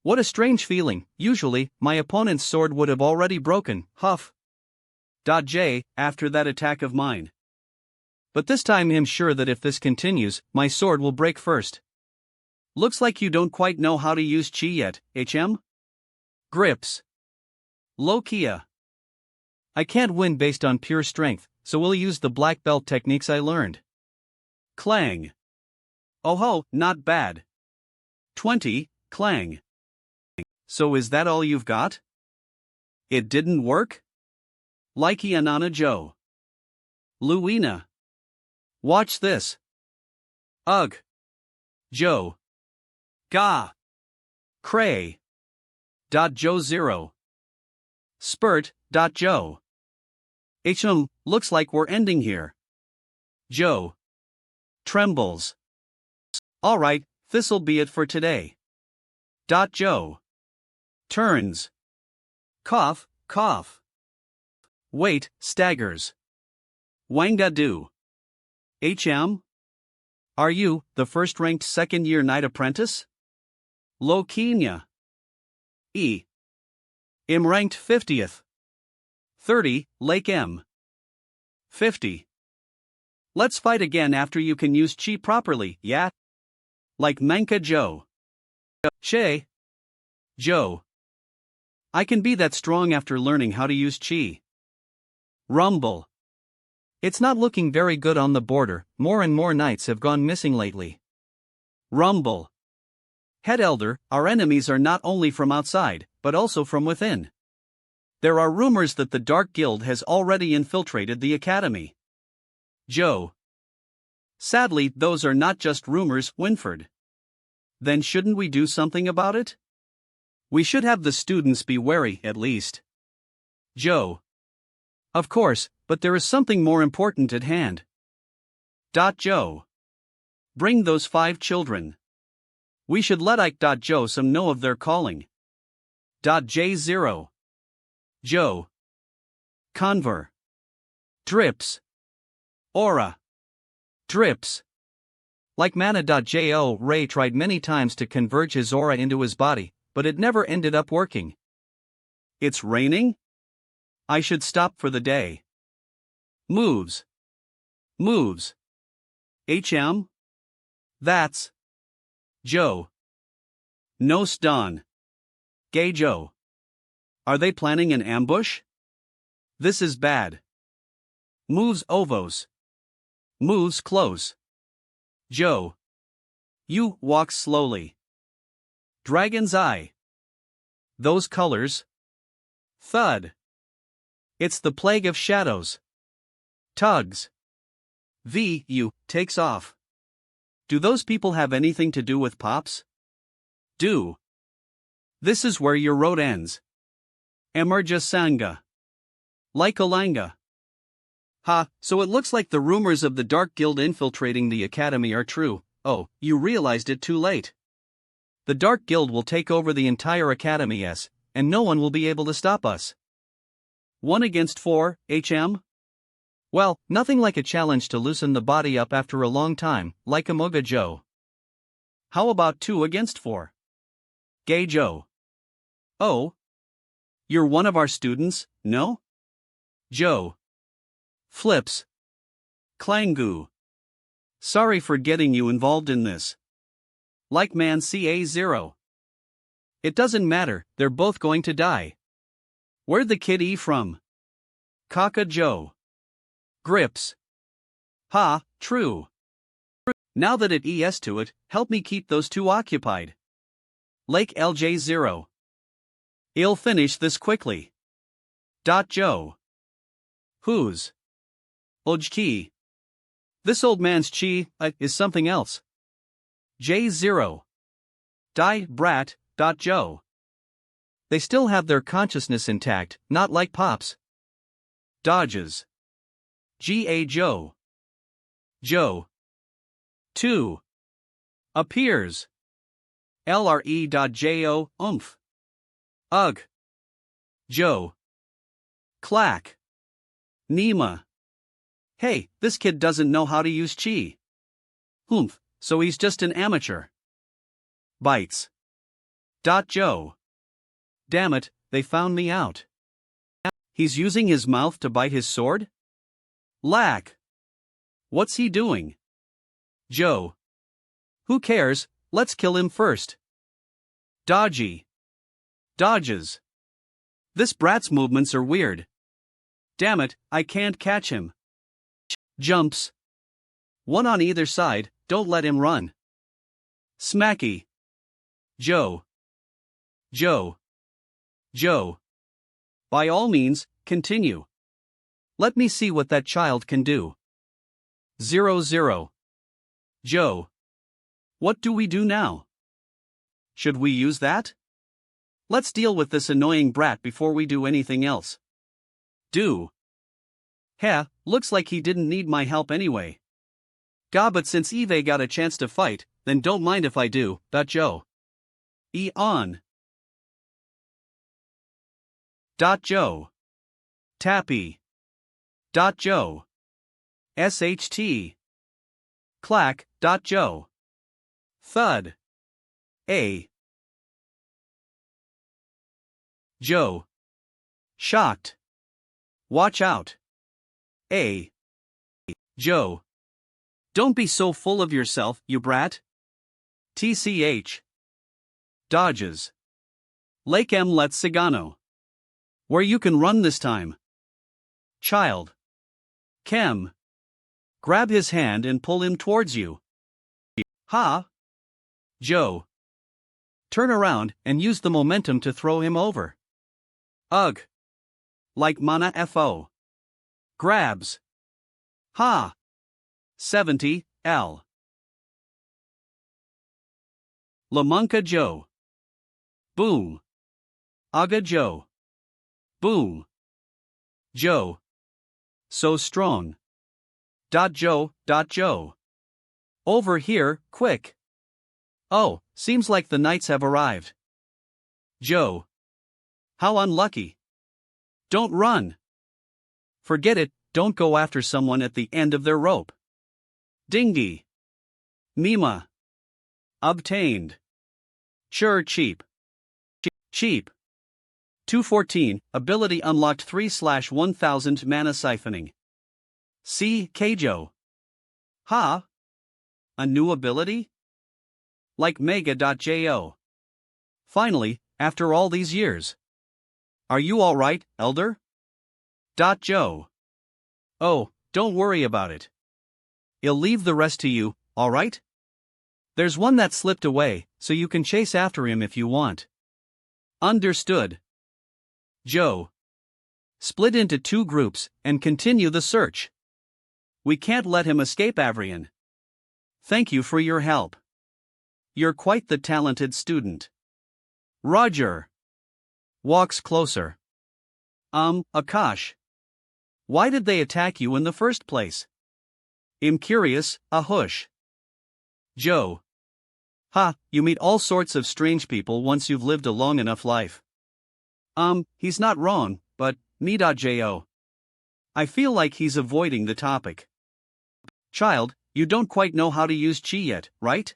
What a strange feeling, usually, my opponent's sword would have already broken, huff. J, after that attack of mine. But this time I'm sure that if this continues, my sword will break first. Looks like you don't quite know how to use chi yet, HM? Grips. Lokia. I can't win based on pure strength, so we'll use the black belt techniques I learned. Clang. Oh ho, not bad. 20, clang. So is that all you've got? It didn't work? Likey Anana Joe. Luina. Watch this. Ugh. Joe. Ga. Cray. Joe 0. Spurt. Joe. Looks like we're ending here. Joe. Trembles. Alright, this'll be it for today. Joe. Turns. Cough, cough. Wait, staggers. Wanga do. HM? Are you, the first-ranked second-year knight apprentice? Lokenya. E. I'm ranked 50th. 30, Lake M. 50. Let's fight again after you can use chi properly, yeah? Like Manka Joe. Shay. Joe. I can be that strong after learning how to use chi. Rumble. It's not looking very good on the border, more and more knights have gone missing lately. Rumble. Head Elder, our enemies are not only from outside, but also from within. There are rumors that the Dark Guild has already infiltrated the academy. Joe. Sadly, those are not just rumors, Winford. Then shouldn't we do something about it? We should have the students be wary, at least. Joe. Of course, but there is something more important at hand. Joe. Bring those 5 children. We should let Ike. Joe some know of their calling. J0. Joe. Conver. Drips. Aura. Drips. Like mana. Jo. Ray tried many times to converge his aura into his body, but it never ended up working. It's raining? I should stop for the day. Moves. Moves. HM? That's Joe. Nos Don. Gay Joe. Are they planning an ambush? This is bad. Moves ovos. Moves close. Joe. You walk slowly. Dragon's Eye. Those colors. Thud. It's the plague of shadows. Tugs. VU takes off. Do those people have anything to do with Pops? Do. This is where your road ends. Emerja Sanga. Langa. Ha, so it looks like the rumors of the Dark Guild infiltrating the academy are true. Oh, you realized it too late. The Dark Guild will take over the entire academy, and no one will be able to stop us. 1 against 4, HM? Well, nothing like a challenge to loosen the body up after a long time, like Amoga Joe. How about 2 against 4? Gay Joe. Oh? You're one of our students, no? Joe. Flips. Clangu. Sorry for getting you involved in this. Like man CA0. It doesn't matter, they're both going to die. Where'd the kid E from? Kaka Joe. Grips. Ha, true. Now that it ES to it, help me keep those 2 occupied. Lake LJ0. I'll finish this quickly. Joe. Whose? Ojki. This old man's chi, is something else. J0. Die, brat, Joe. They still have their consciousness intact, not like Pops. Dodges. Ga Joe. Joe. 2. Appears. LRE.jo, oomph. Ugh. Joe. Clack. Nima. Hey, this kid doesn't know how to use chi. Oomph, so he's just an amateur. Bites. Joe. Damn it, they found me out. He's using his mouth to bite his sword? Lack. What's he doing? Joe. Who cares, let's kill him first. Dodgy. Dodges. This brat's movements are weird. Damn it, I can't catch him. Jumps. 1 on either side, don't let him run. Smacky. Joe. Joe. Joe. By all means, continue. Let me see what that child can do. 0-0. Joe. What do we do now? Should we use that? Let's deal with this annoying brat before we do anything else. Do. Heh, looks like he didn't need my help anyway. Gah, but since Eve got a chance to fight, then don't mind if I do, Joe. E on. Joe. Tappy. Joe. SHT. Clack. Joe. Thud. A. Joe. Shocked. Watch out. A. Joe. Don't be so full of yourself, you brat. TCH. Dodges. Lake M. Let Sagano. Where you can run this time. Child. Kem. Grab his hand and pull him towards you. Ha! Joe. Turn around and use the momentum to throw him over. Ugh. Like mana fo. Grabs. Ha! 70, L. Lamunka Joe. Boom. Aga Joe. Boom. Joe. So strong. Joe. Over here, quick. Oh, seems like the knights have arrived. Joe. How unlucky. Don't run. Forget it, don't go after someone at the end of their rope. Dingy. Mima. Obtained. Sure, cheap. Cheap. 214, ability unlocked 3/1000 mana siphoning. See, Keijo. Ha? A new ability? Like Mega.jo. Finally, after all these years. Are you alright, Elder? Joe. Oh, don't worry about it. I'll leave the rest to you, alright? There's one that slipped away, so you can chase after him if you want. Understood. Joe. Split into 2 groups and continue the search. We can't let him escape, Avrian. Thank you for your help. You're quite the talented student. Roger. Walks closer. Akash. Why did they attack you in the first place? I'm curious, Ahush. Joe. Ha, you meet all sorts of strange people once you've lived a long enough life. He's not wrong, but, me.jo. I feel like he's avoiding the topic. Child, you don't quite know how to use chi yet, right?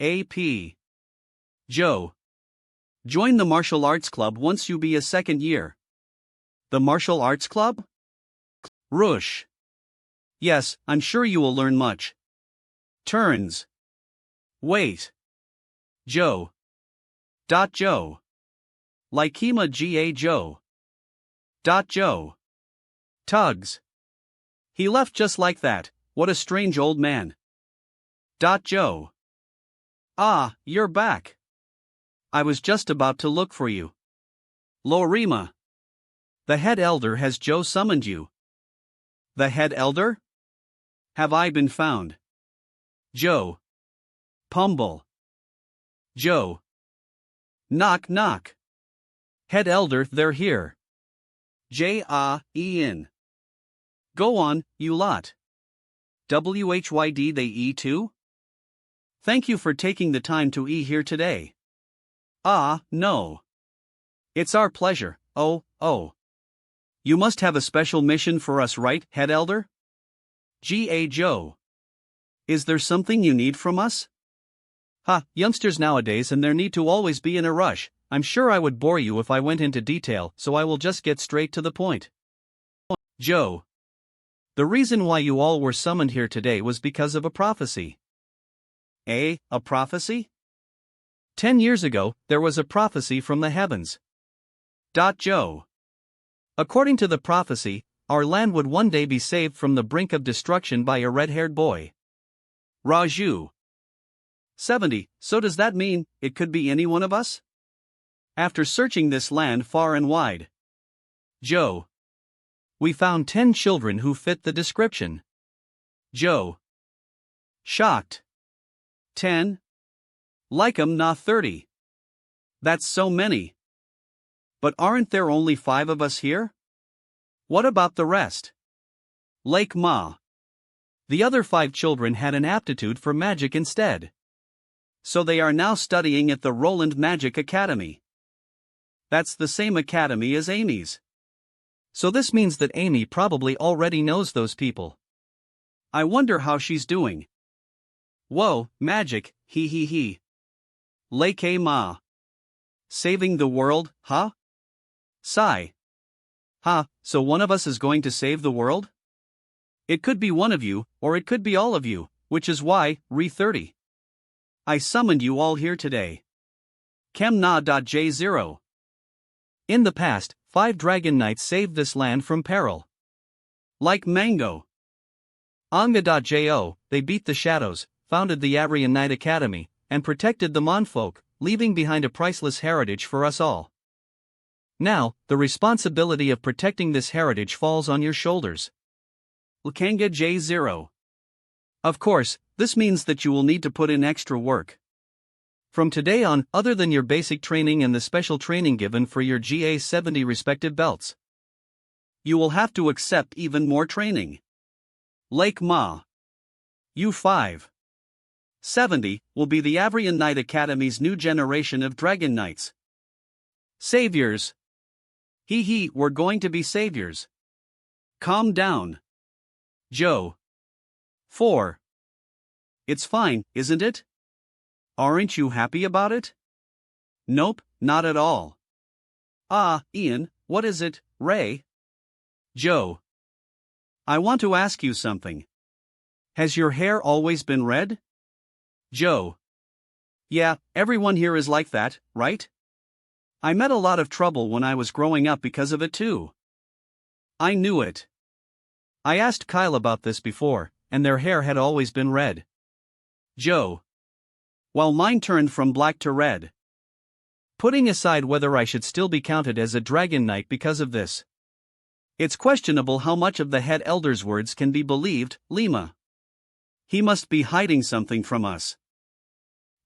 AP. Joe. Join the martial arts club once you be a second year. The martial arts club? Rush. Yes, I'm sure you will learn much. Turns. Wait. Joe. Joe. Likema Ga Joe. Joe. Tugs. He left just like that, what a strange old man. Joe. Ah, you're back. I was just about to look for you. Lorima. The head elder has Joe summoned you. The head elder? Have I been found? Joe. Pumble. Joe. Knock knock. Head elder, they're here. Ian. Go on, you lot. WHYD they E too? Thank you for taking the time to E here today. No. It's our pleasure, oh. You must have a special mission for us, right, head elder? Ga Joe. Is there something you need from us? Youngsters nowadays and their need to always be in a rush. I'm sure I would bore you if I went into detail, so I will just get straight to the point. Joe. The reason why you all were summoned here today was because of a prophecy. A prophecy? 10 years ago, there was a prophecy from the heavens. Joe. According to the prophecy, our land would one day be saved from the brink of destruction by a red-haired boy. Raju. 70, so does that mean it could be any one of us? After searching this land far and wide. Joe. We found 10 children who fit the description. Joe. Shocked. 10? Like 'em not 30. That's so many. But aren't there only 5 of us here? What about the rest? Lake Ma. The other 5 children had an aptitude for magic instead. So they are now studying at the Roland Magic Academy. That's the same academy as Amy's. So this means that Amy probably already knows those people. I wonder how she's doing. Whoa, magic, he. Lake Ma. Saving the world, huh? Sigh. So one of us is going to save the world? It could be one of you, or it could be all of you, which is why, Re-30. I summoned you all here today. J0. In the past, 5 dragon knights saved this land from peril. Like Mango. Anga.jo, they beat the shadows, founded the Avrian Knight Academy, and protected the Monfolk, leaving behind a priceless heritage for us all. Now, the responsibility of protecting this heritage falls on your shoulders. Lkanga J0. Of course, this means that you will need to put in extra work. From today on, other than your basic training and the special training given for your GA70 respective belts, you will have to accept even more training. Lake Ma. U5. 70 will be the Avrian Knight Academy's new generation of Dragon Knights. Saviors. We're going to be saviors. Calm down. Joe. 4. It's fine, isn't it? Aren't you happy about it? Nope, not at all. Ian, what is it, Ray? Joe. I want to ask you something. Has your hair always been red? Joe. Yeah, everyone here is like that, right? I met a lot of trouble when I was growing up because of it too. I knew it. I asked Kyle about this before, and their hair had always been red. Joe. Well, mine turned from black to red. Putting aside whether I should still be counted as a Dragon Knight because of this, it's questionable how much of the head elder's words can be believed, Lima. He must be hiding something from us.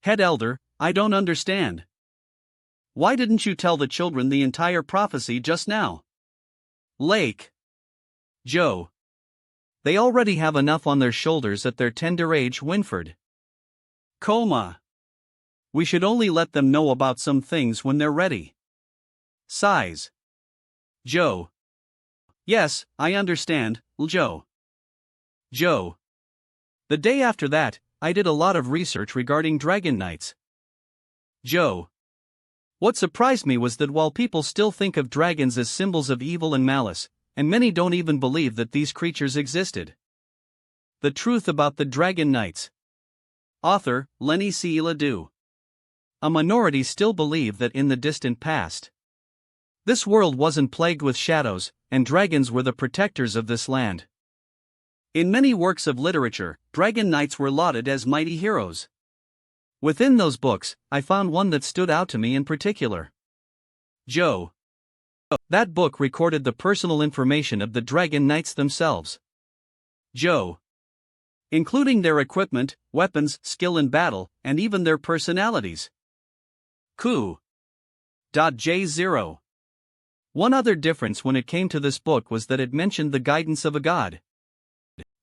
Head elder, I don't understand. Why didn't you tell the children the entire prophecy just now? Lake. Joe. They already have enough on their shoulders at their tender age, Winford. Coma. We should only let them know about some things when they're ready. Sighs. Joe. Yes, I understand, Joe. Joe. The day after that, I did a lot of research regarding Dragon Knights. Joe. What surprised me was that while people still think of dragons as symbols of evil and malice, and many don't even believe that these creatures existed. The truth about the Dragon Knights. Author, Lenny C. Ledoux. A minority still believe that in the distant past, this world wasn't plagued with shadows, and dragons were the protectors of this land. In many works of literature, Dragon Knights were lauded as mighty heroes. Within those books, I found one that stood out to me in particular. Joe. That book recorded the personal information of the Dragon Knights themselves. Joe. Including their equipment, weapons, skill in battle, and even their personalities. J0. One other difference when it came to this book was that it mentioned the guidance of a god.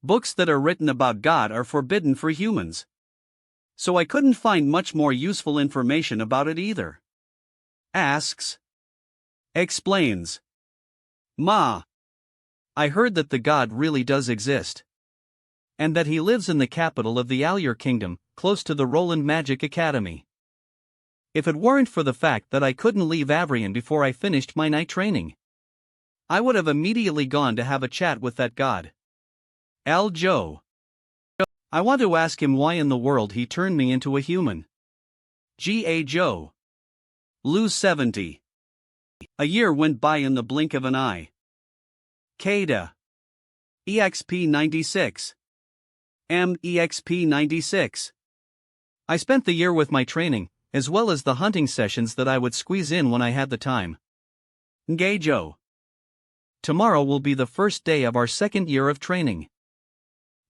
Books that are written about God are forbidden for humans. So I couldn't find much more useful information about it either. Asks. Explains. Ma. I heard that the god really does exist. And that he lives in the capital of the Alur Kingdom, close to the Roland Magic Academy. If it weren't for the fact that I couldn't leave Avrian before I finished my night training, I would have immediately gone to have a chat with that god. Joe. I want to ask him why in the world he turned me into a human. G.A. Joe. Lose 70. A year went by in the blink of an eye. Kada. EXP 96. EXP 96. I spent the year with my training, as well as the hunting sessions that I would squeeze in when I had the time. Joe. Tomorrow will be the first day of our second year of training.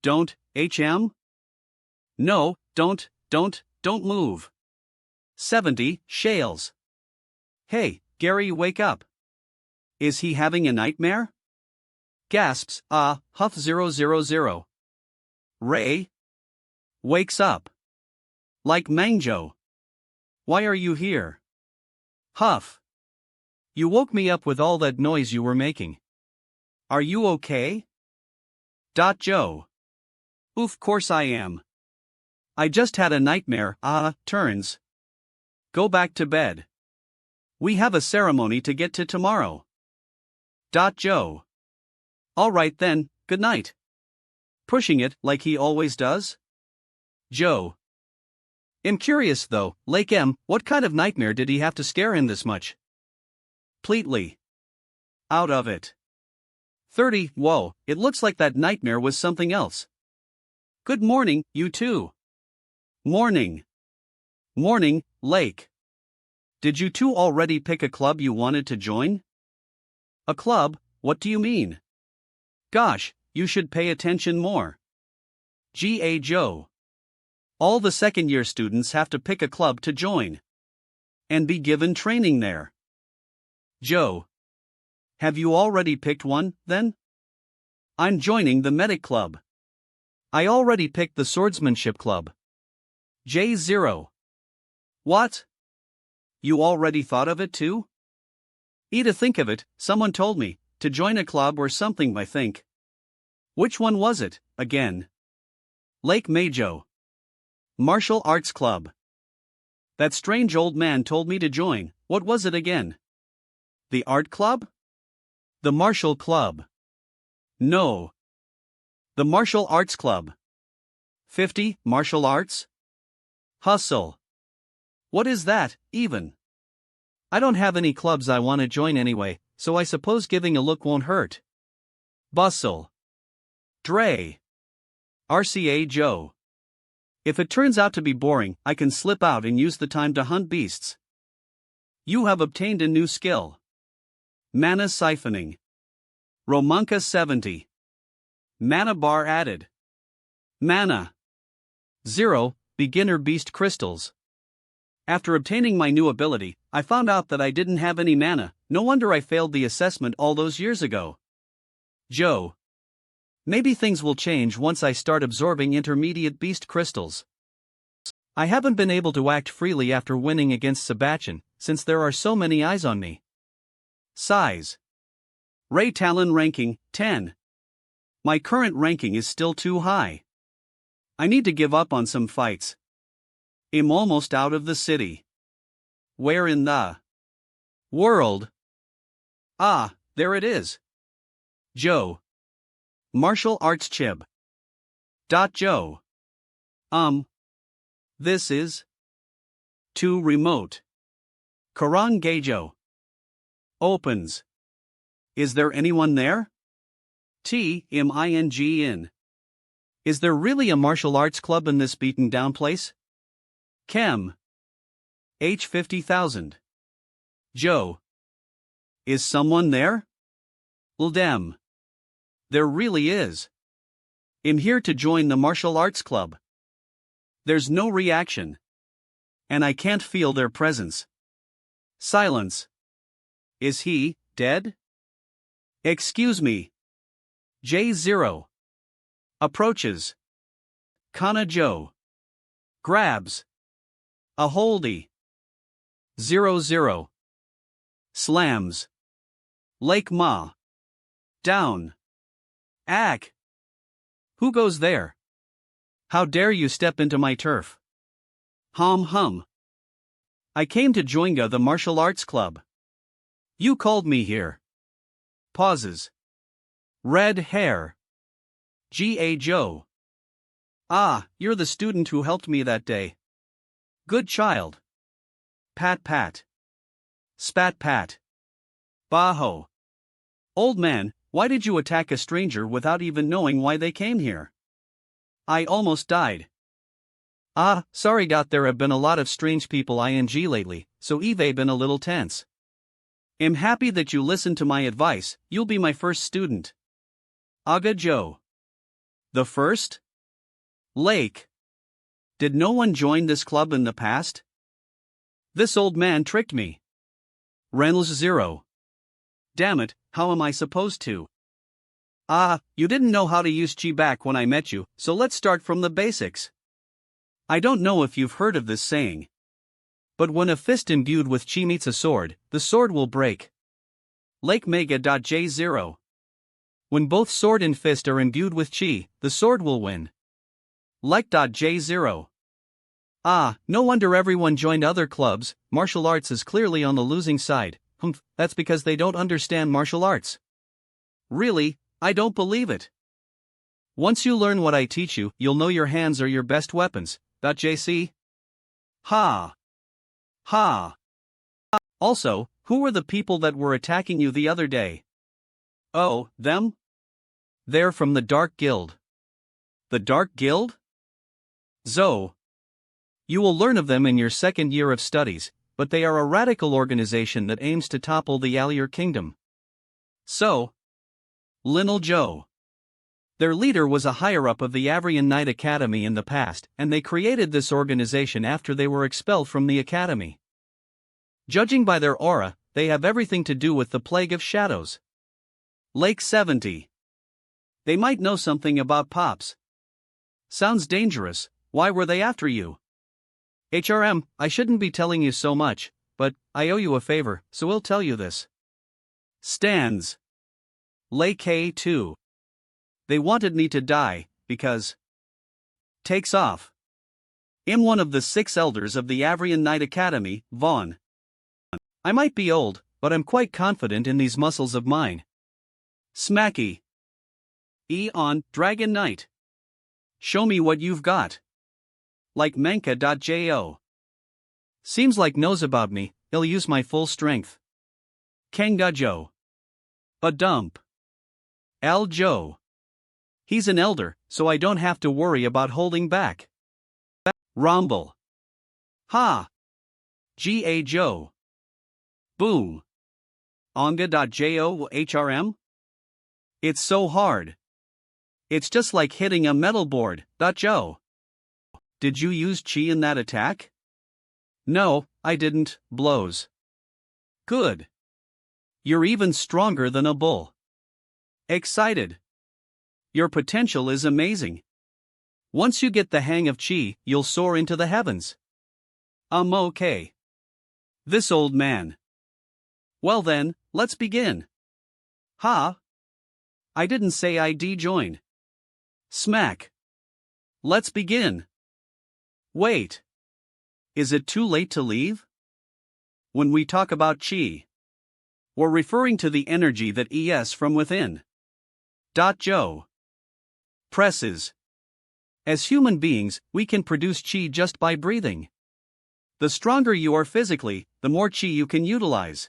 Don't, HM? No, don't move. 70, Shales. Hey, Gary, wake up. Is he having a nightmare? Gasps, Huff 000. Ray? Wakes up. Like Manjo. Why are you here? Huff. You woke me up with all that noise you were making. Are you okay? Joe. Oof, course I am. I just had a nightmare, turns. Go back to bed. We have a ceremony to get to tomorrow. Joe. Alright then, good night. Pushing it like he always does? Joe. I'm curious though, Lake M, what kind of nightmare did he have to scare him this much? Completely out of it. 30, whoa, it looks like that nightmare was something else. Good morning, you two. Morning. Morning, Lake. Did you two already pick a club you wanted to join? A club, what do you mean? Gosh, you should pay attention more. G.A. Joe. All the second-year students have to pick a club to join. And be given training there. Joe. Have you already picked one, then? I'm joining the medic club. I already picked the swordsmanship club. J0. What? You already thought of it too? To think of it, someone told me to join a club or something, I think. Which one was it, again? Lake Majo. Martial Arts Club. That strange old man told me to join. What was it again? The art club? The martial club. No. The martial arts club. 50, martial arts? Hustle. What is that, even? I don't have any clubs I want to join anyway, so I suppose giving a look won't hurt. Bustle. Dre. RCA Joe. If it turns out to be boring, I can slip out and use the time to hunt beasts. You have obtained a new skill. Mana siphoning. Romanka 70. Mana bar added. Mana 0, beginner beast crystals. After obtaining my new ability, I found out that I didn't have any mana. No wonder I failed the assessment all those years ago. Joe. Maybe things will change once I start absorbing intermediate beast crystals. I haven't been able to act freely after winning against Sebastian, since there are so many eyes on me. Size. Ray Talon ranking, 10. My current ranking is still too high. I need to give up on some fights. I'm almost out of the city. Where in the world? Ah, there it is. Joe. Martial Arts Chib. Joe. This is too remote. Karang Geijo. Opens. Is there anyone there? T-M-I-N-G in. Is there really a martial arts club in this beaten down place? Chem. H 50,000. Joe. Is someone there? Ldem. There really is. I'm here to join the martial arts club. There's no reaction. And I can't feel their presence. Silence. Is he dead? Excuse me. J0. Approaches. Kana Joe. Grabs. A holdie. 00. Slams. Lake Ma. Down. Ack. Who goes there? How dare you step into my turf? Hum. I came to join the martial arts club. You called me here. Pauses. Red hair. G.A. Joe. Ah, you're the student who helped me that day. Good child. Pat pat. Spat pat. Baho. Old man, why did you attack a stranger without even knowing why they came here? I almost died. Ah, sorry. There have been a lot of strange people ing lately, so Eve been a little tense. I'm happy that you listened to my advice. You'll be my first student. Aga Joe. The first? Lake. Did no one join this club in the past? This old man tricked me. Reynolds 0. Damn it, how am I supposed to? Ah, you didn't know how to use chi back when I met you, so let's start from the basics. I don't know if you've heard of this saying. But when a fist imbued with chi meets a sword, the sword will break. Lake Mega.J0. When both sword and fist are imbued with chi, the sword will win. Like.J0. Ah, no wonder everyone joined other clubs. Martial arts is clearly on the losing side. That's because they don't understand martial arts. Really, I don't believe it. Once you learn what I teach you, you'll know your hands are your best weapons. JC? Ha! Ha! Also, who were the people that were attacking you the other day? Oh, them? They're from the Dark Guild. The Dark Guild? Zo. You will learn of them in your second year of studies, but they are a radical organization that aims to topple the Allier Kingdom. So, Linnell Joe. Their leader was a higher-up of the Avrian Knight Academy in the past, and they created this organization after they were expelled from the academy. Judging by their aura, they have everything to do with the Plague of Shadows. Lake 70. They might know something about Pops. Sounds dangerous. Why were they after you? HRM, I shouldn't be telling you so much, but I owe you a favor, so we'll tell you this. Stands. Lake K2. They wanted me to die, because. Takes off. I'm one of the 6 elders of the Avrian Knight Academy, Vaughn. I might be old, but I'm quite confident in these muscles of mine. Smacky. On Dragon Knight. Show me what you've got. Like Manga.jo. Seems like knows about me, he'll use my full strength. Kengajo. A dump. Al Joe. He's an elder, so I don't have to worry about holding back. Rumble. Ha! Ga Joe. Boom. Onga.jo HRM? It's so hard. It's just like hitting a metal board. Joe. Did you use chi in that attack? No, I didn't. Blows. Good. You're even stronger than a bull. Excited. Your potential is amazing. Once you get the hang of chi, you'll soar into the heavens. Okay. This old man. Well then, let's begin. Ha! I didn't say I'd join. Smack. Let's begin. Wait. Is it too late to leave? When we talk about chi, we're referring to the energy that is from within. Joe. Presses. As human beings, we can produce chi just by breathing. The stronger you are physically, the more chi you can utilize.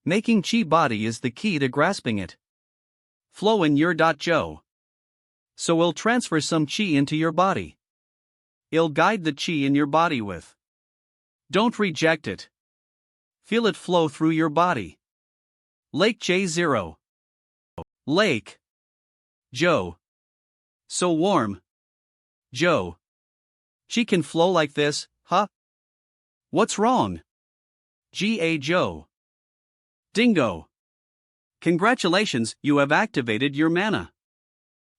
Making chi body is the key to grasping it. Flow in your Joe. So we'll transfer some chi into your body. It'll guide the chi in your body with. Don't reject it. Feel it flow through your body. Lake J0. Lake. Joe. So warm. Joe. She can flow like this, huh? What's wrong? Ga Joe. Dingo. Congratulations, you have activated your mana.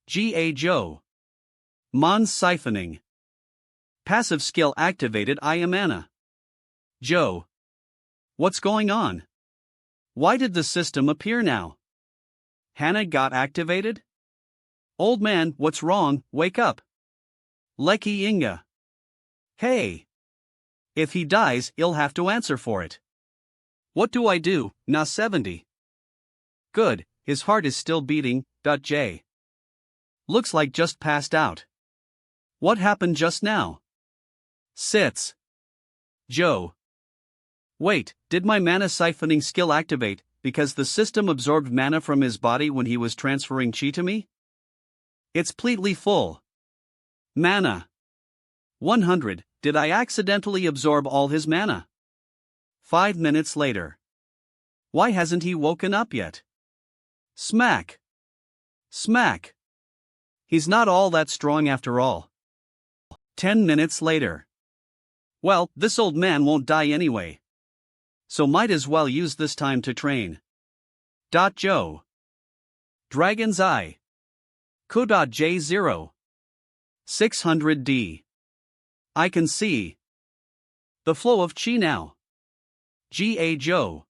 Ga Joe. Mon's siphoning. Passive skill activated. I am Anna. Joe. What's going on? Why did the system appear now? Hannah got activated? Old man, what's wrong? Wake up. Lecky Inga. Hey. If he dies, he'll have to answer for it. What do I do? Na 70. Good, his heart is still beating. J. Looks like just passed out. What happened just now? Sits. Joe. Wait, did my mana siphoning skill activate because the system absorbed mana from his body when he was transferring chi to me? It's completely full. Mana. 100. Did I accidentally absorb all his mana? 5 minutes later. Why hasn't he woken up yet? Smack. Smack. He's not all that strong after all. 10 minutes later. Well, this old man won't die anyway. So might as well use this time to train. Joe. Dragon's Eye. J0. 600D. I can see the flow of chi now. Ga Joe.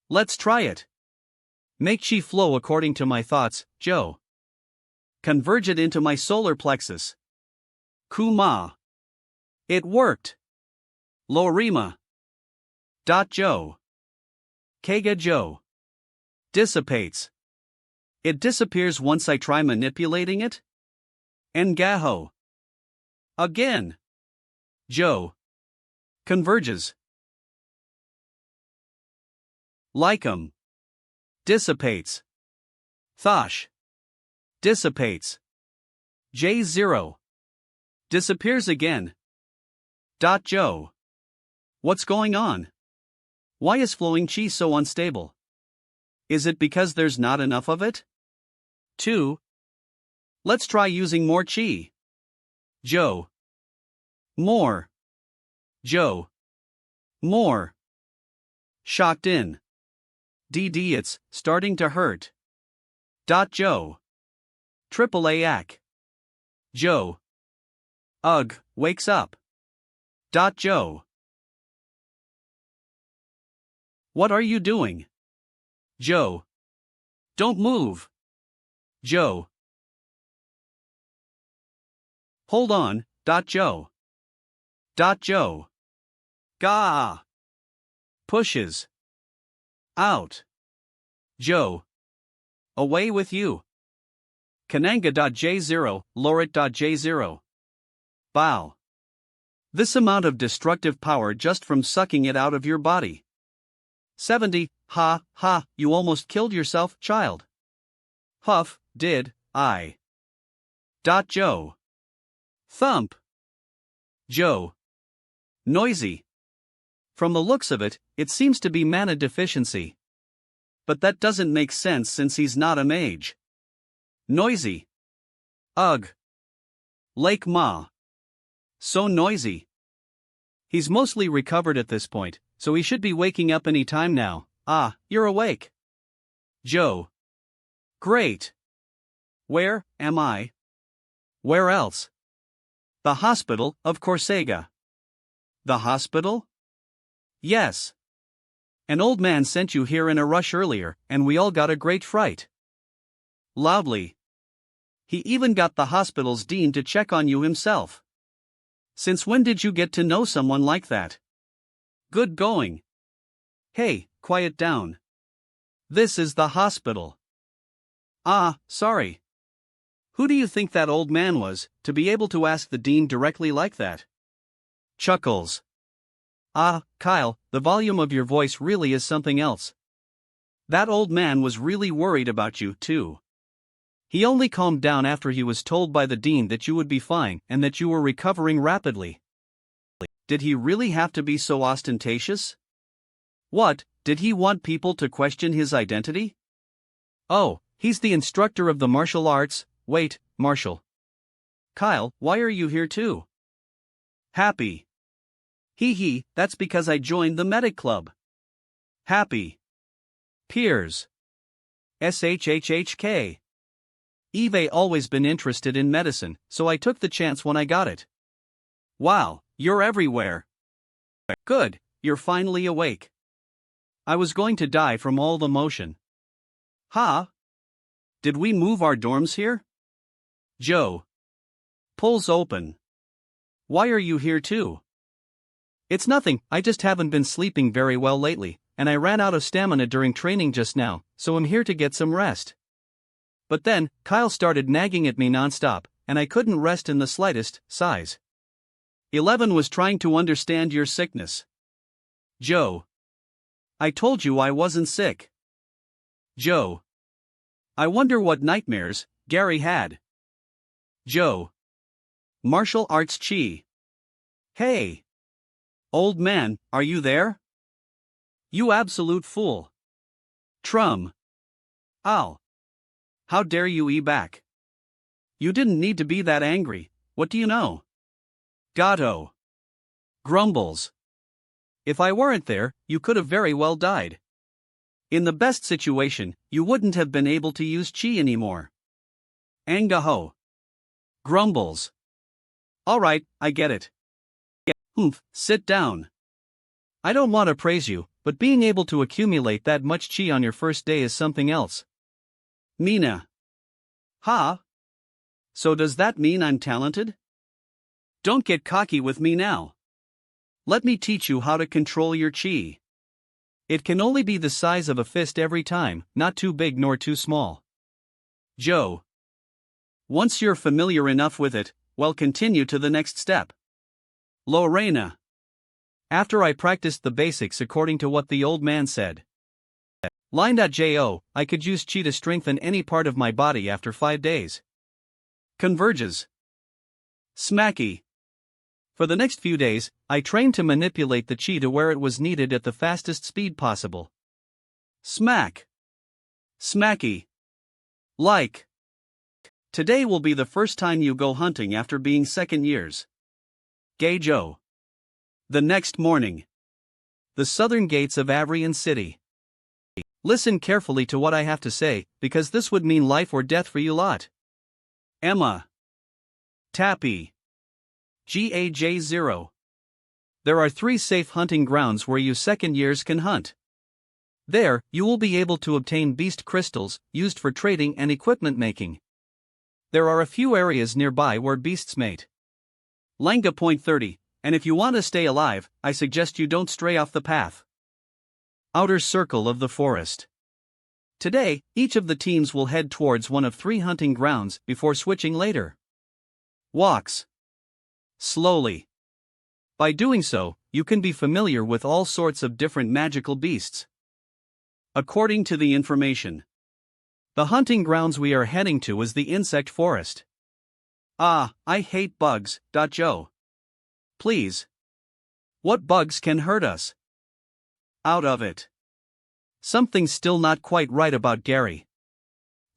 Let's try it. Make chi flow according to my thoughts, Joe. Converge it into my solar plexus. Kuma. It worked. Lorima. Joe. Kega Joe. Dissipates. It disappears once I try manipulating it? Ngaho. Again. Joe. Converges. Lycum. Dissipates. Thosh. Dissipates. J0. Disappears again. Joe. What's going on? Why is flowing chi so unstable? Is it because there's not enough of it? 2. Let's try using more chi. Joe. More. Joe. More. Shocked in. DD, it's starting to hurt. Joe. AAA Ac. Joe. Ugh, wakes up. Joe. What are you doing? Joe. Don't move. Joe. Hold on. Joe. Joe. Gah. Pushes. Out. Joe. Away with you. Kananga.J0, Lorit.J0. Bow. This amount of destructive power just from sucking it out of your body. 70, ha, you almost killed yourself, child. Huff, did, I. Joe. Thump. Joe. Noisy. From the looks of it, it seems to be mana deficiency. But that doesn't make sense since he's not a mage. Noisy. Ugh. Lake Ma. So noisy. He's mostly recovered at this point, so he should be waking up any time now. Ah, you're awake. Joe. Great. Where am I? Where else? The hospital of Corsega. The hospital? Yes. An old man sent you here in a rush earlier, and we all got a great fright. Loudly. He even got the hospital's dean to check on you himself. Since when did you get to know someone like that? Good going. Hey, quiet down. This is the hospital. Ah, sorry. Who do you think that old man was, to be able to ask the dean directly like that? Chuckles. Ah, Kyle, the volume of your voice really is something else. That old man was really worried about you, too. He only calmed down after he was told by the dean that you would be fine and that you were recovering rapidly. Did he really have to be so ostentatious? What, did he want people to question his identity? Oh, he's the instructor of the martial arts. Wait, Marshall. Kyle, why are you here too? Happy. Hee, that's because I joined the medic club. Happy. Peers. SHHHK. Eve always been interested in medicine, so I took the chance when I got it. Wow, you're everywhere. Good, you're finally awake. I was going to die from all the motion. Ha? Did we move our dorms here? Joe. Pulls open. Why are you here too? It's nothing, I just haven't been sleeping very well lately, and I ran out of stamina during training just now, so I'm here to get some rest. But then, Kyle started nagging at me nonstop, and I couldn't rest in the slightest. Sighs. 11 was trying to understand your sickness. Joe. I told you I wasn't sick. Joe. I wonder what nightmares Gary had. Joe. Martial arts chi. Hey. Old man, are you there? You absolute fool. Trum. Ow. How dare you back? You didn't need to be that angry, what do you know? Gato. Grumbles. If I weren't there, you could have very well died. In the best situation, you wouldn't have been able to use chi anymore. Angaho. Grumbles. Alright, I get it. Sit down. I don't want to praise you, but being able to accumulate that much chi on your first day is something else. Mina. Ha? So does that mean I'm talented? Don't get cocky with me now. Let me teach you how to control your chi. It can only be the size of a fist every time, not too big nor too small. Joe. Once you're familiar enough with it, well, continue to the next step. Lorena. After I practiced the basics according to what the old man said. Line.jo, I could use chi to strengthen any part of my body after 5 days. Converges. Smacky. For the next few days, I trained to manipulate the chi to where it was needed at the fastest speed possible. Smack. Smacky. Like. Today will be the first time you go hunting after being second years. Geijo. The next morning. The southern gates of Avrian City. Listen carefully to what I have to say, because this would mean life or death for you lot. Emma. Tappy. GAJ0. There are 3 safe hunting grounds where you second years can hunt. There, you will be able to obtain beast crystals, used for trading and equipment making. There are a few areas nearby where beasts mate. Langa point 30, and if you want to stay alive, I suggest you don't stray off the path. Outer circle of the forest. Today, each of the teams will head towards one of 3 hunting grounds before switching later. Walks. Slowly. By doing so, you can be familiar with all sorts of different magical beasts. According to the information, the hunting grounds we are heading to is the insect forest. Ah, I hate bugs. Joe. Please. What bugs can hurt us? Out of it. Something's still not quite right about Gary.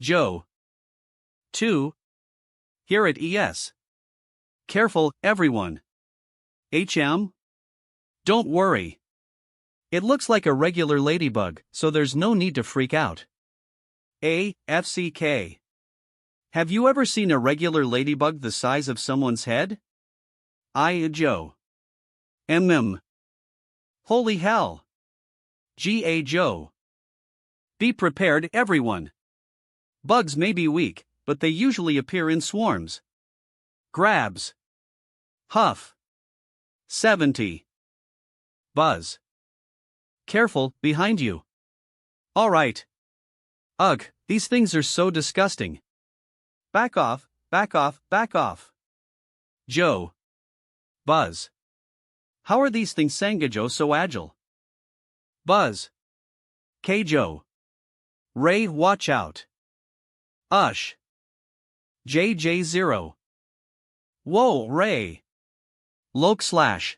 Joe. 2. Here at ES. Careful, everyone. HM? Don't worry. It looks like a regular ladybug, so there's no need to freak out. FCK. Have you ever seen a regular ladybug the size of someone's head? Joe. Holy hell. Joe. Be prepared, everyone. Bugs may be weak, but they usually appear in swarms. Grabs. Huff. 70. Buzz. Careful, behind you. Alright. Ugh, these things are so disgusting. Back off, back off, back off. Joe. Buzz. How are these things Sangajo so agile? Buzz. Keijo. Ray, watch out. Ush. JJ0. Whoa, Ray. Loke slash.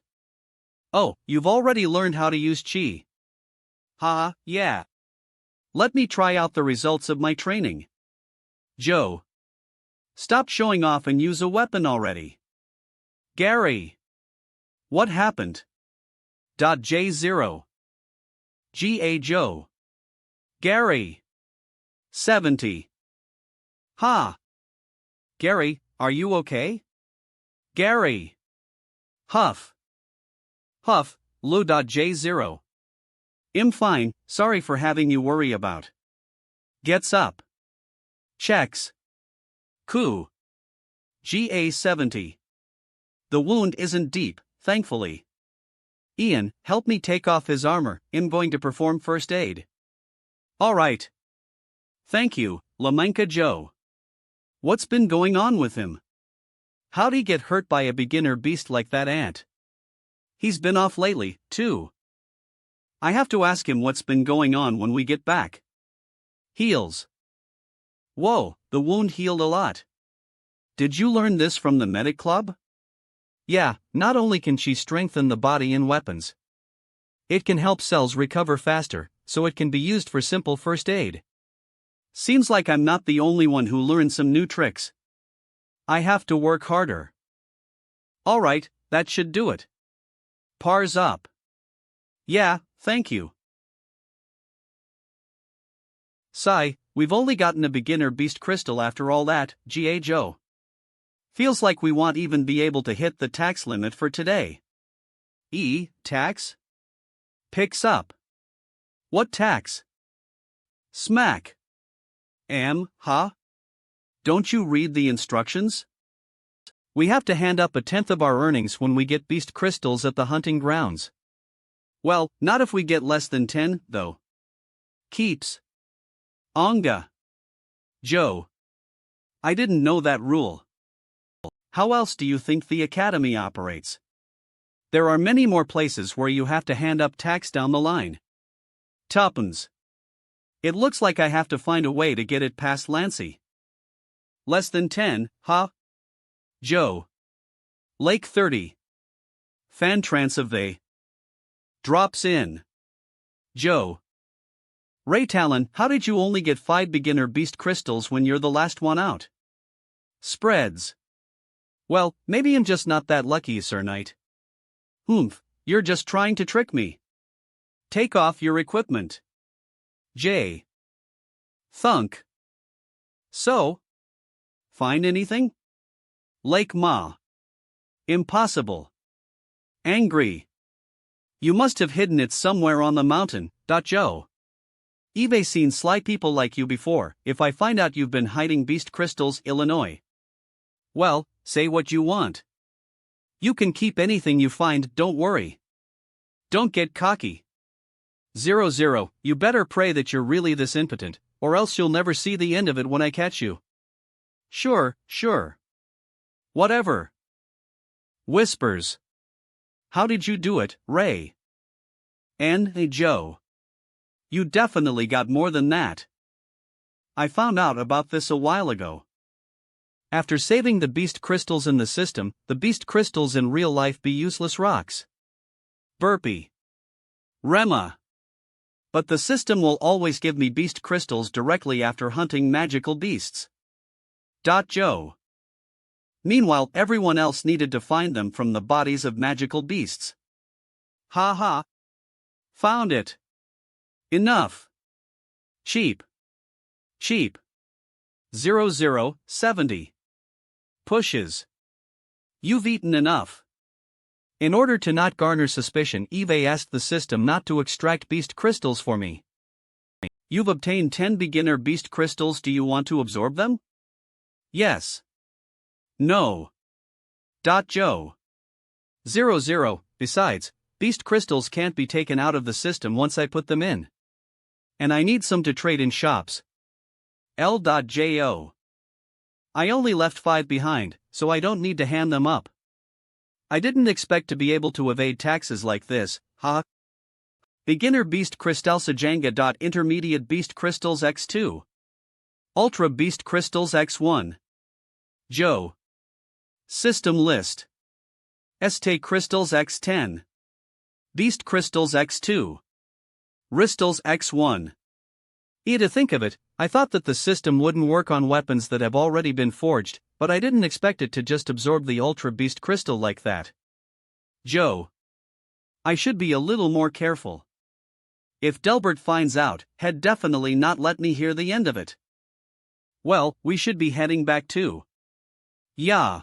Oh, you've already learned how to use chi. Ha, yeah. Let me try out the results of my training. Joe. Stop showing off and use a weapon already. Gary. What happened? J0. GA Joe. Gary. 70. Ha. Gary, are you okay? Gary. Huff. Huff, Lu.J0. I'm fine, sorry for having you worry about. Gets up. Checks. Coup. GA70. The wound isn't deep, thankfully. Ian, help me take off his armor, I'm going to perform first aid. Alright. Thank you, Lamanka Joe. What's been going on with him? How'd he get hurt by a beginner beast like that ant? He's been off lately, too. I have to ask him what's been going on when we get back. Heals. Whoa, the wound healed a lot. Did you learn this from the medic club? Yeah, not only can she strengthen the body and weapons, it can help cells recover faster, so it can be used for simple first aid. Seems like I'm not the only one who learned some new tricks. I have to work harder. Alright, that should do it. Pars up. Yeah, thank you. Sigh, we've only gotten a beginner beast crystal after all that, G.A. Joe. Feels like we won't even be able to hit the tax limit for today. Tax? Picks up. What tax? Smack. Huh? Don't you read the instructions? We have to hand up 1/10 of our earnings when we get beast crystals at the hunting grounds. Well, not if we get less than 10, though. Keeps. Onga. Joe. I didn't know that rule. How else do you think the academy operates? There are many more places where you have to hand up tax down the line. Tuppence. It looks like I have to find a way to get it past Lancy. Less than 10, huh? Joe. Lake 30. Fan trance of they. Drops in. Joe. Ray Talon, how did you only get 5 beginner beast crystals when you're the last one out? Spreads. Well, maybe I'm just not that lucky, Sir Knight. Oomph, you're just trying to trick me. Take off your equipment. J. Thunk. So? Find anything? Lake Ma. Impossible. Angry. You must have hidden it somewhere on the mountain. Joe. I've seen sly people like you before. If I find out you've been hiding beast crystals, Illinois. Well, say what you want. You can keep anything you find, don't worry. Don't get cocky. 00, you better pray that you're really this impotent, or else you'll never see the end of it when I catch you. Sure. Whatever. Whispers. How did you do it, Ray? Joe. You definitely got more than that. I found out about this a while ago. After saving the beast crystals in the system, the beast crystals in real life be useless rocks. Burpee. Rema. But the system will always give me beast crystals directly after hunting magical beasts. Joe. Meanwhile, everyone else needed to find them from the bodies of magical beasts. Ha ha. Found it. Enough. Cheap. 0070. Pushes. You've eaten enough. In order to not garner suspicion, Eve asked the system not to extract beast crystals for me. You've obtained 10 beginner beast crystals. Do you want to absorb them? Yes. No. Joe. 00, besides, beast crystals can't be taken out of the system once I put them in. And I need some to trade in shops. L.Jo. I only left 5 behind, so I don't need to hand them up. I didn't expect to be able to evade taxes like this, huh? Beginner Beast Crystals Sajanga. Intermediate Beast Crystals X2. Ultra Beast Crystals X1. Joe. System list. Este Crystals X10. Beast Crystals X2. Ristals X1. To think of it, I thought that the system wouldn't work on weapons that have already been forged, but I didn't expect it to just absorb the Ultra Beast Crystal like that. Joe. I should be a little more careful. If Delbert finds out, he'd definitely not let me hear the end of it. Well, we should be heading back too. Yeah.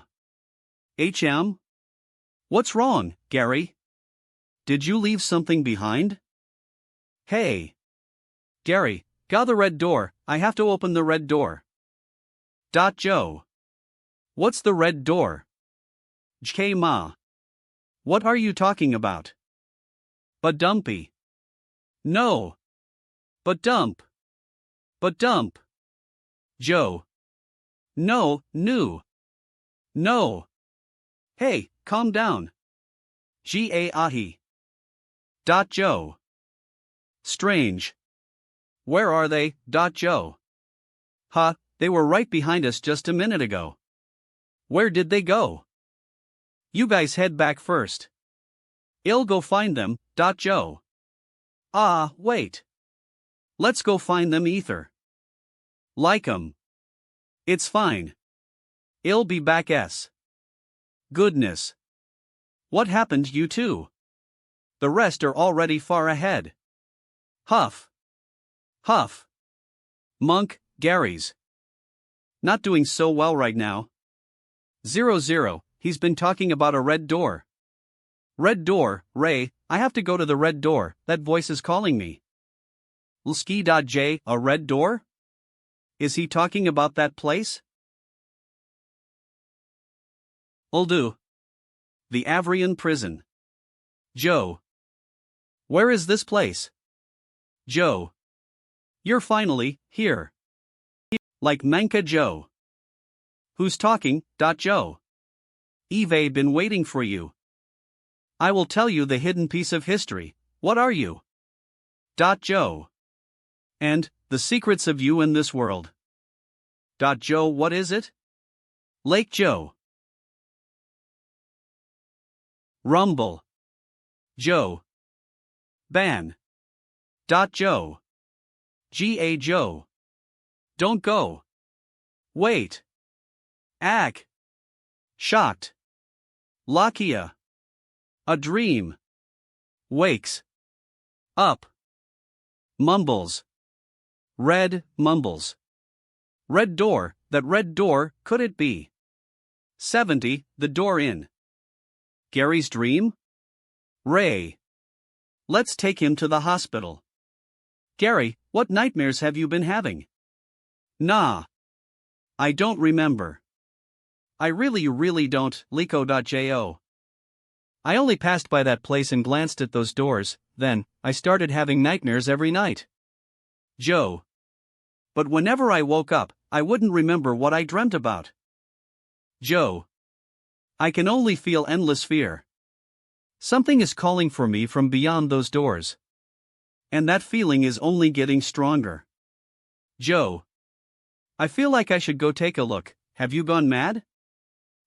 HM? What's wrong, Gary? Did you leave something behind? Hey. Gary, go the red door, I have to open the red door. Joe. What's the red door? JK Ma. What are you talking about? Badumpy. No. Badump. Joe. No. No. Hey, calm down. Gahi. Joe. Strange. Where are they? Joe. Huh, they were right behind us just a minute ago. Where did they go? You guys head back first. I'll go find them. Joe. Wait. Let's go find them, Ether. Like 'em. It's fine. I'll be back. Goodness. What happened, you two? The rest are already far ahead. Huff. Monk, Gary's not doing so well right now. 00, he's been talking about a red door. Red door, Ray, I have to go to the red door, that voice is calling me. Lski.J, a red door? Is he talking about that place? Uldu. The Avrian prison. Joe. Where is this place? Joe. You're finally here. Like Manka Joe. Who's talking? Joe. Eve been waiting for you. I will tell you the hidden piece of history. What are you? Joe. And, the secrets of you in this world. Joe, what is it? Lake Joe. Rumble. Joe. Ban. Joe. G.A. Joe. Don't go. Wait. Ack. Shocked. Lakia. A dream. Wakes. Up. Mumbles. Red, mumbles. Red door, that red door, could it be? 70, the door in. Gary's dream? Ray. Let's take him to the hospital. Gary, what nightmares have you been having? Nah. I don't remember. I really don't, Liko.jo. I only passed by that place and glanced at those doors, then, I started having nightmares every night. Joe. But whenever I woke up, I wouldn't remember what I dreamt about. Joe. I can only feel endless fear. Something is calling for me from beyond those doors. And that feeling is only getting stronger. Joe. I feel like I should go take a look. Have you gone mad?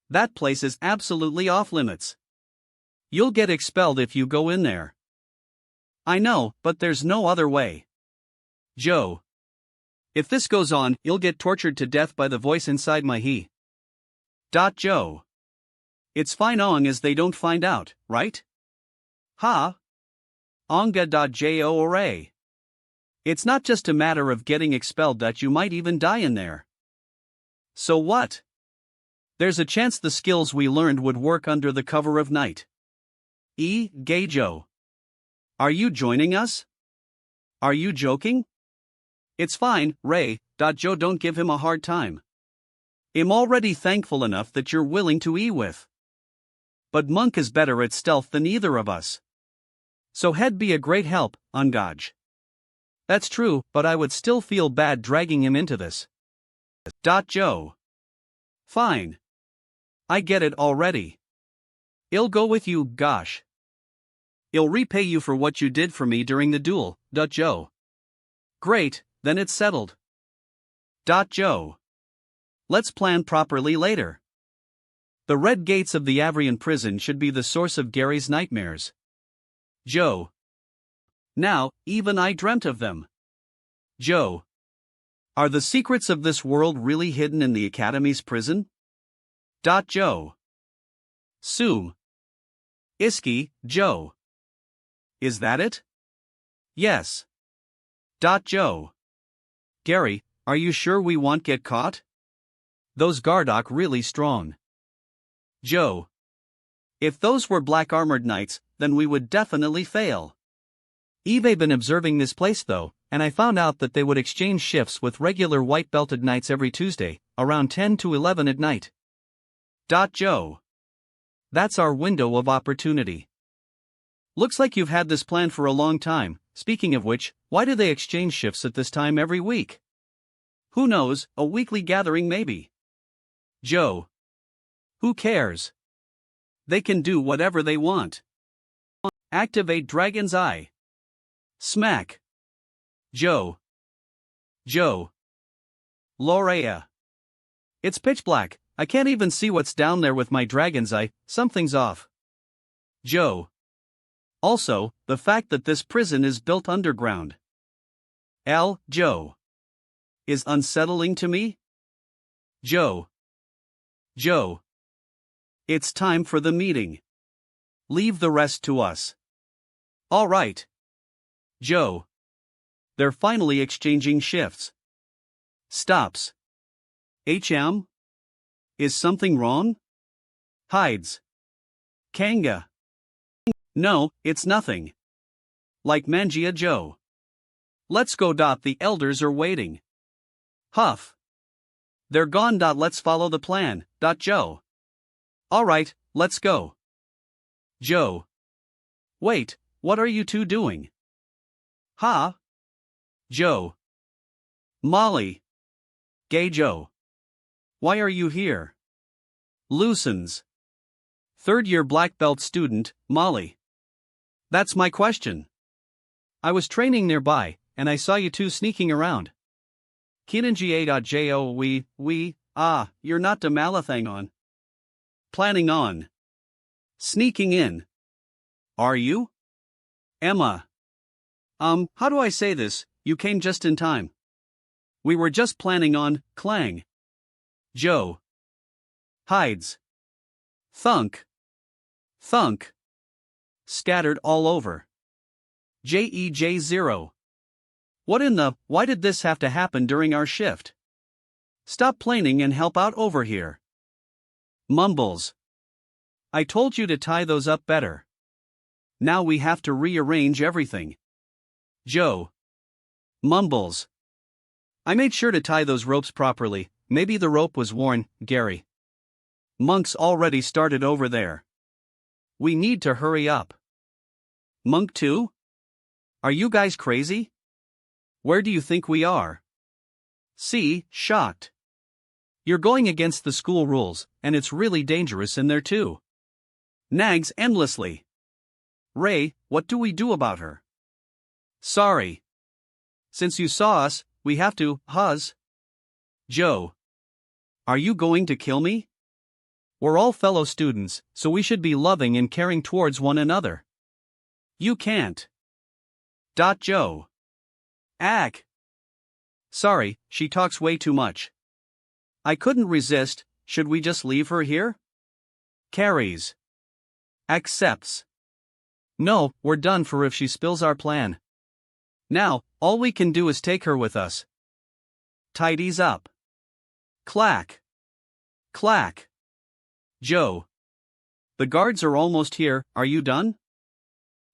That place is absolutely off limits. You'll get expelled if you go in there. I know, but there's no other way. Joe. If this goes on, you'll get tortured to death by the voice inside my he. Joe. It's fine long as they don't find out, right? Ha? Onga.jo array. It's not just a matter of getting expelled that you might even die in there. So what? There's a chance the skills we learned would work under the cover of night. Gay Joe. Are you joining us? Are you joking? It's fine, Ray. Joe, don't give him a hard time. I'm already thankful enough that you're willing to with. But Monk is better at stealth than either of us. So he'd be a great help, Ungaj. That's true, but I would still feel bad dragging him into this. Joe. Fine. I get it already. I'll go with you, gosh. I'll repay you for what you did for me during the duel, Joe. Great, then it's settled. Joe. Let's plan properly later. The red gates of the Avrian prison should be the source of Gary's nightmares. Joe. Now, even I dreamt of them. Joe. Are the secrets of this world really hidden in the Academy's prison? Joe. Soom. Iski, Joe. Is that it? Yes. Joe. Gary, are you sure we won't get caught? Those Gardock really strong. Joe. If those were black armored knights, then we would definitely fail. I've been observing this place though, and I found out that they would exchange shifts with regular white-belted knights every Tuesday, around 10 to 11 at night. Joe. That's our window of opportunity. Looks like you've had this plan for a long time. Speaking of which, why do they exchange shifts at this time every week? Who knows, a weekly gathering maybe. Joe. Who cares? They can do whatever they want. Activate Dragon's Eye. Smack. Joe. Joe. Lorea. It's pitch black, I can't even see what's down there with my Dragon's Eye, something's off. Joe. Also, the fact that this prison is built underground. Joe. Is unsettling to me? Joe. Joe. It's time for the meeting. Leave the rest to us. All right. Joe. They're finally exchanging shifts. Stops. HM? Is something wrong? Hides. Kanga. No, it's nothing. Like Mangia Joe. Let's go. The elders are waiting. Huff. They're gone. Let's follow the plan. Joe. Alright, let's go. Joe. Wait, what are you two doing? Ha? Joe. Molly. Gay Joe. Why are you here? Loosens. Third-year black belt student, Molly. That's my question. I was training nearby, and I saw you two sneaking around. Kinanji-a.jo you're not de malathang on. Planning on. Sneaking in. Are you? Emma. How do I say this, you came just in time. We were just planning on, clang. Joe. Hides. Thunk. Thunk. Scattered all over. JEJ0. What in the, why did this have to happen during our shift? Stop planing and help out over here. Mumbles. I told you to tie those up better. Now we have to rearrange everything. Joe. Mumbles. I made sure to tie those ropes properly, maybe the rope was worn, Gary. Monk's already started over there. We need to hurry up. Monk too? Are you guys crazy? Where do you think we are? See, shocked. You're going against the school rules, and it's really dangerous in there too. Nags endlessly. Ray, what do we do about her? Sorry. Since you saw us, we have to, huzz. Joe. Are you going to kill me? We're all fellow students, so we should be loving and caring towards one another. You can't. Joe. Ack. Sorry, she talks way too much. I couldn't resist, should we just leave her here? Carries. Accepts. No, we're done for if she spills our plan. Now, all we can do is take her with us. Tidies up. Clack. Clack. Joe. The guards are almost here, are you done?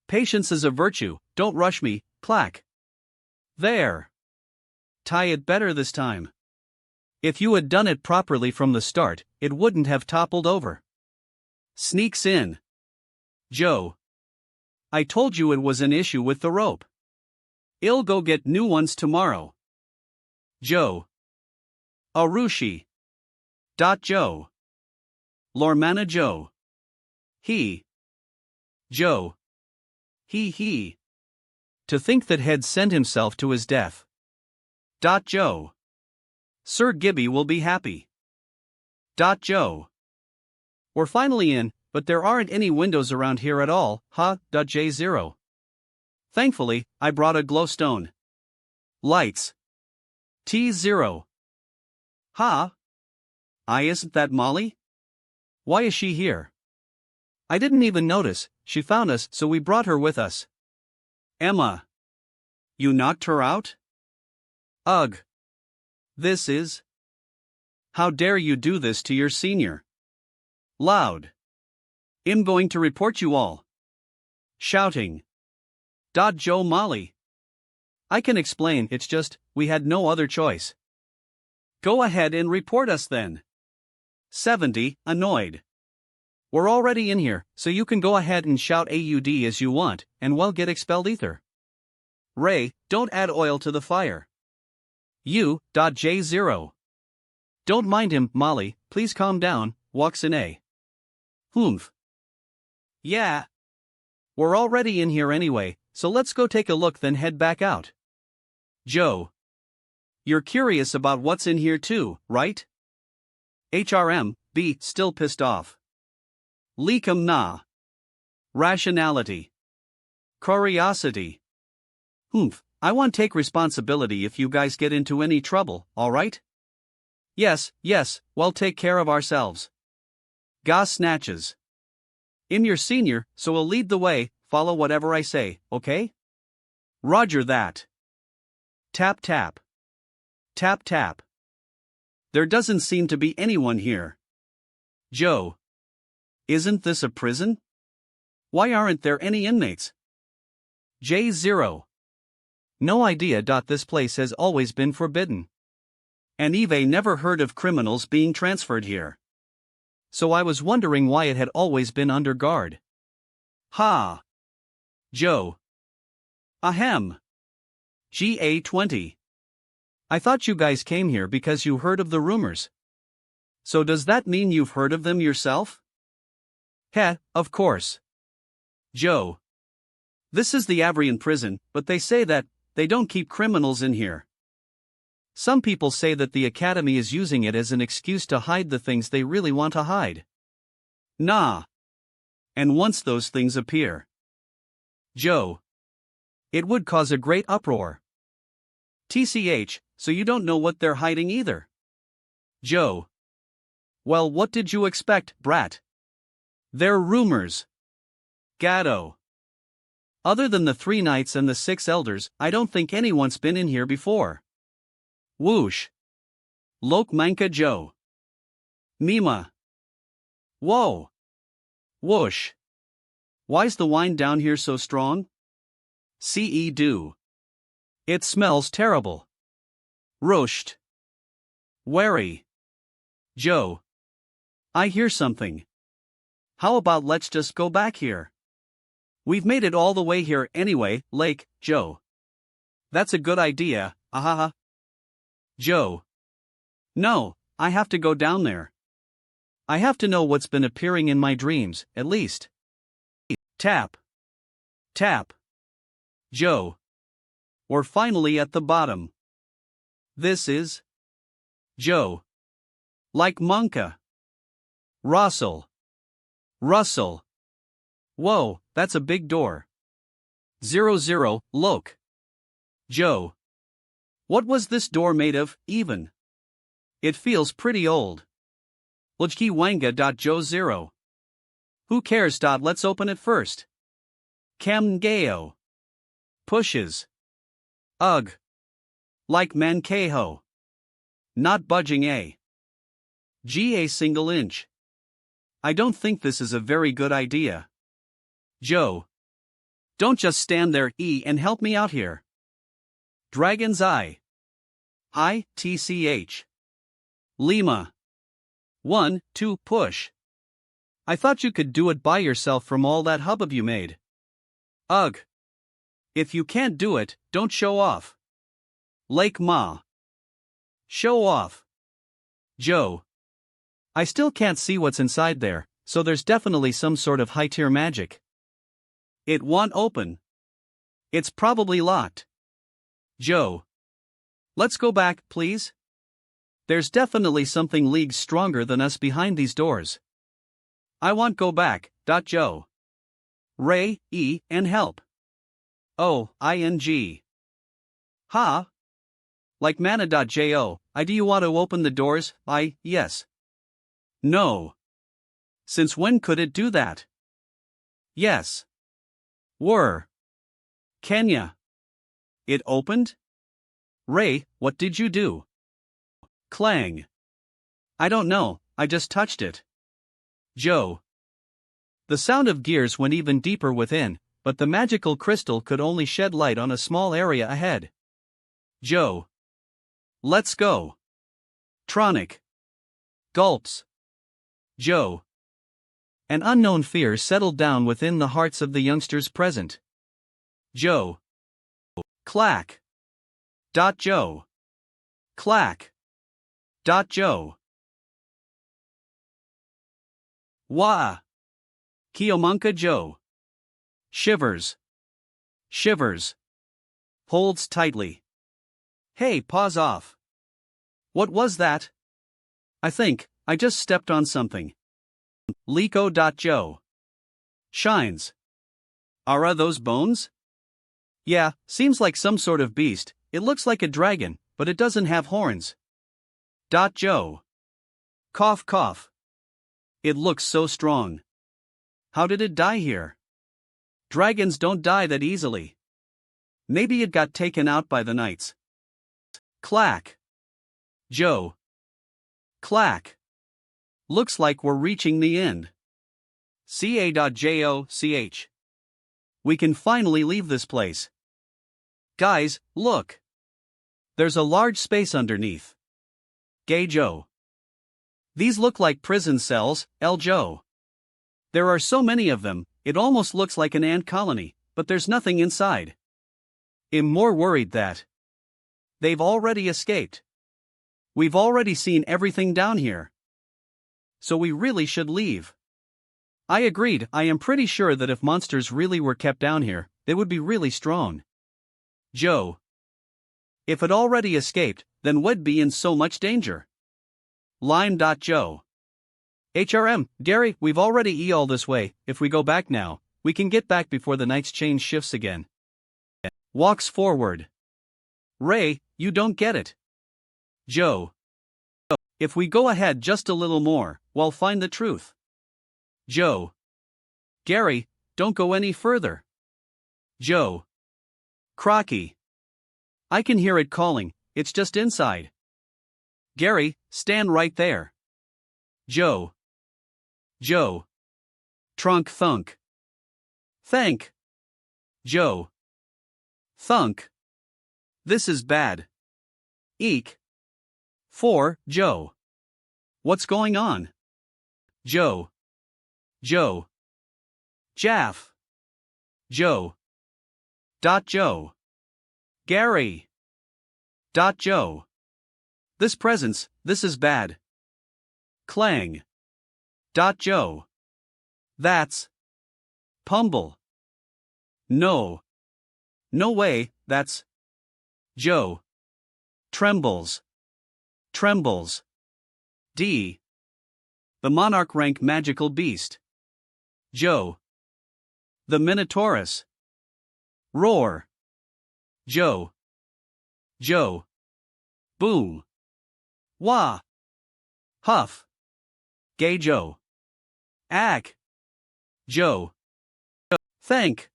Patience is a virtue, don't rush me, clack. There. Tie it better this time. If you had done it properly from the start, it wouldn't have toppled over. Sneaks in. Joe. I told you it was an issue with the rope. I'll go get new ones tomorrow. Joe. Arushi. Joe. Lormana Joe. He. Joe. He. To think that he'd send himself to his death. Joe. Sir Gibby will be happy. Joe. We're finally in, but there aren't any windows around here at all, J0. Thankfully, I brought a glowstone. Lights. T0. Isn't that Molly? Why is she here? I didn't even notice, she found us so we brought her with us. Emma. You knocked her out? Ugh. This is. How dare you do this to your senior? Loud. I'm going to report you all. Shouting. Joe Molly. I can explain, it's just, we had no other choice. Go ahead and report us then. 70, annoyed. We're already in here, so you can go ahead and shout AUD as you want, and we'll get expelled ether. Ray, don't add oil to the fire. You, J0. Don't mind him, Molly, please calm down, walks in A. Humph. Yeah. We're already in here anyway, so let's go take a look then head back out. Joe. You're curious about what's in here too, right? HRM, B, still pissed off. Leakum na. Rationality. Curiosity. Humph, I won't take responsibility if you guys get into any trouble, alright? Yes, we'll take care of ourselves. Goss snatches. I'm your senior, so I'll lead the way, follow whatever I say, okay? Roger that. Tap tap. Tap tap. There doesn't seem to be anyone here. Joe. Isn't this a prison? Why aren't there any inmates? J0. No idea. This place has always been forbidden. And Eve never heard of criminals being transferred here. So I was wondering why it had always been under guard. Ha! Joe. Ahem. GA20. I thought you guys came here because you heard of the rumors. So does that mean you've heard of them yourself? Heh, of course. Joe. This is the Avrian prison, but they say that they don't keep criminals in here. Some people say that the academy is using it as an excuse to hide the things they really want to hide. Nah. And once those things appear, Joe, it would cause a great uproar. TCH, so you don't know what they're hiding either. Joe. Well, what did you expect, brat? They're rumors. Gatto. Other than the 3 knights and the 6 elders, I don't think anyone's been in here before. Whoosh. Lok Manka Joe. Mima. Whoa. Whoosh. Why's the wine down here so strong? Ce do. It smells terrible. Roast. Wary. Joe. I hear something. How about let's just go back here? We've made it all the way here anyway, Lake, Joe. That's a good idea, ahaha. Joe. No, I have to go down there. I have to know what's been appearing in my dreams, at least. Tap. Tap. Joe. We're finally at the bottom. This is Joe. Like Manga. Russell. Russell. Whoa, that's a big door. 00, look. Joe. What was this door made of, even? It feels pretty old. Lojki Wanga. Joe 0. Who cares? Let's open it first. Kamgeo. Pushes. Ugh. Like Mankeho. Not budging a single inch. I don't think this is a very good idea. Joe. Don't just stand there, and help me out here. Dragon's Eye. Hi, TCH. Lima. 1, 2, push. I thought you could do it by yourself from all that hubbub you made. Ugh. If you can't do it, don't show off. Lake Ma. Show off. Joe. I still can't see what's inside there, so there's definitely some sort of high-tier magic. It won't open. It's probably locked. Joe. Let's go back, please. There's definitely something leagues stronger than us behind these doors. I want go back, Joe. Ray, and help. Oh, ing. Ha? Like mana.jo, do you want to open the doors? Yes. No. Since when could it do that? Yes. Were. Kenya. It opened? Ray, what did you do? Clang. I don't know, I just touched it. Joe. The sound of gears went even deeper within, but the magical crystal could only shed light on a small area ahead. Joe. Let's go. Tronic. Gulps. Joe. An unknown fear settled down within the hearts of the youngsters present. Joe. Clack. Joe. Clack. Joe. Wah. Kiomanka Joe. Shivers. Shivers. Holds tightly. Hey, pause off. What was that? I think I just stepped on something. Liko. Joe. Shines. Are those bones? Yeah, seems like some sort of beast. It looks like a dragon, but it doesn't have horns. Joe. Cough cough. It looks so strong. How did it die here? Dragons don't die that easily. Maybe it got taken out by the knights. Clack. Joe. Clack. Looks like we're reaching the end. Ca.joch. We can finally leave this place. Guys, look. There's a large space underneath. Gay Joe. These look like prison cells, El Joe. There are so many of them, it almost looks like an ant colony, but there's nothing inside. I'm more worried that they've already escaped. We've already seen everything down here. So we really should leave. I agreed. I am pretty sure that if monsters really were kept down here, they would be really strong. Joe. If it already escaped, then we'd be in so much danger. Lime. Joe. HRM, Gary, we've already all this way. If we go back now, we can get back before the night's change shifts again. Walks forward. Ray, you don't get it. Joe. If we go ahead just a little more, we'll find the truth. Joe. Gary, don't go any further. Joe. Crocky. I can hear it calling, it's just inside. Gary, stand right there. Joe. Joe. Trunk thunk. Thank. Joe. Thunk. This is bad. Eek. 4. Joe. What's going on? Joe. Joe. Jaff. Joe. Joe. Gary. Joe. This presence, this is bad. Clang. Joe. That's. Pumble. No. No way, that's. Joe. Trembles. Trembles. D. The monarch rank magical beast. Joe. The Minotaurus. Roar. Joe. Joe. Boom. Wah. Huff. Gay Joe. Ack. Joe. Thank.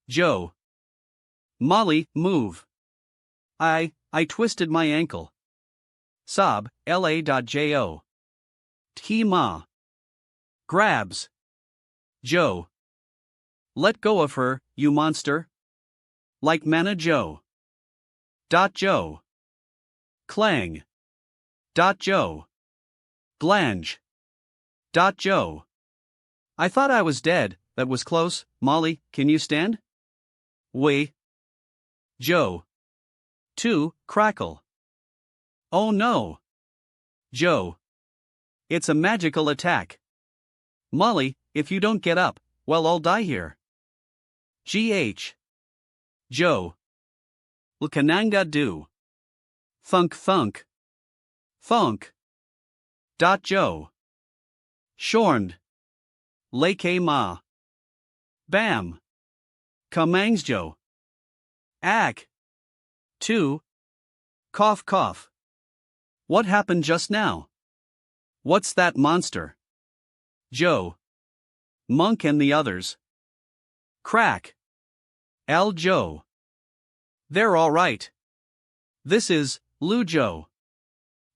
Joe. Molly, move. I twisted my ankle. Sob, la.jo. T-ma. Grabs. Joe. Let go of her, you monster. Like Mana Joe. Joe. Clang. Joe. Glange. Joe. I thought I was dead, that was close. Molly, can you stand? We. Joe. 2. Crackle. Oh no. Joe. It's a magical attack. Molly, if you don't get up, well, I'll die here. GH. Joe. Lkananga do. Thunk thunk. Thunk. Joe. Shorned. Lake ma. Bam. Kamangsjo. Ack. 2. Cough cough. What happened just now? What's that monster? Joe. Monk and the others. Crack. Al Joe. They're all right. This is Lu Joe.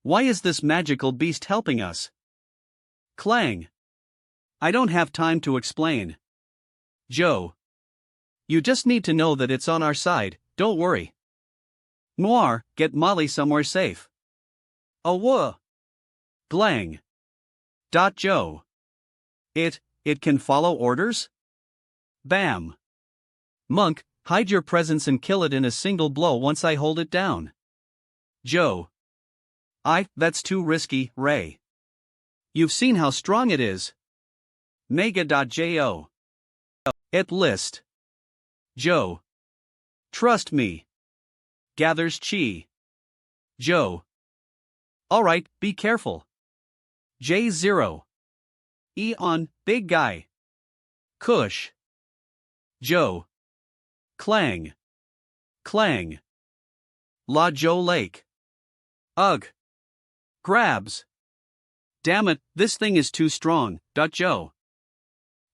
Why is this magical beast helping us? Clang. I don't have time to explain. Joe. You just need to know that it's on our side, don't worry. Noir, get Molly somewhere safe. Awah. Glang. Joe. It can follow orders? Bam. Monk, hide your presence and kill it in a single blow once I hold it down. Joe. That's too risky, Ray. You've seen how strong it is. Mega.jo. It list. Joe. Trust me. Gathers chi. Joe. Alright, be careful. J0. Eon, big guy. Kush. Joe. Clang. Clang. La Joe Lake. Ugh. Grabs. Damn it, this thing is too strong. Joe.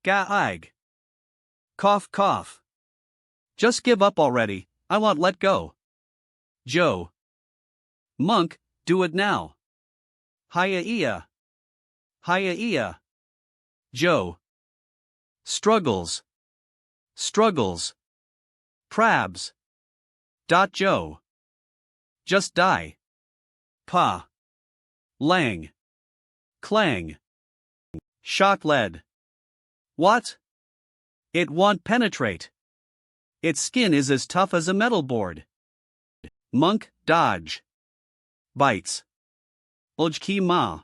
Ga-ig. Cough cough. Just give up already, I won't let go. Joe. Monk, do it now. Hiya-iya. Hiya-iya. Joe. Struggles. Struggles. Prabs. Joe. Just die. Pa. Lang. Clang. Shock lead. What? It won't penetrate. Its skin is as tough as a metal board. Monk, dodge. Bites. Ujki ma.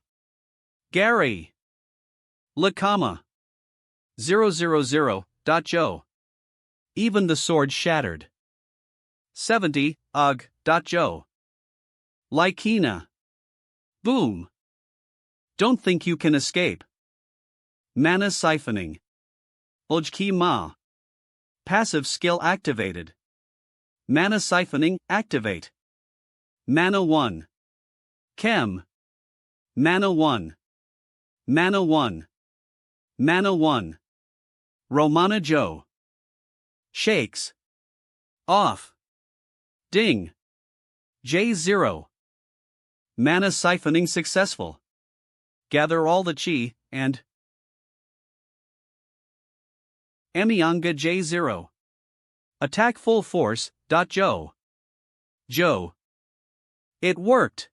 Gary. Lakama. 000. Joe. Even the sword shattered. 70. Ugh. Joe. Lykina. Boom. Don't think you can escape. Mana siphoning. Ujki ma. Passive skill activated. Mana siphoning, activate. Mana 1. Chem. Mana 1. Mana 1. Mana 1. Romana Joe. Shakes. Off. Ding. J0. Mana siphoning successful. Gather all the chi, and Emianga J0. Attack full force. Joe. Joe. It worked.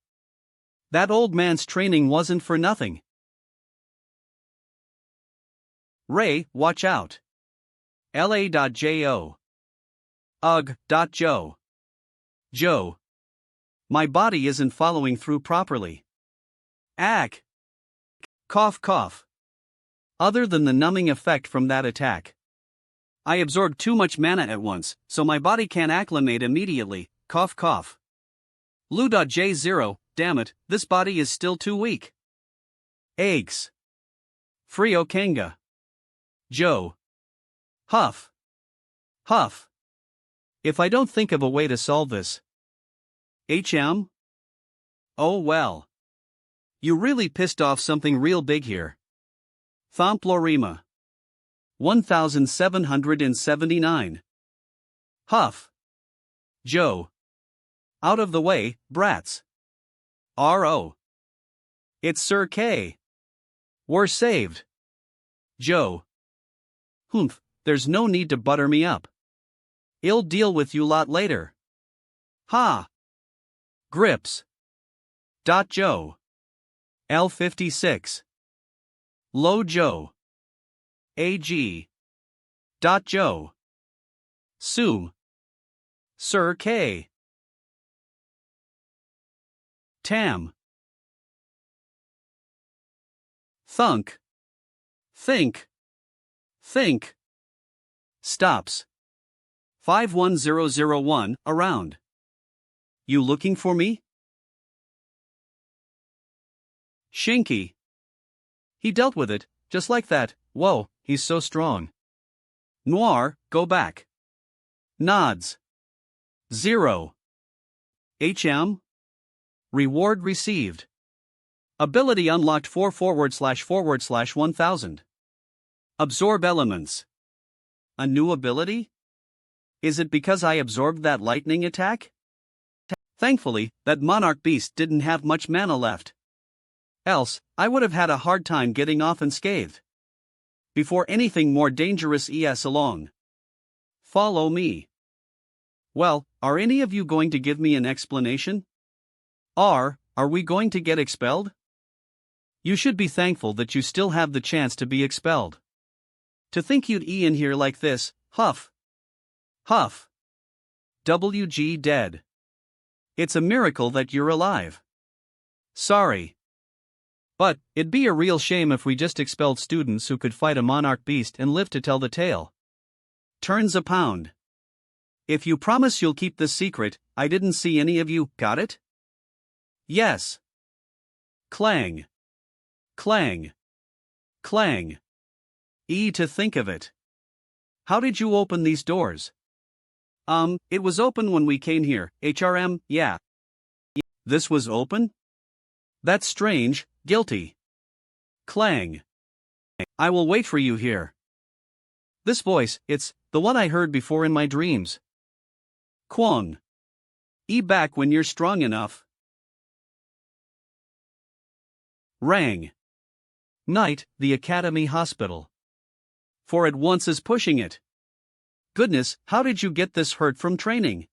That old man's training wasn't for nothing. Ray, watch out. LA.Jo. Ugh. Joe. Joe. My body isn't following through properly. Ack. Cough cough. Other than the numbing effect from that attack, I absorbed too much mana at once, so my body can't acclimate immediately. Cough cough. Lu.J0, damn it, this body is still too weak. Eggs. Frio Kanga. Joe. Huff. Huff. If I don't think of a way to solve this. HM? Oh well. You really pissed off something real big here. Thomplorima. 1779. Huff. Joe. Out of the way, brats. RO. It's Sir K. We're saved. Joe. Humph, there's no need to butter me up. I'll deal with you lot later. Ha. Grips. Joe. L56. Low Joe. AG. Joe. Sum. Sir K. Tam. Thunk. Think. Think. Stops. 51001, around. You looking for me? Shinky. He dealt with it, just like that. Whoa, he's so strong. Noir, go back. Nods. 0. HM. Reward received. Ability unlocked 4////1000. Absorb elements. A new ability? Is it because I absorbed that lightning attack? Thankfully, that monarch beast didn't have much mana left. Else, I would have had a hard time getting off unscathed. Before anything more dangerous es along. Follow me. Well, are any of you going to give me an explanation? Are we going to get expelled? You should be thankful that you still have the chance to be expelled. To think you'd in here like this, huff. Huff. WG dead. It's a miracle that you're alive. Sorry. But, it'd be a real shame if we just expelled students who could fight a monarch beast and live to tell the tale. Turns a pound. If you promise you'll keep this secret, I didn't see any of you, got it? Yes. Clang. Clang. Clang. To think of it. How did you open these doors? It was open when we came here, HRM, yeah. This was open? That's strange, guilty. Clang. I will wait for you here. This voice, it's the one I heard before in my dreams. Kwon. Back when you're strong enough. Rang. Night, the Academy Hospital. For it once is pushing it. Goodness, how did you get this hurt from training?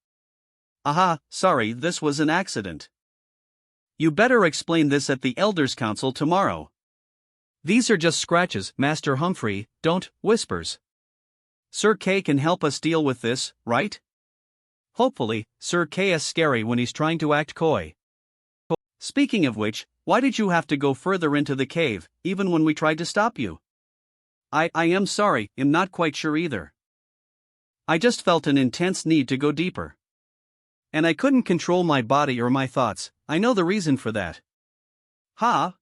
Aha, sorry, this was an accident. You better explain this at the Elders' Council tomorrow. These are just scratches, Master Humphrey, don't, whispers. Sir K can help us deal with this, right? Hopefully, Sir K is scary when he's trying to act coy. Speaking of which, why did you have to go further into the cave, even when we tried to stop you? I am sorry, I'm not quite sure either. I just felt an intense need to go deeper. And I couldn't control my body or my thoughts. I know the reason for that. I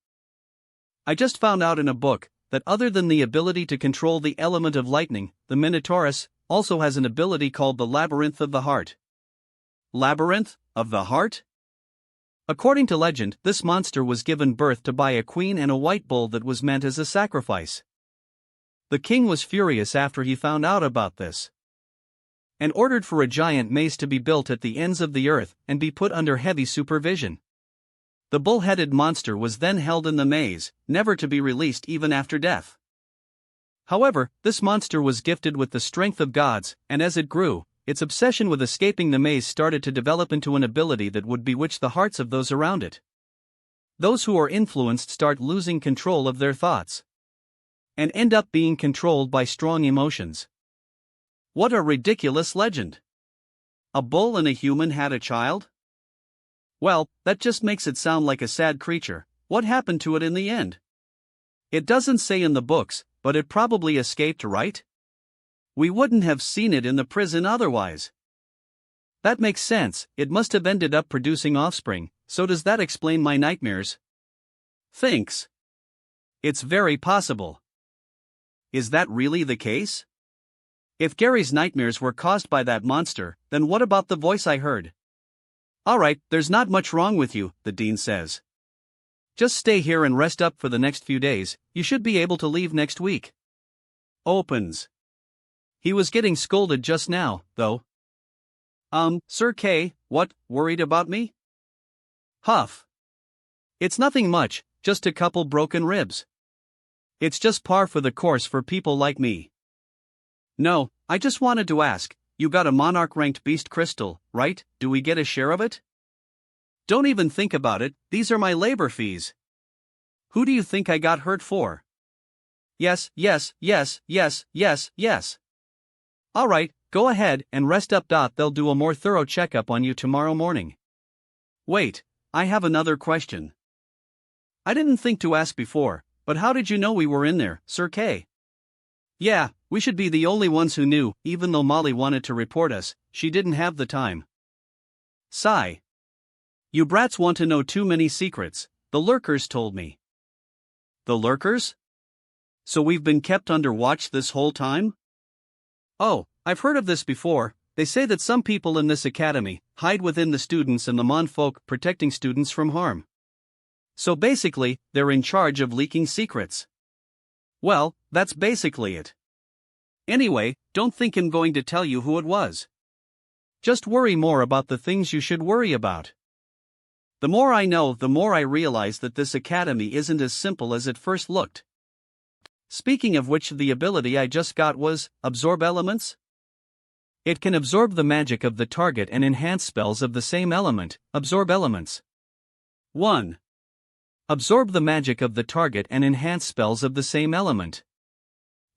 just found out in a book that other than the ability to control the element of lightning, the Minotaurus also has an ability called the Labyrinth of the Heart. Labyrinth of the Heart? According to legend, this monster was given birth to by a queen and a white bull that was meant as a sacrifice. The king was furious after he found out about this, and ordered for a giant maze to be built at the ends of the earth and be put under heavy supervision. The bull-headed monster was then held in the maze, never to be released even after death. However, this monster was gifted with the strength of gods, and as it grew, its obsession with escaping the maze started to develop into an ability that would bewitch the hearts of those around it. Those who are influenced start losing control of their thoughts and end up being controlled by strong emotions. What a ridiculous legend! A bull and a human had a child? Well, that just makes it sound like a sad creature. What happened to it in the end? It doesn't say in the books, but it probably escaped, right? We wouldn't have seen it in the prison otherwise. That makes sense, it must have ended up producing offspring, so does that explain my nightmares? Thanks. It's very possible. Is that really the case? If Gary's nightmares were caused by that monster, then what about the voice I heard? Alright, there's not much wrong with you, the dean says. Just stay here and rest up for the next few days, you should be able to leave next week. Opens. He was getting scolded just now, though. Sir K, what, worried about me? Huff. It's nothing much, just a couple broken ribs. It's just par for the course for people like me. No, I just wanted to ask, you got a monarch-ranked beast crystal, right? Do we get a share of it? Don't even think about it, these are my labor fees. Who do you think I got hurt for? Yes. Alright, go ahead and rest up. They'll do a more thorough checkup on you tomorrow morning. Wait, I have another question. I didn't think to ask before, but how did you know we were in there, Sir K? Yeah, we should be the only ones who knew, even though Molly wanted to report us, she didn't have the time. Sigh. You brats want to know too many secrets, the lurkers told me. The lurkers? So we've been kept under watch this whole time? Oh, I've heard of this before. They say that some people in this academy hide within the students and the Mon folk, protecting students from harm. So basically, they're in charge of leaking secrets. Well, that's basically it. Anyway, don't think I'm going to tell you who it was. Just worry more about the things you should worry about. The more I know, the more I realize that this academy isn't as simple as it first looked. Speaking of which, the ability I just got was Absorb Elements. It can absorb the magic of the target and enhance spells of the same element. Absorb Elements. 1. Absorb the magic of the target and enhance spells of the same element.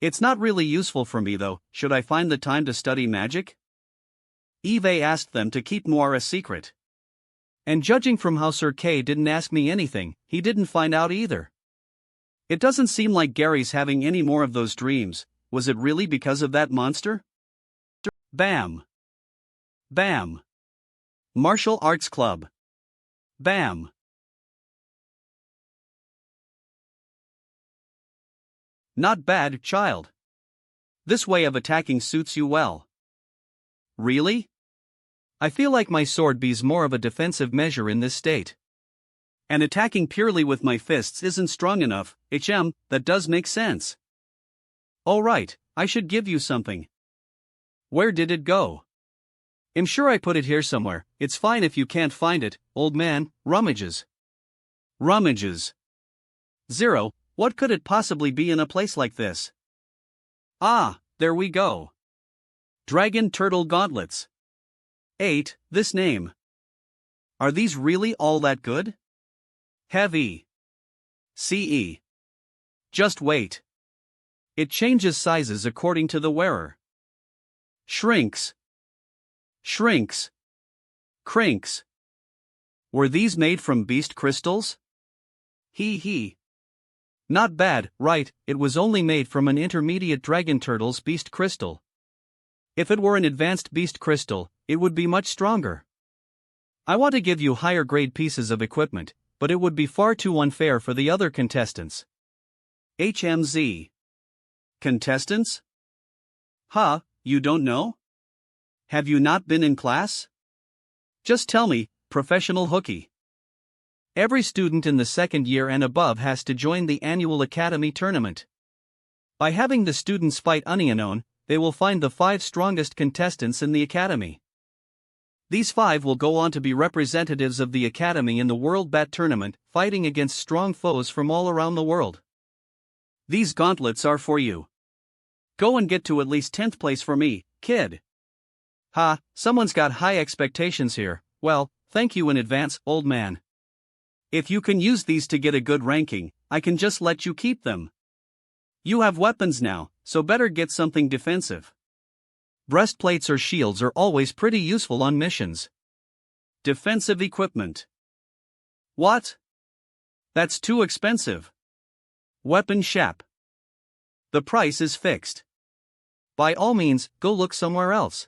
It's not really useful for me though. Should I find the time to study magic? Eve asked them to keep Noir a secret. And judging from how Sir K didn't ask me anything, he didn't find out either. It doesn't seem like Gary's having any more of those dreams. Was it really because of that monster? Bam. Bam. Martial Arts Club. Bam. Not bad, child. This way of attacking suits you well. Really? I feel like my sword be's more of a defensive measure in this state. And attacking purely with my fists isn't strong enough. That does make sense. Oh right, I should give you something. Where did it go? I'm sure I put it here somewhere. It's fine if you can't find it, old man. Rummages. Rummages. 0. What could it possibly be in a place like this? Ah, there we go. Dragon Turtle Gauntlets. 8. This name. Are these really all that good? Heavy. CE. Just wait. It changes sizes according to the wearer. Shrinks. Shrinks. Crinks. Were these made from beast crystals? He. Not bad, right? It was only made from an intermediate dragon turtle's beast crystal. If it were an advanced beast crystal, it would be much stronger. I want to give you higher grade pieces of equipment, but it would be far too unfair for the other contestants. HMZ. Contestants? Huh, you don't know? Have you not been in class? Just tell me, professional hooky. Every student in the second year and above has to join the annual academy tournament. By having the students fight unknown, they will find the 5 strongest contestants in the academy. These 5 will go on to be representatives of the academy in the World Bat Tournament, fighting against strong foes from all around the world. These gauntlets are for you. Go and get to at least 10th place for me, kid. Ha, someone's got high expectations here. Well, thank you in advance, old man. If you can use these to get a good ranking, I can just let you keep them. You have weapons now, so better get something defensive. Breastplates or shields are always pretty useful on missions. Defensive equipment. What? That's too expensive. Weapon shop. The price is fixed. By all means, go look somewhere else.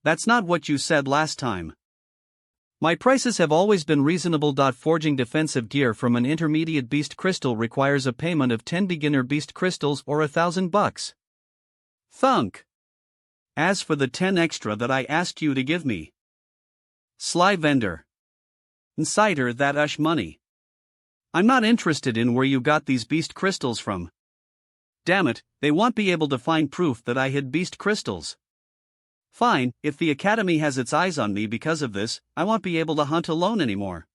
That's not what you said last time. My prices have always been reasonable. Forging defensive gear from an intermediate beast crystal requires a payment of 10 beginner beast crystals or $1,000. Thunk. As for the 10 extra that I asked you to give me. Sly vendor. Insider that money. I'm not interested in where you got these beast crystals from. Damn it, they won't be able to find proof that I hid beast crystals. Fine, if the academy has its eyes on me because of this, I won't be able to hunt alone anymore.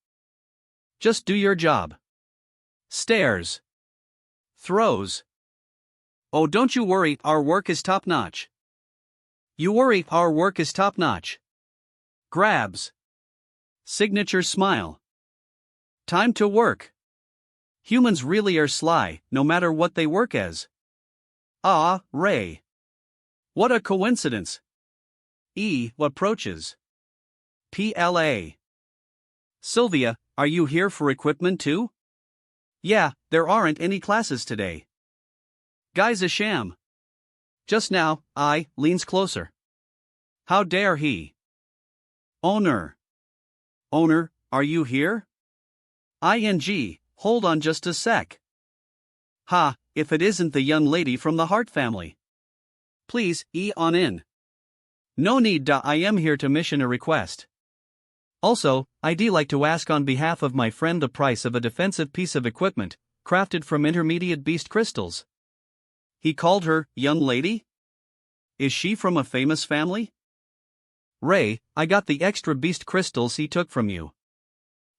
Just do your job. Stares. Throws. Oh, don't you worry, our work is top-notch. You worry, our work is top-notch. Grabs. Signature smile. Time to work. Humans really are sly, no matter what they work as. Ah, Ray. What a coincidence. Approaches. PLA. Sylvia, are you here for equipment too? Yeah, there aren't any classes today. Guy's a sham. Just now, leans closer. How dare he? Owner. Owner, are you here? Hold on just a sec. Ha, if it isn't the young lady from the Hart family. Please, on in. No need. I am here to mission a request. Also, I'd like to ask on behalf of my friend the price of a defensive piece of equipment, crafted from intermediate beast crystals. He called her, young lady? Is she from a famous family? Ray, I got the extra beast crystals he took from you.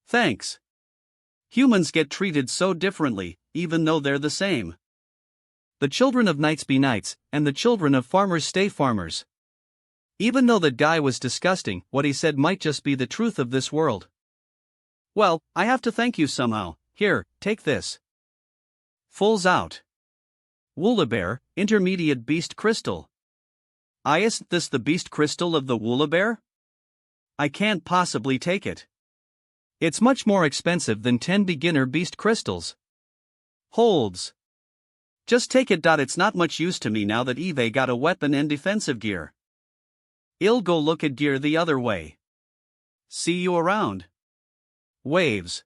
Thanks. Humans get treated so differently, even though they're the same. The children of knights be knights, and the children of farmers stay farmers. Even though that guy was disgusting, what he said might just be the truth of this world. Well, I have to thank you somehow. Here, take this. Fulls out. Woolabear, intermediate beast crystal. Isn't this the beast crystal of the Woolabear? I can't possibly take it. It's much more expensive than 10 beginner beast crystals. Holds. Just take it. It's not much use to me now that Eve got a weapon and defensive gear. I'll go look at gear the other way. See you around. Waves.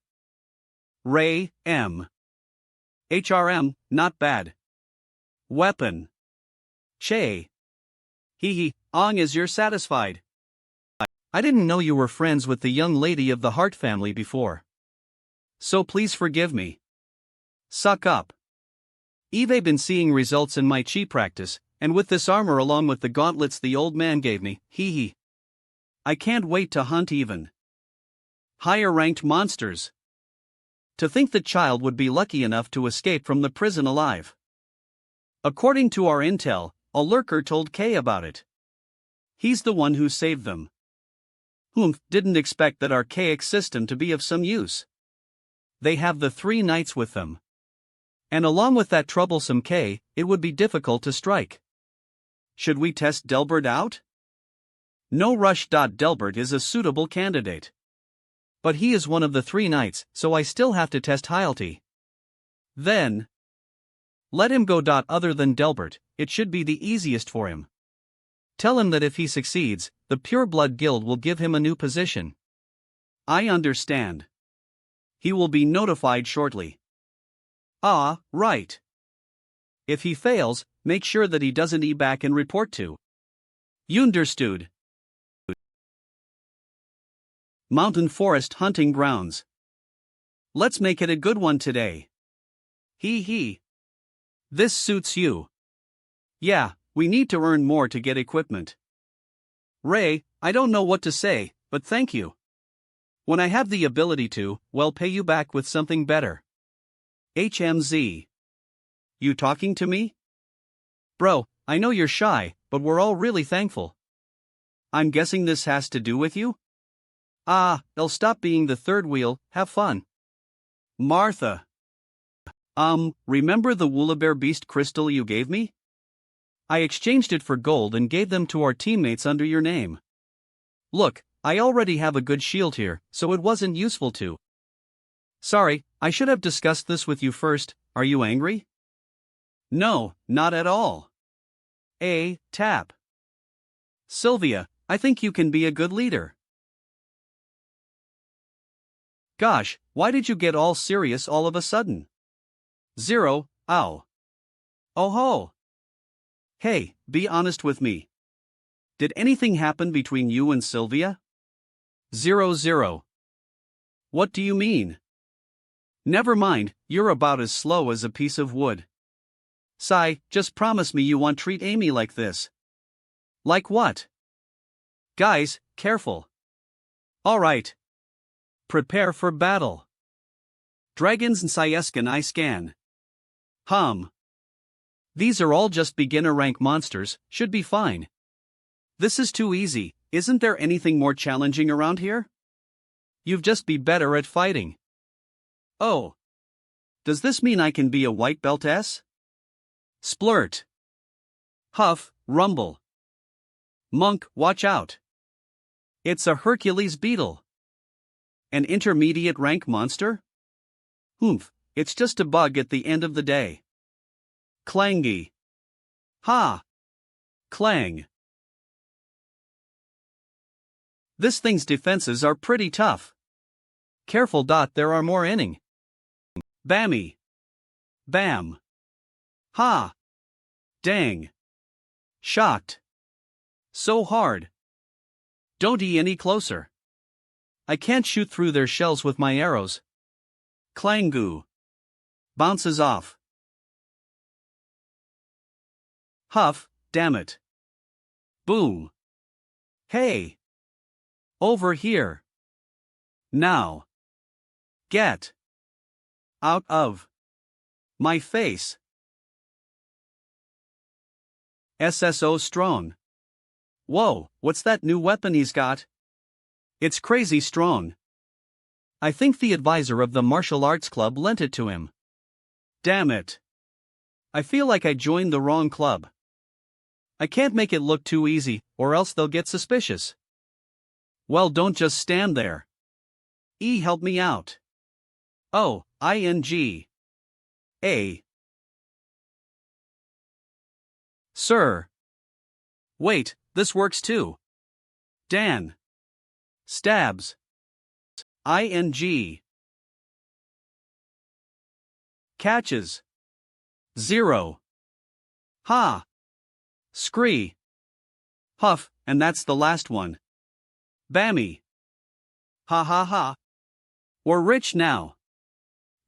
Ray, M. HRM, not bad. Weapon. Che. Hee, Ong, is you're satisfied. I didn't know you were friends with the young lady of the Hart family before. So please forgive me. Suck up. Eve been seeing results in my chi practice, and with this armor along with the gauntlets the old man gave me, hee. I can't wait to hunt even higher ranked monsters. To think the child would be lucky enough to escape from the prison alive. According to our intel, a lurker told Kay about it. He's the one who saved them. Didn't expect that archaic system to be of some use. They have the 3 knights with them. And along with that troublesome Kay, it would be difficult to strike. Should we test Delbert out? No rush. Delbert is a suitable candidate. But he is one of the 3 knights, so I still have to test Hyalty. Then, let him go. Other than Delbert, it should be the easiest for him. Tell him that if he succeeds, the Pure Blood Guild will give him a new position. I understand. He will be notified shortly. Ah, right. If he fails, make sure that he doesn't back and report to. Understood. Mountain Forest Hunting Grounds. Let's make it a good one today. Hee. This suits you. Yeah, we need to earn more to get equipment. Ray, I don't know what to say, but thank you. When I have the ability to, well, pay you back with something better. HMZ. You talking to me? Bro, I know you're shy, but we're all really thankful. I'm guessing this has to do with you? They'll stop being the third wheel, have fun. Martha. Remember the Woolabear Beast crystal you gave me? I exchanged it for gold and gave them to our teammates under your name. Look, I already have a good shield here, so it wasn't useful to. Sorry, I should have discussed this with you first. Are you angry? No, not at all. Tap. Sylvia, I think you can be a good leader. Gosh, why did you get all serious all of a sudden? Zero, ow. Oh ho. Hey, be honest with me. Did anything happen between you and Sylvia? 00. What do you mean? Never mind, you're about as slow as a piece of wood. Sai, just promise me you won't treat Amy like this. Like what? Guys, careful. Alright. Prepare for battle. Dragons and Syeskin I scan. These are all just beginner rank monsters, should be fine. This is too easy, isn't there anything more challenging around here? You've just be better at fighting. Oh. Does this mean I can be a white belt S? Splurt. Huff, rumble. Monk, watch out. It's a Hercules beetle. An intermediate rank monster? It's just a bug at the end of the day. Clangy. Ha! Clang. This thing's defenses are pretty tough. Careful. There are more inning. Bammy. Bam. Ha! Dang. Shocked. So hard. Don't any closer. I can't shoot through their shells with my arrows. Clangu. Bounces off. Huff, damn it. Boom. Hey. Over here. Now. Get. Out of. My face. SSO strong. Whoa, what's that new weapon he's got? It's crazy strong. I think the advisor of the martial arts club lent it to him. Damn it. I feel like I joined the wrong club. I can't make it look too easy, or else they'll get suspicious. Well, don't just stand there. Help me out. Oh, ING. A. Sir. Wait, this works too. Dan. Stabs. ING. Catches. 0. Ha. Scree. Huff, and that's the last one. Bammy. Ha ha ha. We're rich now.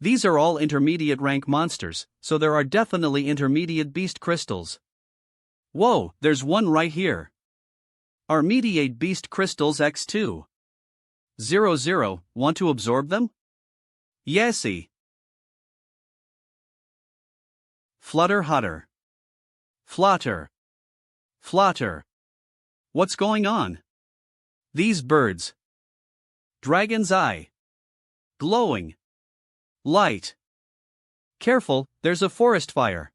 These are all intermediate rank monsters, so there are definitely intermediate beast crystals. Whoa, there's one right here. Are mediate beast crystals X2? 00, want to absorb them? Yesy. Flutter Hutter. Flutter. Flutter. What's going on? These birds. Dragon's eye. Glowing. Light. Careful, there's a forest fire.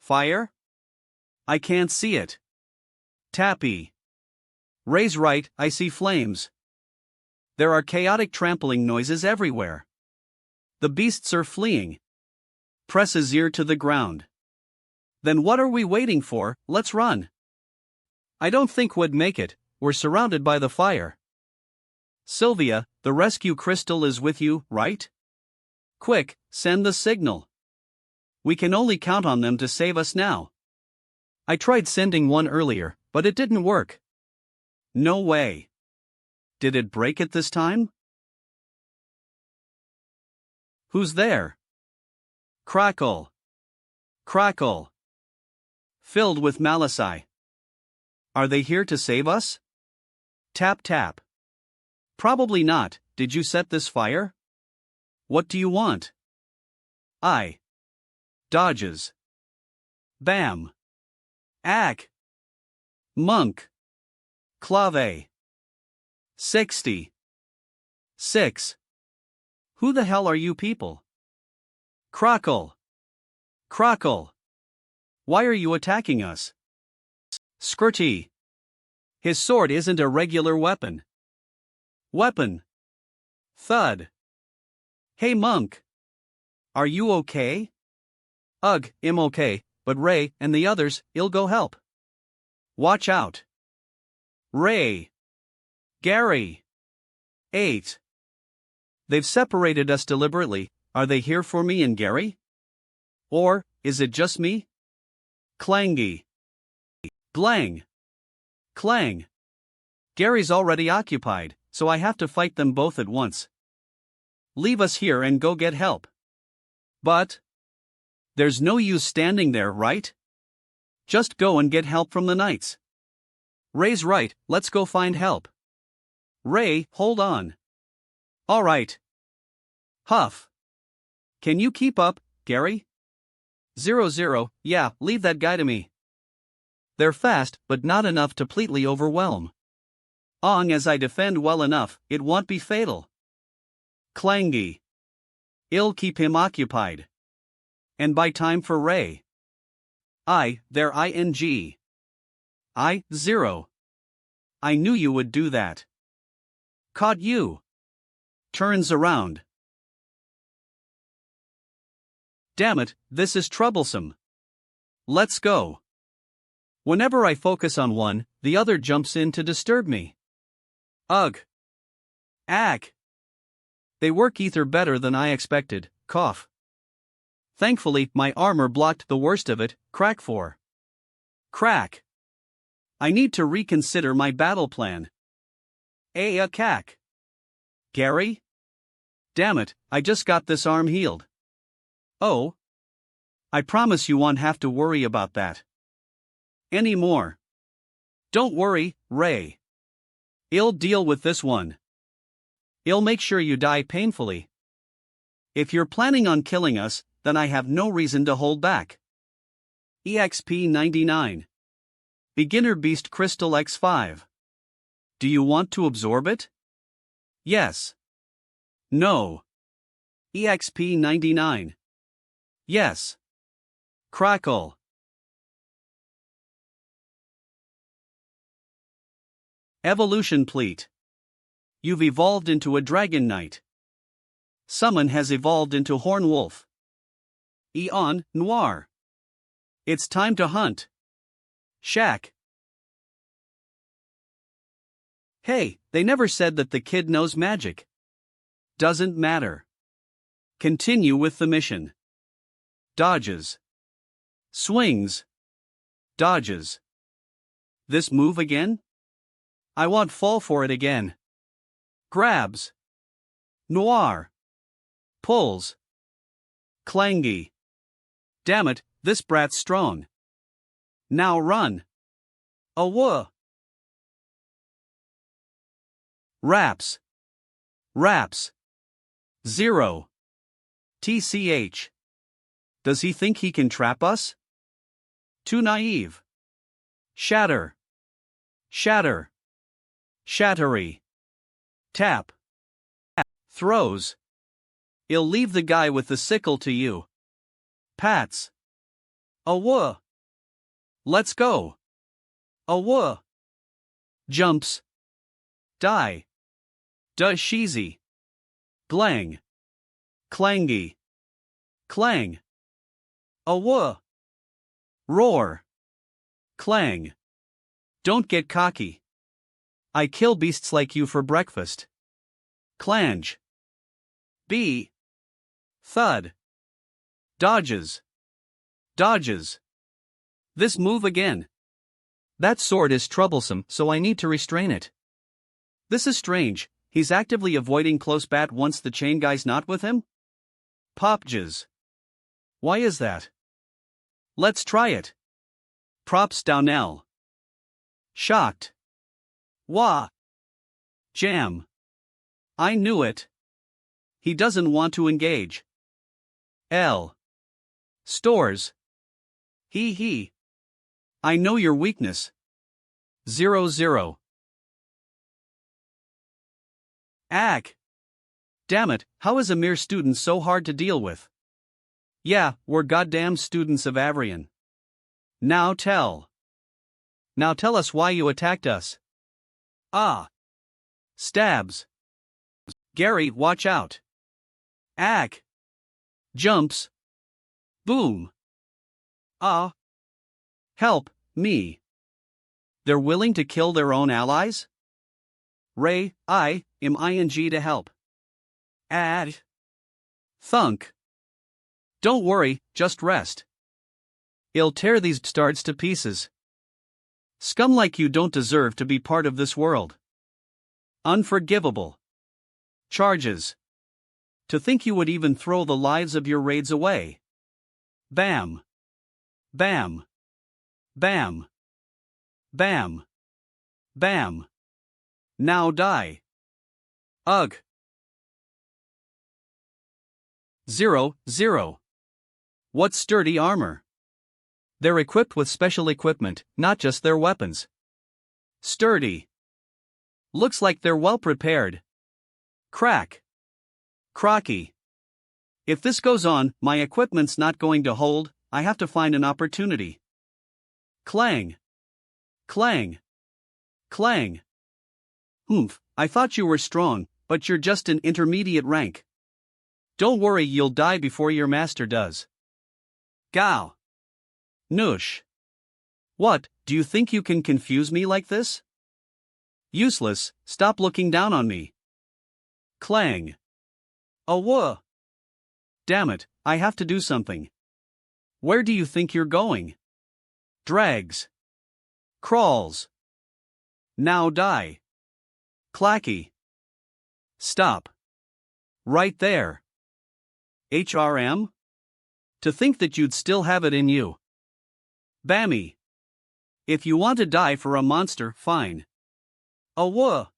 Fire? I can't see it. Tappy. Ray's right, I see flames. There are chaotic trampling noises everywhere. The beasts are fleeing. Press his ear to the ground. Then what are we waiting for? Let's run. I don't think we'd make it, we're surrounded by the fire. Sylvia, the rescue crystal is with you, right? Quick, send the signal. We can only count on them to save us now. I tried sending one earlier, but it didn't work. No way. Did it break it this time? Who's there? Crackle. Crackle. Filled with malice. Are they here to save us? Tap tap. Probably not. Did you set this fire? What do you want? I. Dodges. Bam. Ack. Monk. Clave. 60. 6. Who the hell are you people? Crackle. Crackle. Why are you attacking us? Skirty. His sword isn't a regular weapon. Weapon. Thud. Hey monk. Are you okay? Ugh, I'm okay, but Ray and the others, I'll go help. Watch out. Ray. Gary. 8. They've separated us deliberately. Are they here for me and Gary? Or, is it just me? Clangy. Glang. Clang. Gary's already occupied, so I have to fight them both at once. Leave us here and go get help. But there's no use standing there, right? Just go and get help from the knights. Ray's right, let's go find help. Ray, hold on. All right. Huff. Can you keep up, Gary? 00, yeah, leave that guy to me. They're fast, but not enough to completely overwhelm. As I defend well enough, it won't be fatal. Clangy. I'll keep him occupied. And buy time for Ray. There ing. 0. I knew you would do that. Caught you. Turns around. Damn it, this is troublesome. Let's go. Whenever I focus on one, the other jumps in to disturb me. Ugh. Ack. They work ether better than I expected, cough. Thankfully, my armor blocked the worst of it, crack 4. Crack. I need to reconsider my battle plan. A cack. Gary? Damn it, I just got this arm healed. Oh. I promise you won't have to worry about that. Anymore. Don't worry, Ray. I'll deal with this one. I'll make sure you die painfully. If you're planning on killing us, then I have no reason to hold back. EXP 99. Beginner Beast Crystal X5. Do you want to absorb it? Yes. No. EXP 99. Yes. Crackle. Evolution Pleat. You've evolved into a Dragon Knight. Summon has evolved into Horn Wolf. Eon Noir. It's time to hunt. Shack. Hey, they never said that the kid knows magic. Doesn't matter. Continue with the mission. Dodges. Swings. Dodges. This move again? I won't fall for it again. Grabs. Noir. Pulls. Clangy. Damn it, this brat's strong. Now run. Awah. Raps. Raps. 0. TCH. Does he think he can trap us? Too naive. Shatter. Shatter. Shattery. Tap. Throws. I'll leave the guy with the sickle to you. Pats. Awah. Let's go. Awah. Jumps. Die. Sheezy. Glang. Clangy. Clang. Awwa. Roar. Clang. Don't get cocky. I kill beasts like you for breakfast. Clange. B. Thud. Dodges. Dodges. This move again. That sword is troublesome, so I need to restrain it. This is strange, he's actively avoiding close bat once the chain guy's not with him? Popges. Why is that? Let's try it. Props down L. Shocked. Wah. Jam. I knew it. He doesn't want to engage. L. Stores. He. I know your weakness. 0. Ack. Damn it, how is a mere student so hard to deal with? Yeah, we're goddamn students of Avrian. Now tell us why you attacked us. Ah. Stabs. Gary, watch out. Ack. Jumps. Boom. Ah. Help, me. They're willing to kill their own allies? Ray, I am ing to help. Add. Thunk. Don't worry, just rest. I'll tear these bastards to pieces. Scum like you don't deserve to be part of this world. Unforgivable. Charges. To think you would even throw the lives of your raids away. Bam. Bam. Bam. Bam. Bam. Now die. Ugh. 0. What sturdy armor. They're equipped with special equipment, not just their weapons. Sturdy. Looks like they're well prepared. Crack. Crocky. If this goes on, my equipment's not going to hold, I have to find an opportunity. Clang. Clang. Clang. Humph, I thought you were strong, but you're just an intermediate rank. Don't worry, you'll die before your master does. Gao. Noosh. What, do you think you can confuse me like this? Useless, stop looking down on me. Clang. Awwa. Damn it, I have to do something. Where do you think you're going? Drags. Crawls. Now die. Clacky. Stop. Right there. HRM? To think that you'd still have it in you. Bammy. If you want to die for a monster, fine. Awwa.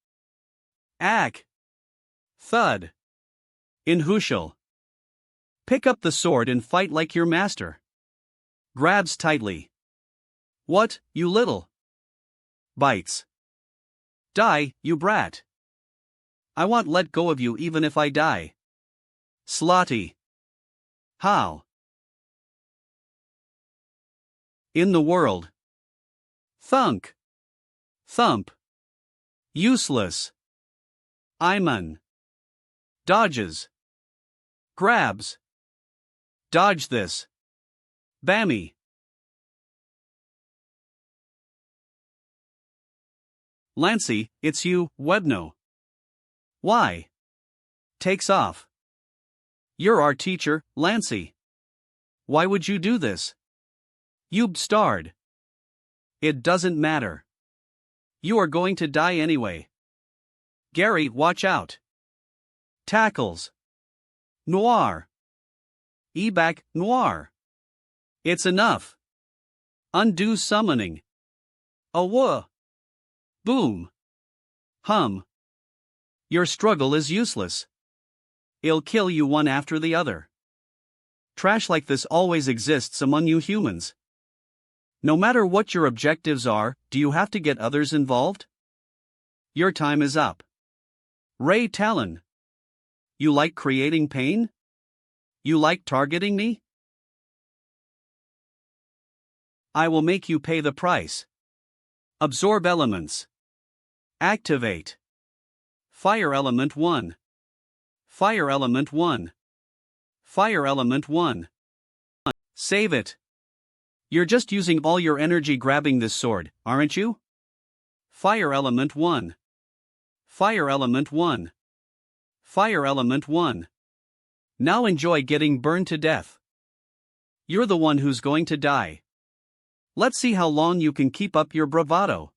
Ack. Thud. Inhushal. Pick up the sword and fight like your master. Grabs tightly. What, you little? Bites. Die, you brat. I won't let go of you even if I die. Slotty. How? In the world. Thunk. Thump. Useless. Iman. Dodges. Grabs. Dodge this. Bammy. Lancy, it's you, Webno. Why? Takes off. You're our teacher, Lancy. Why would you do this? You've starred. It doesn't matter. You are going to die anyway. Gary, watch out. Tackles. Noir. Ebac, Noir. It's enough. Undo summoning. Awwa. Boom. Hum. Your struggle is useless. I'll kill you one after the other. Trash like this always exists among you humans. No matter what your objectives are, do you have to get others involved? Your time is up. Ray Talon. You like creating pain? You like targeting me? I will make you pay the price. Absorb elements. Activate. Fire element 1. Fire element 1. Fire element 1. Save it. You're just using all your energy grabbing this sword, aren't you? Fire element 1. Fire element 1. Fire element 1. Now enjoy getting burned to death. You're the one who's going to die. Let's see how long you can keep up your bravado.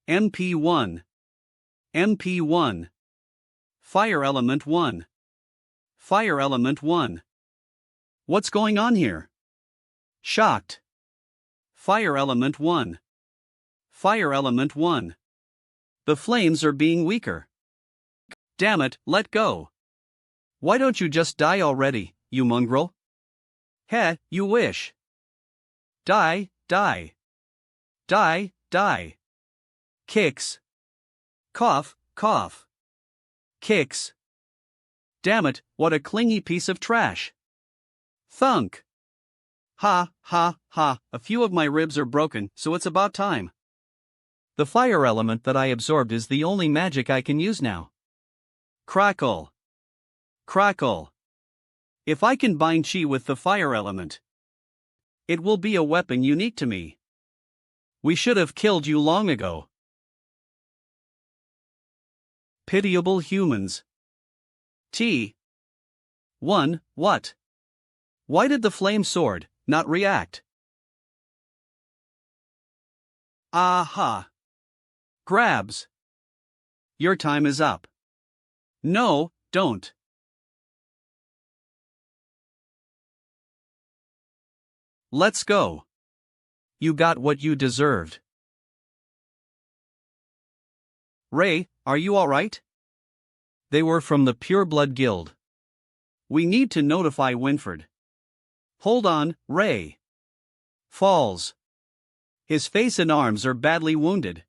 MP1. MP1. Fire element 1. Fire element 1. What's going on here? Shocked. Fire element 1. Fire element 1. The flames are being weaker. Damn it, let go. Why don't you just die already, you mongrel? Heh, you wish. Die, die. Die, die. Kicks. Cough, cough. Kicks. Damn it, what a clingy piece of trash. Thunk. Ha, ha, ha, a few of my ribs are broken, so it's about time. The fire element that I absorbed is the only magic I can use now. Crackle. Crackle. If I can bind chi with the fire element, it will be a weapon unique to me. We should have killed you long ago. Pitiable humans. T. 1. What? Why did the flame sword not react? Aha. Grabs. Your time is up. No, don't. Let's go. You got what you deserved. Ray, are you alright? They were from the Pure Blood Guild. We need to notify Winford. Hold on, Ray. Falls. His face and arms are badly wounded.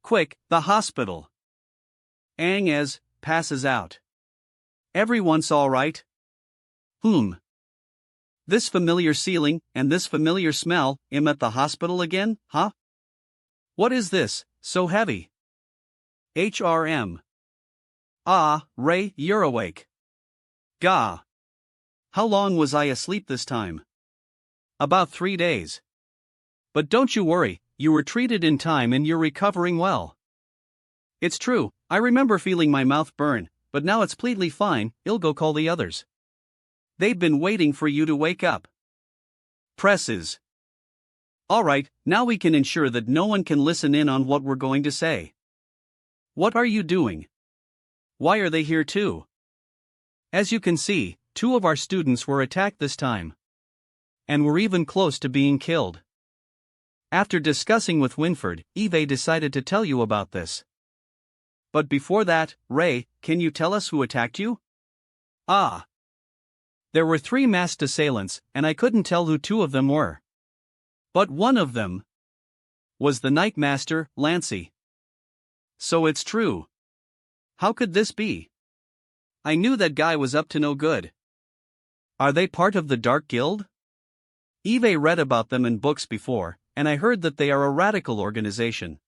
Quick, the hospital. Agnes passes out. Everyone's alright? This familiar ceiling and this familiar smell, I'm at the hospital again, huh? What is this, so heavy? HRM. Ah, Ray, you're awake. Gah. How long was I asleep this time? About 3 days. But don't you worry, you were treated in time and you're recovering well. It's true, I remember feeling my mouth burn, but now it's completely fine. I'll go call the others. They've been waiting for you to wake up. Presses. Alright, now we can ensure that no one can listen in on what we're going to say. What are you doing? Why are they here too? As you can see, 2 of our students were attacked this time. And were even close to being killed. After discussing with Winford, Eve decided to tell you about this. But before that, Ray, can you tell us who attacked you? Ah. There were 3 masked assailants, and I couldn't tell who 2 of them were. But one of them was the Night Master, Lancy. So it's true. How could this be? I knew that guy was up to no good. Are they part of the Dark Guild? Eve read about them in books before, and I heard that they are a radical organization.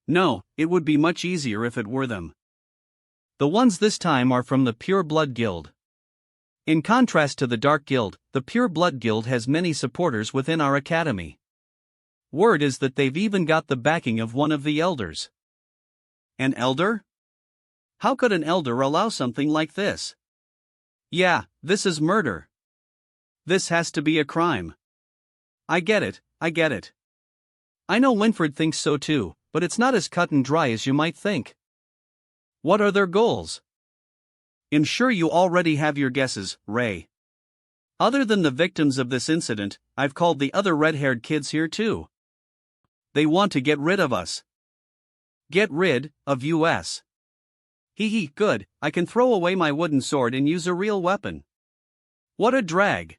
No, it would be much easier if it were them. The ones this time are from the Pure Blood Guild. In contrast to the Dark Guild, the Pure Blood Guild has many supporters within our academy. Word is that they've even got the backing of one of the elders. An elder? How could an elder allow something like this? Yeah, this is murder. This has to be a crime. I get it, I get it. I know Winford thinks so too, but it's not as cut and dry as you might think. What are their goals? I'm sure you already have your guesses, Ray. Other than the victims of this incident, I've called the other red-haired kids here too. They want to get rid of us. Get rid of us. Hee hee, good, I can throw away my wooden sword and use a real weapon. What a drag.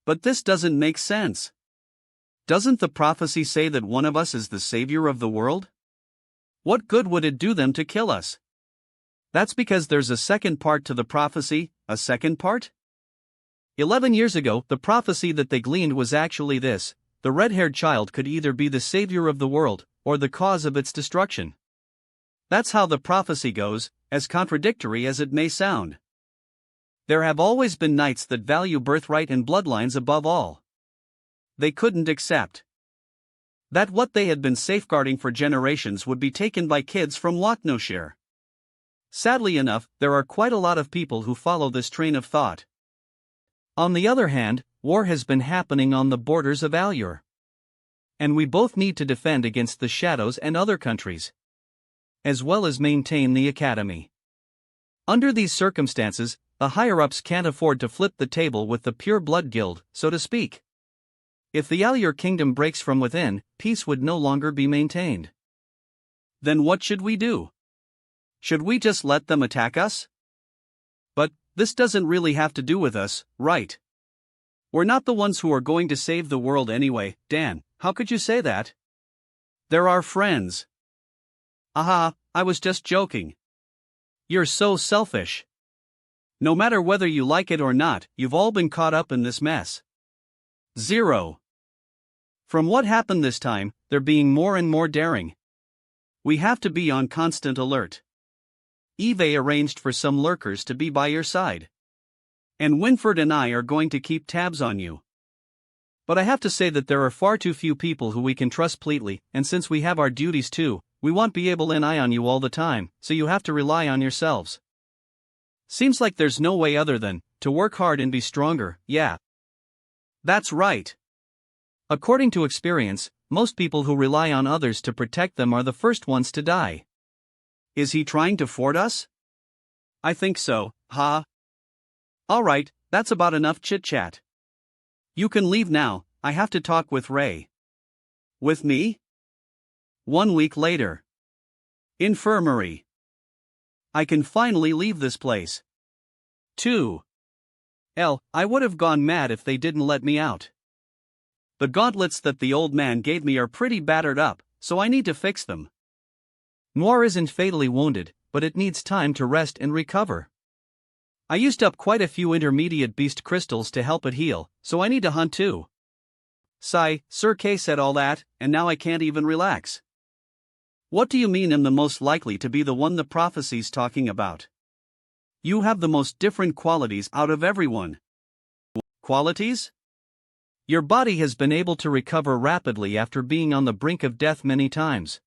But this doesn't make sense. Doesn't the prophecy say that one of us is the savior of the world? What good would it do them to kill us? That's because there's a second part to the prophecy. A second part? 11 years ago, the prophecy that they gleaned was actually this: the red-haired child could either be the savior of the world, or the cause of its destruction. That's how the prophecy goes, as contradictory as it may sound. There have always been knights that value birthright and bloodlines above all. They couldn't accept that what they had been safeguarding for generations would be taken by kids from Lochnoshire. Sadly enough, there are quite a lot of people who follow this train of thought. On the other hand, war has been happening on the borders of Allure. And we both need to defend against the Shadows and other countries, as well as maintain the academy. Under these circumstances, the higher-ups can't afford to flip the table with the Pure Blood Guild, so to speak. If the Allure kingdom breaks from within, peace would no longer be maintained. Then what should we do? Should we just let them attack us? But this doesn't really have to do with us, right? We're not the ones who are going to save the world anyway. Dan, how could you say that? They're our friends. Aha, I was just joking. You're so selfish. No matter whether you like it or not, you've all been caught up in this mess. 0. From what happened this time, they're being more and more daring. We have to be on constant alert. Eve arranged for some lurkers to be by your side. And Winford and I are going to keep tabs on you. But I have to say that there are far too few people who we can trust completely, and since we have our duties too, we won't be able to keep an eye on you all the time, so you have to rely on yourselves. Seems like there's no way other than to work hard and be stronger, yeah. That's right. According to experience, most people who rely on others to protect them are the first ones to die. Is he trying to thwart us? I think so, huh? Alright, that's about enough chit-chat. You can leave now, I have to talk with Ray. With me? 1 week later. Infirmary. I can finally leave this place. 2. I would have gone mad if they didn't let me out. The gauntlets that the old man gave me are pretty battered up, so I need to fix them. Noir isn't fatally wounded, but it needs time to rest and recover. I used up quite a few intermediate beast crystals to help it heal, so I need to hunt too. Sigh, Sir K said all that, and now I can't even relax. What do you mean I'm the most likely to be the one the prophecy's talking about? You have the most different qualities out of everyone. Qualities? Your body has been able to recover rapidly after being on the brink of death many times.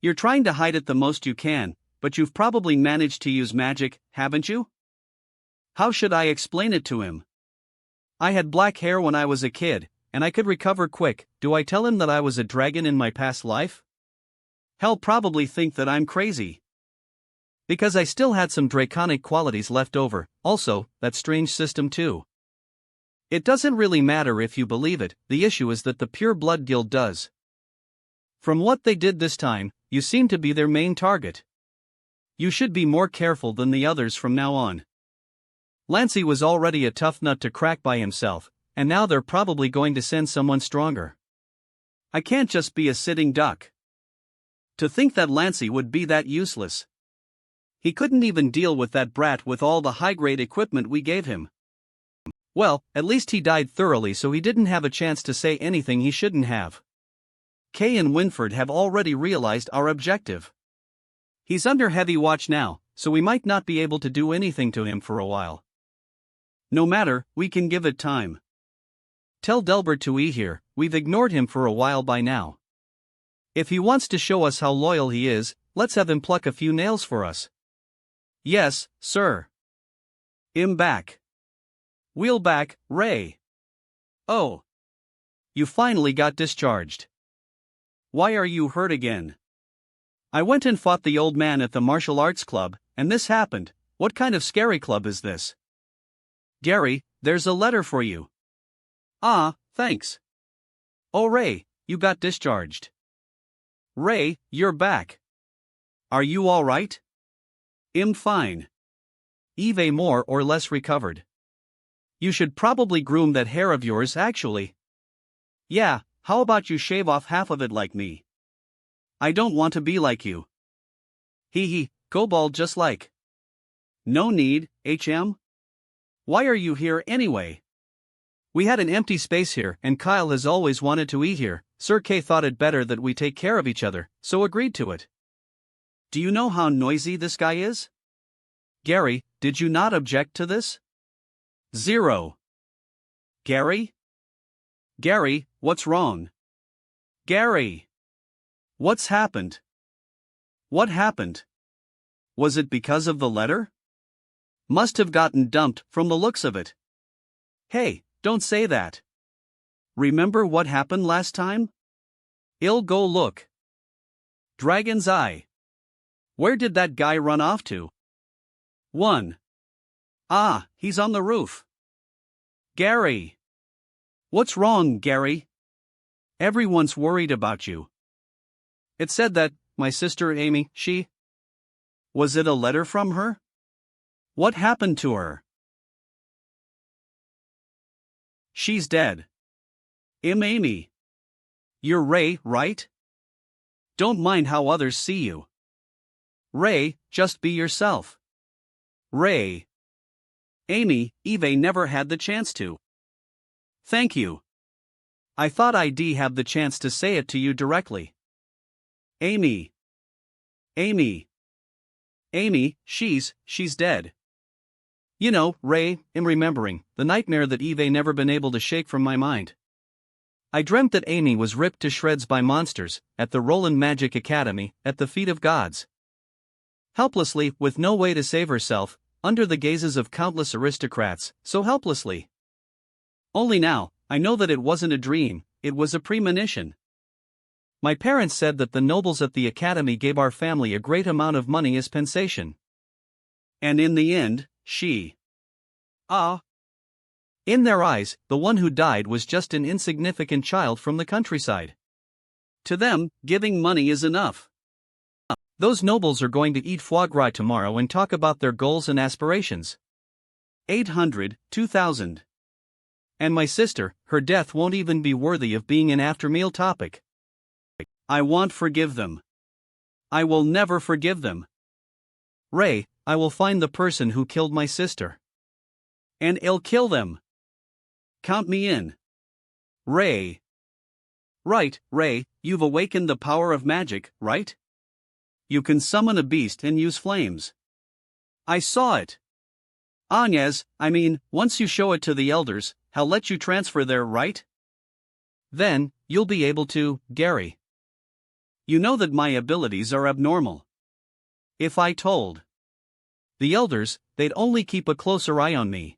You're trying to hide it the most you can, but you've probably managed to use magic, haven't you? How should I explain it to him? I had black hair when I was a kid, and I could recover quick. Do I tell him that I was a dragon in my past life? He'll probably think that I'm crazy. Because I still had some draconic qualities left over, also, that strange system too. It doesn't really matter if you believe it, the issue is that the Pure Blood Guild does. From what they did this time, you seem to be their main target. You should be more careful than the others from now on. Lancey was already a tough nut to crack by himself, and now they're probably going to send someone stronger. I can't just be a sitting duck. To think that Lancey would be that useless. He couldn't even deal with that brat with all the high-grade equipment we gave him. Well, at least he died thoroughly, so he didn't have a chance to say anything he shouldn't have. Kay and Winford have already realized our objective. He's under heavy watch now, so we might not be able to do anything to him for a while. No matter, we can give it time. Tell Delbert to eat here, we've ignored him for a while by now. If he wants to show us how loyal he is, let's have him pluck a few nails for us. Yes, sir. I'm back. Wheel back, Ray. Oh. You finally got discharged. Why are you hurt again? I went and fought the old man at the martial arts club, and this happened. What kind of scary club is this? Gary, there's a letter for you. Ah, thanks. Oh Ray, you got discharged. Ray, you're back. Are you all right? I'm fine. Eve more or less recovered. You should probably groom that hair of yours actually. Yeah, how about you shave off half of it like me? I don't want to be like you. Hee, go bald just like. No need, HM. Why are you here anyway? We had an empty space here and Kyle has always wanted to eat here. Sir K thought it better that we take care of each other, so agreed to it. Do you know how noisy this guy is? Gary, did you not object to this? 0. Gary? Gary, what's wrong? Gary! What's happened? What happened? Was it because of the letter? Must have gotten dumped from the looks of it. Hey, don't say that. Remember what happened last time? I'll go look. Dragon's Eye. Where did that guy run off to? 1. Ah, he's on the roof. Gary. What's wrong, Gary? Everyone's worried about you. It said that, my sister Amy, she... Was it a letter from her? What happened to her? She's dead. Amy. You're Ray, right? Don't mind how others see you. Ray, just be yourself. Ray. Amy, Eve never had the chance to. Thank you. I thought I'd have the chance to say it to you directly. Amy. Amy, she's dead. You know, Ray, I'm remembering the nightmare that Eve never been able to shake from my mind. I dreamt that Amy was ripped to shreds by monsters, at the Roland Magic Academy, at the feet of gods. Helplessly, with no way to save herself, under the gazes of countless aristocrats, so helplessly. Only now, I know that it wasn't a dream, it was a premonition. My parents said that the nobles at the academy gave our family a great amount of money as compensation. And in the end, she... In their eyes, the one who died was just an insignificant child from the countryside. To them, giving money is enough. Those nobles are going to eat foie gras tomorrow and talk about their goals and aspirations. 800, 2000. And my sister, her death won't even be worthy of being an after-meal topic. I won't forgive them. I will never forgive them. Ray, I will find the person who killed my sister. And I'll kill them. Count me in. Ray. Right, Ray, you've awakened the power of magic, right? You can summon a beast and use flames. I saw it. Agnes, once you show it to the elders, I'll let you transfer there, right? Then, you'll be able to, Gary. You know that my abilities are abnormal. If I told the elders, they'd only keep a closer eye on me.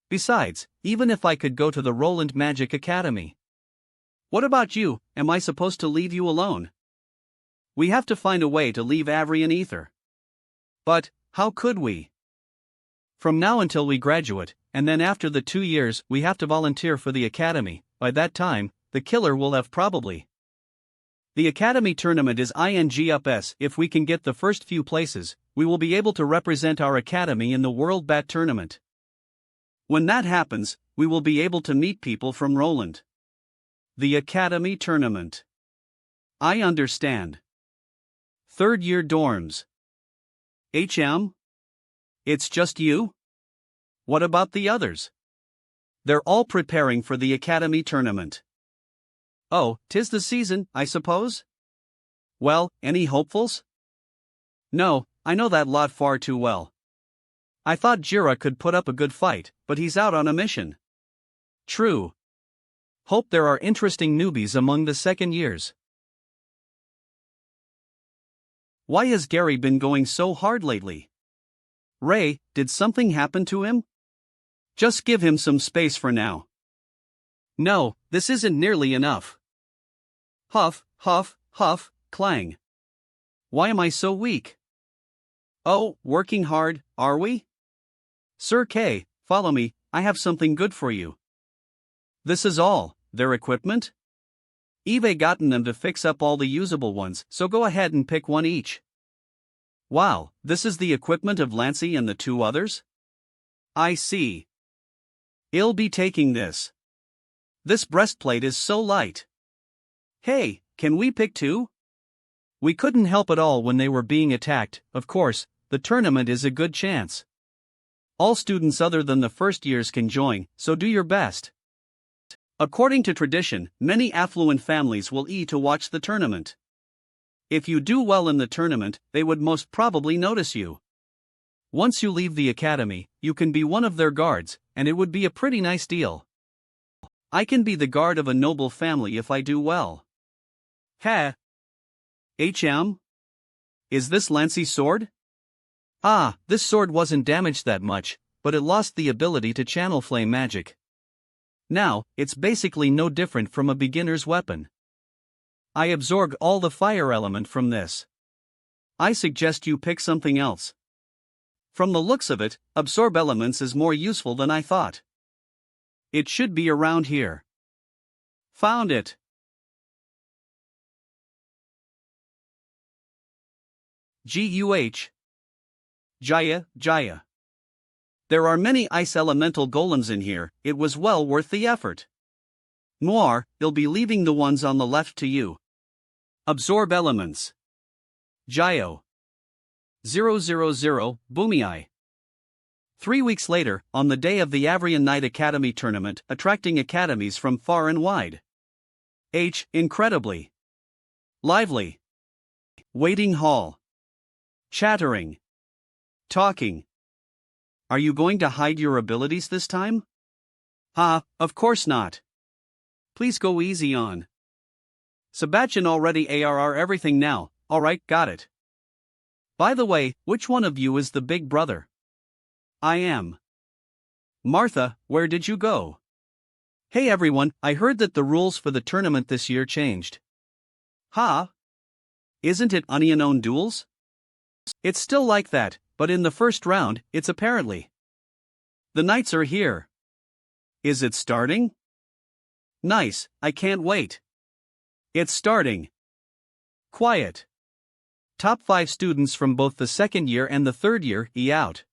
Besides, even if I could go to the Roland Magic Academy. What about you, am I supposed to leave you alone? We have to find a way to leave Avery and Ether. But, how could we? From now until we graduate, and then after the 2 years we have to volunteer for the academy, by that time, the killer will have probably. The academy tournament is ing up s. If we can get the first few places, we will be able to represent our academy in the World Bat Tournament. When that happens, we will be able to meet people from Roland. The academy tournament. I understand. Third year dorms. HM? It's just you? What about the others? They're all preparing for the academy tournament. Oh, 'tis the season, I suppose? Well, any hopefuls? No, I know that lot far too well. I thought Jira could put up a good fight, but he's out on a mission. True. Hope there are interesting newbies among the second years. Why has Gary been going so hard lately? Ray, did something happen to him? Just give him some space for now. No, this isn't nearly enough. Huff, huff, huff, clang. Why am I so weak? Oh, working hard, are we? Sir K, follow me, I have something good for you. This is all, their equipment? Eve gotten them to fix up all the usable ones, so go ahead and pick one each. Wow, this is the equipment of Lancey and the two others? I see. I'll be taking this. This breastplate is so light. Hey, can we pick two? We couldn't help at all when they were being attacked, of course, the tournament is a good chance. All students other than the first years can join, so do your best. According to tradition, many affluent families will to watch the tournament. If you do well in the tournament, they would most probably notice you. Once you leave the academy, you can be one of their guards, and it would be a pretty nice deal. I can be the guard of a noble family if I do well. Ha! HM? Is this Lancy's sword? Ah, this sword wasn't damaged that much, but it lost the ability to channel flame magic. Now, it's basically no different from a beginner's weapon. I absorbed all the fire element from this. I suggest you pick something else. From the looks of it, absorb elements is more useful than I thought. It should be around here. Found it. GUH. Jaya, Jaya. There are many ice elemental golems in here, it was well worth the effort. Noir, they'll be leaving the ones on the left to you. Absorb elements. Jio. 000, Boomiai. 3 weeks later, on the day of the Avrian Night Academy tournament, attracting academies from far and wide. Incredibly. Lively. Waiting hall. Chattering. Talking. Are you going to hide your abilities this time? Of course not. Please go easy on. Sebastian already ARR everything now, alright, got it. By the way, which one of you is the big brother? I am. Martha, where did you go? Hey everyone, I heard that the rules for the tournament this year changed. Isn't it onion-owned duels? It's still like that, but in the first round, it's apparently. The knights are here. Is it starting? Nice, I can't wait. It's starting. Quiet. Top 5 students from both the second year and the third year, out.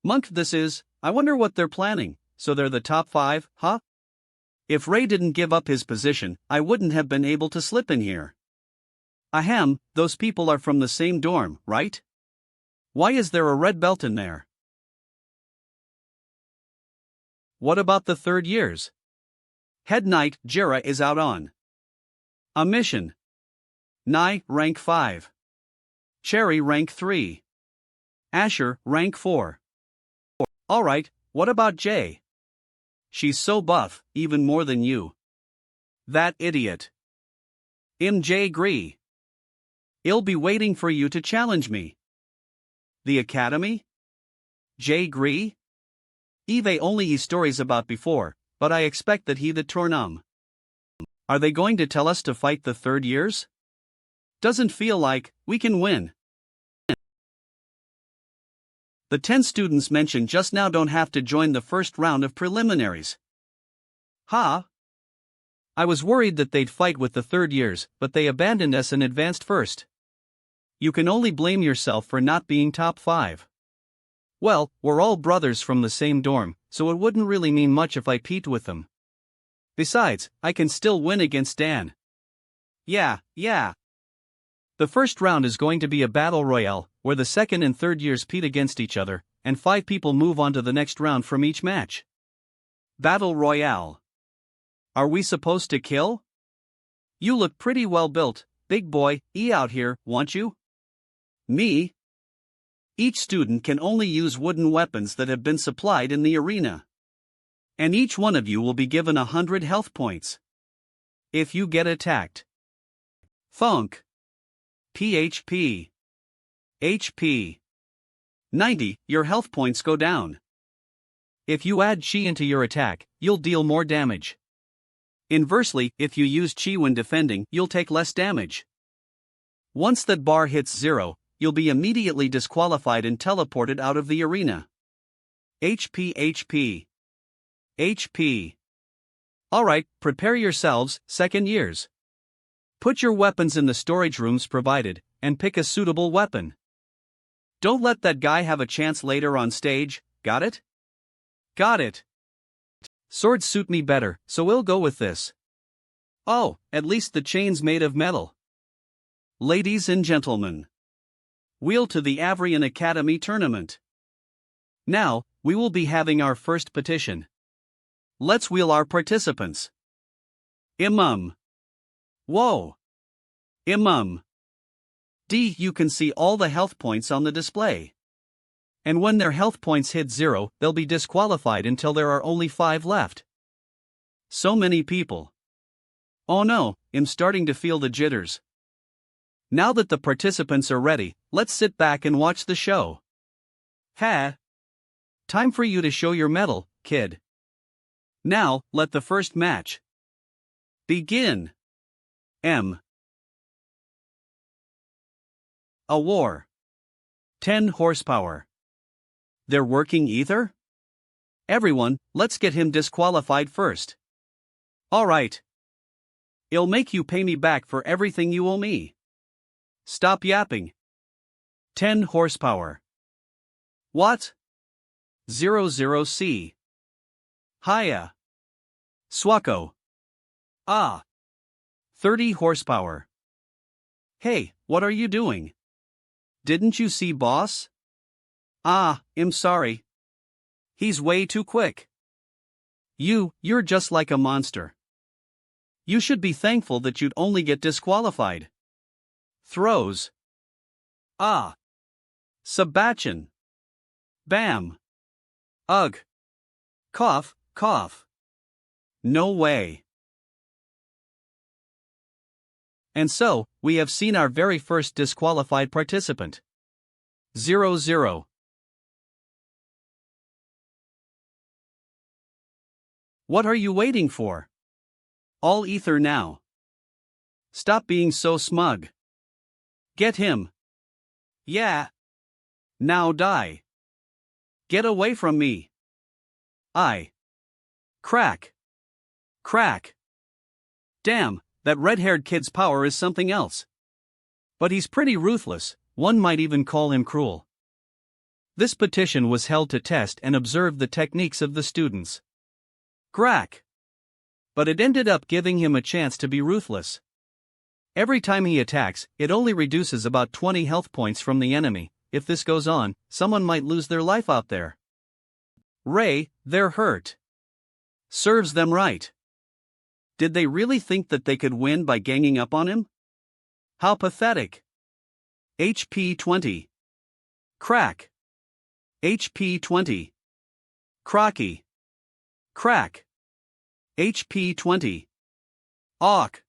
Monk this is, I wonder what they're planning, so they're the top 5, huh? If Ray didn't give up his position, I wouldn't have been able to slip in here. Ahem, those people are from the same dorm, right? Why is there a red belt in there? What about the third years? Head Knight, Jira is out on a mission. Nai, rank 5. Cherry, rank 3. Asher, rank 4. Alright, what about Jay? She's so buff, even more than you. That idiot. MJ Gree. I'll be waiting for you to challenge me. The Academy? Jay Gree? Eve only he stories about before, but I expect that he the Tornum. Are they going to tell us to fight the third years? Doesn't feel like we can win. The 10 students mentioned just now don't have to join the first round of preliminaries. I was worried that they'd fight with the third years, but they abandoned us and advanced first. You can only blame yourself for not being top 5. Well, we're all brothers from the same dorm, so it wouldn't really mean much if I peed with them. Besides, I can still win against Dan. Yeah. The first round is going to be a battle royale, where the second and third years pit against each other, and 5 people move on to the next round from each match. Battle royale. Are we supposed to kill? You look pretty well built, big boy, out here, want you? Me? Each student can only use wooden weapons that have been supplied in the arena. And each one of you will be given 100 health points. If you get attacked. Thunk. PHP. HP. 90, your health points go down. If you add chi into your attack, you'll deal more damage. Inversely, if you use chi when defending, you'll take less damage. Once that bar hits 0, you'll be immediately disqualified and teleported out of the arena. HP. Alright, prepare yourselves, second years. Put your weapons in the storage rooms provided, and pick a suitable weapon. Don't let that guy have a chance later on stage, got it? Got it. Swords suit me better, so we'll go with this. Oh, at least the chain's made of metal. Ladies and gentlemen. Wheel to the Avrian Academy tournament. Now, we will be having our first petition. Let's wheel our participants. Imam. Whoa. Imam. D. You can see all the health points on the display. And when their health points hit 0, they'll be disqualified until there are only 5 left. So many people. Oh no, I'm starting to feel the jitters. Now that the participants are ready, let's sit back and watch the show. Ha! Time for you to show your mettle, kid. Now, let the first match begin. A war. 10 horsepower. They're working ether? Everyone, let's get him disqualified first. Alright. I'll make you pay me back for everything you owe me. Stop yapping. 10 horsepower. What? 00C. Hiya. Swako. Ah. 30 horsepower. Hey, what are you doing? Didn't you see boss? Ah, I'm sorry. He's way too quick. You're just like a monster. You should be thankful that you'd only get disqualified. Throws. Ah. Sabachin. Bam. Ugh. Cough, cough. No way. And so, we have seen our very first disqualified participant. 00. What are you waiting for? All ether now. Stop being so smug. Get him. Yeah. Now die. Get away from me. Crack. Crack. Damn, that red-haired kid's power is something else. But he's pretty ruthless, one might even call him cruel. This petition was held to test and observe the techniques of the students. Crack. But it ended up giving him a chance to be ruthless. Every time he attacks, it only reduces about 20 health points from the enemy. If this goes on, someone might lose their life out there. Ray, they're hurt. Serves them right. Did they really think that they could win by ganging up on him? How pathetic. HP 20. Crack. HP 20. Crocky. Crack. HP 20. Awk.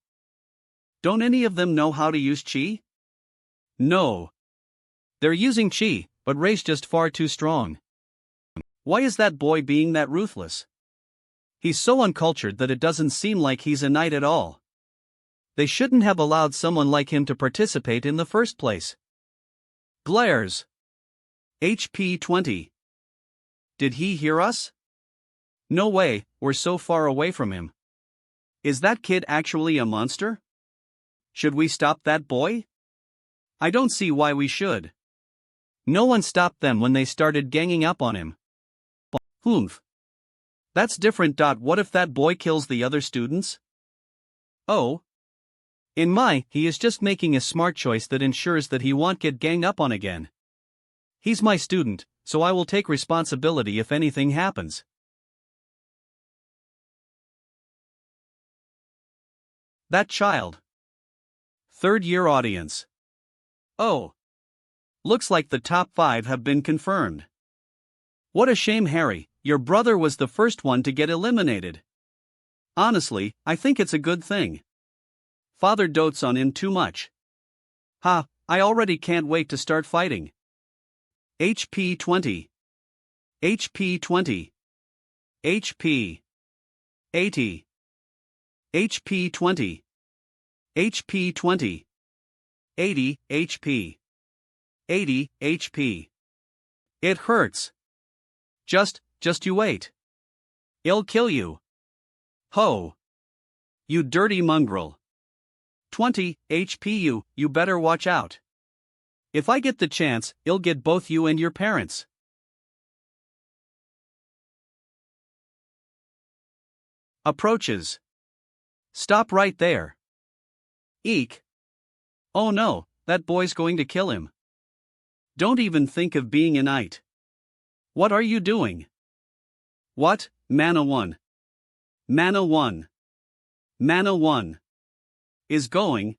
Don't any of them know how to use chi? No. They're using chi, but Ray's just far too strong. Why is that boy being that ruthless? He's so uncultured that it doesn't seem like he's a knight at all. They shouldn't have allowed someone like him to participate in the first place. Glares. HP 20. Did he hear us? No way, we're so far away from him. Is that kid actually a monster? Should we stop that boy? I don't see why we should. No one stopped them when they started ganging up on him. Humph. That's different. What if that boy kills the other students? Oh. He is just making a smart choice that ensures that he won't get ganged up on again. He's my student, so I will take responsibility if anything happens. That child. Third-year audience. Oh. Looks like the top 5 have been confirmed. What a shame, Harry, your brother was the first one to get eliminated. Honestly, I think it's a good thing. Father dotes on him too much. Ha, I already can't wait to start fighting. HP 20. HP 20. HP. 80. HP 20. HP 20. 80 HP. 80 HP. It hurts. Just you wait. I'll kill you. Ho. You dirty mongrel. 20 HP. You better watch out. If I get the chance, I'll get both you and your parents. Approaches. Stop right there. Eek. Oh no, that boy's going to kill him. Don't even think of being a knight. What are you doing? What? Mana 1. Mana 1. Mana 1. Is going.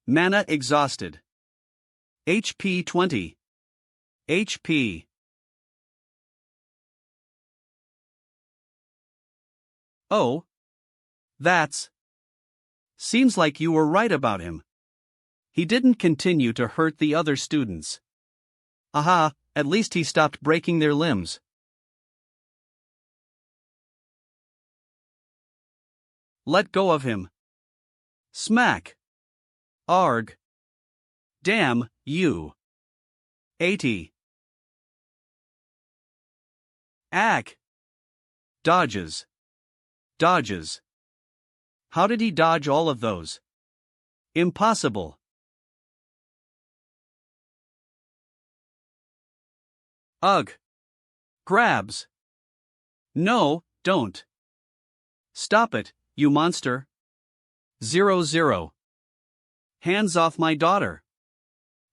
Mana exhausted. HP 20. HP. Oh, that's. Seems like you were right about him. He didn't continue to hurt the other students. Aha, at least he stopped breaking their limbs. Let go of him. Smack. Arg. Damn, you. 80. Ack. Dodges. Dodges. How did he dodge all of those? Impossible. Ugh. Grabs. No, don't. Stop it, you monster. 00. Hands off my daughter.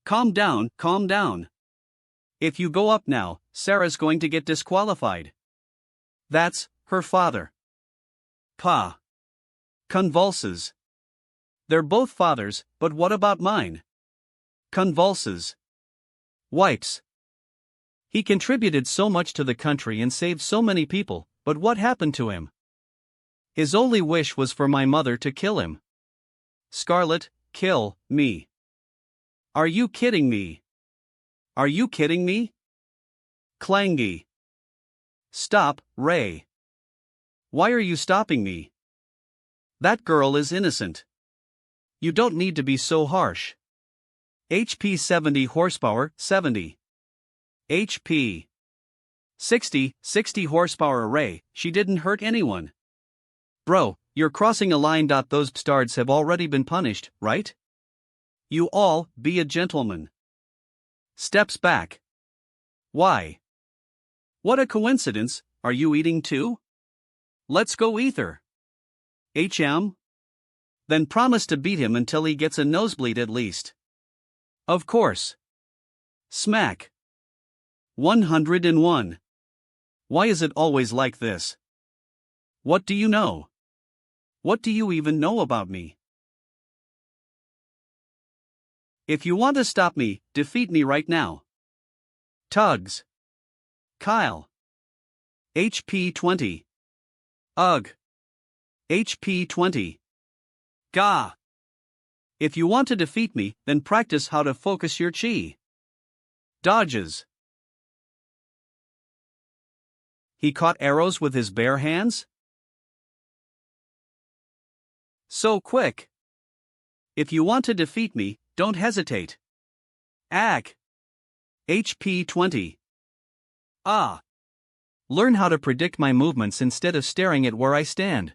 Calm down, calm down. If you go up now, Sarah's going to get disqualified. That's her father. Pa. Convulses. They're both fathers, but what about mine? Convulses. Wipes. He contributed so much to the country and saved so many people, but what happened to him? His only wish was for my mother to kill him. Scarlet, kill me. Are you kidding me? Are you kidding me? Clangy. Stop, Ray. Why are you stopping me? That girl is innocent. You don't need to be so harsh. HP 70 horsepower, 70. HP 60 horsepower array, she didn't hurt anyone. Bro, you're crossing a line. Those bastards have already been punished, right? You all, be a gentleman. Steps back. Why? What a coincidence, are you eating too? Let's go ether. HM? Then promise to beat him until he gets a nosebleed at least. Of course. Smack. 101. Why is it always like this? What do you know? What do you even know about me? If you want to stop me, defeat me right now. Tugs. Kyle. HP 20. Ugh. HP 20. Gah. If you want to defeat me, then practice how to focus your chi. Dodges. He caught arrows with his bare hands? So quick. If you want to defeat me, don't hesitate. Ack. HP 20. Ah. Learn how to predict my movements instead of staring at where I stand.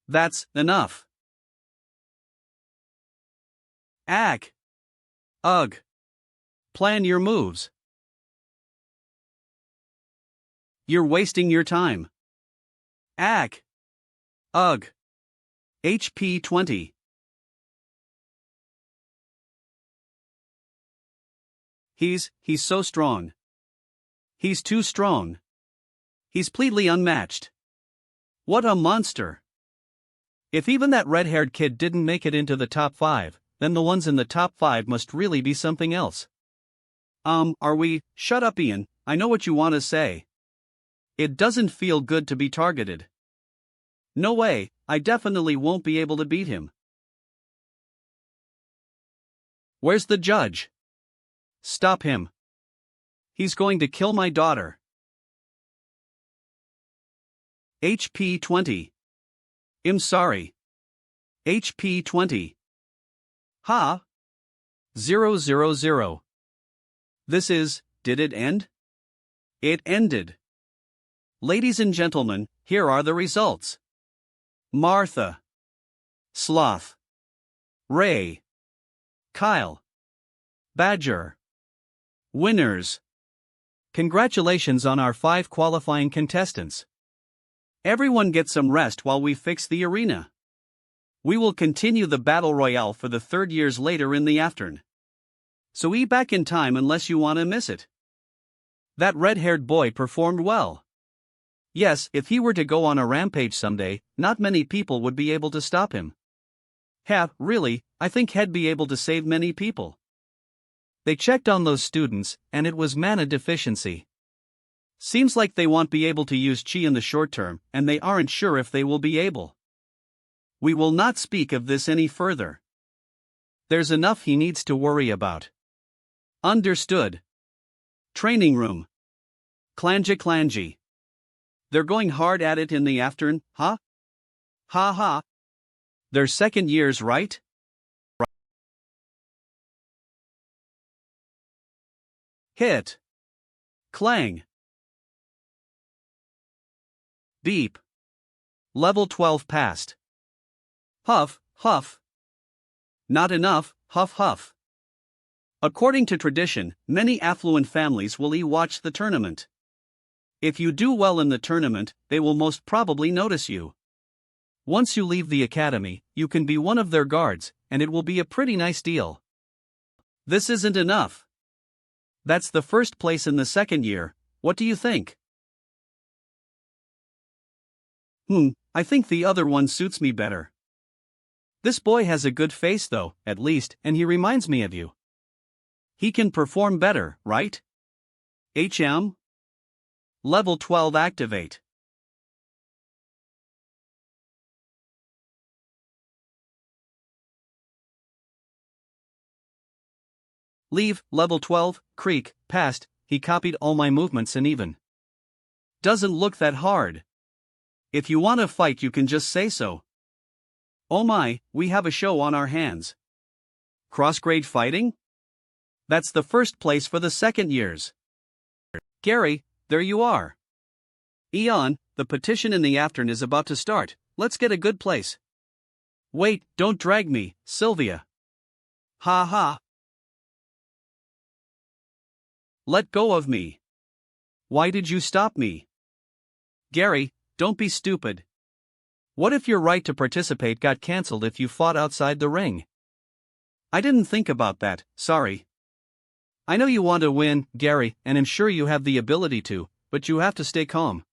That's enough. Ack. Ugh. Plan your moves. You're wasting your time. Ack. Ugh. HP 20. He's so strong. He's too strong. He's completely unmatched. What a monster. If even that red-haired kid didn't make it into the top 5, then the ones in the top 5 must really be something else. Are we? Shut up, Ian, I know what you want to say. It doesn't feel good to be targeted. No way, I definitely won't be able to beat him. Where's the judge? Stop him. He's going to kill my daughter. HP 20. I'm sorry. HP 20. Ha. 000. Did it end? It ended. Ladies and gentlemen, here are the results. Martha. Sloth. Ray. Kyle. Badger. Winners. Congratulations on our 5 qualifying contestants. Everyone get some rest while we fix the arena. We will continue the battle royale for the 3rd years later in the afternoon. So be back in time unless you want to miss it. That red-haired boy performed well. Yes, if he were to go on a rampage someday, not many people would be able to stop him. Really, I think he'd be able to save many people. They checked on those students, and it was mana deficiency. Seems like they won't be able to use chi in the short term, and they aren't sure if they will be able. We will not speak of this any further. There's enough he needs to worry about. Understood. Training room. Clangy. They're going hard at it in the afternoon, huh? Ha ha. They're second years, right? Hit. Clang. Beep. Level 12 passed. Huff. Not enough, huff. According to tradition, many affluent families will watch the tournament. If you do well in the tournament, they will most probably notice you. Once you leave the academy, you can be one of their guards, and it will be a pretty nice deal. This isn't enough. That's the first place in the second year. What do you think? I think the other one suits me better. This boy has a good face though, at least, and he reminds me of you. He can perform better, right? HM? Level 12 activate. Leave, level 12, creek, passed, he copied all my movements and even. Doesn't look that hard. If you want to fight you can just say so. Oh my, we have a show on our hands. Cross-grade fighting? That's the first place for the second years. Gary, there you are. Eon, the petition in the afternoon is about to start, let's get a good place. Wait, don't drag me, Sylvia. Ha ha. Let go of me. Why did you stop me? Gary, don't be stupid. What if your right to participate got cancelled if you fought outside the ring? I didn't think about that, sorry. I know you want to win, Gary, and I'm sure you have the ability to, but you have to stay calm.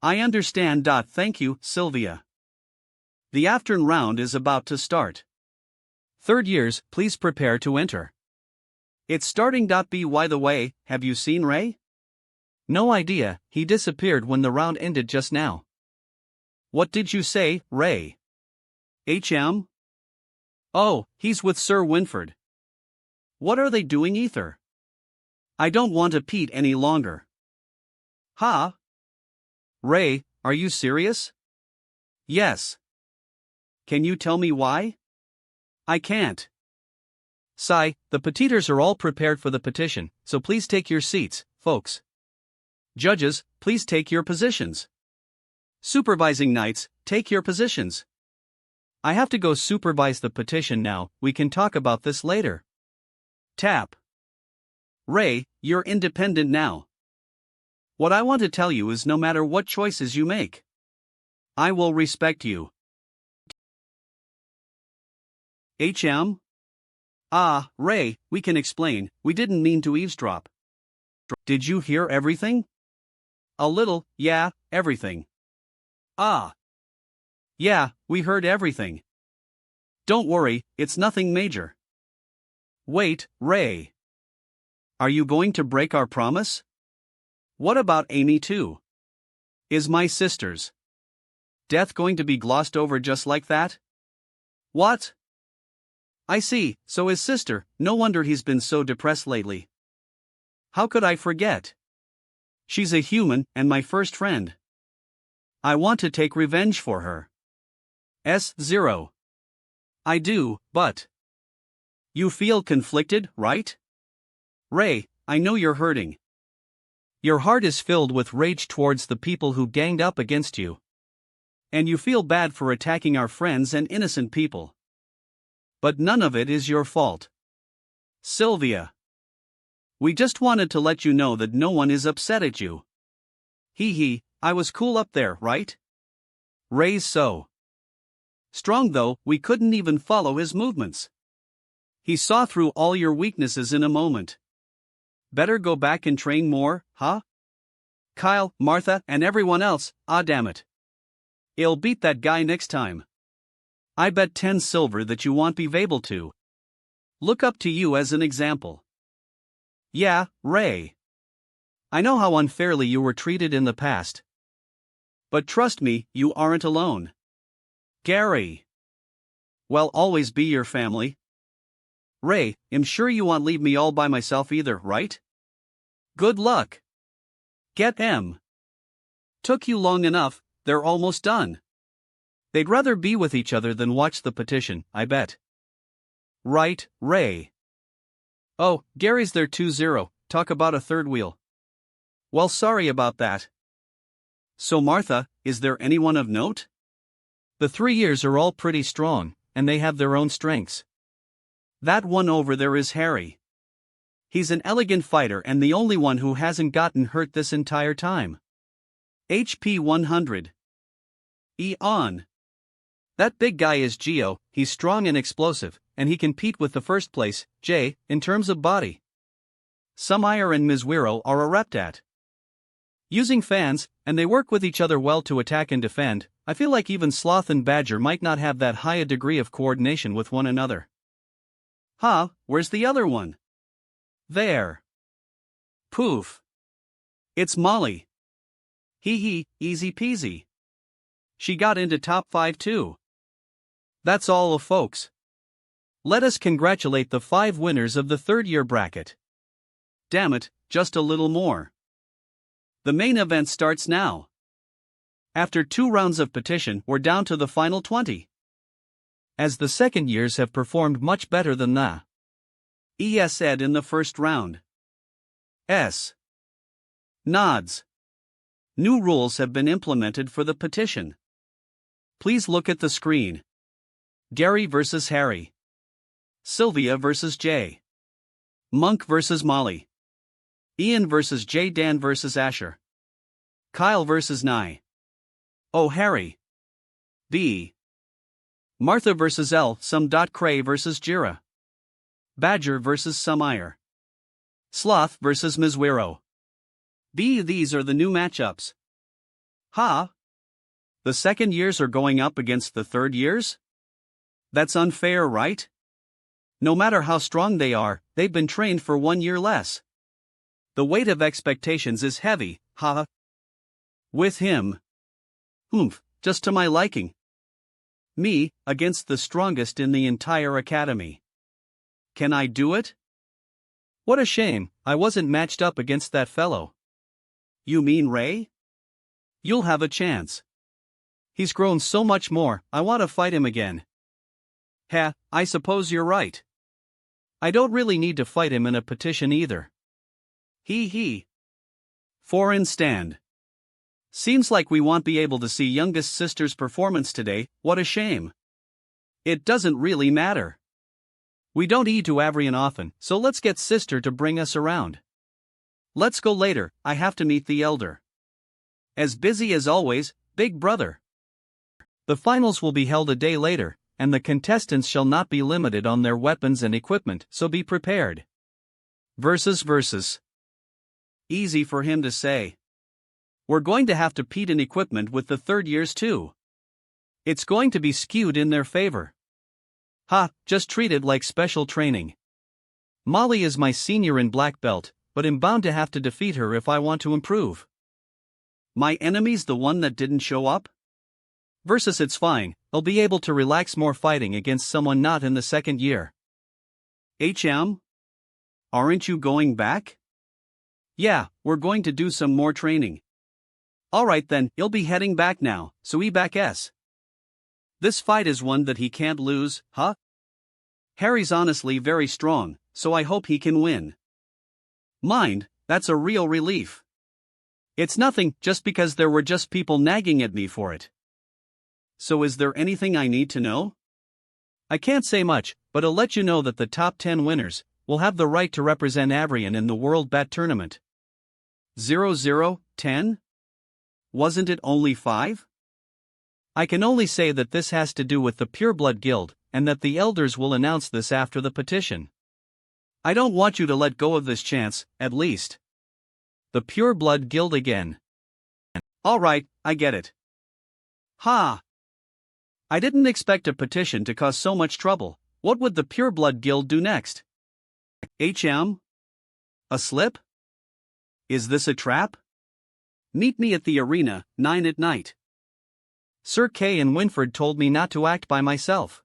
I understand. Thank you, Sylvia. The afternoon round is about to start. Third years, please prepare to enter. It's starting. By the way, have you seen Ray? No idea, he disappeared when the round ended just now. What did you say, Ray? HM? Oh, he's with Sir Winford. What are they doing, Ether? I don't want to Pete any longer. Ha? Ray, are you serious? Yes. Can you tell me why? I can't. Sigh, the petitors are all prepared for the petition, so please take your seats, folks. Judges, please take your positions. Supervising knights, take your positions. I have to go supervise the petition now, we can talk about this later. Tap. Ray, you're independent now. What I want to tell you is no matter what choices you make, I will respect you. HM? Ah, Ray, we can explain, we didn't mean to eavesdrop. Did you hear everything? A little, yeah, everything. Ah. Yeah, we heard everything. Don't worry, it's nothing major. Wait, Ray. Are you going to break our promise? What about Amy too? Is my sister's death going to be glossed over just like that? What? I see, so his sister, no wonder he's been so depressed lately. How could I forget? She's a human, and my first friend. I want to take revenge for her. S0. I do, but... You feel conflicted, right? Ray, I know you're hurting. Your heart is filled with rage towards the people who ganged up against you. And you feel bad for attacking our friends and innocent people. But none of it is your fault. Sylvia. We just wanted to let you know that no one is upset at you. Hee, I was cool up there, right? Ray's so strong though, we couldn't even follow his movements. He saw through all your weaknesses in a moment. Better go back and train more, huh? Kyle, Martha, and everyone else, ah damn it. I'll beat that guy next time. I bet 10 silver that you won't be able to. Look up to you as an example. Yeah, Ray. I know how unfairly you were treated in the past. But trust me, you aren't alone. Gary. Well, always be your family. Ray, I'm sure you won't leave me all by myself either, right? Good luck. Get M. Took you long enough, they're almost done. They'd rather be with each other than watch the petition, I bet. Right, Ray. Oh, Gary's there 2-0, talk about a third wheel. Well, sorry about that. So Martha, is there anyone of note? The 3 years are all pretty strong, and they have their own strengths. That one over there is Harry. He's an elegant fighter and the only one who hasn't gotten hurt this entire time. HP 100. On. That big guy is Geo, he's strong and explosive, and he can compete with the first place, J, in terms of body. Sumire and Mizuiro are a reptat. Using fans, and they work with each other well to attack and defend. I feel like even Sloth and Badger might not have that high a degree of coordination with one another. Huh, where's the other one? There. Poof. It's Molly. Hee, easy peasy. She got into top 5 too. That's all, folks. Let us congratulate the 5 winners of the third-year bracket. Damn it, just a little more. The main event starts now. After 2 rounds of petition, we're down to the final 20. As the second years have performed much better than the ES Ed in the first round. S. Nods. New rules have been implemented for the petition. Please look at the screen. Gary versus Harry. Sylvia versus Jay. Monk versus Molly. Ian versus Jay. Dan versus Asher. Kyle versus Nye. Oh, Harry. B. Martha versus L. Some. Cray versus Jira. Badger versus Sumire. Sloth versus Mizuiro. B. These are the new matchups. Ha! The second years are going up against the third years? That's unfair, right? No matter how strong they are, they've been trained for 1 year less. The weight of expectations is heavy, ha. With him. Just to my liking. Me, against the strongest in the entire academy. Can I do it? What a shame, I wasn't matched up against that fellow. You mean Ray? You'll have a chance. He's grown so much more, I want to fight him again. I suppose you're right. I don't really need to fight him in a petition either. He. Foreign stand. Seems like we won't be able to see youngest sister's performance today, what a shame. It doesn't really matter. We don't eat to Avrian often, so let's get sister to bring us around. Let's go later, I have to meet the elder. As busy as always, big brother. The finals will be held a day later, and the contestants shall not be limited on their weapons and equipment, so be prepared. Versus. Easy for him to say. We're going to have to compete in equipment with the third years too. It's going to be skewed in their favor. Just treat it like special training. Molly is my senior in black belt, but I'm bound to have to defeat her if I want to improve. My enemy's the one that didn't show up? Versus it's fine, I'll be able to relax more fighting against someone not in the second year. HM? Aren't you going back? Yeah, we're going to do some more training. Alright then, he'll be heading back now, so he back S. This fight is one that he can't lose, huh? Harry's honestly very strong, so I hope he can win. Mind, that's a real relief. It's nothing, just because there were just people nagging at me for it. So is there anything I need to know? I can't say much, but I'll let you know that the top 10 winners will have the right to represent Avrian in the World Bat Tournament. 10? Wasn't it only 5? I can only say that this has to do with the Pureblood Guild, and that the elders will announce this after the petition. I don't want you to let go of this chance, at least. The Pureblood Guild again. Alright, I get it. I didn't expect a petition to cause so much trouble. What would the Pureblood Guild do next? HM? A slip? Is this a trap? Meet me at the arena, 9 at night. Sir Kay and Winford told me not to act by myself.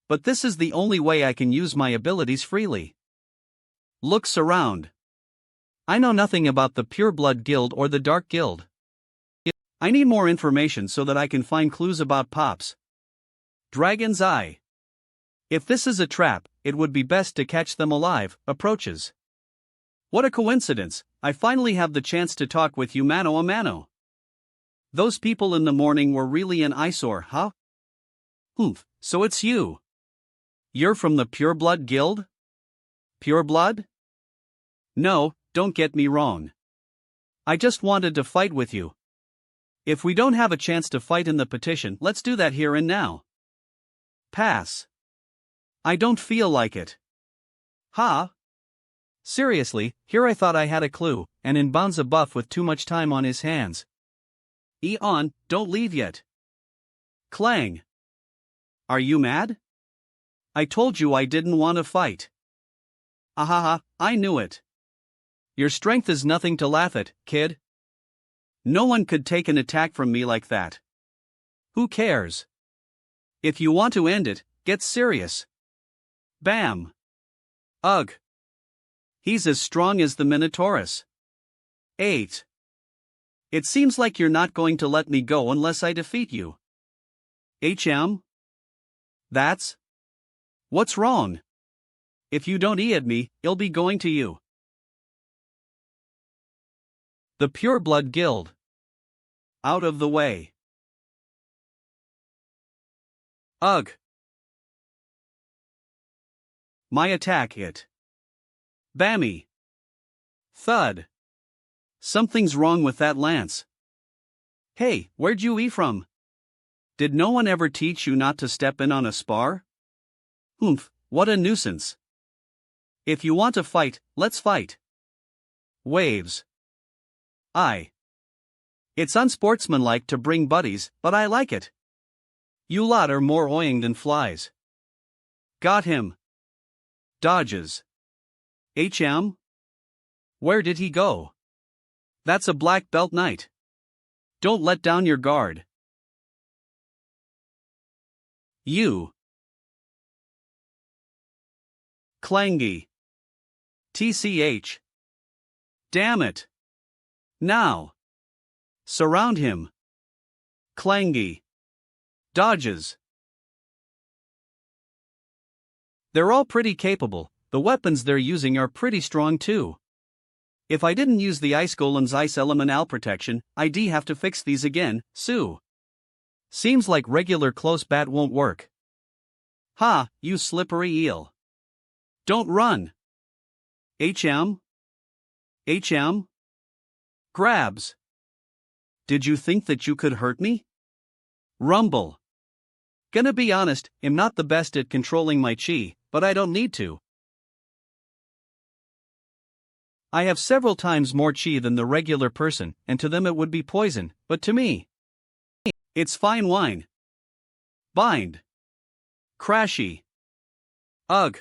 But this is the only way I can use my abilities freely. Looks around. I know nothing about the Pure Blood Guild or the Dark Guild. I need more information so that I can find clues about Pops. Dragon's Eye. If this is a trap, it would be best to catch them alive. Approaches. What a coincidence, I finally have the chance to talk with you mano a mano. Those people in the morning were really an eyesore, huh? So it's you. You're from the Pure Blood Guild? Pure Blood? No, don't get me wrong. I just wanted to fight with you. If we don't have a chance to fight in the petition, let's do that here and now. Pass. I don't feel like it. Ha? Seriously, here I thought I had a clue, and in bounds a buff with too much time on his hands. Eon, don't leave yet. Clang. Are you mad? I told you I didn't want to fight. Ahaha, I knew it. Your strength is nothing to laugh at, kid. No one could take an attack from me like that. Who cares? If you want to end it, get serious. Bam. Ugh. He's as strong as the Minotaurus. 8. It seems like you're not going to let me go unless I defeat you. HM? That's? What's wrong? If you don't eat me, I'll be going to you. The Pure Blood Guild. Out of the way. Ugh. My attack hit. Bammy. Thud. Something's wrong with that lance. Hey, where'd you eat from? Did no one ever teach you not to step in on a spar? What a nuisance. If you want to fight, let's fight. Waves. It's unsportsmanlike to bring buddies, but I like it. You lot are more annoying than flies. Got him. Dodges. HM? Where did he go? That's a black belt knight. Don't let down your guard. You. Clangy. TCH. Damn it. Now. Surround him. Clangy. Dodges. They're all pretty capable, the weapons they're using are pretty strong too. If I didn't use the Ice Golem's Ice Elemental protection, I'd have to fix these again, Sue. Seems like regular close bat won't work. Ha, you slippery eel. Don't run. HM? HM? Grabs. Did you think that you could hurt me? Rumble. Gonna be honest, I'm not the best at controlling my chi, but I don't need to. I have several times more chi than the regular person, and to them it would be poison, but to me, it's fine wine. Bind. Crashy. Ugh.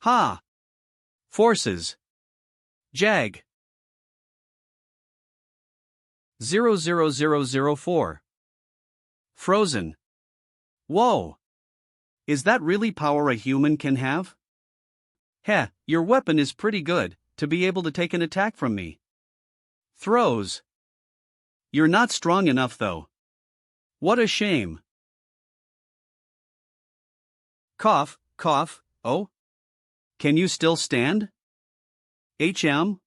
Ha. Forces. Jag. 00004. Frozen. Whoa. Is that really power a human can have? Heh, your weapon is pretty good, to be able to take an attack from me. Throws. You're not strong enough though. What a shame. Cough, cough, oh? Can you still stand? HM?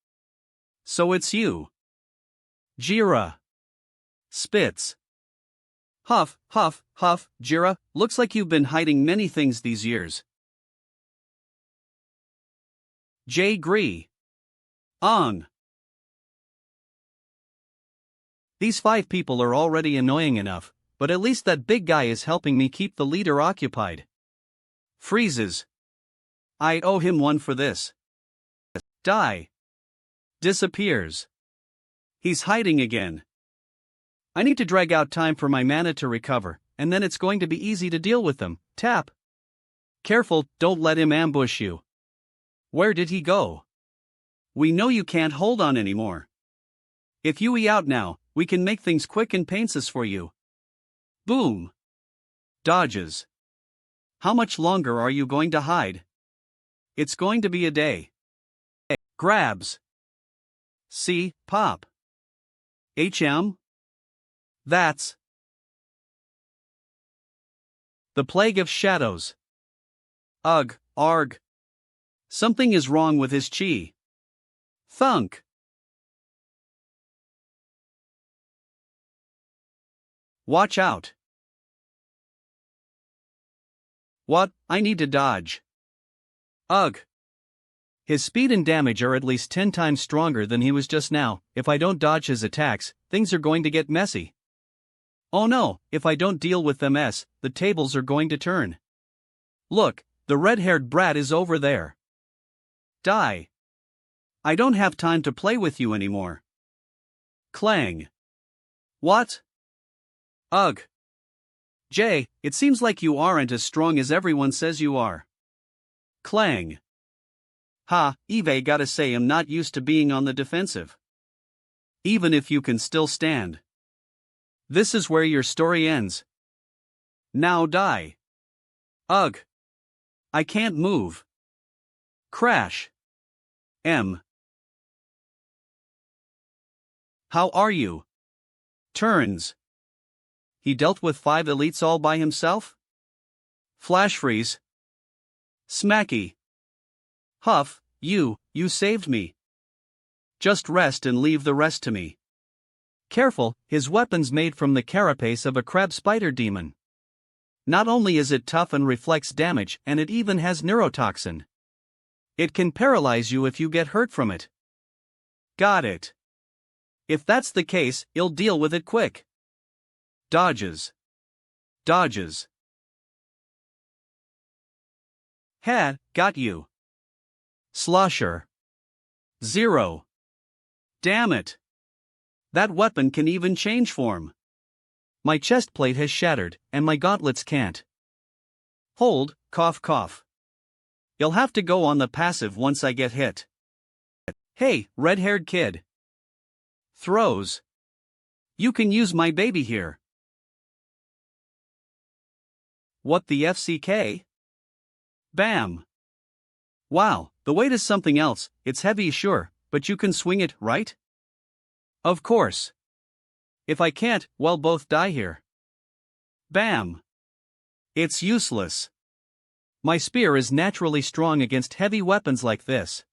So it's you. Jira. Spits. Huff, huff, huff, Jira, looks like you've been hiding many things these years. J. Gree. On. These 5 people are already annoying enough, but at least that big guy is helping me keep the leader occupied. Freezes. I owe him one for this. Die. Disappears. He's hiding again. I need to drag out time for my mana to recover, and then it's going to be easy to deal with them. Tap. Careful, don't let him ambush you. Where did he go? We know you can't hold on anymore. If you out now, we can make things quick and painless for you. Boom. Dodges. How much longer are you going to hide? It's going to be a day. Grabs. See, pop. That's the plague of shadows. Ugh, arg. Something is wrong with his chi. Thunk. Watch out. What? I need to dodge. Ugh. His speed and damage are at least 10 times stronger than he was just now. If I don't dodge his attacks, things are going to get messy. Oh no, if I don't deal with them, the tables are going to turn. Look, the red-haired brat is over there. Die. I don't have time to play with you anymore. Clang. What? Ugh. Jay, it seems like you aren't as strong as everyone says you are. Clang. Ha, Eve, gotta say I'm not used to being on the defensive. Even if you can still stand. This is where your story ends. Now die. Ugh. I can't move. Crash. How are you? Turns. He dealt with 5 elites all by himself? Flash freeze. Smacky. Huff, you saved me. Just rest and leave the rest to me. Careful, his weapon's made from the carapace of a crab spider demon. Not only is it tough and reflects damage, and it even has neurotoxin. It can paralyze you if you get hurt from it. Got it. If that's the case, you'll deal with it quick. Dodges. Dodges. Ha, got you. Slosher. 0. Damn it. That weapon can even change form. My chest plate has shattered, and my gauntlets can't. Hold, cough cough. You'll have to go on the passive once I get hit. Hey, red-haired kid. Throws. You can use my baby here. What the FCK? Bam. Wow, the weight is something else. It's heavy, sure, but you can swing it, right? Of course. If I can't, well, both die here. Bam. It's useless. My spear is naturally strong against heavy weapons like this.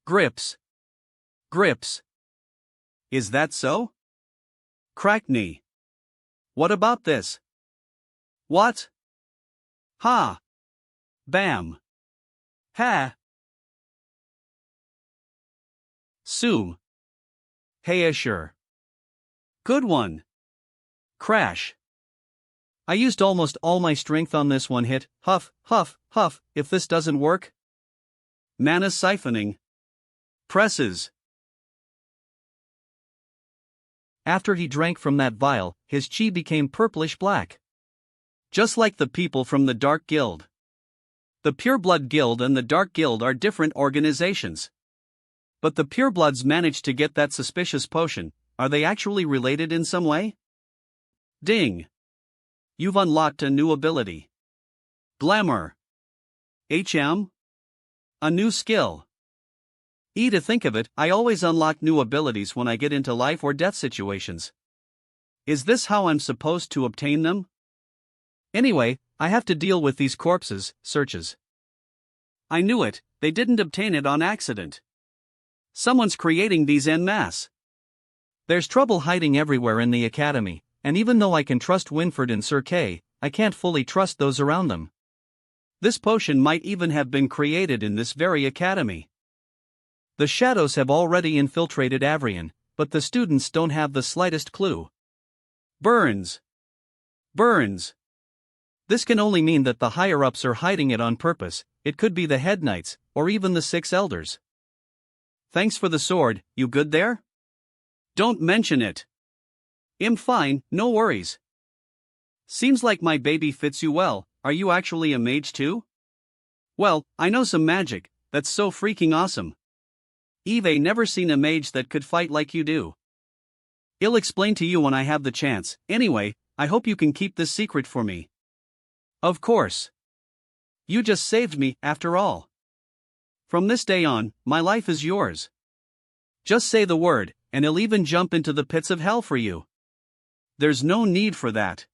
Grips. Grips. Is that so? Crack knee. What about this? What? Ha. Bam. Ha. Sue. Hey, sure. Good one. Crash. I used almost all my strength on this one hit. Huff, huff, huff. If this doesn't work. Mana siphoning. Presses. After he drank from that vial, his chi became purplish black. Just like the people from the Dark Guild. The Pureblood Guild and the Dark Guild are different organizations. But the Purebloods managed to get that suspicious potion. Are they actually related in some way? Ding. You've unlocked a new ability. Glamour. A new skill. To think of it, I always unlock new abilities when I get into life or death situations. Is this how I'm supposed to obtain them? Anyway, I have to deal with these corpses, searches. I knew it, they didn't obtain it on accident. Someone's creating these en masse. There's trouble hiding everywhere in the academy, and even though I can trust Winford and Sir Kay, I can't fully trust those around them. This potion might even have been created in this very academy. The shadows have already infiltrated Avrion, but the students don't have the slightest clue. Burns. Burns. This can only mean that the higher-ups are hiding it on purpose. It could be the head knights, or even the 6 elders. Thanks for the sword, you good there? Don't mention it. I'm fine, no worries. Seems like my baby fits you well. Are you actually a mage too? Well, I know some magic, that's so freaking awesome. Eve never seen a mage that could fight like you do. I'll explain to you when I have the chance. Anyway, I hope you can keep this secret for me. Of course. You just saved me, after all. From this day on, my life is yours. Just say the word, and I'll even jump into the pits of hell for you. There's no need for that.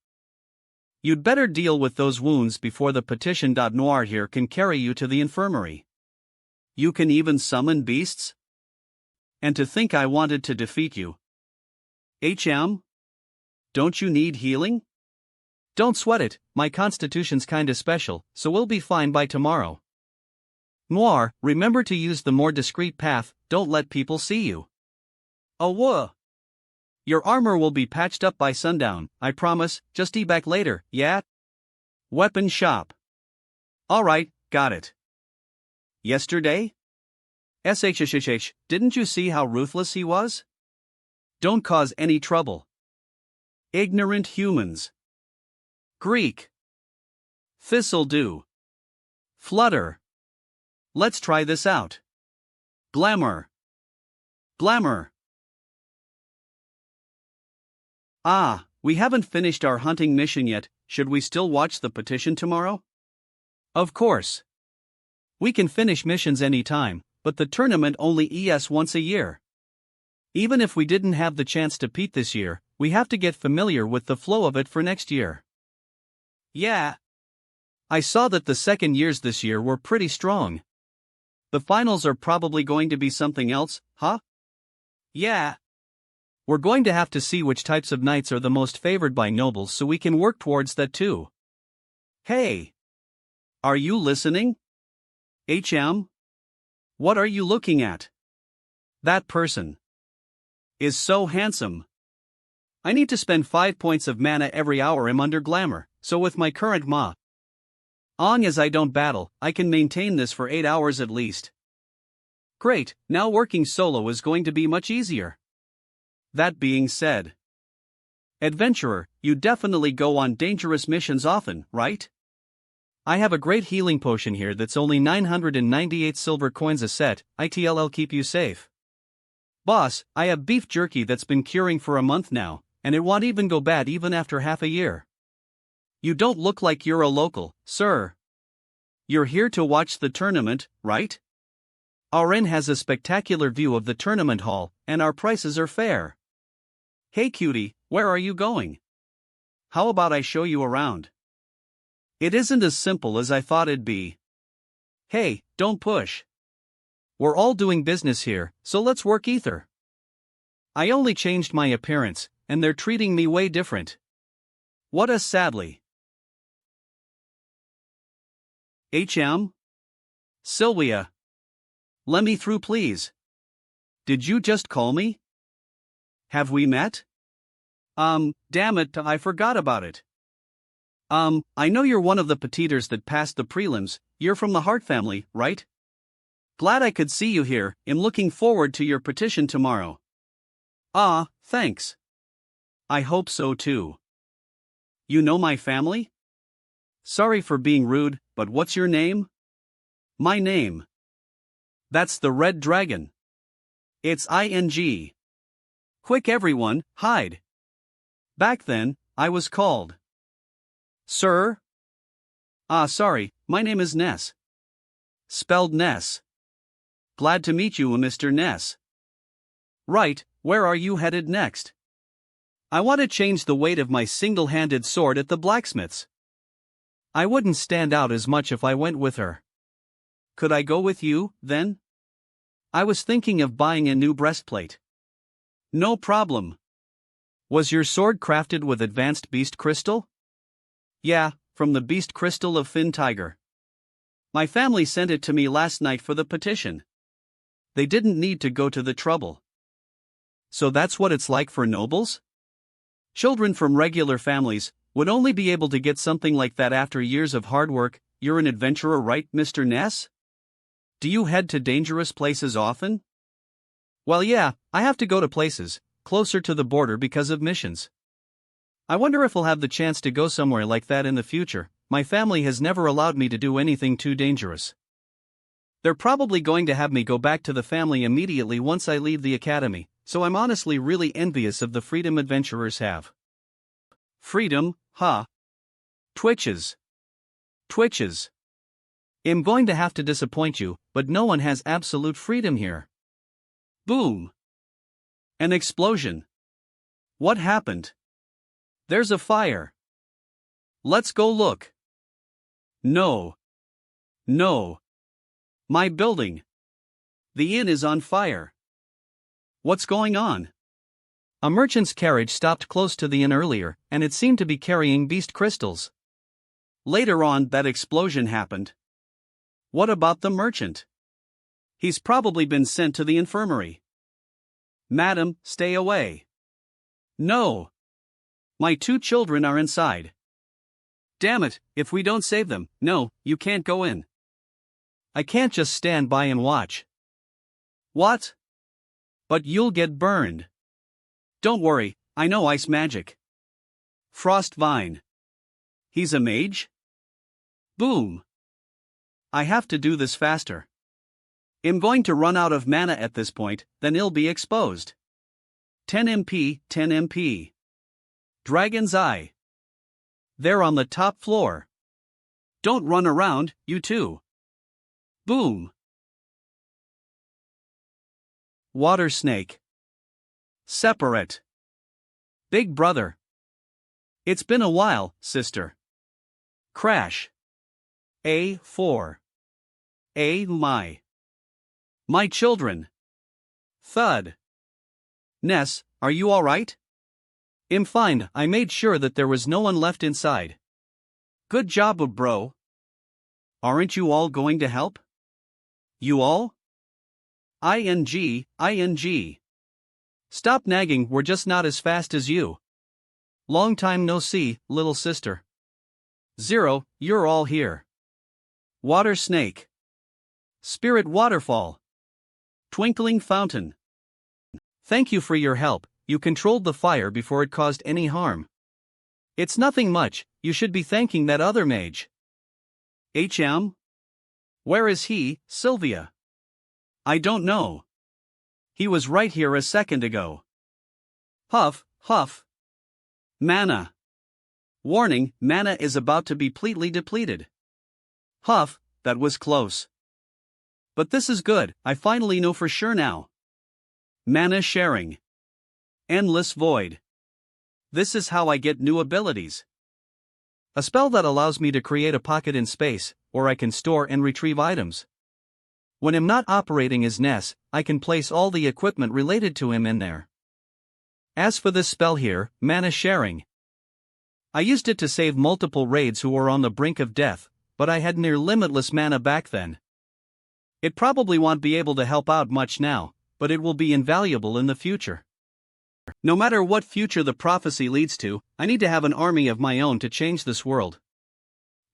You'd better deal with those wounds before the petition. Noir here can carry you to the infirmary. You can even summon beasts? And to think I wanted to defeat you. Don't you need healing? Don't sweat it, my constitution's kinda special, so we'll be fine by tomorrow. Noir, remember to use the more discreet path, don't let people see you. Oh, your armor will be patched up by sundown, I promise, just be back later, yeah? Weapon shop. Alright, got it. Yesterday? SHSHH, didn't you see how ruthless he was? Don't cause any trouble. Ignorant humans. Greek. This'll do. Flutter. Let's try this out. Glamour. Glamour. Ah, we haven't finished our hunting mission yet. Should we still watch the petition tomorrow? Of course. We can finish missions anytime, but the tournament only ES once a year. Even if we didn't have the chance to compete this year, we have to get familiar with the flow of it for next year. Yeah. I saw that the second years this year were pretty strong. The finals are probably going to be something else, huh? Yeah. We're going to have to see which types of knights are the most favored by nobles so we can work towards that too. Hey! Are you listening? What are you looking at? That person is so handsome. I need to spend 5 points of mana every hour I'm under glamour, so with my current long as I don't battle, I can maintain this for 8 hours at least. Great, now working solo is going to be much easier. That being said, adventurer, you definitely go on dangerous missions often, right? I have a great healing potion here that's only 998 silver coins a set. It'll keep you safe. Boss, I have beef jerky that's been curing for a month now, and it won't even go bad even after half a year. You don't look like you're a local, sir. You're here to watch the tournament, right? Our inn has a spectacular view of the tournament hall, and our prices are fair. Hey cutie, where are you going? How about I show you around? It isn't as simple as I thought it'd be. Hey, don't push. We're all doing business here, so let's work ether. I only changed my appearance, and they're treating me way different. What a sadly. Sylvia. Let me through please. Did you just call me? Have we met? Damn it, I forgot about it. I know you're one of the petiters that passed the prelims. You're from the Hart family, right? Glad I could see you here. I'm looking forward to your petition tomorrow. Ah, thanks. I hope so too. You know my family? Sorry for being rude, but what's your name? My name. That's the Red Dragon. It's ING. Quick everyone, hide. Back then, I was called. Sir? Ah, sorry, my name is Ness. Spelled Ness. Glad to meet you, Mr. Ness. Right, where are you headed next? I want to change the weight of my single-handed sword at the blacksmith's. I wouldn't stand out as much if I went with her. Could I go with you, then? I was thinking of buying a new breastplate. No problem. Was your sword crafted with advanced beast crystal? Yeah, from the beast crystal of Fin Tiger. My family sent it to me last night for the petition. They didn't need to go to the trouble. So that's what it's like for nobles? Children from regular families would only be able to get something like that after years of hard work. You're an adventurer, right, Mr. Ness? Do you head to dangerous places often? Well, yeah, I have to go to places closer to the border because of missions. I wonder if I'll have the chance to go somewhere like that in the future. My family has never allowed me to do anything too dangerous. They're probably going to have me go back to the family immediately once I leave the academy, so I'm honestly really envious of the freedom adventurers have. Freedom, huh? Twitches. Twitches. I'm going to have to disappoint you, but no one has absolute freedom here. Boom. An explosion. What happened? There's a fire. Let's go look. No. No. My building. The inn is on fire. What's going on? A merchant's carriage stopped close to the inn earlier, and it seemed to be carrying beast crystals. Later on, that explosion happened. What about the merchant? He's probably been sent to the infirmary. Madam, stay away. No. My 2 children are inside. Damn it, if we don't save them, no, you can't go in. I can't just stand by and watch. What? But you'll get burned. Don't worry, I know ice magic. Frost Vine. He's a mage? Boom. I have to do this faster. I'm going to run out of mana at this point, then it'll be exposed. 10 MP, 10 MP. Dragon's Eye. They're on the top floor. Don't run around, you two. Boom. Water Snake. Separate. Big brother. It's been a while, sister. Crash. A4. My children. Thud. Ness, are you alright? I'm fine, I made sure that there was no one left inside. Good job, bro. Aren't you all going to help? You all? ING. Stop nagging, we're just not as fast as you. Long time no see, little sister. 0, you're all here. Water Snake. Spirit Waterfall. Twinkling Fountain. Thank you for your help, you controlled the fire before it caused any harm. It's nothing much, you should be thanking that other mage. HM? Where is he, Sylvia? I don't know. He was right here a second ago. Huff, huff. Mana. Warning, mana is about to be completely depleted. Huff, that was close. But this is good, I finally know for sure now. Mana sharing. Endless Void. This is how I get new abilities. A spell that allows me to create a pocket in space, or I can store and retrieve items. When I'm not operating as Ness, I can place all the equipment related to him in there. As for this spell here, Mana Sharing. I used it to save multiple raids who were on the brink of death, but I had near limitless mana back then. It probably won't be able to help out much now, but it will be invaluable in the future. No matter what future the prophecy leads to, I need to have an army of my own to change this world.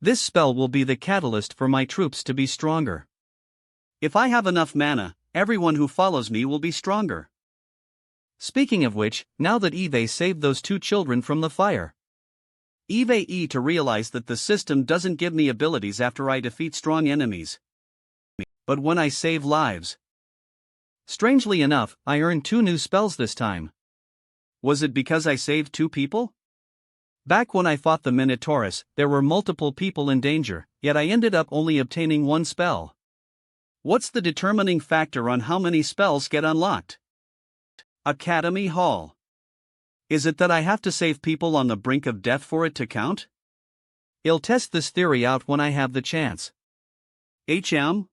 This spell will be the catalyst for my troops to be stronger. If I have enough mana, everyone who follows me will be stronger. Speaking of which, now that Eve saved those 2 children from the fire. Eve to realize that the system doesn't give me abilities after I defeat strong enemies, but when I save lives. Strangely enough, I earned 2 new spells this time. Was it because I saved 2 people? Back when I fought the Minotaurus, there were multiple people in danger, yet I ended up only obtaining 1 spell. What's the determining factor on how many spells get unlocked? Academy Hall. Is it that I have to save people on the brink of death for it to count? I'll test this theory out when I have the chance. HM?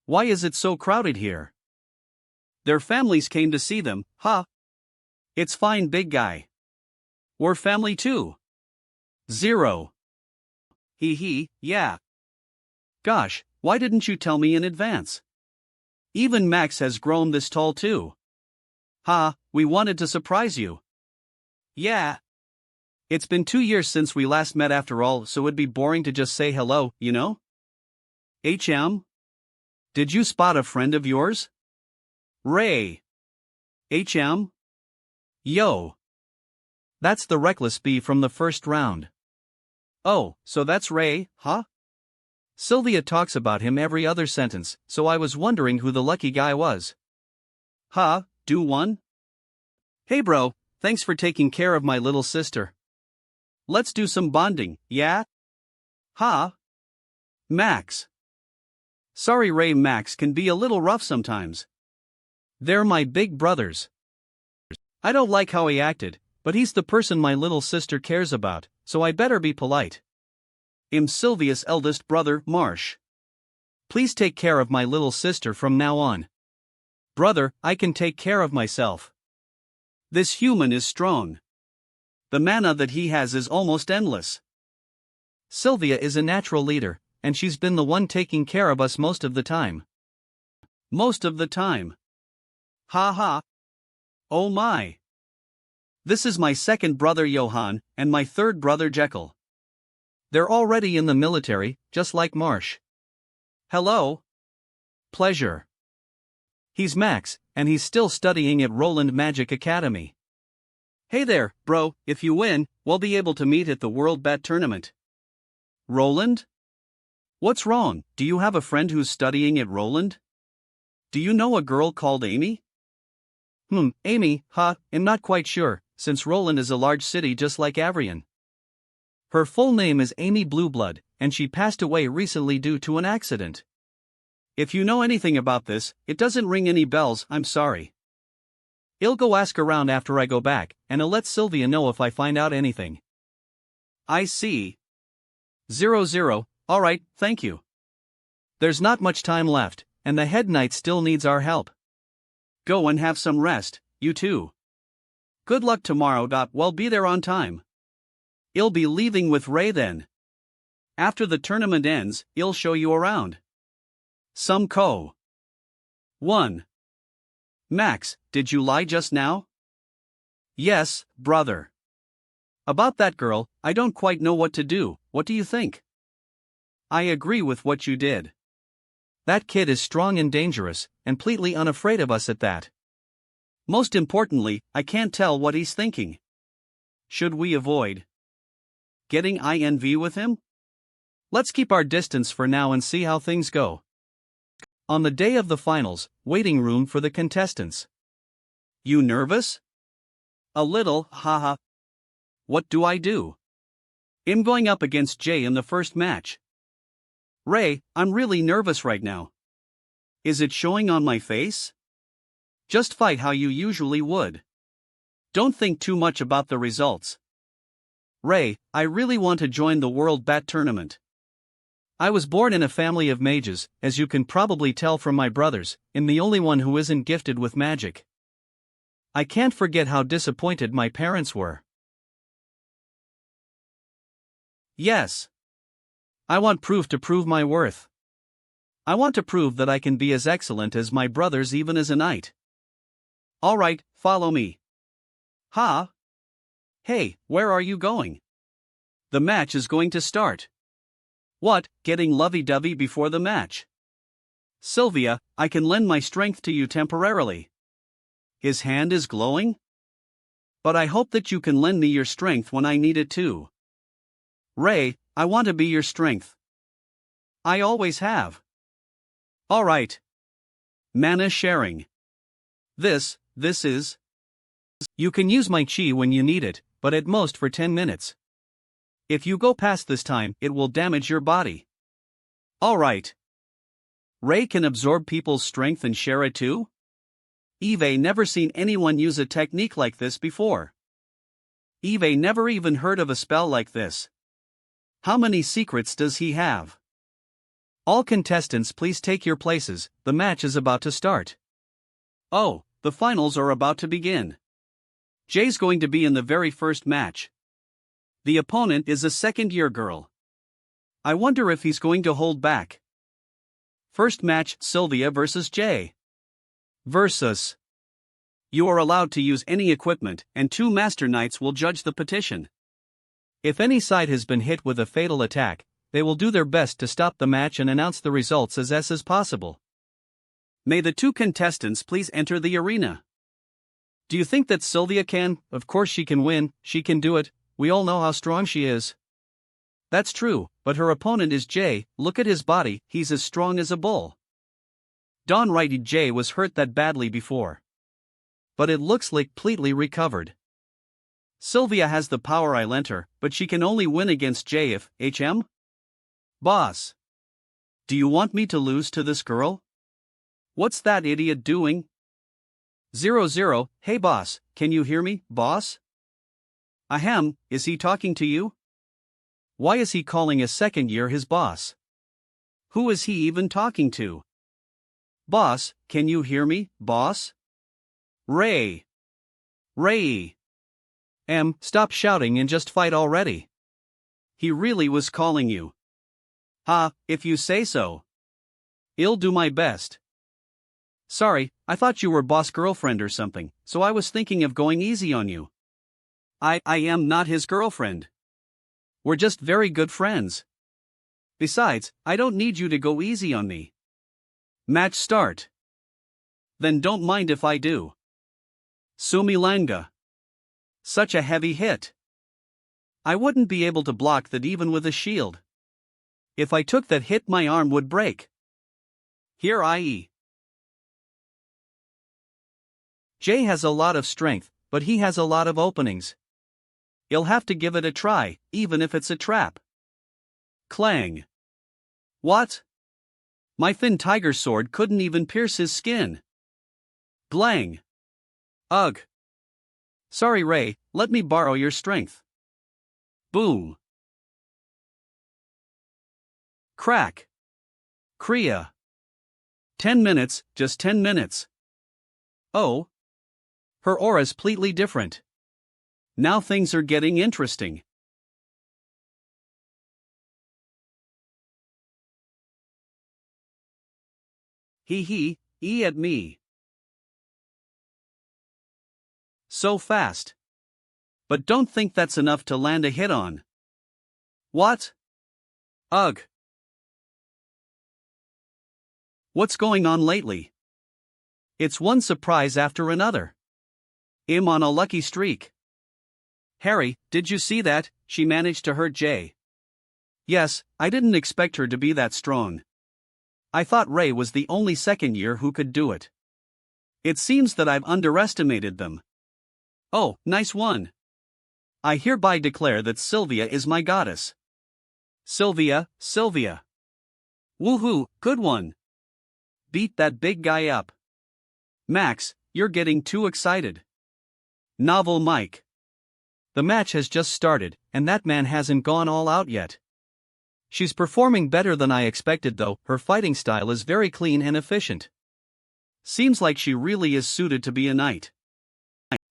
Why is it so crowded here? Their families came to see them, huh? It's fine, big guy. We're family too. 0. Hee, yeah. Gosh, why didn't you tell me in advance? Even Max has grown this tall too. Ha, we wanted to surprise you. Yeah. It's been 2 years since we last met after all, so it'd be boring to just say hello, you know? HM? Did you spot a friend of yours? Ray. HM? Yo. That's the reckless bee from the first round. Oh, so that's Ray, huh? Sylvia talks about him every other sentence, so I was wondering who the lucky guy was. Ha, do one? Hey bro, thanks for taking care of my little sister. Let's do some bonding, yeah? Ha? Max. Sorry Ray, Max can be a little rough sometimes. They're my big brothers. I don't like how he acted, but he's the person my little sister cares about, so I better be polite. I'm Sylvia's eldest brother, Marsh. Please take care of my little sister from now on. Brother, I can take care of myself. This human is strong. The mana that he has is almost endless. Sylvia is a natural leader, and she's been the one taking care of us most of the time. Most of the time. Ha ha. Oh my. This is my second brother Johann, and my third brother Jekyll. They're already in the military, just like Marsh. Hello. Pleasure. He's Max, and he's still studying at Roland Magic Academy. Hey there, bro, if you win, we'll be able to meet at the World Bat Tournament. Roland? What's wrong, do you have a friend who's studying at Roland? Do you know a girl called Amy? Amy, I'm not quite sure, since Roland is a large city just like Avrion. Her full name is Amy Blueblood, and she passed away recently due to an accident. If you know anything about this, it doesn't ring any bells, I'm sorry. I'll go ask around after I go back, and I'll let Sylvia know if I find out anything. I see. 00, alright, thank you. There's not much time left, and the head knight still needs our help. Go and have some rest, you too. Good luck tomorrow. We'll be there on time. I'll be leaving with Ray then. After the tournament ends, I'll show you around. Some co. 1. Max, did you lie just now? Yes, brother. About that girl, I don't quite know what to do, what do you think? I agree with what you did. That kid is strong and dangerous, and completely unafraid of us at that. Most importantly, I can't tell what he's thinking. Should we avoid getting INV with him? Let's keep our distance for now and see how things go. On the day of the finals, waiting room for the contestants. You nervous? A little, haha. What do I do? I'm going up against Jay in the first match. Ray, I'm really nervous right now. Is it showing on my face? Just fight how you usually would. Don't think too much about the results. Ray, I really want to join the World Bat Tournament. I was born in a family of mages, as you can probably tell from my brothers, I'm the only one who isn't gifted with magic. I can't forget how disappointed my parents were. Yes. I want proof to prove my worth. I want to prove that I can be as excellent as my brothers even as a knight. Alright, follow me. Ha? Hey, where are you going? The match is going to start. What, getting lovey-dovey before the match? Sylvia, I can lend my strength to you temporarily. His hand is glowing? But I hope that you can lend me your strength when I need it too. Ray, I want to be your strength. I always have. Alright. Mana sharing. This is. You can use my chi when you need it, but at most for 10 minutes. If you go past this time, it will damage your body. Alright. Ray can absorb people's strength and share it too? Eve never seen anyone use a technique like this before. Eve never even heard of a spell like this. How many secrets does he have? All contestants, please take your places, the match is about to start. Oh, the finals are about to begin. Jay's going to be in the very first match. The opponent is a second-year girl. I wonder if he's going to hold back. First match, Sylvia versus Jay. Versus. You are allowed to use any equipment, and 2 Master Knights will judge the petition. If any side has been hit with a fatal attack, they will do their best to stop the match and announce the results as possible. May the 2 contestants please enter the arena. Do you think that Sylvia can? Of course she can win, she can do it, we all know how strong she is. That's true, but her opponent is Jay. Look at his body, he's as strong as a bull. Downright Jay was hurt that badly before. But it looks like completely recovered. Sylvia has the power I lent her, but she can only win against Jay if, Boss. Do you want me to lose to this girl? What's that idiot doing? 00, hey boss, can you hear me, boss? Ahem, is he talking to you? Why is he calling a second year his boss? Who is he even talking to? Boss, can you hear me, boss? Ray. Stop shouting and just fight already. He really was calling you. If you say so. I'll do my best. Sorry, I thought you were boss girlfriend or something, so I was thinking of going easy on you. I am not his girlfriend. We're just very good friends. Besides, I don't need you to go easy on me. Match start. Then don't mind if I do. Sumilanga. Such a heavy hit. I wouldn't be able to block that even with a shield. If I took that hit, my arm would break. Here I. Jay has a lot of strength, but he has a lot of openings. You'll have to give it a try, even if it's a trap. Clang. What? My thin tiger sword couldn't even pierce his skin. Blang. Ugh. Sorry Ray, let me borrow your strength. Boom. Crack. Kriya. 10 minutes, just 10 minutes. Oh. Her aura's completely different. Now things are getting interesting. E at me. So fast. But don't think that's enough to land a hit on. What? Ugh. What's going on lately? It's one surprise after another. I'm on a lucky streak. Harry, did you see that? She managed to hurt Jay. Yes, I didn't expect her to be that strong. I thought Ray was the only second year who could do it. It seems that I've underestimated them. Oh, nice one. I hereby declare that Sylvia is my goddess. Sylvia. Woohoo, good one. Beat that big guy up. Max, you're getting too excited. Novel Mike. The match has just started, and that man hasn't gone all out yet. She's performing better than I expected though, her fighting style is very clean and efficient. Seems like she really is suited to be a knight.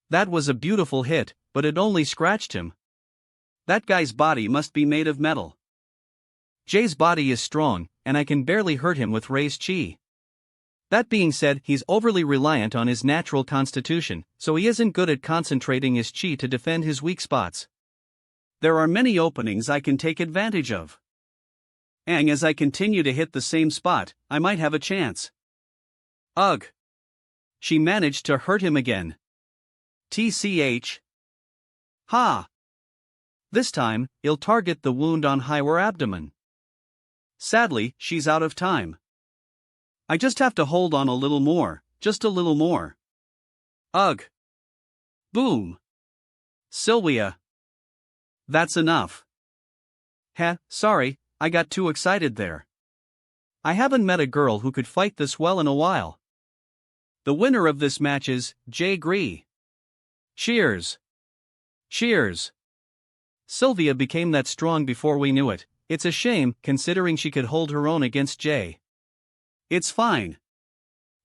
That was a beautiful hit, but it only scratched him. That guy's body must be made of metal. Jay's body is strong, and I can barely hurt him with Ray's chi. That being said, he's overly reliant on his natural constitution, so he isn't good at concentrating his chi to defend his weak spots. There are many openings I can take advantage of. And as I continue to hit the same spot, I might have a chance. Ugh. She managed to hurt him again. TCH. Ha! This time, he'll target the wound on her abdomen. Sadly, she's out of time. I just have to hold on a little more, just a little more. Ugh. Boom. Sylvia. That's enough. Sorry, I got too excited there. I haven't met a girl who could fight this well in a while. The winner of this match is Jay Gree. Cheers. Cheers. Sylvia became that strong before we knew it. It's a shame, considering she could hold her own against Jay. It's fine.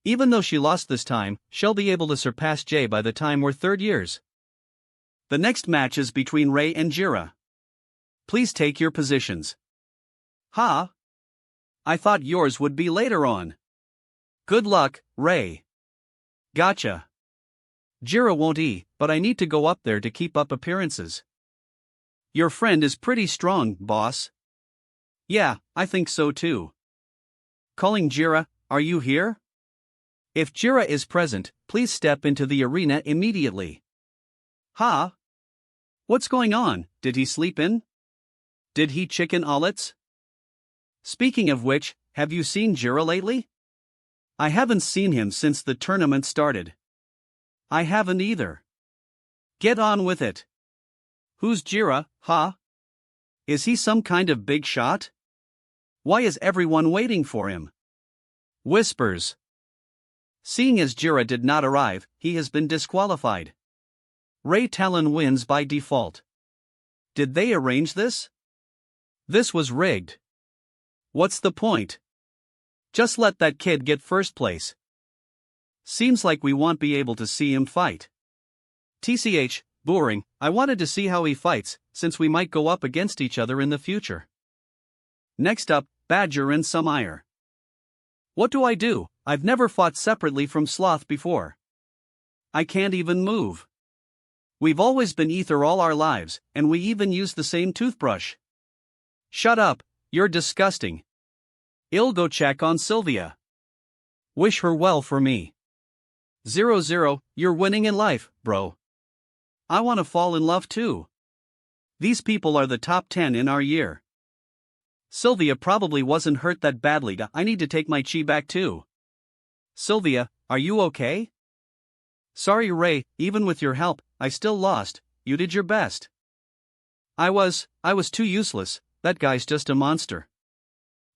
Even though she lost this time, she'll be able to surpass Jay by the time we're third years. The next match is between Ray and Jira. Please take your positions. Ha! I thought yours would be later on. Good luck, Ray. Gotcha. Jira won't but I need to go up there to keep up appearances. Your friend is pretty strong, boss. Yeah, I think so too. Calling Jira, are you here? If Jira is present, please step into the arena immediately. Ha? What's going on? Did he sleep in? Did he chicken omelets? Speaking of which, have you seen Jira lately? I haven't seen him since the tournament started. I haven't either. Get on with it. Who's Jira, huh? Is he some kind of big shot? Why is everyone waiting for him? Whispers. Seeing as Jira did not arrive, he has been disqualified. Ray Talon wins by default. Did they arrange this? This was rigged. What's the point? Just let that kid get first place. Seems like we won't be able to see him fight. TCH, boring, I wanted to see how he fights, since we might go up against each other in the future. Next up, Badger and some ire. What do? I've never fought separately from Sloth before. I can't even move. We've always been ether all our lives, and we even use the same toothbrush. Shut up, you're disgusting. I'll go check on Sylvia. Wish her well for me. 0-0, you're winning in life, bro. I want to fall in love too. These people are the top 10 in our year. Sylvia probably wasn't hurt that badly. I need to take my chi back too. Sylvia, are you okay? Sorry Ray, even with your help, I still lost. You did your best. I was too useless. That guy's just a monster.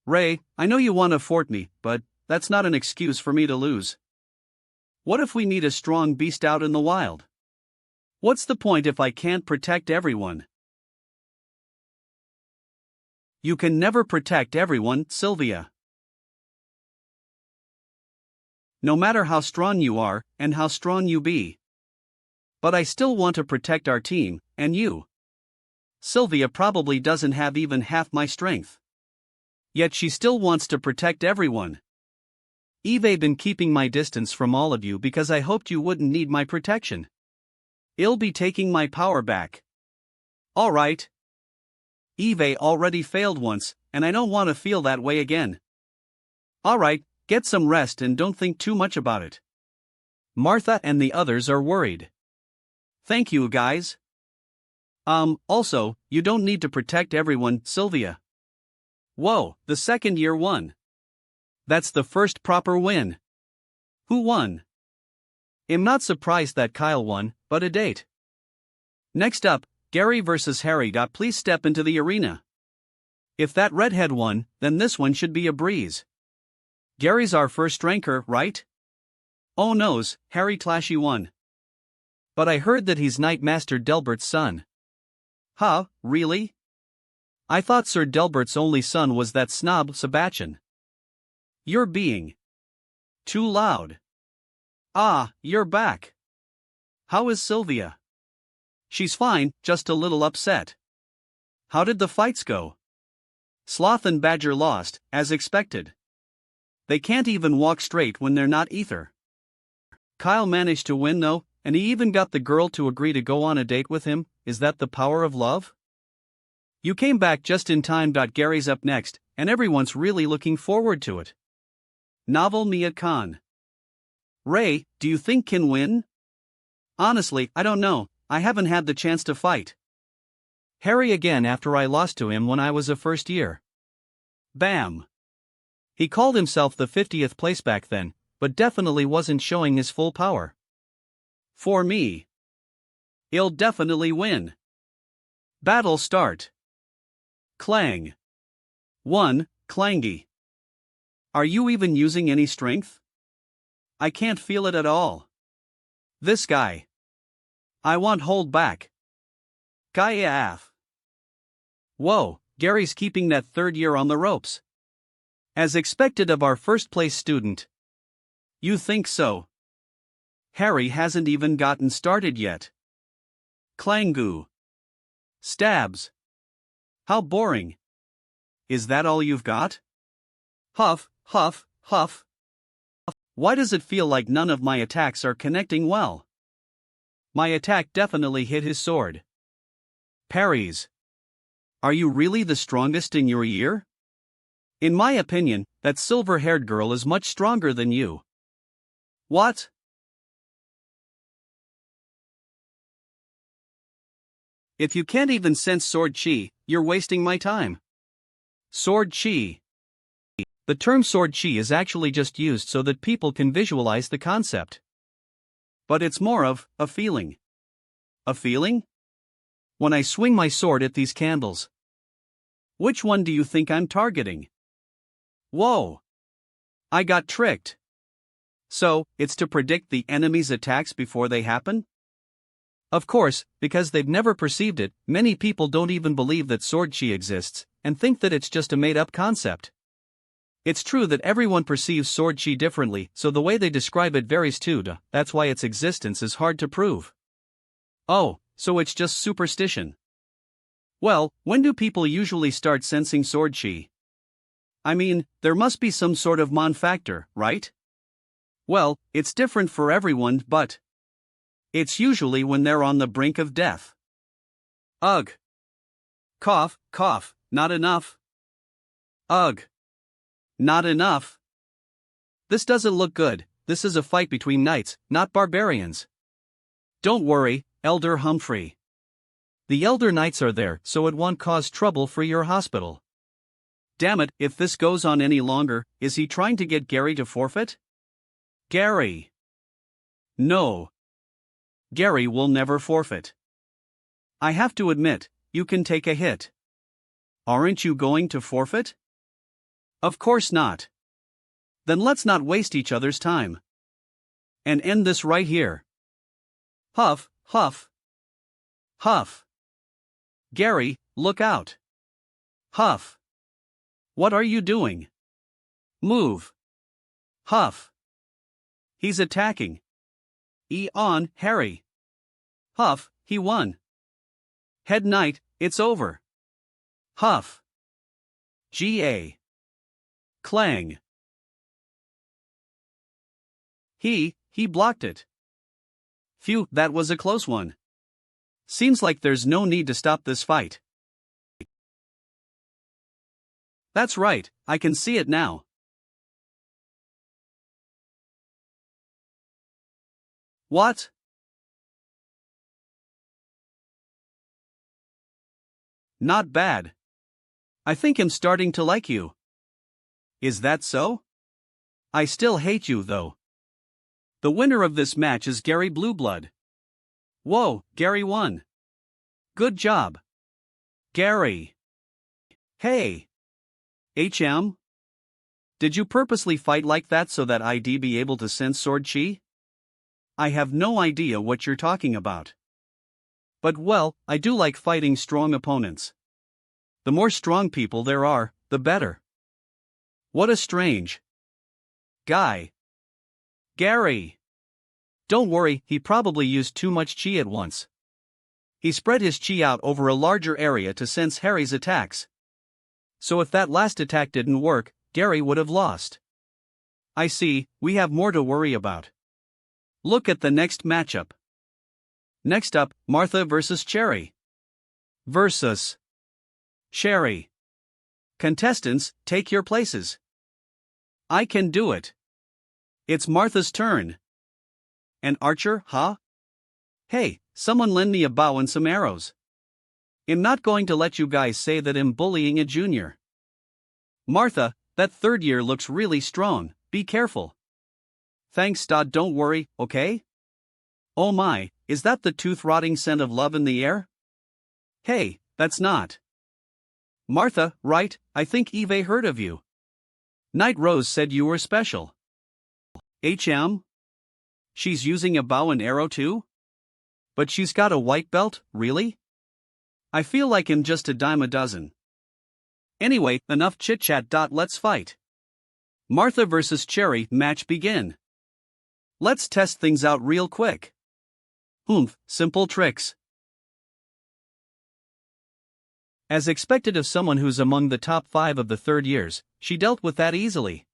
Ray, I know you want to fort me, but that's not an excuse for me to lose. What if we need a strong beast out in the wild? What's the point if I can't protect everyone? You can never protect everyone, Sylvia. No matter how strong you are, and how strong you be. But I still want to protect our team, and you. Sylvia probably doesn't have even half my strength. Yet she still wants to protect everyone. I've been keeping my distance from all of you because I hoped you wouldn't need my protection. I'll be taking my power back. Alright. Eve already failed once, and I don't want to feel that way again. Alright, get some rest and don't think too much about it. Martha and the others are worried. Thank you guys. Also, you don't need to protect everyone, Sylvia. Whoa, the second year won. That's the first proper win. Who won? I'm not surprised that Kyle won, but a date. Next up, Gary vs. Harry. Please step into the arena. If that redhead won, then this one should be a breeze. Gary's our first ranker, right? Oh noes, Harry Clashy won. But I heard that he's Knight Master Delbert's son. Huh, really? I thought Sir Delbert's only son was that snob Sebastian. You're being too loud. Ah, you're back. How is Sylvia? She's fine, just a little upset. How did the fights go? Sloth and Badger lost, as expected. They can't even walk straight when they're not ether. Kyle managed to win though, and he even got the girl to agree to go on a date with him. Is that the power of love? You came back just in time. Gary's up next, and everyone's really looking forward to it. Novel Mia Khan. Ray, do you think can win? Honestly, I don't know. I haven't had the chance to fight. Harry again after I lost to him when I was a first year. Bam. He called himself the 50th place back then, but definitely wasn't showing his full power. For me. He'll definitely win. Battle start. Clang. 1, Clangy. Are you even using any strength? I can't feel it at all. This guy. I won't hold back. Kayaf. Whoa, Gary's keeping that third year on the ropes. As expected of our first place student. You think so? Harry hasn't even gotten started yet. Clangu. Stabs. How boring. Is that all you've got? Huff, huff, huff. Why does it feel like none of my attacks are connecting well? My attack definitely hit his sword. Parries. Are you really the strongest in your year? In my opinion, that silver-haired girl is much stronger than you. What? If you can't even sense sword chi, you're wasting my time. Sword chi. The term sword chi is actually just used so that people can visualize the concept. But it's more of a feeling. A feeling? When I swing my sword at these candles. Which one do you think I'm targeting? Whoa! I got tricked. So, it's to predict the enemy's attacks before they happen? Of course, because they've never perceived it, many people don't even believe that sword chi exists, and think that it's just a made-up concept. It's true that everyone perceives sword chi differently, so the way they describe it varies too. That's why its existence is hard to prove. Oh, so it's just superstition. Well, when do people usually start sensing sword chi? I mean, there must be some sort of mon factor, right? Well, it's different for everyone, but it's usually when they're on the brink of death. Ugh. Cough, cough, not enough. Ugh. Not enough. This doesn't look good. This is a fight between knights, not barbarians. Don't worry, Elder Humphrey. The elder knights are there, so it won't cause trouble for your hospital. Damn it, if this goes on any longer, is he trying to get Gary to forfeit? Gary. No. Gary will never forfeit. I have to admit, you can take a hit. Aren't you going to forfeit? Of course not. Then let's not waste each other's time. And end this right here. Huff, huff. Huff. Gary, look out. Huff. What are you doing? Move. Huff. He's attacking. On, Harry. Huff, he won. Head knight, it's over. Huff. Ga. Clang. He blocked it. Phew, that was a close one. Seems like there's no need to stop this fight. That's right, I can see it now. What? Not bad. I think I'm starting to like you. Is that so? I still hate you though. The winner of this match is Gary Blueblood. Whoa, Gary won. Good job. Gary. Hey. HM? Did you purposely fight like that so that I'd be able to sense sword chi? I have no idea what you're talking about. But well, I do like fighting strong opponents. The more strong people there are, the better. What a strange guy. Gary. Don't worry, he probably used too much chi at once. He spread his chi out over a larger area to sense Harry's attacks. So if that last attack didn't work, Gary would have lost. I see, we have more to worry about. Look at the next matchup. Next up, Martha versus Cherry. Versus Cherry. Contestants, take your places. I can do it. It's Martha's turn. An archer, huh? Hey, someone lend me a bow and some arrows. I'm not going to let you guys say that I'm bullying a junior. Martha, that third year looks really strong, be careful. Thanks, Todd, don't worry, okay? Oh my, is that the tooth-rotting scent of love in the air? Hey, that's not. Martha, right, I think Eve heard of you. Night Rose said you were special. HM? She's using a bow and arrow too? But she's got a white belt, really? I feel like I'm just a dime a dozen. Anyway, enough chit-chat. Let's fight. Martha versus Cherry match begin. Let's test things out real quick. Simple tricks. As expected of someone who's among the top 5 of the third years, she dealt with that easily.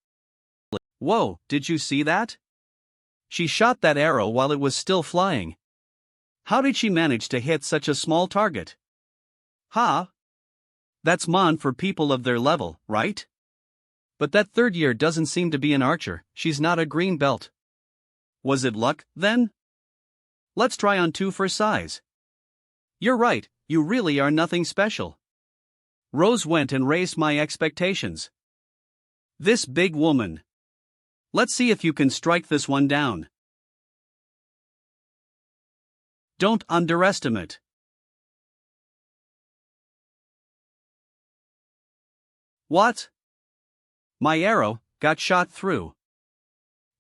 Whoa, did you see that? She shot that arrow while it was still flying. How did she manage to hit such a small target? Ha! That's mon for people of their level, right? But that third year doesn't seem to be an archer, she's not a green belt. Was it luck, then? Let's try on 2 for size. You're right, you really are nothing special. Rose went and raised my expectations. This big woman. Let's see if you can strike this one down. Don't underestimate. What? My arrow got shot through.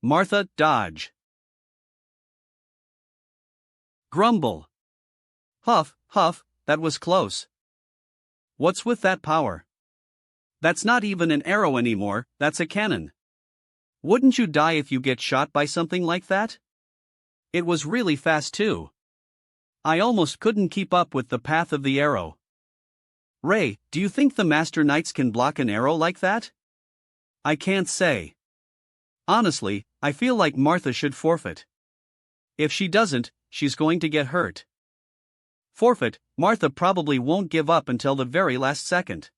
Martha, dodge. Grumble. Huff, huff, that was close. What's with that power? That's not even an arrow anymore, that's a cannon. Wouldn't you die if you get shot by something like that? It was really fast too. I almost couldn't keep up with the path of the arrow. Ray, do you think the Master Knights can block an arrow like that? I can't say. Honestly, I feel like Martha should forfeit. If she doesn't, she's going to get hurt. Forfeit, Martha probably won't give up until the very last second.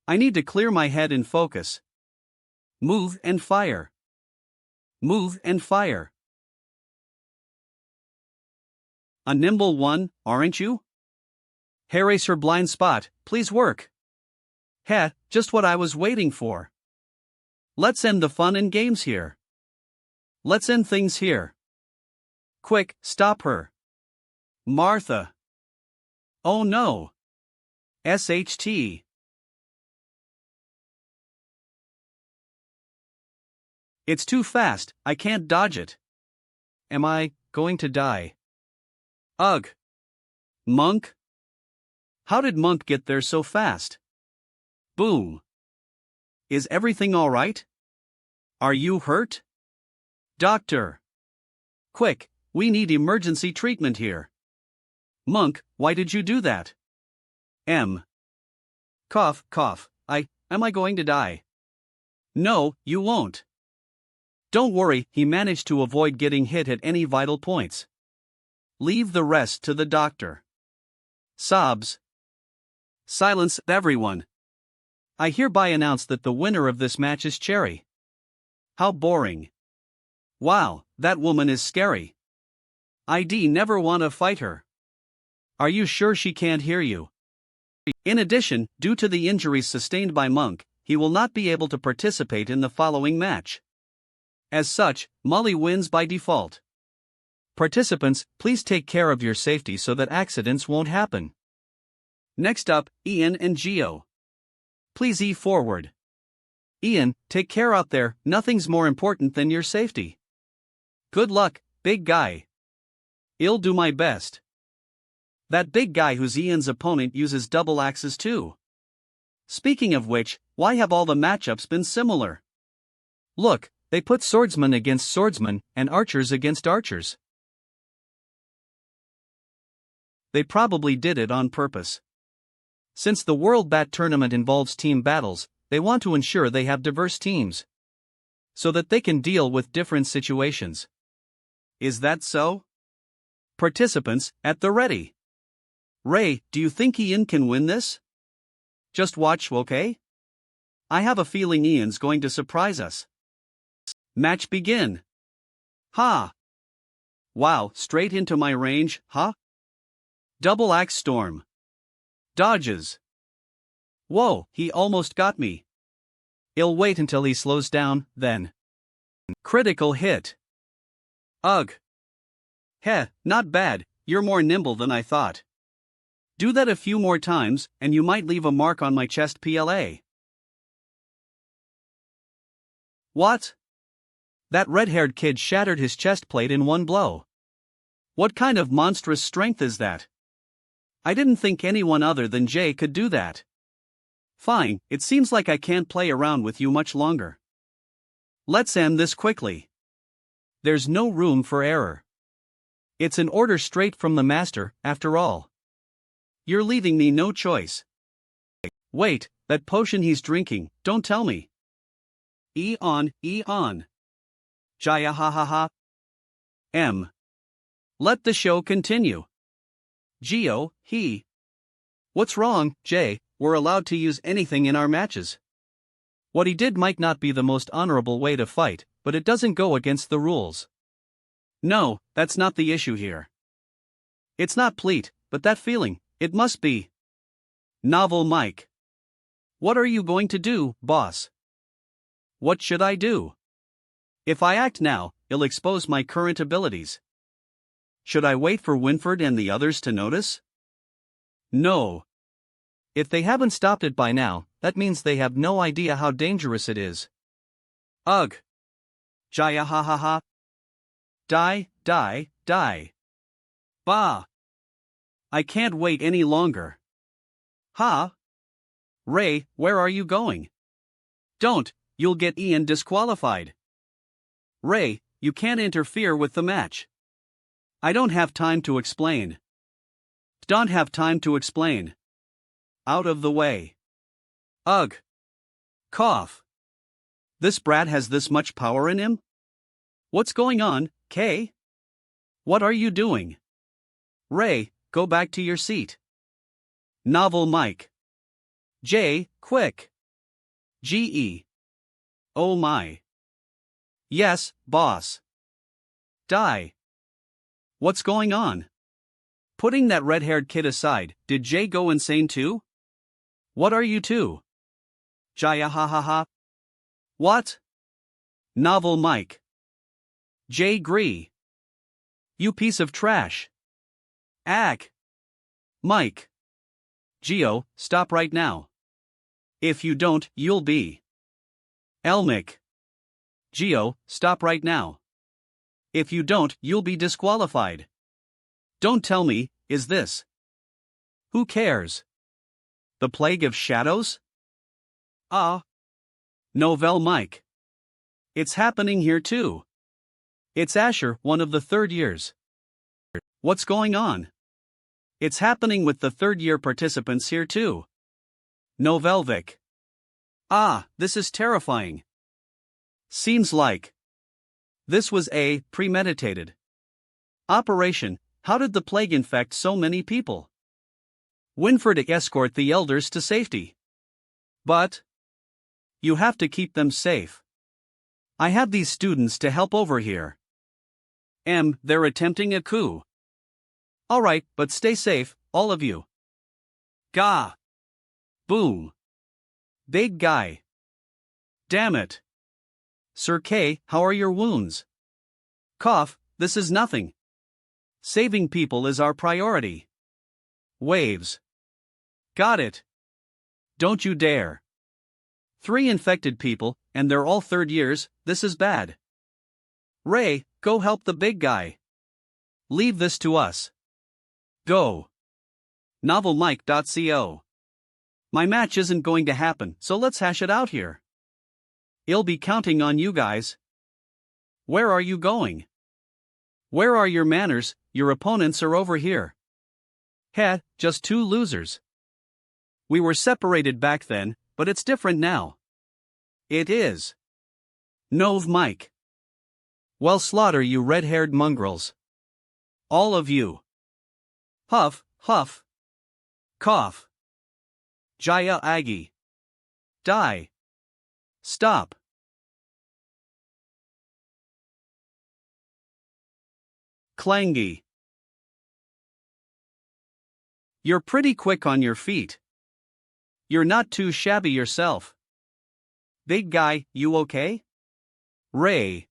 I need to clear my head and focus. Move and fire. Move and fire. A nimble one, aren't you? Hairdresser blind spot, please work. Heh, just what I was waiting for. Let's end the fun and games here. Let's end things here. Quick, stop her. Martha. Oh no. SHT. It's too fast, I can't dodge it. Am I going to die? Ugh. Monk? How did Monk get there so fast? Boom. Is everything all right? Are you hurt? Doctor. Quick, we need emergency treatment here. Monk, why did you do that? Cough, cough, am I going to die? No, you won't. Don't worry, he managed to avoid getting hit at any vital points. Leave the rest to the doctor. Sobs. Silence, everyone. I hereby announce that the winner of this match is Cherry. How boring. Wow, that woman is scary. I'd never want to fight her. Are you sure she can't hear you? In addition, due to the injuries sustained by Monk, he will not be able to participate in the following match. As such, Molly wins by default. Participants, please take care of your safety so that accidents won't happen. Next up, Ian and Geo. Please E forward. Ian, take care out there, nothing's more important than your safety. Good luck, big guy. I'll do my best. That big guy who's Ian's opponent uses double axes too. Speaking of which, why have all the matchups been similar? Look, they put swordsmen against swordsmen and archers against archers. They probably did it on purpose. Since the World Bat Tournament involves team battles, they want to ensure they have diverse teams, so that they can deal with different situations. Is that so? Participants, at the ready. Ray, do you think Ian can win this? Just watch, okay? I have a feeling Ian's going to surprise us. Match begin. Ha! Wow, straight into my range, huh? Double axe storm. Dodges. Whoa, he almost got me. I'll wait until he slows down, then. Critical hit. Ugh. Heh, not bad, you're more nimble than I thought. Do that a few more times, and you might leave a mark on my chest PLA. What? That red-haired kid shattered his chest plate in one blow. What kind of monstrous strength is that? I didn't think anyone other than Jay could do that. Fine, it seems like I can't play around with you much longer. Let's end this quickly. There's no room for error. It's an order straight from the master, after all. You're leaving me no choice. Wait, that potion he's drinking, don't tell me. E-on. Jaya ha ha ha. Let the show continue. Geo, he. What's wrong, Jay? We're allowed to use anything in our matches. What he did might not be the most honorable way to fight, but it doesn't go against the rules. No, that's not the issue here. It's not pleat, but that feeling, It must be. Novel Mike. What are you going to do, boss? What should I do? If I act now, it'll expose my current abilities. Should I wait for Winford and the others to notice? No. If they haven't stopped it by now, that means they have no idea how dangerous it is. Ugh. Jaya ha ha ha. Die, die, die. Bah. I can't wait any longer. Ha? Ray, where are you going? Don't, you'll get Ian disqualified. Ray, you can't interfere with the match. I don't have time to explain. Don't have time to explain. Out of the way. Ugh. Cough. This brat has this much power in him? What's going on, Kay? What are you doing? Ray, go back to your seat. Novel Mike. Jay, quick. GE. Oh my. Yes, boss. Die. What's going on? Putting that red-haired kid aside, did Jay go insane too? What are you two? Jaya ha ha ha. What? Novel Mike. Jay Gree. You piece of trash. Ack. Mike. Geo, stop right now. If you don't, you'll be. Elmick. Geo, stop right now. If you don't, you'll be disqualified. Don't tell me, is this? Who cares? The Plague of Shadows? Ah. Novel Mike. It's happening here too. It's Asher, one of the third years. What's going on? It's happening with the third-year participants here too. Novelvic. Ah, this is terrifying. Seems like. This was a premeditated operation. How did the plague infect so many people? Winford escort the elders to safety. But you have to keep them safe. I have these students to help over here. They're attempting a coup. Alright, but stay safe, all of you. Gah! Boom! Big guy. Damn it. Sir K, how are your wounds? Cough, this is nothing. Saving people is our priority. Waves. Got it. Don't you dare. 3 infected people, and they're all third years, this is bad. Ray, go help the big guy. Leave this to us. Go. NovelMike.co. My match isn't going to happen, so let's hash it out here. I'll be counting on you guys. Where are you going? Where are your manners? Your opponents are over here. Heh, just 2 losers. We were separated back then, but it's different now. It is. Nov Mike. Well, slaughter you red-haired mongrels. All of you. Huff, huff. Cough. Jaya Aggie. Die. Stop. Clangy. You're pretty quick on your feet. You're not too shabby yourself. Big guy, you okay? Ray.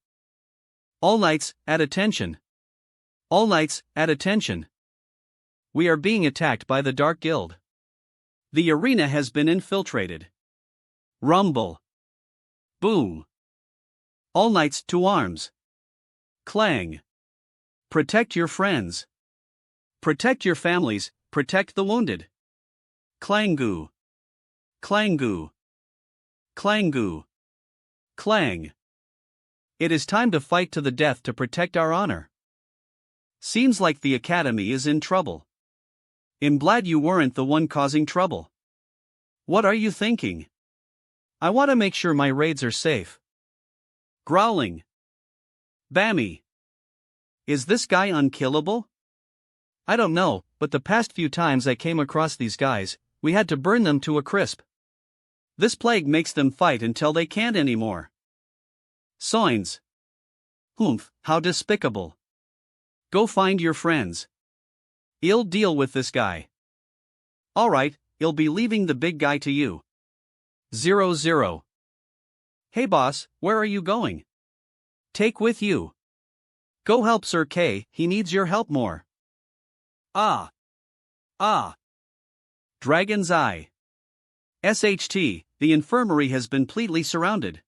All knights, at attention. All knights, at attention. We are being attacked by the Dark Guild. The arena has been infiltrated. Rumble. Boom. All knights to arms. Clang. Protect your friends. Protect your families, protect the wounded. Clangu. Clangu. Clangu. Clang. It is time to fight to the death to protect our honor. Seems like the academy is in trouble. I'm glad you weren't the one causing trouble. What are you thinking? I want to make sure my raids are safe. Growling. Bammy. Is this guy unkillable? I don't know, but the past few times I came across these guys, we had to burn them to a crisp. This plague makes them fight until they can't anymore. Soins. Humph, how despicable. Go find your friends. I'll deal with this guy. Alright, he'll be leaving the big guy to you. 00. Hey boss, where are you going? Take with you. Go help Sir K, he needs your help more. Ah. Dragon's Eye. SHT, the infirmary has been completely surrounded.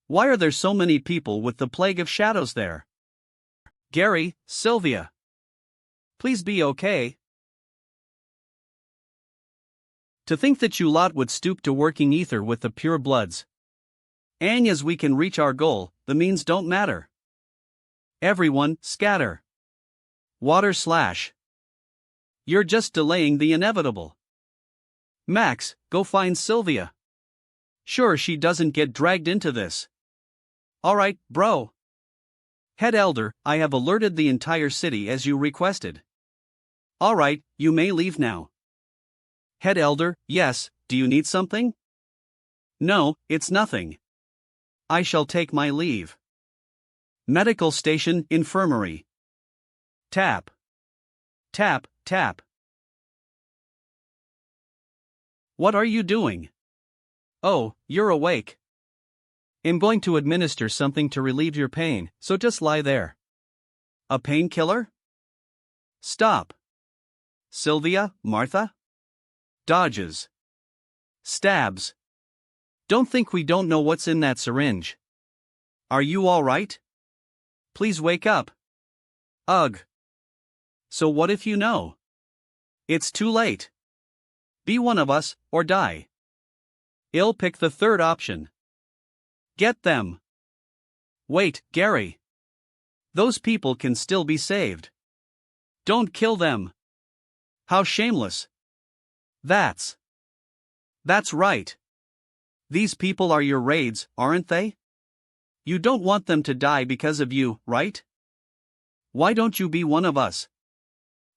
Why are there so many people with the plague of shadows there? Gary, Sylvia. Please be okay. To think that you lot would stoop to working ether with the pure bloods. As we can reach our goal, the means don't matter. Everyone, scatter. Water slash. You're just delaying the inevitable. Max, go find Sylvia. Sure she doesn't get dragged into this. Alright, bro. Head Elder, I have alerted the entire city as you requested. Alright, you may leave now. Head Elder, yes, do you need something? No, it's nothing. I shall take my leave. Medical Station, Infirmary. Tap. Tap, tap. What are you doing? Oh, you're awake. I'm going to administer something to relieve your pain, so just lie there. A painkiller? Stop. Sylvia, Martha? Dodges. Stabs. Don't think we don't know what's in that syringe. Are you all right? Please wake up. Ugh. So what if you know? It's too late. Be one of us, or die. I'll pick the third option. Get them. Wait, Gary. Those people can still be saved. Don't kill them. How shameless. That's right. These people are your raids, aren't they? You don't want them to die because of you, right? Why don't you be one of us?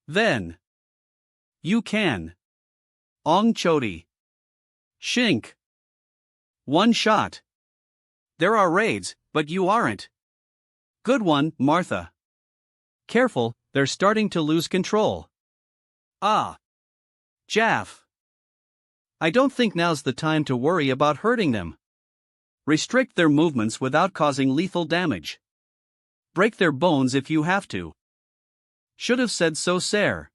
Then. You can. Ong Choti. Shink. One shot. There are raids, but you aren't. Good one, Martha. Careful, they're starting to lose control. Ah. Jaff. I don't think now's the time to worry about hurting them. Restrict their movements without causing lethal damage. Break their bones if you have to. Should have said so, sir.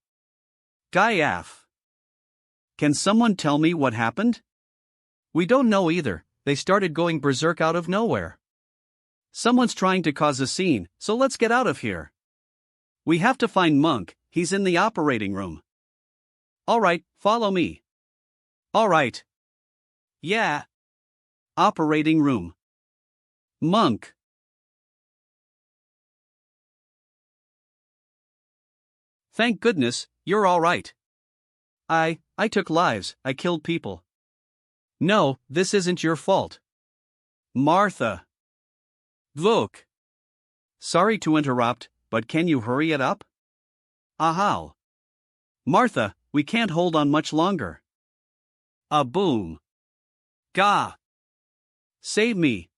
Gaiaf. Can someone tell me what happened? We don't know either, they started going berserk out of nowhere. Someone's trying to cause a scene, so let's get out of here. We have to find Monk, he's in the operating room. Alright, follow me. Alright. Yeah. Operating room. Monk. Thank goodness, you're alright. I took lives, I killed people. No, this isn't your fault. Martha. Look. Sorry to interrupt, but can you hurry it up? Ahow. Martha, we can't hold on much longer. A boom. Gah. Save me.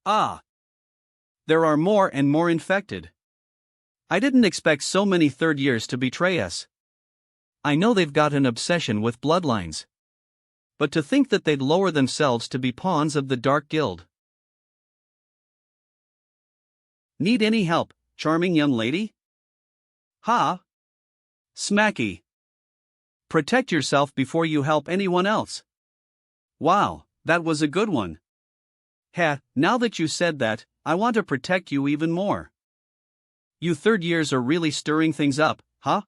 Ah. There are more and more infected. I didn't expect so many third years to betray us. I know they've got an obsession with bloodlines. But to think that they'd lower themselves to be pawns of the Dark Guild. Need any help, charming young lady? Ha? Smacky. Protect yourself before you help anyone else. Wow, that was a good one. Heh, now that you said that, I want to protect you even more. You third years are really stirring things up, huh?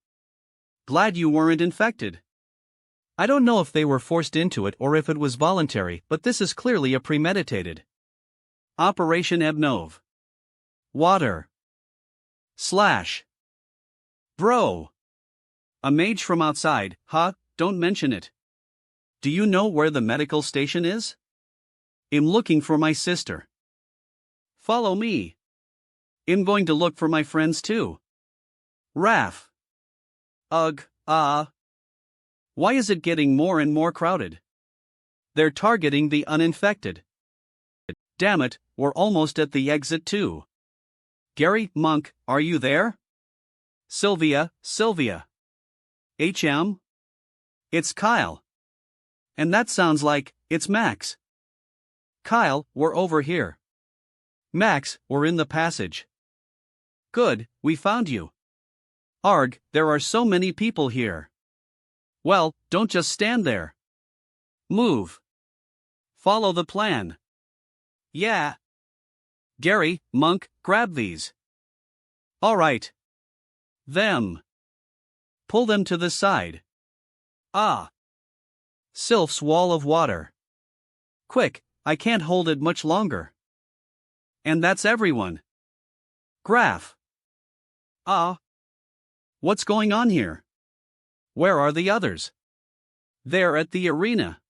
Glad you weren't infected. I don't know if they were forced into it or if it was voluntary, but this is clearly a premeditated. Operation Ebnov. Water. Slash. Bro. A mage from outside, huh? Don't mention it. Do you know where the medical station is? I'm looking for my sister. Follow me. I'm going to look for my friends too. Raph. Ugh, Why is it getting more and more crowded? They're targeting the uninfected. Damn it, we're almost at the exit too. Gary, Monk, are you there? Sylvia. HM? It's Kyle. And that sounds like, it's Max. Kyle, we're over here. Max, we're in the passage. Good, we found you. Arg, there are so many people here. Well, don't just stand there. Move. Follow the plan. Yeah. Gary, Monk, grab these. All right. Them. Pull them to the side. Ah. Sylph's wall of water. Quick, I can't hold it much longer. And that's everyone. Graph. Ah. What's going on here? Where are the others? They're at the arena.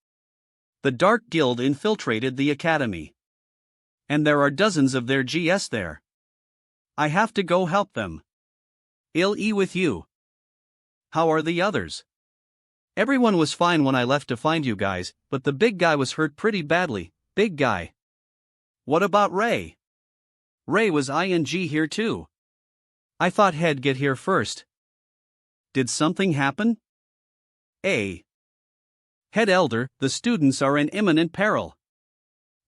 The Dark Guild infiltrated the academy. And there are dozens of their GS there. I have to go help them. I'll be with you. How are the others? Everyone was fine when I left to find you guys, but the big guy was hurt pretty badly. Big guy. What about Ray? Ray was ING here too. I thought he'd get here first. Did something happen? A. Head Elder, the students are in imminent peril.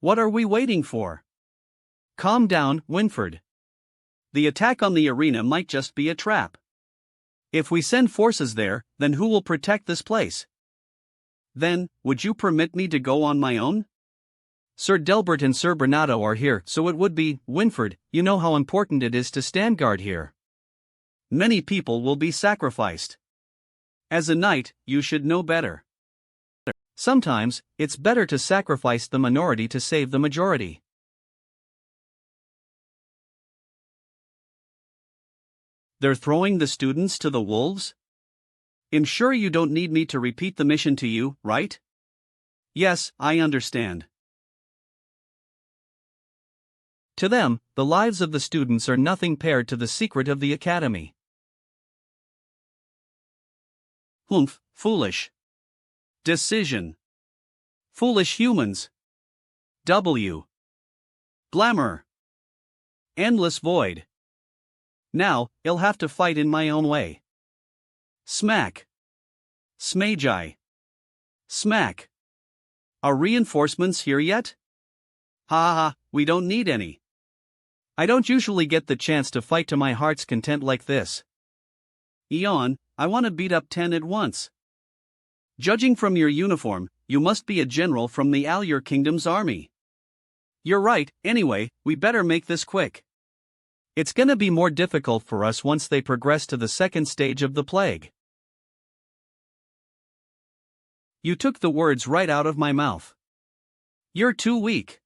What are we waiting for? Calm down, Winford. The attack on the arena might just be a trap. If we send forces there, then who will protect this place? Then, would you permit me to go on my own? Sir Delbert and Sir Bernardo are here, so it would be, Winford, you know how important it is to stand guard here. Many people will be sacrificed. As a knight, you should know better. Sometimes, it's better to sacrifice the minority to save the majority. They're throwing the students to the wolves? I'm sure you don't need me to repeat the mission to you, right? Yes, I understand. To them, the lives of the students are nothing compared to the secret of the academy. Humph, foolish. Decision. Foolish humans. W. Glamour. Endless void. Now, I'll have to fight in my own way. Smack. Smagi. Smack. Are reinforcements here yet? Ha ha, we don't need any. I don't usually get the chance to fight to my heart's content like this. Eon, I want to beat up 10 at once. Judging from your uniform, you must be a general from the Alur Kingdom's army. You're right, anyway, we better make this quick. It's gonna be more difficult for us once they progress to the second stage of the plague. You took the words right out of my mouth. You're too weak.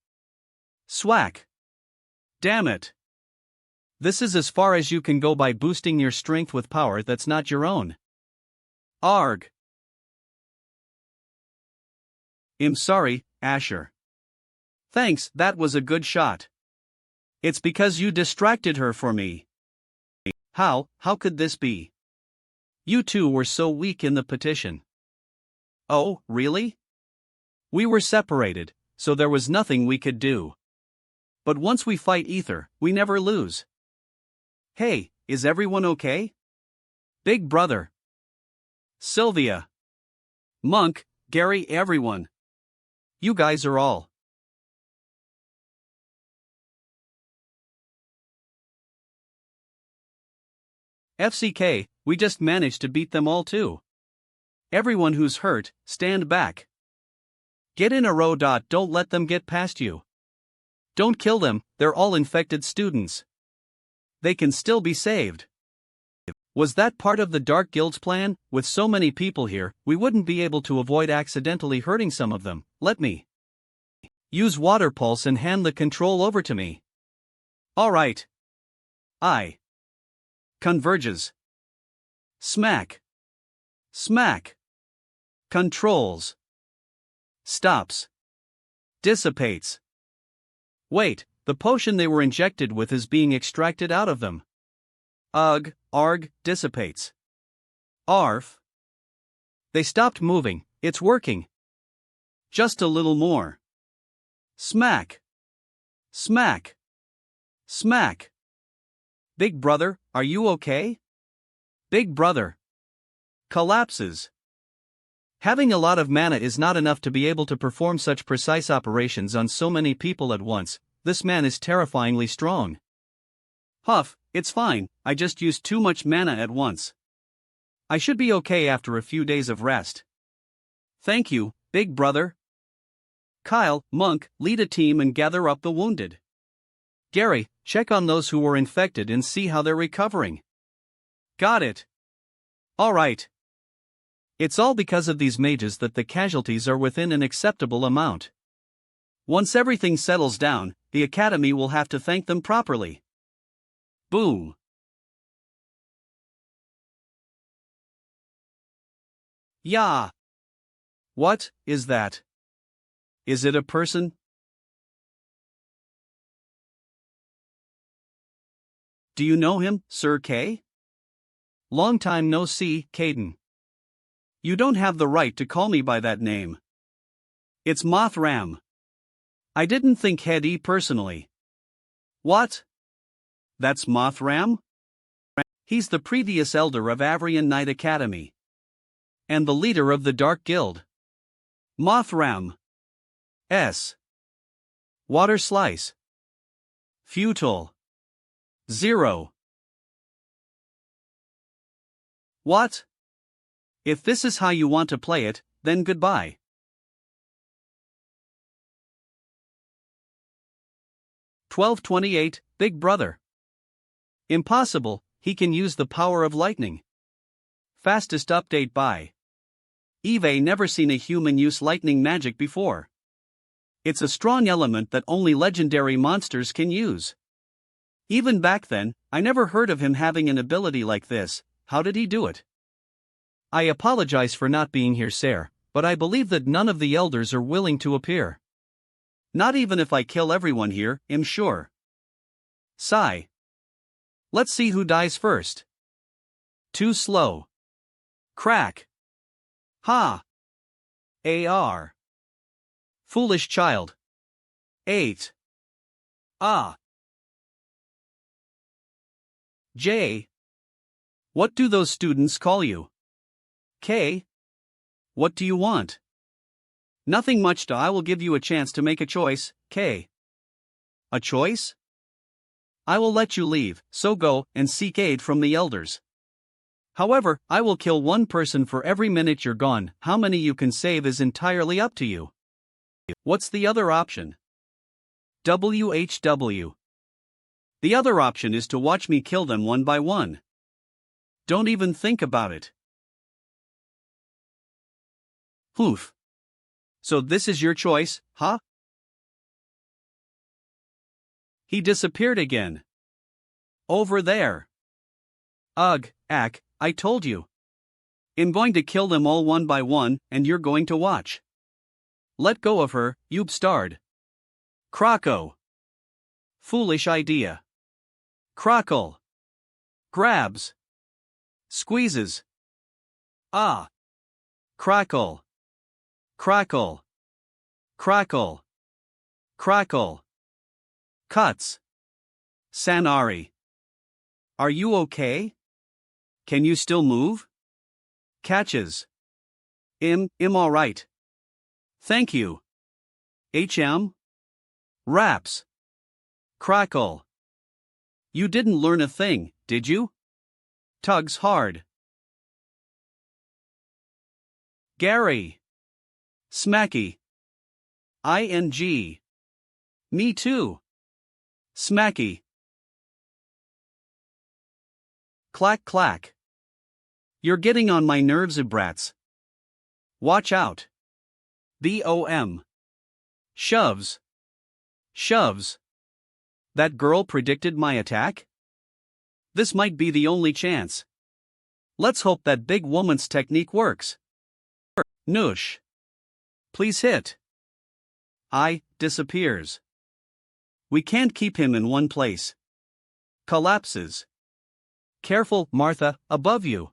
Swack. Damn it. This is as far as you can go by boosting your strength with power that's not your own. Arg. I'm sorry, Asher. Thanks, that was a good shot. It's because you distracted her for me. How could this be? You two were so weak in the petition. Oh, really? We were separated, so there was nothing we could do. But once we fight Ether, we never lose. Hey, is everyone okay? Big brother. Sylvia. Monk, Gary, everyone. You guys are all. FCK, we just managed to beat them all too. Everyone who's hurt, stand back. Get in a row. Don't let them get past you. Don't kill them, they're all infected students. They can still be saved. Was that part of the Dark Guild's plan? With so many people here, we wouldn't be able to avoid accidentally hurting some of them. Let me use water pulse and hand the control over to me. Alright. I. Converges. Smack. Smack. Controls. Stops. Dissipates. Wait, the potion they were injected with is being extracted out of them. Ugh, arg, dissipates. Arf. They stopped moving, it's working. Just a little more. Smack. Smack. Smack. Big brother, are you okay? Big brother. Collapses. Having a lot of mana is not enough to be able to perform such precise operations on so many people at once. This man is terrifyingly strong. Huff, it's fine, I just used too much mana at once. I should be okay after a few days of rest. Thank you, big brother. Kyle, Monk, lead a team and gather up the wounded. Gary, check on those who were infected and see how they're recovering. Got it. Alright. It's all because of these mages that the casualties are within an acceptable amount. Once everything settles down, the Academy will have to thank them properly. Boom. Yeah. What is that? Is it a person? Do you know him, Sir K? Long time no see, Caden. You don't have the right to call me by that name. It's Mothram. I didn't think he'd E personally. What? That's Mothram? He's the previous elder of Avrian Knight Academy. And the leader of the Dark Guild. Mothram. S. Water Slice. Futile. 0. What? If this is how you want to play it, then goodbye. "1228, Big Brother. Impossible, he can use the power of lightning. Fastest update by Eve never seen a human use lightning magic before. It's a strong element that only legendary monsters can use. Even back then, I never heard of him having an ability like this. How did he do it? I apologize for not being here, sir, but I believe that none of the elders are willing to appear. Not even if I kill everyone here, I'm sure. Sigh. Let's see who dies first. Too slow. Crack. Ha. AR. Foolish child. 8. Ah. J. What do those students call you? K. What do you want? Nothing much. I will give you a chance to make a choice, K. A choice? I will let you leave, so go and seek aid from the elders. However, I will kill one person for every minute you're gone. How many you can save is entirely up to you. What's the other option? WHW. The other option is to watch me kill them one by one. Don't even think about it. Oof. So this is your choice, huh? He disappeared again. Over there. Ugh, Ack, I told you. I'm going to kill them all one by one, and you're going to watch. Let go of her, you bastard. Croco. Foolish idea. Crockle. Grabs. Squeezes. Ah. Crackle. Crackle. Crackle. Crackle. Cuts. Sanari. Are you okay? Can you still move? Catches. I'm alright. Thank you. HM? Raps. Crackle. You didn't learn a thing, did you? Tugs hard. Gary. Smacky. ING. Me too. Smacky. Clack clack. You're getting on my nerves, brats. Watch out. BOM. Shoves. Shoves. That girl predicted my attack? This might be the only chance. Let's hope that big woman's technique works. Noosh. Please hit. I disappears. We can't keep him in one place. Collapses. Careful, Martha, above you.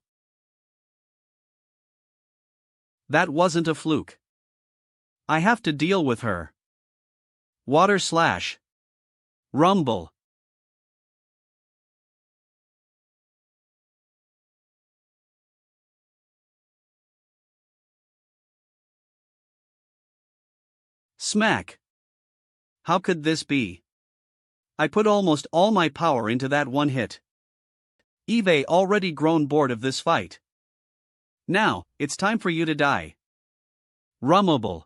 That wasn't a fluke. I have to deal with her. Water slash. Rumble. Smack. How could this be? I put almost all my power into that one hit. Eve already grown bored of this fight. Now, it's time for you to die. Rummable.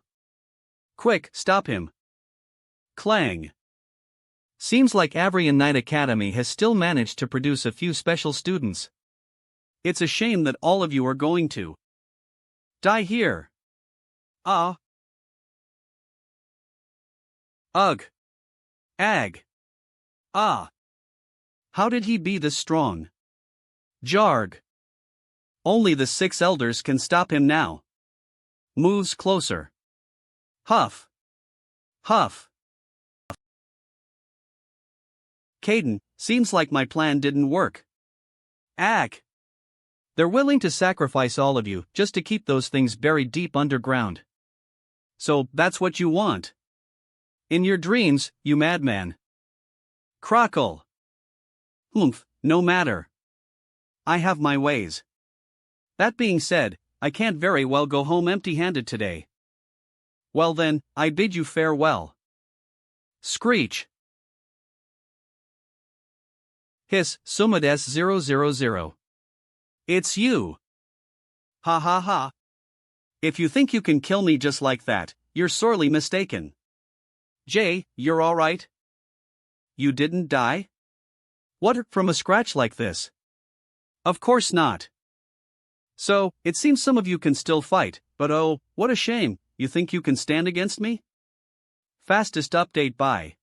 Quick, stop him. Clang. Seems like Avrian Knight Academy has still managed to produce a few special students. It's a shame that all of you are going to die here. Ah. Ugh. Ag. Ah. How did he be this strong? Jarg. Only the 6 elders can stop him now. Moves closer. Huff. Huff. Caden, seems like my plan didn't work. Ag. They're willing to sacrifice all of you just to keep those things buried deep underground. So, that's what you want. In your dreams, you madman. Crockle. Humph, no matter. I have my ways. That being said, I can't very well go home empty-handed today. Well then, I bid you farewell. Screech. Hiss, Sumades 000. It's you. Ha ha ha. If you think you can kill me just like that, you're sorely mistaken. Jay, you're alright? You didn't die? What, from a scratch like this? Of course not. So, it seems some of you can still fight, but oh, what a shame, you think you can stand against me? Fastest update by.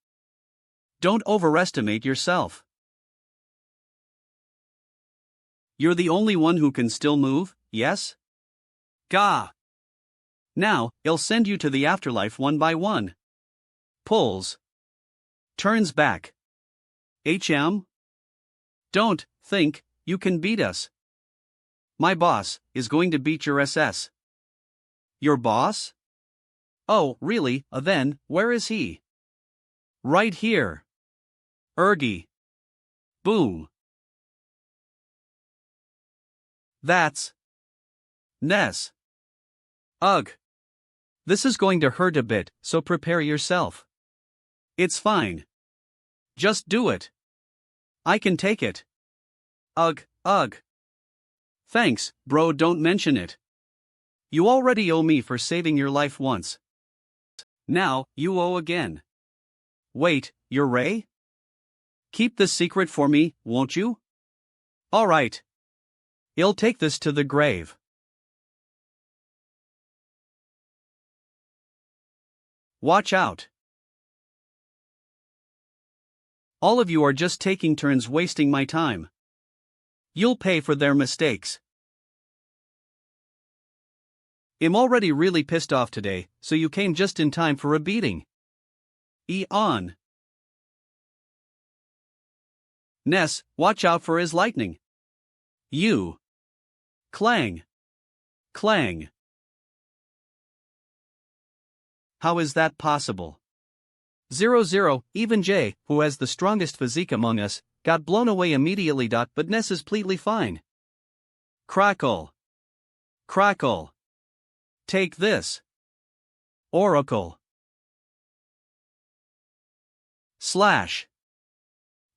Don't overestimate yourself. You're the only one who can still move, yes? Gah! Now, I'll send you to the afterlife one by one. Pulls. Turns back. HM? Don't think you can beat us. My boss is going to beat your SS. Your boss? Oh, really? Then, where is he? Right here. Ergy. Boom. That's Ness. Ugh. This is going to hurt a bit, so prepare yourself. It's fine. Just do it. I can take it. Ugh, ugh. Thanks, bro, don't mention it. You already owe me for saving your life once. Now, you owe again. Wait, you're Ray? Keep this secret for me, won't you? Alright. I'll take this to the grave. Watch out. All of you are just taking turns wasting my time. You'll pay for their mistakes. I'm already really pissed off today, so you came just in time for a beating. On. Ness, watch out for his lightning. You. Clang. Clang. How is that possible? 0-0, even Jay, who has the strongest physique among us, got blown away immediately. But Ness is completely fine. Crackle. Crackle. Take this. Oracle. Slash.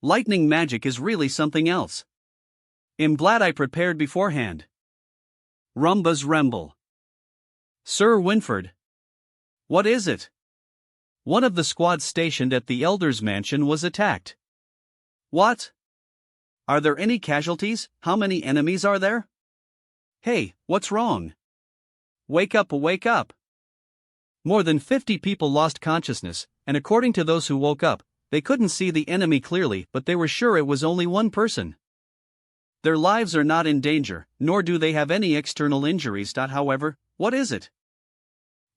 Lightning magic is really something else. I'm glad I prepared beforehand. Rumba's Remble. Sir Winford. What is it? One of the squads stationed at the Elder's Mansion was attacked. What? Are there any casualties? How many enemies are there? Hey, what's wrong? Wake up, wake up. More than 50 people lost consciousness, and according to those who woke up, they couldn't see the enemy clearly, but they were sure it was only one person. Their lives are not in danger, nor do they have any external injuries. However, what is it?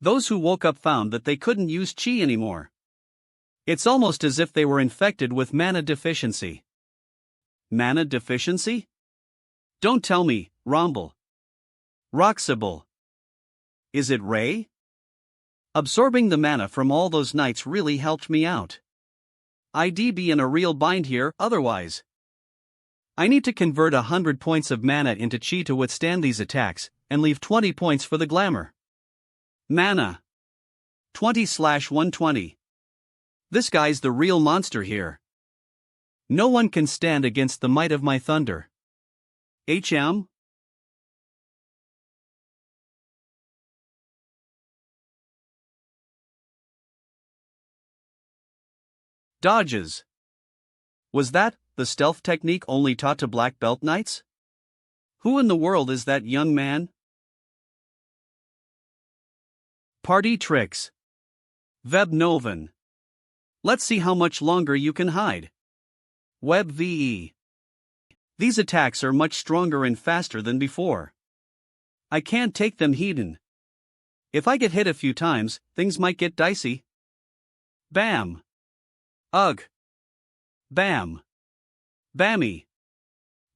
Those who woke up found that they couldn't use chi anymore. It's almost as if they were infected with mana deficiency. Mana deficiency? Don't tell me, Romble. Roxable. Is it Ray? Absorbing the mana from all those nights really helped me out. I'd be in a real bind here otherwise. I need to convert 100 points of mana into chi to withstand these attacks, and leave 20 points for the glamour. Mana. 20/120. This guy's the real monster here. No one can stand against the might of my thunder. HM? Dodges. Was that the stealth technique only taught to black belt knights? Who in the world is that young man? Party tricks. Web Noven. Let's see how much longer you can hide. Web VE. These attacks are much stronger and faster than before. I can't take them hidden. If I get hit a few times, things might get dicey. Bam. Ugh. Bam. Bammy.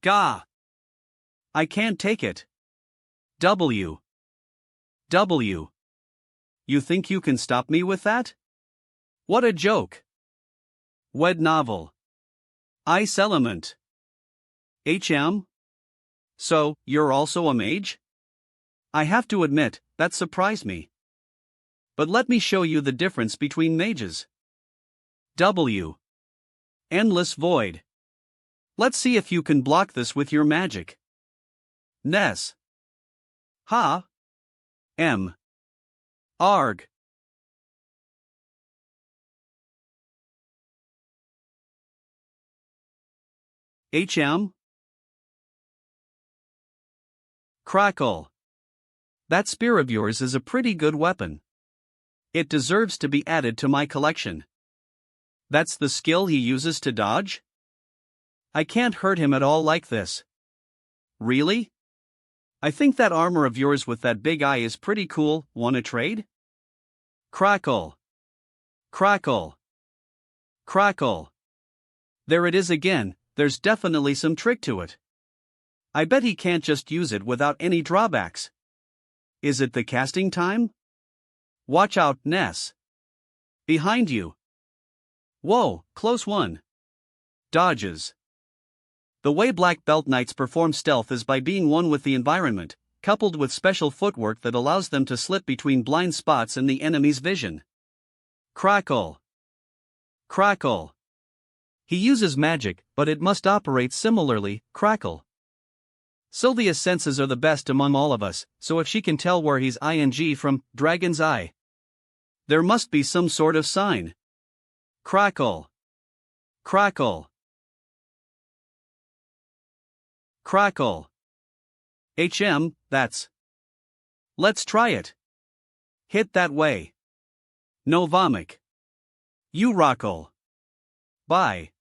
Gah. I can't take it. W. W. You think you can stop me with that? What a joke. Wed novel. Ice element. HM? So, you're also a mage? I have to admit, that surprised me. But let me show you the difference between mages. W. Endless void. Let's see if you can block this with your magic. Ness. Ha. M. Arg. HM. Crackle. That spear of yours is a pretty good weapon. It deserves to be added to my collection. That's the skill he uses to dodge? I can't hurt him at all like this. Really? I think that armor of yours with that big eye is pretty cool. Wanna trade? Crackle. Crackle. Crackle. There it is again, there's definitely some trick to it. I bet he can't just use it without any drawbacks. Is it the casting time? Watch out, Ness. Behind you. Whoa, close one. Dodges. The way black belt knights perform stealth is by being one with the environment, coupled with special footwork that allows them to slip between blind spots and the enemy's vision. Crackle. Crackle. He uses magic, but it must operate similarly. Crackle. Sylvia's senses are the best among all of us, so if she can tell where he's ing from, Dragon's Eye. There must be some sort of sign. Crackle. Crackle. Crackle. HM, that's. Let's try it. Hit that way. No vomit. You rockle. Bye.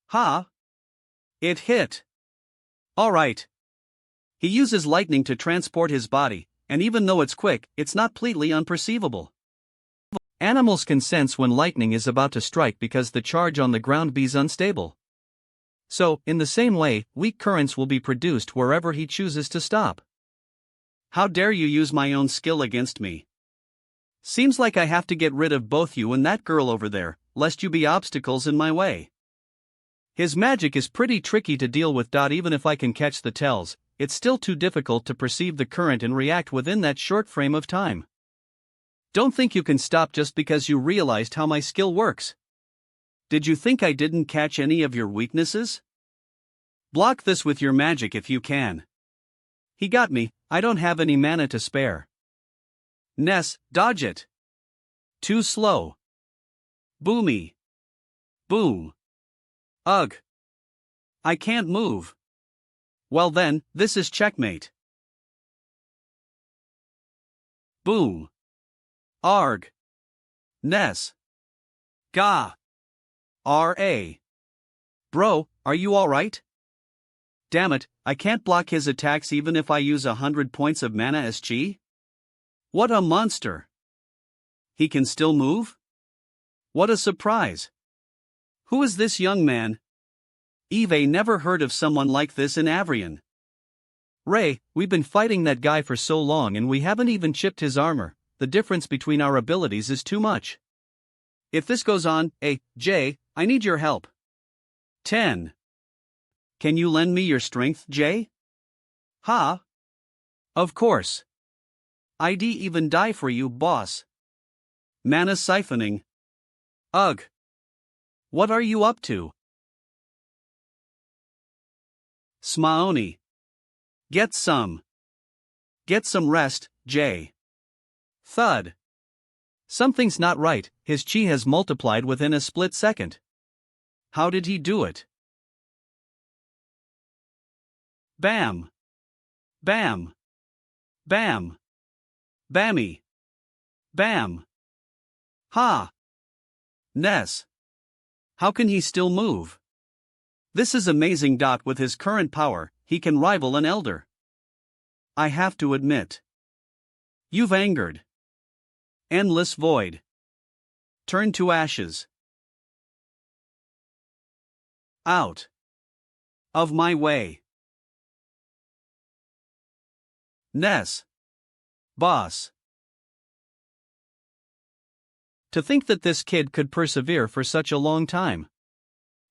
Ha. It hit. Alright. He uses lightning to transport his body, and even though it's quick, it's not completely unperceivable. Animals can sense when lightning is about to strike because the charge on the ground be's unstable. So, in the same way, weak currents will be produced wherever he chooses to stop. How dare you use my own skill against me? Seems like I have to get rid of both you and that girl over there, lest you be obstacles in my way. His magic is pretty tricky to deal with. Even if I can catch the tells, it's still too difficult to perceive the current and react within that short frame of time. Don't think you can stop just because you realized how my skill works. Did you think I didn't catch any of your weaknesses? Block this with your magic if you can. He got me, I don't have any mana to spare. Ness, dodge it. Too slow. Boomy. Boom. Ugh. I can't move. Well then, this is checkmate. Boom. Arg. Ness. Gah. R.A. Bro, are you alright? Damn it, I can't block his attacks even if I use 100 points of mana SG? What a monster. He can still move? What a surprise. Who is this young man? Eve never heard of someone like this in Avrion. Ray, we've been fighting that guy for so long and we haven't even chipped his armor. The difference between our abilities is too much. If this goes on, Jay, I need your help. 10. Can you lend me your strength, Jay? Ha? Of course. I'd even die for you, boss. Mana siphoning. Ugh. What are you up to? Smaoni. Get some. Get some rest, Jay. Thud. Something's not right, his chi has multiplied within a split second. How did he do it? Bam. Bam. Bam. Bammy. Bam. Ha. Ness. How can he still move? This is amazing. With his current power, he can rival an elder. I have to admit. You've angered. Endless void. Turn to ashes. Out. Of my way. Ness. Boss. To think that this kid could persevere for such a long time.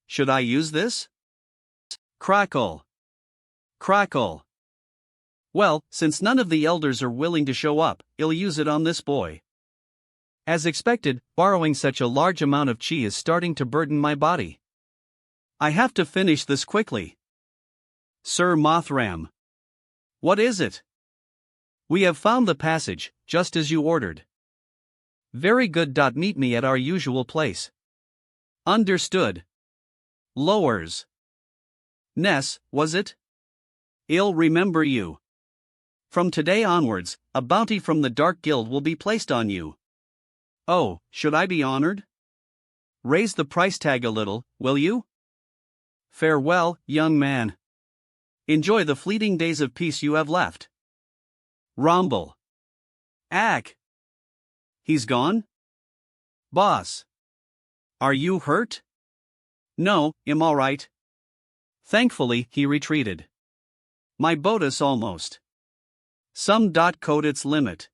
Should I use this? Crackle. Crackle. Well, since none of the elders are willing to show up, I'll use it on this boy. As expected, borrowing such a large amount of chi is starting to burden my body. I have to finish this quickly. Sir Mothram. What is it? We have found the passage, just as you ordered. Very good. Meet me at our usual place. Understood. Lowers. Ness, was it? I'll remember you. From today onwards, a bounty from the Dark Guild will be placed on you. Oh, should I be honored? Raise the price tag a little, will you? Farewell, young man. Enjoy the fleeting days of peace you have left. Rumble. Ack. He's gone? Boss. Are you hurt? No, I'm alright. Thankfully, he retreated. My bonus almost. Some code its limit.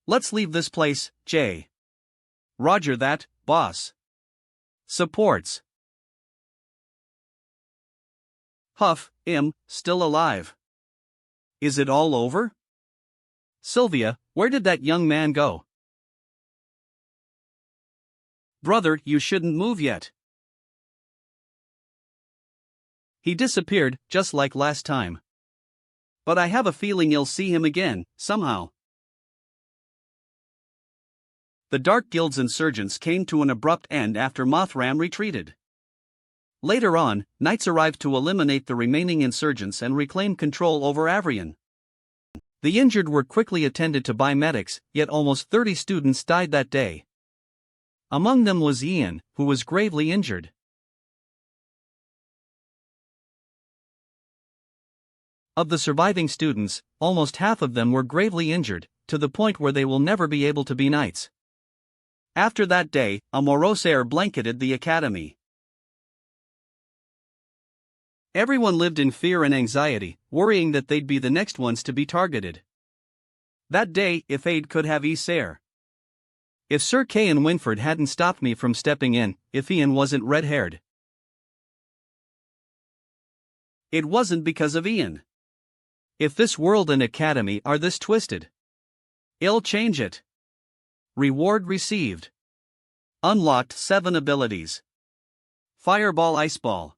Let's leave this place, Jay. Roger that, boss. Supports. Huff, still alive. Is it all over? Sylvia, where did that young man go? Brother, you shouldn't move yet. He disappeared, just like last time. But I have a feeling you'll see him again, somehow. The Dark Guild's insurgents came to an abrupt end after Mothram retreated. Later on, knights arrived to eliminate the remaining insurgents and reclaim control over Avrion. The injured were quickly attended to by medics, yet almost 30 students died that day. Among them was Ian, who was gravely injured. Of the surviving students, almost half of them were gravely injured, to the point where they will never be able to be knights. After that day, a morose air blanketed the academy. Everyone lived in fear and anxiety, worrying that they'd be the next ones to be targeted. That day, if Aid could have Sir. If Sir Kay and Winford hadn't stopped me from stepping in, if Ian wasn't red-haired. It wasn't because of Ian. If this world and academy are this twisted, I'll change it. Reward received. Unlocked 7 abilities. Fireball Iceball.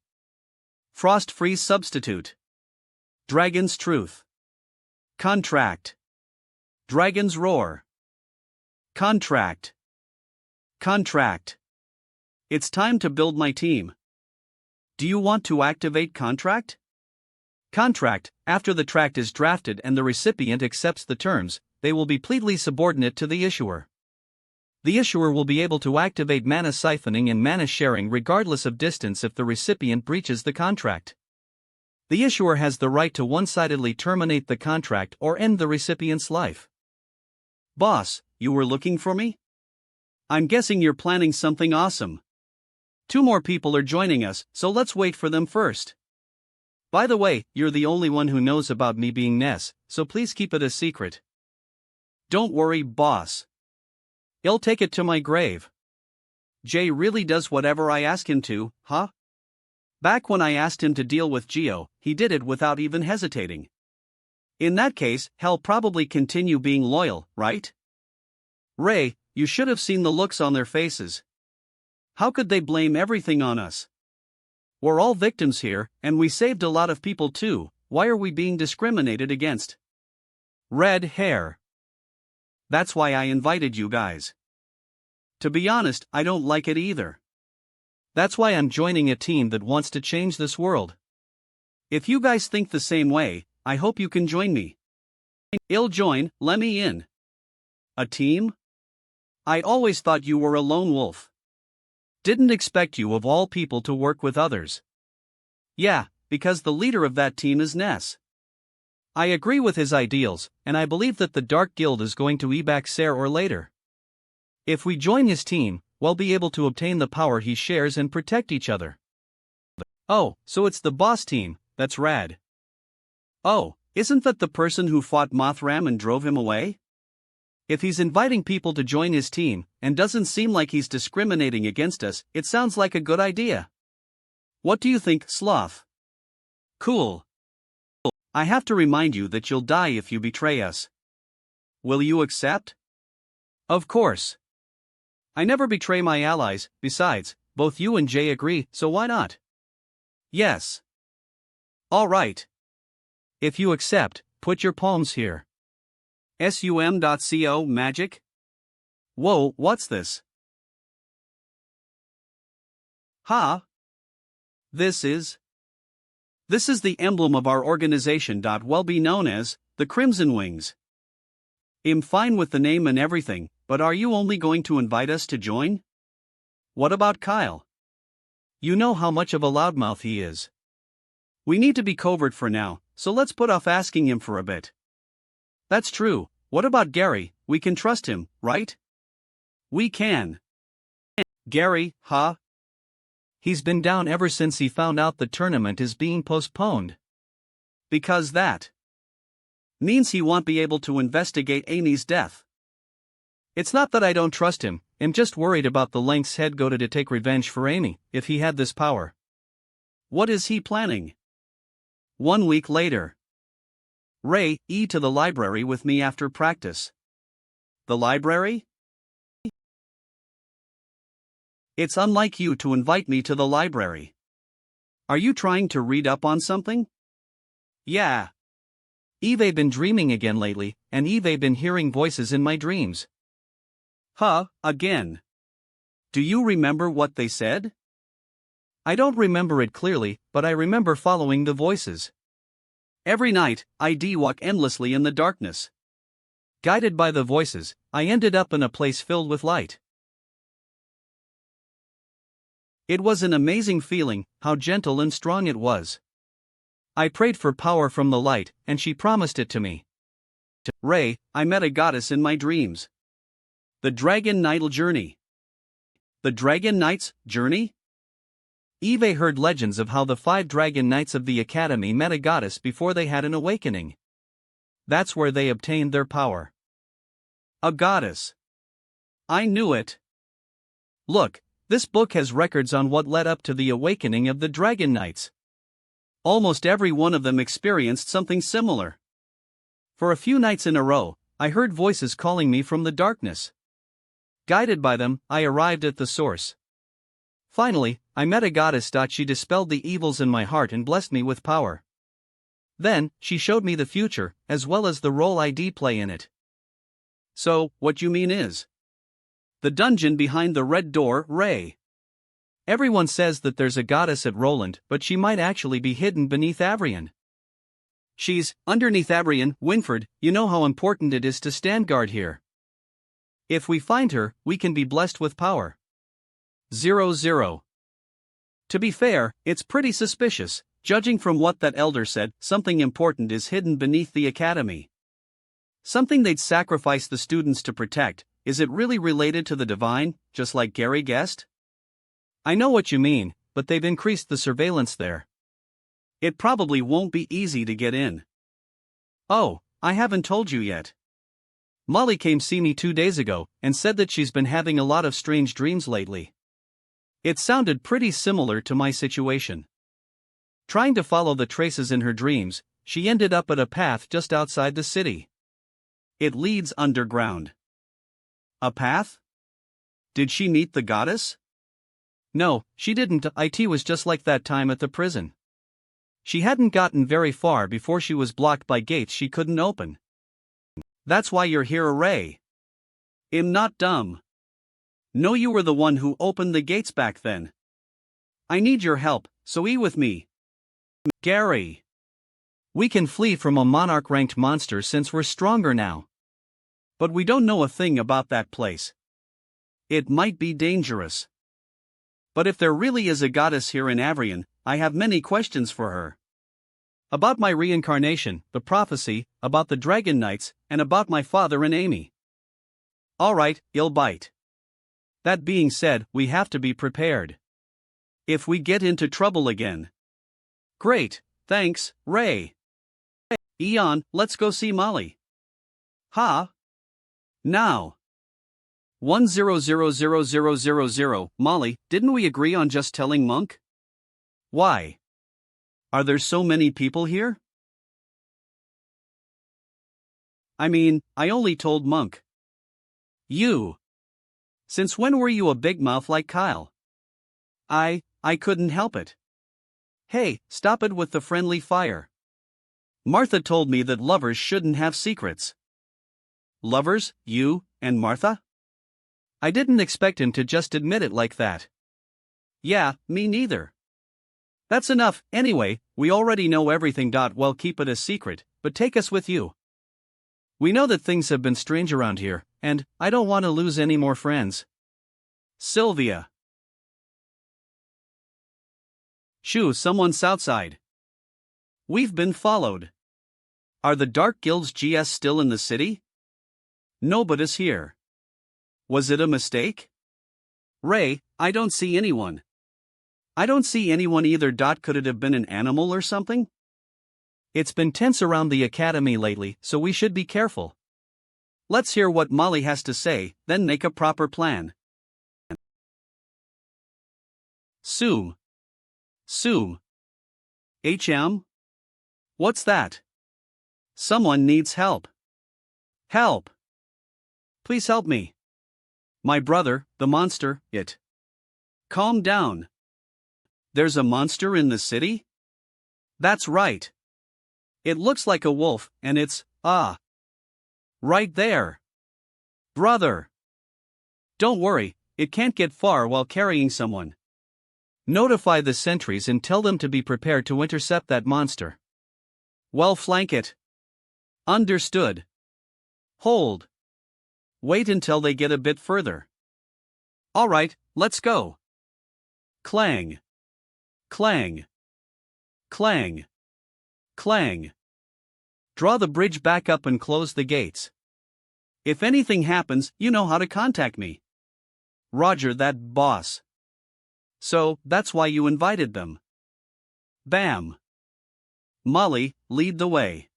Frost Freeze Substitute. Dragon's Truth. Contract. Dragon's Roar. Contract. Contract. It's time to build my team. Do you want to activate Contract? Contract, after the tract is drafted and the recipient accepts the terms, they will be pleadly subordinate to the issuer. The issuer will be able to activate mana siphoning and mana sharing regardless of distance if the recipient breaches the contract. The issuer has the right to one-sidedly terminate the contract or end the recipient's life. Boss, you were looking for me? I'm guessing you're planning something awesome. 2 more people are joining us, so let's wait for them first. By the way, you're the only one who knows about me being Ness, so please keep it a secret. Don't worry, boss. I'll take it to my grave. Jay really does whatever I ask him to, huh? Back when I asked him to deal with Geo, he did it without even hesitating. In that case, hell probably continue being loyal, right? Ray, you should have seen the looks on their faces. How could they blame everything on us? We're all victims here, and we saved a lot of people too. Why are we being discriminated against? Red hair. That's why I invited you guys. To be honest, I don't like it either. That's why I'm joining a team that wants to change this world. If you guys think the same way, I hope you can join me. I'll join, let me in. A team? I always thought you were a lone wolf. Didn't expect you of all people to work with others. Yeah, because the leader of that team is Ness. I agree with his ideals, and I believe that the Dark Guild is going to evac sooner or later. If we join his team, we'll be able to obtain the power he shares and protect each other. Oh, so it's the boss team, that's rad. Oh, isn't that the person who fought Mothram and drove him away? If he's inviting people to join his team, and doesn't seem like he's discriminating against us, it sounds like a good idea. What do you think, Sloth? Cool. I have to remind you that you'll die if you betray us. Will you accept? Of course. I never betray my allies, besides, both you and Jay agree, so why not? Yes. Alright. If you accept, put your palms here. sum.co magic? Whoa, what's this? Huh? This is the emblem of our organization. Will be known as the Crimson Wings. I'm fine with the name and everything, but are you only going to invite us to join? What about Kyle? You know how much of a loudmouth he is. We need to be covert for now, so let's put off asking him for a bit. That's true. What about Gary? We can trust him, right? We can. Gary, huh? He's been down ever since he found out the tournament is being postponed. Because that means he won't be able to investigate Amy's death. It's not that I don't trust him, I'm just worried about the lengths he'd go to take revenge for Amy, if he had this power. What is he planning? 1 week later. Ray, to the library with me after practice. The library? It's unlike you to invite me to the library. Are you trying to read up on something? Yeah. Eve been dreaming again lately, and Eve been hearing voices in my dreams. Huh, again. Do you remember what they said? I don't remember it clearly, but I remember following the voices. Every night, I'd walk endlessly in the darkness. Guided by the voices, I ended up in a place filled with light. It was an amazing feeling, how gentle and strong it was. I prayed for power from the light, and she promised it to me. Ray, I met a goddess in my dreams. The Dragon Knight's Journey. The Dragon Knight's Journey? Eve heard legends of how the 5 Dragon Knights of the Academy met a goddess before they had an awakening. That's where they obtained their power. A goddess. I knew it. Look, this book has records on what led up to the awakening of the Dragon Knights. Almost every one of them experienced something similar. For a few nights in a row, I heard voices calling me from the darkness. Guided by them, I arrived at the source. Finally, I met a goddess. She dispelled the evils in my heart and blessed me with power. Then, she showed me the future, as well as the role I'd play in it. So, what you mean is the dungeon behind the red door, Ray. Everyone says that there's a goddess at Roland, but she might actually be hidden beneath Avrian. She's underneath Avrian, Winford. You know how important it is to stand guard here. If we find her, we can be blessed with power. 00. To be fair, it's pretty suspicious. Judging from what that elder said, something important is hidden beneath the academy. Something they'd sacrifice the students to protect. Is it really related to the divine, just like Gary guessed? I know what you mean, but they've increased the surveillance there. It probably won't be easy to get in. Oh, I haven't told you yet. Molly came see me 2 days ago, and said that she's been having a lot of strange dreams lately. It sounded pretty similar to my situation. Trying to follow the traces in her dreams, she ended up at a path just outside the city. It leads underground. A path? Did she meet the goddess? No, she didn't. It was just like that time at the prison. She hadn't gotten very far before she was blocked by gates she couldn't open. That's why you're here, Ray. I'm not dumb. No, you were the one who opened the gates back then. I need your help, so eat with me. Gary. We can flee from a monarch-ranked monster since we're stronger now. But we don't know a thing about that place. It might be dangerous. But if there really is a goddess here in Avrion, I have many questions for her. About my reincarnation, the prophecy, about the Dragon Knights, and about my father and Amy. Alright, I'll bite. That being said, we have to be prepared. If we get into trouble again. Great, thanks, Ray. Eon, let's go see Molly. Ha? Now. 10000000, Molly, didn't we agree on just telling Monk? Why? Are there so many people here? I mean, I only told Monk. You. Since when were you a big mouth like Kyle? I couldn't help it. Hey, stop it with the friendly fire. Martha told me that lovers shouldn't have secrets. Lovers, you, and Martha? I didn't expect him to just admit it like that. Yeah, me neither. That's enough, anyway, we already know everything. Well, keep it a secret, but take us with you. We know that things have been strange around here, and I don't want to lose any more friends. Sylvia. Shoo, someone's outside. We've been followed. Are the Dark Guild's GS still in the city? Nobody's here. Was it a mistake? Ray, I don't see anyone. I don't see anyone either. Could it have been an animal or something? It's been tense around the academy lately, so we should be careful. Let's hear what Molly has to say, then make a proper plan. Soom. HM? What's that? Someone needs help. Help! Please help me. My brother, the monster, it. Calm down. There's a monster in the city? That's right. It looks like a wolf, and it's, right there. Brother. Don't worry, it can't get far while carrying someone. Notify the sentries and tell them to be prepared to intercept that monster. Well, flank it. Understood. Hold. Wait until they get a bit further. Alright, let's go. Clang. Clang. Clang. Clang. Draw the bridge back up and close the gates. If anything happens, you know how to contact me. Roger that, boss. So, that's why you invited them. Bam. Molly, lead the way.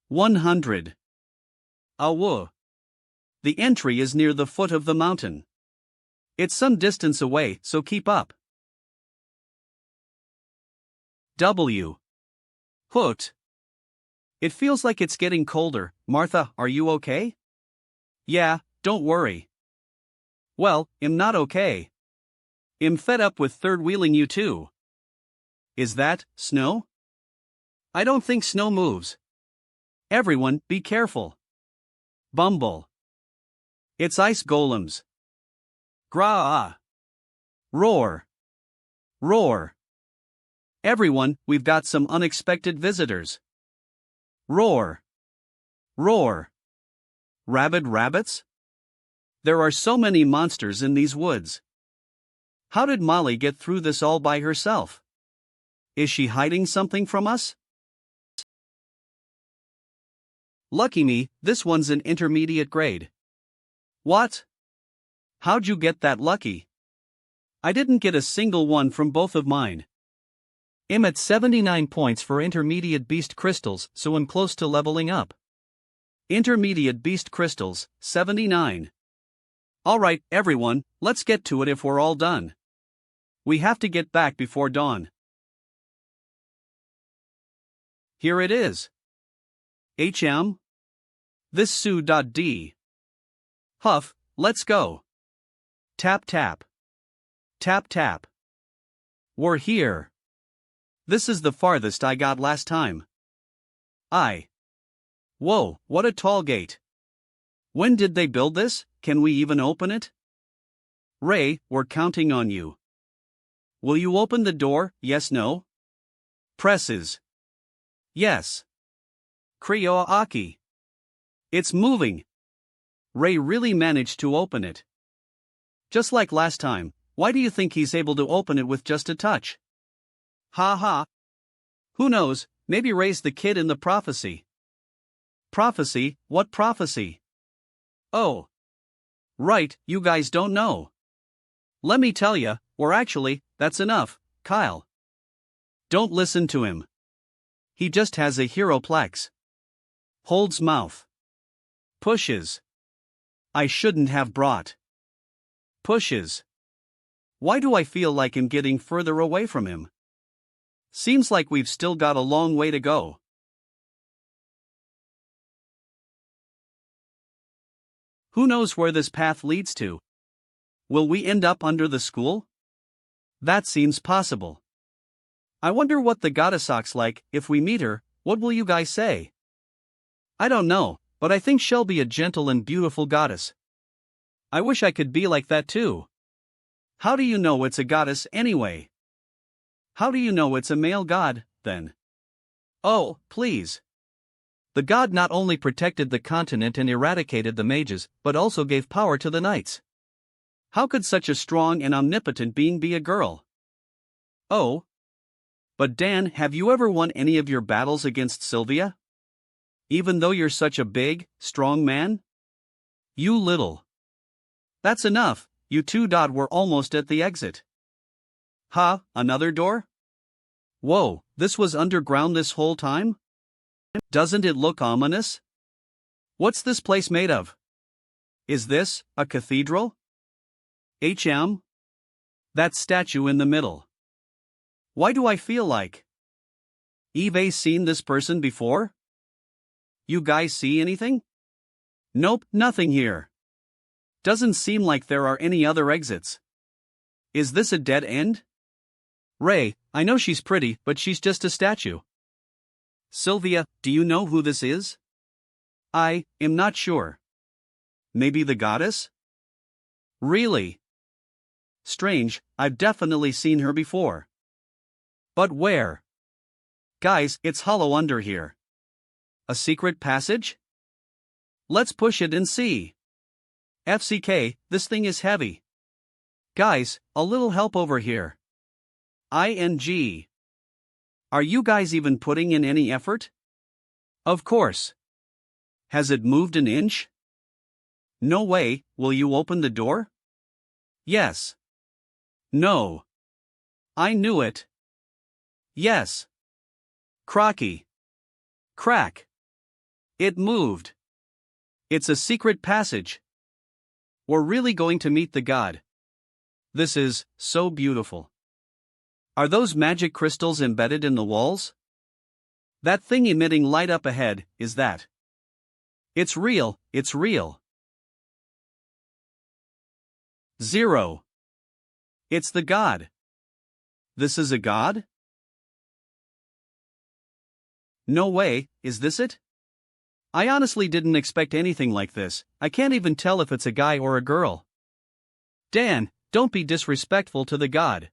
100. Awoo. The entry is near the foot of the mountain. It's some distance away, so keep up. W. Hooked. It feels like it's getting colder. Martha, are you okay? Yeah, don't worry. Well, I'm not okay. I'm fed up with third-wheeling you too. Is that snow? I don't think snow moves. Everyone, be careful. Bumble. It's ice golems. Gra-ah. Roar. Roar. Everyone, we've got some unexpected visitors. Roar. Roar. Rabid rabbits? There are so many monsters in these woods. How did Molly get through this all by herself? Is she hiding something from us? Lucky me, this one's an intermediate grade. What? How'd you get that lucky? I didn't get a single one from both of mine. I'm at 79 points for intermediate beast crystals, so I'm close to leveling up. Intermediate beast crystals, 79. Alright, everyone, let's get to it if we're all done. We have to get back before dawn. Here it is. This Su.D. Huff, let's go. Tap tap. Tap tap. We're here. This is the farthest I got last time. Whoa, what a tall gate. When did they build this? Can we even open it? Ray, we're counting on you. Will you open the door, yes no? Presses. Yes. Kryoaki. It's moving. Ray really managed to open it. Just like last time, why do you think he's able to open it with just a touch? Ha ha. Who knows, maybe Ray's the kid in the prophecy. Prophecy, what prophecy? Oh. Right, you guys don't know. Let me tell ya, or actually, that's enough, Kyle. Don't listen to him. He just has a heroplex. Holds mouth. Pushes. I shouldn't have brought. Pushes. Why do I feel like I'm getting further away from him? Seems like we've still got a long way to go. Who knows where this path leads to? Will we end up under the school? That seems possible. I wonder what the goddess's like. If we meet her, what will you guys say? I don't know, but I think she'll be a gentle and beautiful goddess. I wish I could be like that too. How do you know it's a goddess anyway? How do you know it's a male god, then? Oh, please. The god not only protected the continent and eradicated the mages, but also gave power to the knights. How could such a strong and omnipotent being be a girl? Oh. But Dan, have you ever won any of your battles against Sylvia? Even though you're such a big, strong man? You little. That's enough, you two were almost at the exit. Ha, another door? Whoa, this was underground this whole time? Doesn't it look ominous? What's this place made of? Is this a cathedral? That statue in the middle. Why do I feel like Eve's seen this person before? You guys see anything? Nope, nothing here. Doesn't seem like there are any other exits. Is this a dead end? Ray, I know she's pretty, but she's just a statue. Sylvia, do you know who this is? I am not sure. Maybe the goddess? Really? Strange, I've definitely seen her before. But where? Guys, it's hollow under here. A secret passage? Let's push it and see. FCK, this thing is heavy. Guys, a little help over here. ING. Are you guys even putting in any effort? Of course. Has it moved an inch? No way, will you open the door? Yes. No. I knew it. Yes. Crocky. Crack. It moved. It's a secret passage. We're really going to meet the god. This is so beautiful. Are those magic crystals embedded in the walls? That thing emitting light up ahead, is that? It's real, it's real. 0. It's the god. This is a god? No way, is this it? I honestly didn't expect anything like this. I can't even tell if it's a guy or a girl. Dan, don't be disrespectful to the god.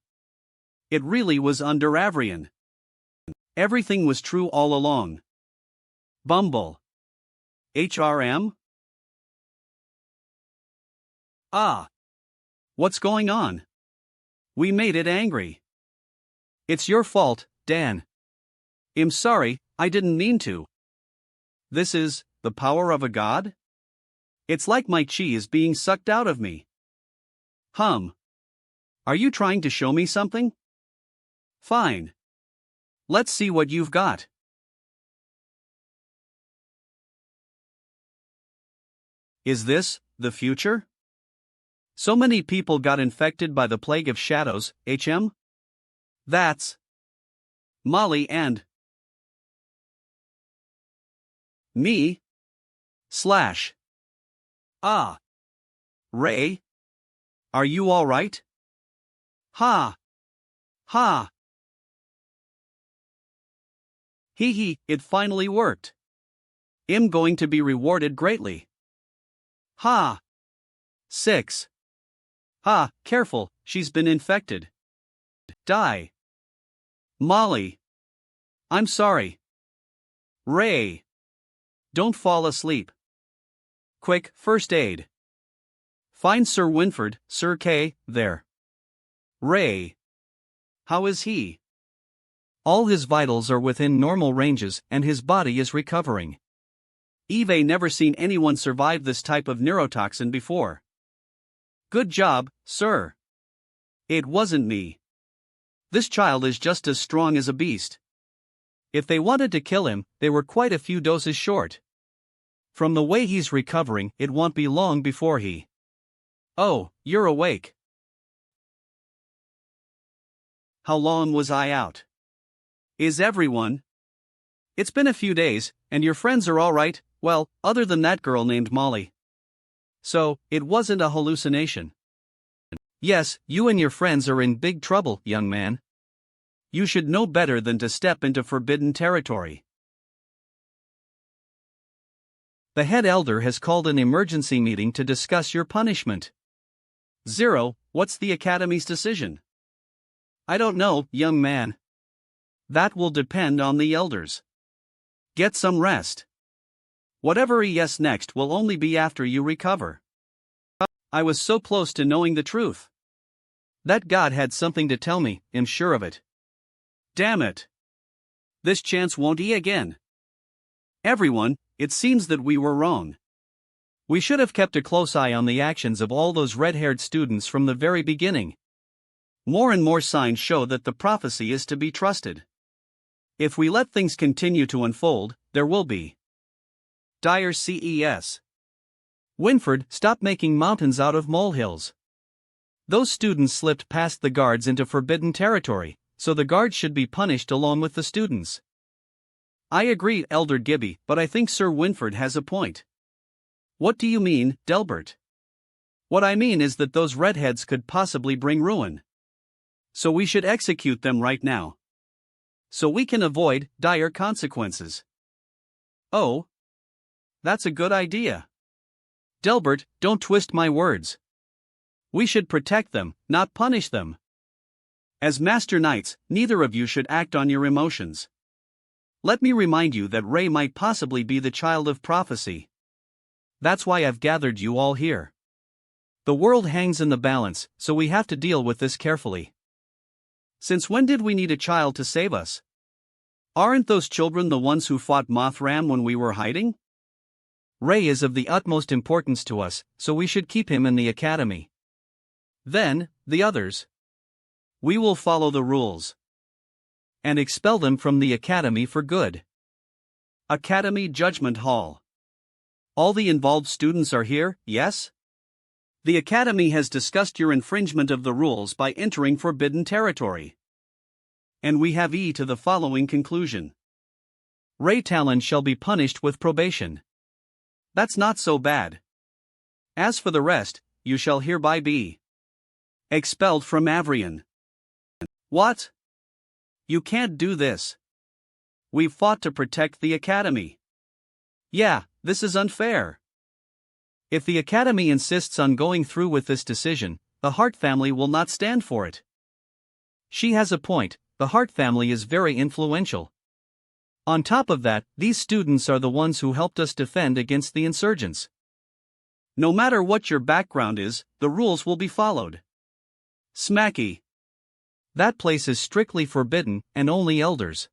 It really was under Avrian. Everything was true all along. Bumble. HRM? Ah. What's going on? We made it angry. It's your fault, Dan. I'm sorry, I didn't mean to. This is the power of a god? It's like my chi is being sucked out of me. Are you trying to show me something? Fine. Let's see what you've got. Is this the future? So many people got infected by the plague of shadows, HM? That's Molly and Me? Slash. Ah. Ray? Are you alright? Ha. Ha. Hee hee, it finally worked. I'm going to be rewarded greatly. Ha. 6. Ha, careful, she's been infected. Die. Molly. I'm sorry. Ray. Don't fall asleep. Quick, first aid. Find Sir Winford, Sir K, there. Ray. How is he? All his vitals are within normal ranges and his body is recovering. Eve never seen anyone survive this type of neurotoxin before. Good job, sir. It wasn't me. This child is just as strong as a beast. If they wanted to kill him, they were quite a few doses short. From the way he's recovering, it won't be long before he... Oh, you're awake. How long was I out? Is everyone? It's been a few days, and your friends are all right, well, other than that girl named Molly. So, it wasn't a hallucination. Yes, you and your friends are in big trouble, young man. You should know better than to step into forbidden territory. The head elder has called an emergency meeting to discuss your punishment. 0. What's the Academy's decision? I don't know, young man. That will depend on the elders. Get some rest. Whatever he yes next will only be after you recover. I was so close to knowing the truth. That God had something to tell me, I'm sure of it. Damn it. This chance won't be again. Everyone, it seems that we were wrong. We should have kept a close eye on the actions of all those red-haired students from the very beginning. More and more signs show that the prophecy is to be trusted. If we let things continue to unfold, there will be dire CES. Winford, stop making mountains out of molehills. Those students slipped past the guards into forbidden territory, so the guards should be punished along with the students. I agree, Elder Gibby, but I think Sir Winford has a point. What do you mean, Delbert? What I mean is that those redheads could possibly bring ruin. So we should execute them right now. So we can avoid dire consequences. Oh. That's a good idea. Delbert, don't twist my words. We should protect them, not punish them. As Master Knights, neither of you should act on your emotions. Let me remind you that Ray might possibly be the child of prophecy. That's why I've gathered you all here. The world hangs in the balance, so we have to deal with this carefully. Since when did we need a child to save us? Aren't those children the ones who fought Mothram when we were hiding? Ray is of the utmost importance to us, so we should keep him in the academy. Then, the others. We will follow the rules. And expel them from the academy for good. Academy Judgment Hall. All the involved students are here, yes? The academy has discussed your infringement of the rules by entering forbidden territory. And we have to the following conclusion. Ray Talon shall be punished with probation. That's not so bad. As for the rest, you shall hereby be expelled from Avrion. What? You can't do this. We've fought to protect the academy. Yeah, this is unfair. If the academy insists on going through with this decision, the Hart family will not stand for it. She has a point, the Hart family is very influential. On top of that, these students are the ones who helped us defend against the insurgents. No matter what your background is, the rules will be followed. Smacky. That place is strictly forbidden, and only elders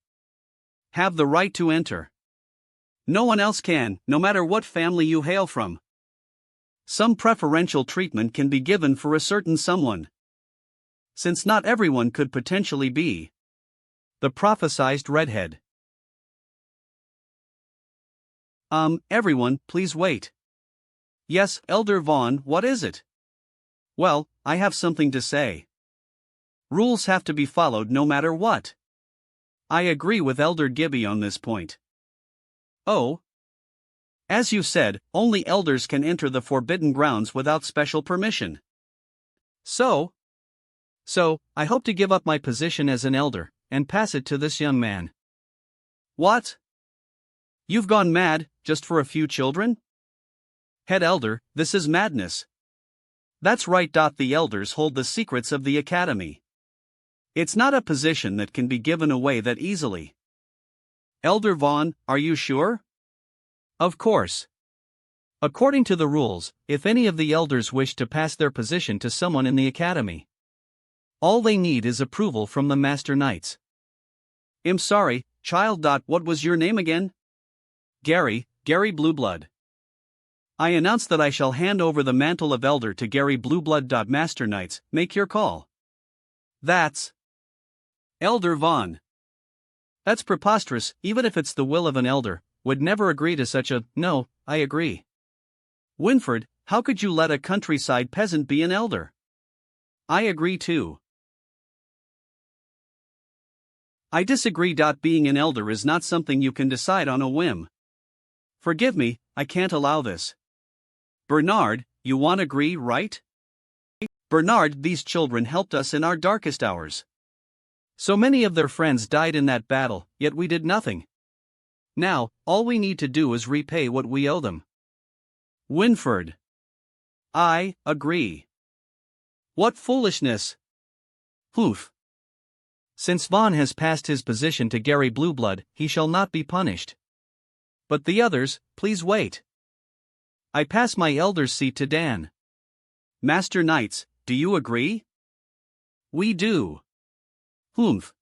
have the right to enter. No one else can, no matter what family you hail from. Some preferential treatment can be given for a certain someone. Since not everyone could potentially be the prophesized redhead. Everyone, please wait. Yes, Elder Vaughn, what is it? Well, I have something to say. Rules have to be followed no matter what. I agree with Elder Gibby on this point. Oh? As you said, only elders can enter the forbidden grounds without special permission. So, I hope to give up my position as an elder, and pass it to this young man. What? You've gone mad, just for a few children? Head elder, this is madness. That's right. The elders hold the secrets of the academy. It's not a position that can be given away that easily. Elder Vaughn, are you sure? Of course. According to the rules, if any of the elders wish to pass their position to someone in the academy, all they need is approval from the Master Knights. I'm sorry, child. What was your name again? Gary Blueblood. I announce that I shall hand over the mantle of elder to Gary Blueblood. Master Knights, make your call. That's Elder Vaughn. That's preposterous. Even if it's the will of an elder, would never agree to such a. No, I agree. Winford, how could you let a countryside peasant be an elder? I agree too. I disagree. Being an elder is not something you can decide on a whim. Forgive me, I can't allow this. Bernard, you won't agree, right? Bernard, these children helped us in our darkest hours. So many of their friends died in that battle, yet we did nothing. Now, all we need to do is repay what we owe them. Winford. I agree. What foolishness! Poof. Since Vaughn has passed his position to Gary Blueblood, he shall not be punished. But the others, please wait. I pass my elder's seat to Dan. Master Knights, do you agree? We do. Humph.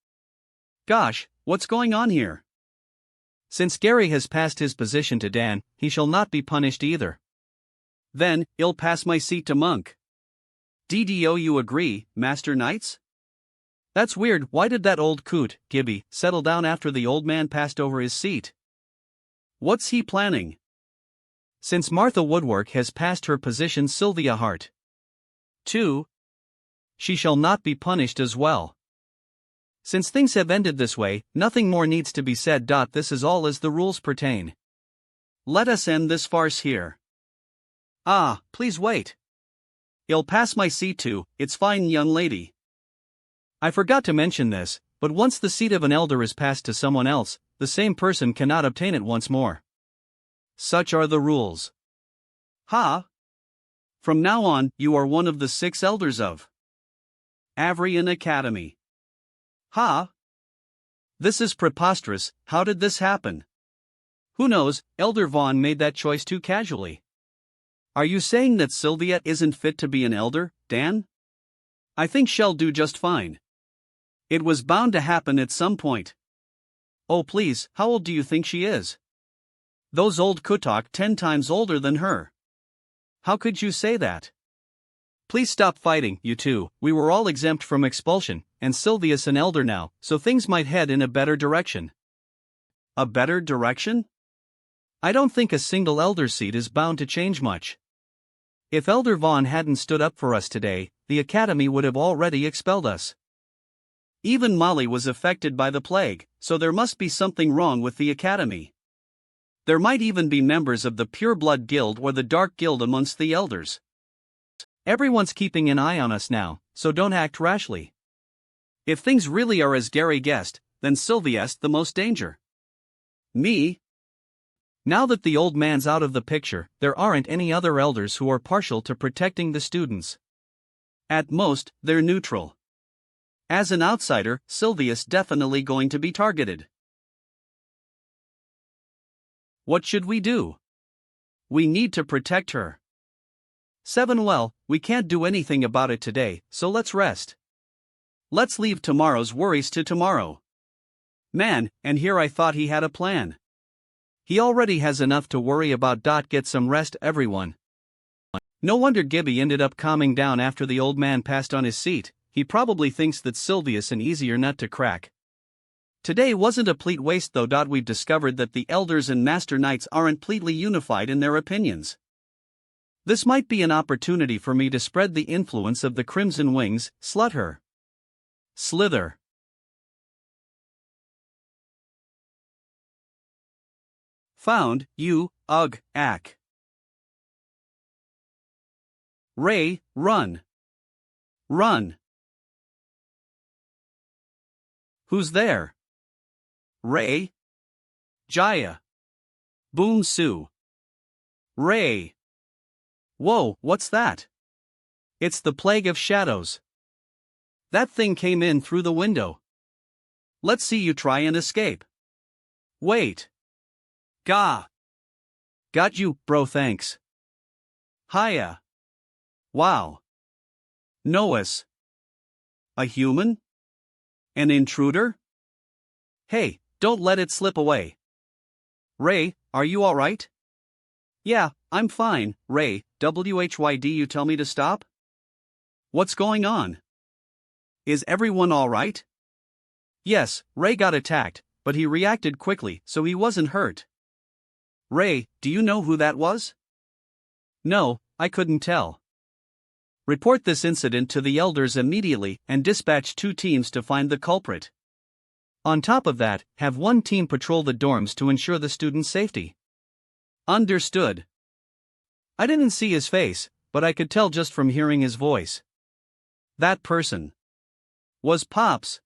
Gosh, what's going on here? Since Gary has passed his position to Dan, he shall not be punished either. Then, I'll pass my seat to Monk. DDO, you agree, Master Knights? That's weird. Why did that old coot, Gibby, settle down after the old man passed over his seat? What's he planning? Since Martha Woodwork has passed her position, Sylvia Hart, too, she shall not be punished as well. Since things have ended this way, nothing more needs to be said. This is all as the rules pertain. Let us end this farce here. Please wait. I'll pass my seat to, it's fine, young lady. I forgot to mention this, but once the seat of an elder is passed to someone else, the same person cannot obtain it once more. Such are the rules. From now on, you are one of the 6 elders of Avrian Academy. This is preposterous. How did this happen? Who knows, Elder Vaughn made that choice too casually. Are you saying that Sylvia isn't fit to be an elder, Dan? I think she'll do just fine. It was bound to happen at some point. Oh please, how old do you think she is? Those old Kutok 10 times older than her. How could you say that? Please stop fighting, you two. We were all exempt from expulsion, and Sylvia's an elder now, so things might head in a better direction. A better direction? I don't think a single elder seat is bound to change much. If Elder Vaughn hadn't stood up for us today, the academy would have already expelled us. Even Molly was affected by the plague, so there must be something wrong with the academy. There might even be members of the Pure Blood Guild or the Dark Guild amongst the elders. Everyone's keeping an eye on us now, so don't act rashly. If things really are as Gary guessed, then Sylvia's the most danger. Me? Now that the old man's out of the picture, there aren't any other elders who are partial to protecting the students. At most, they're neutral. As an outsider, Sylvia's definitely going to be targeted. What should we do? We need to protect her. 7 Well, we can't do anything about it today, so let's rest. Let's leave tomorrow's worries to tomorrow. Man, and here I thought he had a plan. He already has enough to worry about. Get some rest, everyone. No wonder Gibby ended up calming down after the old man passed on his seat. He probably thinks that Sylvia's an easier nut to crack. Today wasn't a complete waste though. We've discovered that the elders and master knights aren't completely unified in their opinions. This might be an opportunity for me to spread the influence of the Crimson Wings, slut her. Slither. Found, you, Ugh, ack. Ray, run. Run. Who's there? Ray? Jaya. Boom Sue. Ray. Whoa, what's that? It's the plague of shadows. That thing came in through the window. Let's see you try and escape. Wait. Gah. Got you, bro, thanks. Hiya. Wow. Noah's. A human? An intruder? Hey, don't let it slip away. Ray, are you alright? Yeah, I'm fine, Ray. WHYD, you tell me to stop? What's going on? Is everyone alright? Yes, Ray got attacked, but he reacted quickly, so he wasn't hurt. Ray, do you know who that was? No, I couldn't tell. Report this incident to the elders immediately and dispatch 2 teams to find the culprit. On top of that, have 1 team patrol the dorms to ensure the students' safety. Understood. I didn't see his face, but I could tell just from hearing his voice. That person was Pops.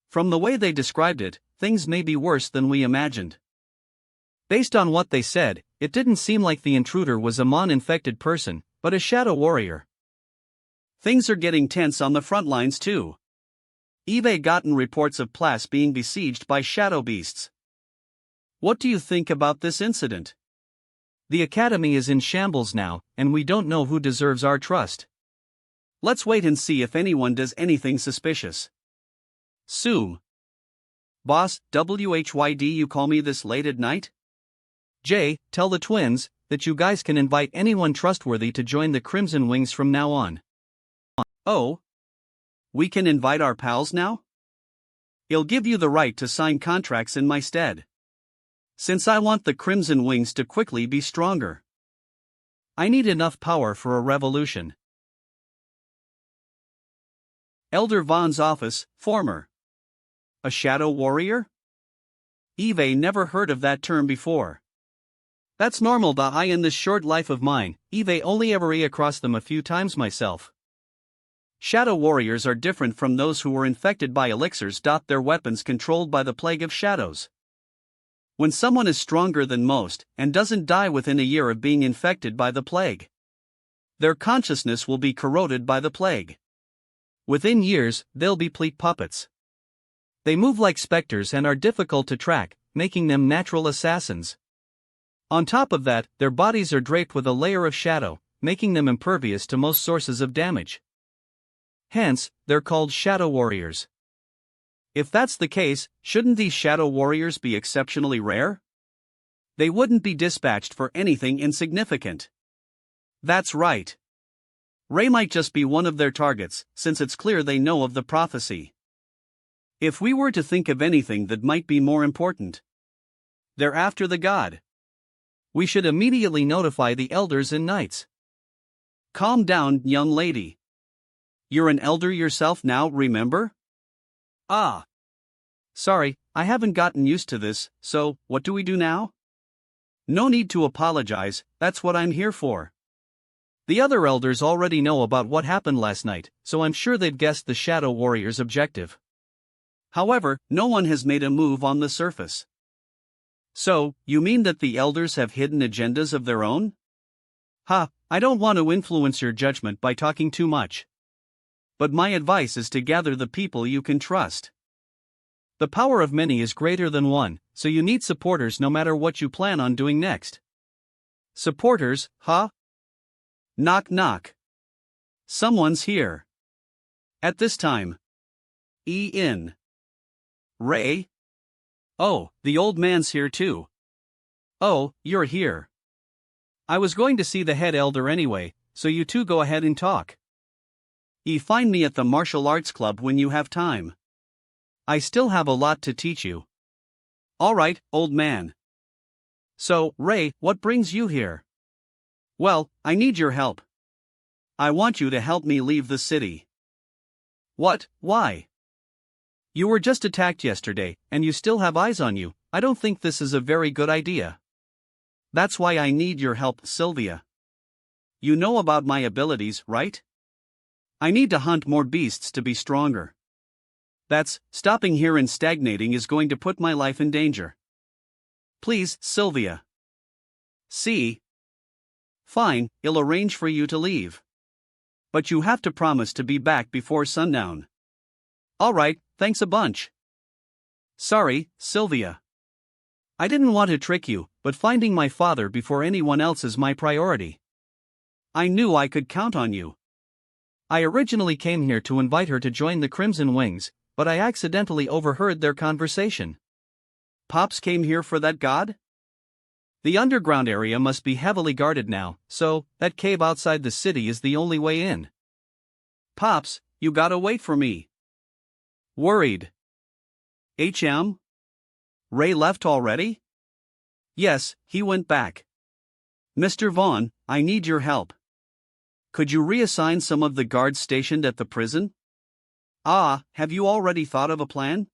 From the way they described it, things may be worse than we imagined. Based on what they said, it didn't seem like the intruder was a Mon-infected person, but a shadow warrior. Things are getting tense on the front lines too. Eve gotten reports of Plas being besieged by shadow beasts. What do you think about this incident? The academy is in shambles now, and we don't know who deserves our trust. Let's wait and see if anyone does anything suspicious. Sue. Boss, WHYD, you call me this late at night? Jay, tell the twins that you guys can invite anyone trustworthy to join the Crimson Wings from now on. Oh? We can invite our pals now? It'll give you the right to sign contracts in my stead. Since I want the Crimson Wings to quickly be stronger. I need enough power for a revolution. Elder Vaughn's office, former. A shadow warrior? Eve never heard of that term before. That's normal da I in this short life of mine, Eve only ever across them a few times myself. Shadow warriors are different from those who were infected by elixirs. Their weapons controlled by the plague of shadows. When someone is stronger than most, and doesn't die within a year of being infected by the plague, their consciousness will be corroded by the plague. Within years, they'll be pleat puppets. They move like specters and are difficult to track, making them natural assassins. On top of that, their bodies are draped with a layer of shadow, making them impervious to most sources of damage. Hence, they're called shadow warriors. If that's the case, shouldn't these shadow warriors be exceptionally rare? They wouldn't be dispatched for anything insignificant. That's right. Ray might just be one of their targets, since it's clear they know of the prophecy. If we were to think of anything that might be more important, they're after the god. We should immediately notify the elders and knights. Calm down, young lady. You're an elder yourself now, remember? Ah. Sorry, I haven't gotten used to this, so, what do we do now? No need to apologize, that's what I'm here for. The other elders already know about what happened last night, so I'm sure they've guessed the Shadow Warrior's objective. However, no one has made a move on the surface. So, you mean that the elders have hidden agendas of their own? I don't want to influence your judgment by talking too much. But my advice is to gather the people you can trust. The power of many is greater than one, so you need supporters no matter what you plan on doing next. Supporters, huh? Knock knock. Someone's here. At this time. In. Ray? Oh, the old man's here too. Oh, you're here. I was going to see the head elder anyway, so you two go ahead and talk. Find me at the martial arts club when you have time. I still have a lot to teach you. Alright, old man. So, Ray, what brings you here? Well, I need your help. I want you to help me leave the city. What? Why? You were just attacked yesterday, and you still have eyes on you. I don't think this is a very good idea. That's why I need your help, Sylvia. You know about my abilities, right? I need to hunt more beasts to be stronger. Stopping here and stagnating is going to put my life in danger. Please, Sylvia. See? Fine, I'll arrange for you to leave. But you have to promise to be back before sundown. Alright, thanks a bunch. Sorry, Sylvia. I didn't want to trick you, but finding my father before anyone else is my priority. I knew I could count on you. I originally came here to invite her to join the Crimson Wings, but I accidentally overheard their conversation. Pops came here for that god? The underground area must be heavily guarded now, so that cave outside the city is the only way in. Pops, you gotta wait for me. Worried. Ray left already? Yes, he went back. Mr. Vaughn, I need your help. Could you reassign some of the guards stationed at the prison? Have you already thought of a plan?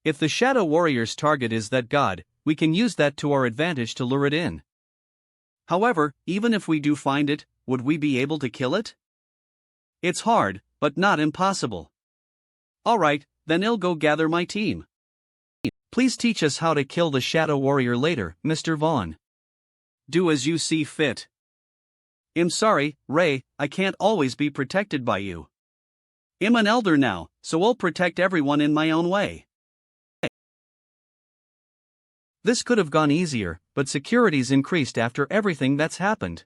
If the Shadow Warrior's target is that god, we can use that to our advantage to lure it in. However, even if we do find it, would we be able to kill it? It's hard, but not impossible. Alright, then I'll go gather my team. Please teach us how to kill the Shadow Warrior later, Mr. Vaughn. Do as you see fit. I'm sorry, Ray, I can't always be protected by you. I'm an elder now, so I'll protect everyone in my own way. This could have gone easier, but security's increased after everything that's happened.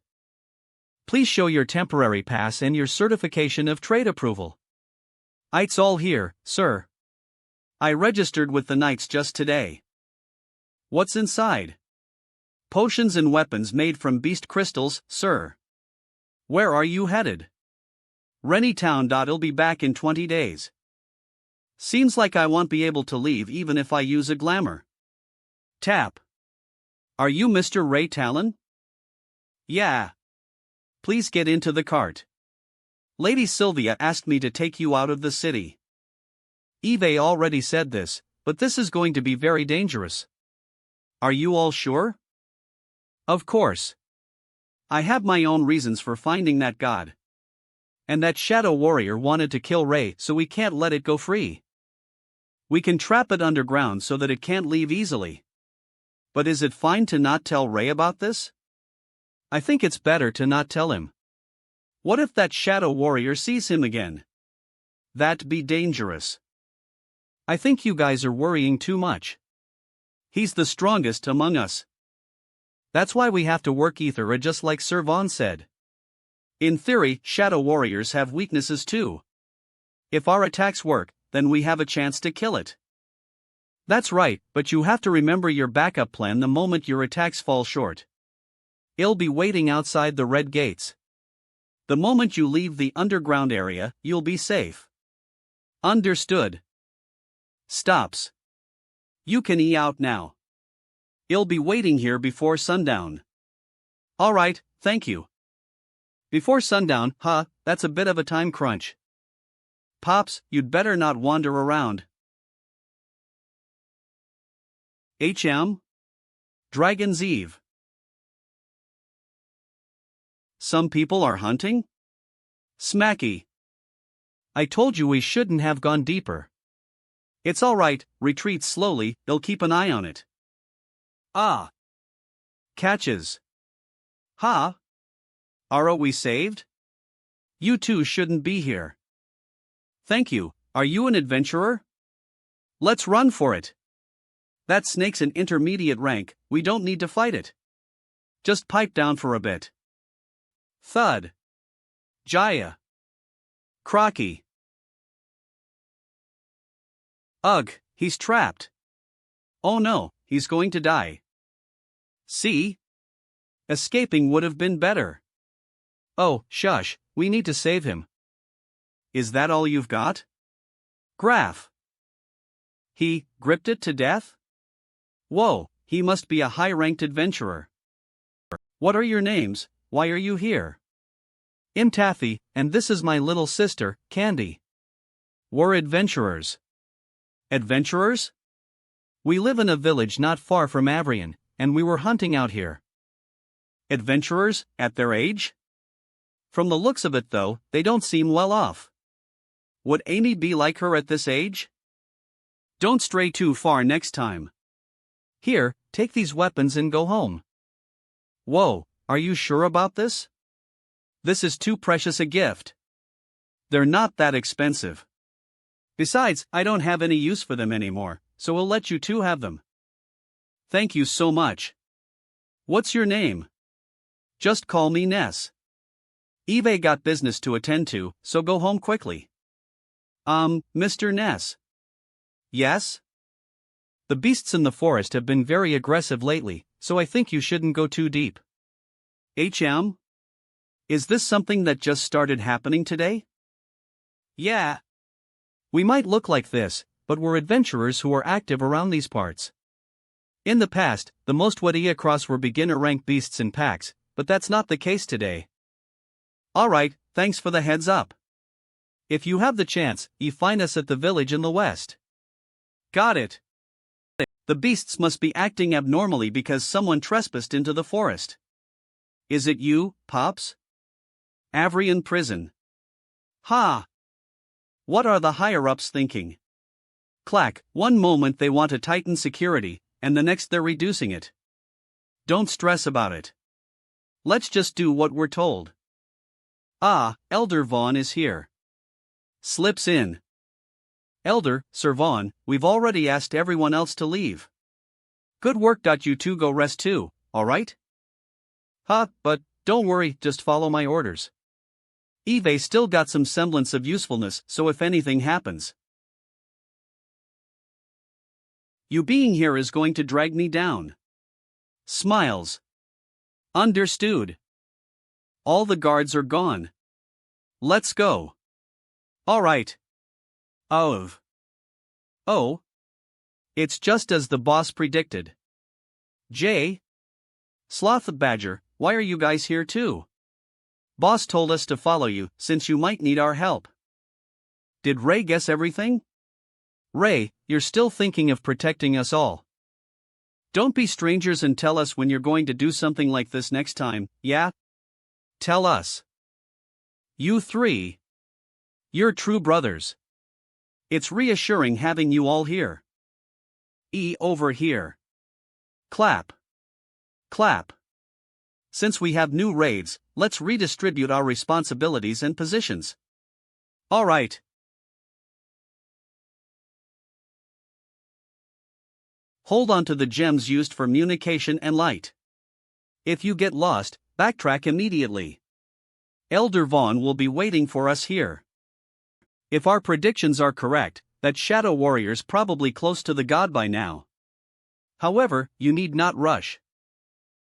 Please show your temporary pass and your certification of trade approval. It's all here, sir. I registered with the Knights just today. What's inside? Potions and weapons made from beast crystals, sir. Where are you headed? Rennie-town. I'll be back in 20 days. Seems like I won't be able to leave even if I use a glamour. Tap. Are you Mr. Ray Talon? Yeah. Please get into the cart. Lady Sylvia asked me to take you out of the city. Eve already said this, but this is going to be very dangerous. Are you all sure? Of course. I have my own reasons for finding that god. And that Shadow Warrior wanted to kill Ray, so we can't let it go free. We can trap it underground so that it can't leave easily. But is it fine to not tell Ray about this? I think it's better to not tell him. What if that Shadow Warrior sees him again? That'd be dangerous. I think you guys are worrying too much. He's the strongest among us. That's why we have to work ether just like Sir Vaughn said. In theory, Shadow Warriors have weaknesses too. If our attacks work, then we have a chance to kill it. That's right, but you have to remember your backup plan the moment your attacks fall short. I'll be waiting outside the red gates. The moment you leave the underground area, you'll be safe. Understood. Stops. You can out now. I'll be waiting here before sundown. Alright, thank you. Before sundown, that's a bit of a time crunch. Pops, you'd better not wander around. Dragon's Eve. Some people are hunting? Smacky. I told you we shouldn't have gone deeper. It's alright, retreat slowly, they'll keep an eye on it. Catches. Are we saved? You two shouldn't be here. Thank you, are you an adventurer? Let's run for it. That snake's an intermediate rank, we don't need to fight it. Just pipe down for a bit. Thud. Jaya. Crocky. Ugh, he's trapped. Oh no, he's going to die. See? Escaping would have been better. Oh, shush, we need to save him. Is that all you've got? Graph. He gripped it to death? Whoa, he must be a high-ranked adventurer. What are your names? Why are you here? I'm Taffy, and this is my little sister, Candy. We're adventurers. Adventurers? We live in a village not far from Avrion, and we were hunting out here. Adventurers, at their age? From the looks of it though, they don't seem well off. Would Amy be like her at this age? Don't stray too far next time. Here, take these weapons and go home. Whoa, are you sure about this? This is too precious a gift. They're not that expensive. Besides, I don't have any use for them anymore, so we'll let you two have them. Thank you so much. What's your name? Just call me Ness. Eve got business to attend to, so go home quickly. Mr. Ness. Yes? The beasts in the forest have been very aggressive lately, so I think you shouldn't go too deep. HM? Is this something that just started happening today? Yeah. We might look like this, but we're adventurers who are active around these parts. In the past, the most would across were beginner rank beasts in packs, but that's not the case today. Alright, thanks for the heads up. If you have the chance, you find us at the village in the west. Got it. The beasts must be acting abnormally because someone trespassed into the forest. Is it you, Pops? Avrian prison. Ha! What are the higher-ups thinking? Clack, one moment they want to tighten security, and the next they're reducing it. Don't stress about it. Let's just do what we're told. Ah, Elder Vaughn is here. Slips in. Elder, Sir Vaughn, we've already asked everyone else to leave. Good work. You two go rest too, alright? But don't worry, just follow my orders. Eve still got some semblance of usefulness, so if anything happens. You being here is going to drag me down. Smiles. Understood. All the guards are gone. Let's go. Alright. Oh. It's just as the boss predicted. Jay? Sloth Badger, why are you guys here too? Boss told us to follow you, since you might need our help. Did Ray guess everything? Ray, you're still thinking of protecting us all. Don't be strangers and tell us when you're going to do something like this next time, yeah? Tell us. You three. You're true brothers. It's reassuring having you all here. Over here. Clap. Clap. Since we have new raids, let's redistribute our responsibilities and positions. Alright. Hold on to the gems used for communication and light. If you get lost, backtrack immediately. Elder Vaughn will be waiting for us here. If our predictions are correct, that Shadow Warrior's probably close to the god by now. However, you need not rush.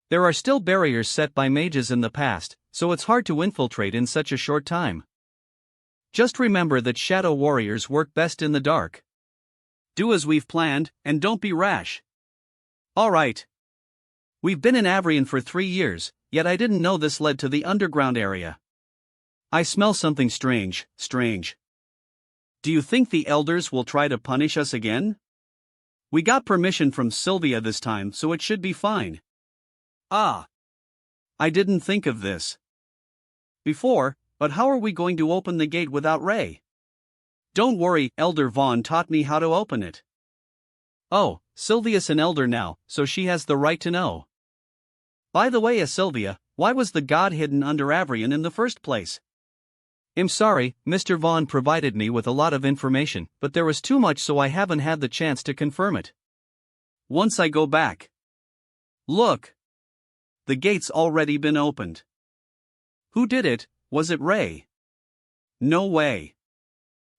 There are still barriers set by mages in the past, so it's hard to infiltrate in such a short time. Just remember that Shadow Warriors work best in the dark. Do as we've planned, and don't be rash. Alright. We've been in Avrian for 3 years, yet I didn't know this led to the underground area. I smell something strange. Do you think the elders will try to punish us again? We got permission from Sylvia this time, so it should be fine. I didn't think of this before, but how are we going to open the gate without Ray? Don't worry, Elder Vaughn taught me how to open it. Oh, Sylvia's an elder now, so she has the right to know. By the way, Sylvia, why was the god hidden under Avrian in the first place? I'm sorry, Mr. Vaughn provided me with a lot of information, but there was too much, so I haven't had the chance to confirm it. Once I go back. Look. The gate's already been opened. Who did it? Was it Ray? No way.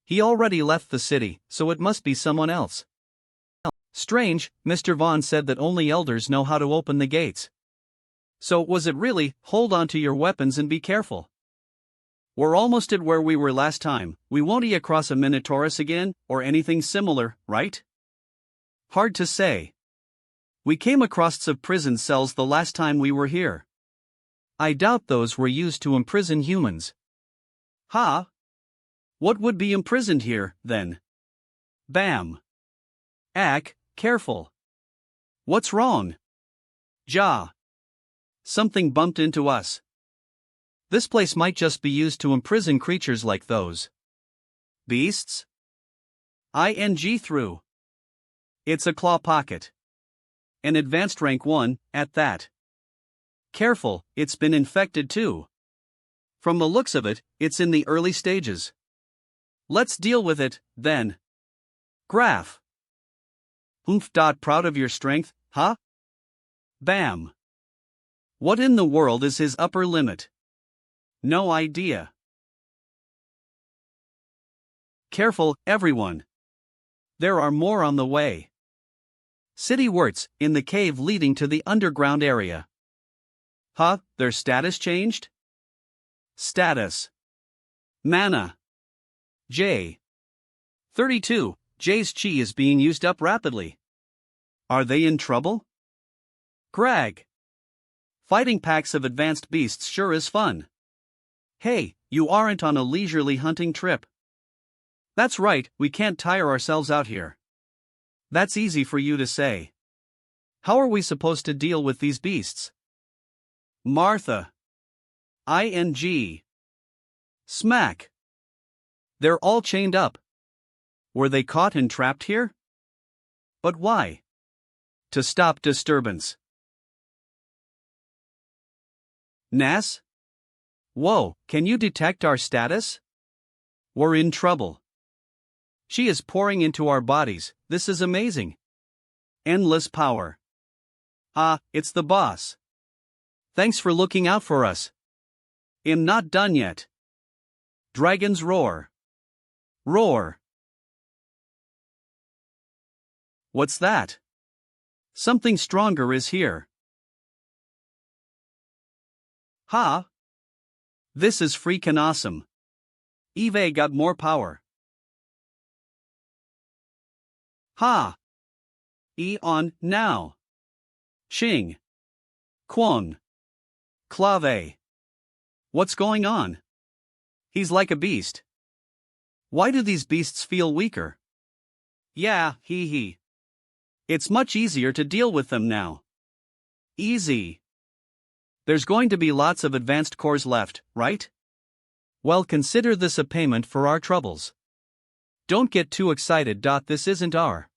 He already left the city, so it must be someone else. Strange, Mr. Vaughn said that only elders know how to open the gates. So was it really? Hold on to your weapons and be careful. We're almost at where we were last time. We won't across a Minotaurus again, or anything similar, right? Hard to say. We came across some prison cells the last time we were here. I doubt those were used to imprison humans. What would be imprisoned here, then? Bam. Careful. What's wrong? Ja. something bumped into us. This place might just be used to imprison creatures like those beasts. Ing through. It's a claw pocket. An advanced rank 1, at that. Careful, it's been infected too. From the looks of it, it's in the early stages. Let's deal with it, then. Graph. Proud of your strength, huh? Bam. What in the world is his upper limit? No idea. Careful, everyone. There are more on the way. City Wirts, in the cave leading to the underground area. Huh, their status changed? Status. Mana. J. 32, J's chi is being used up rapidly. Are they in trouble? Greg. Fighting packs of advanced beasts sure is fun. Hey, you aren't on a leisurely hunting trip. That's right, we can't tire ourselves out here. That's easy for you to say. How are we supposed to deal with these beasts? Martha. Ing. Smack. They're all chained up. Were they caught and trapped here? But why? To stop disturbance. Nas? Whoa, can you detect our status? We're in trouble. She is pouring into our bodies, this is amazing. Endless power. Ah, it's the boss. Thanks for looking out for us. I'm not done yet. Dragons roar. Roar. What's that? Something stronger is here. Ha! This is freaking awesome. Eve got more power. Ha! On, now. Xing. Kwon. Clave. What's going on? He's like a beast. Why do these beasts feel weaker? Yeah, hee. It's much easier to deal with them now. Easy. There's going to be lots of advanced cores left, right? Well, consider this a payment for our troubles. Don't get too excited. This isn't our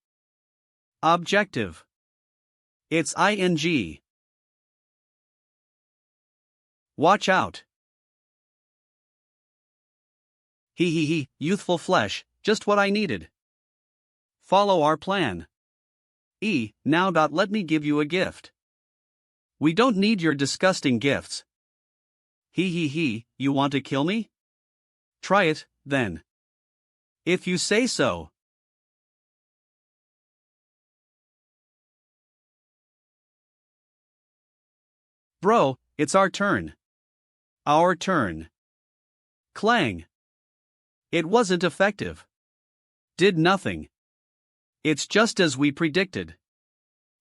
objective. It's ing. Watch out. Hee, youthful flesh, just what I needed. Follow our plan. Now let me give you a gift. We don't need your disgusting gifts. Hee, you want to kill me? Try it, then. If you say so. Bro, it's our turn. Our turn. Clang. It wasn't effective. Did nothing. It's just as we predicted.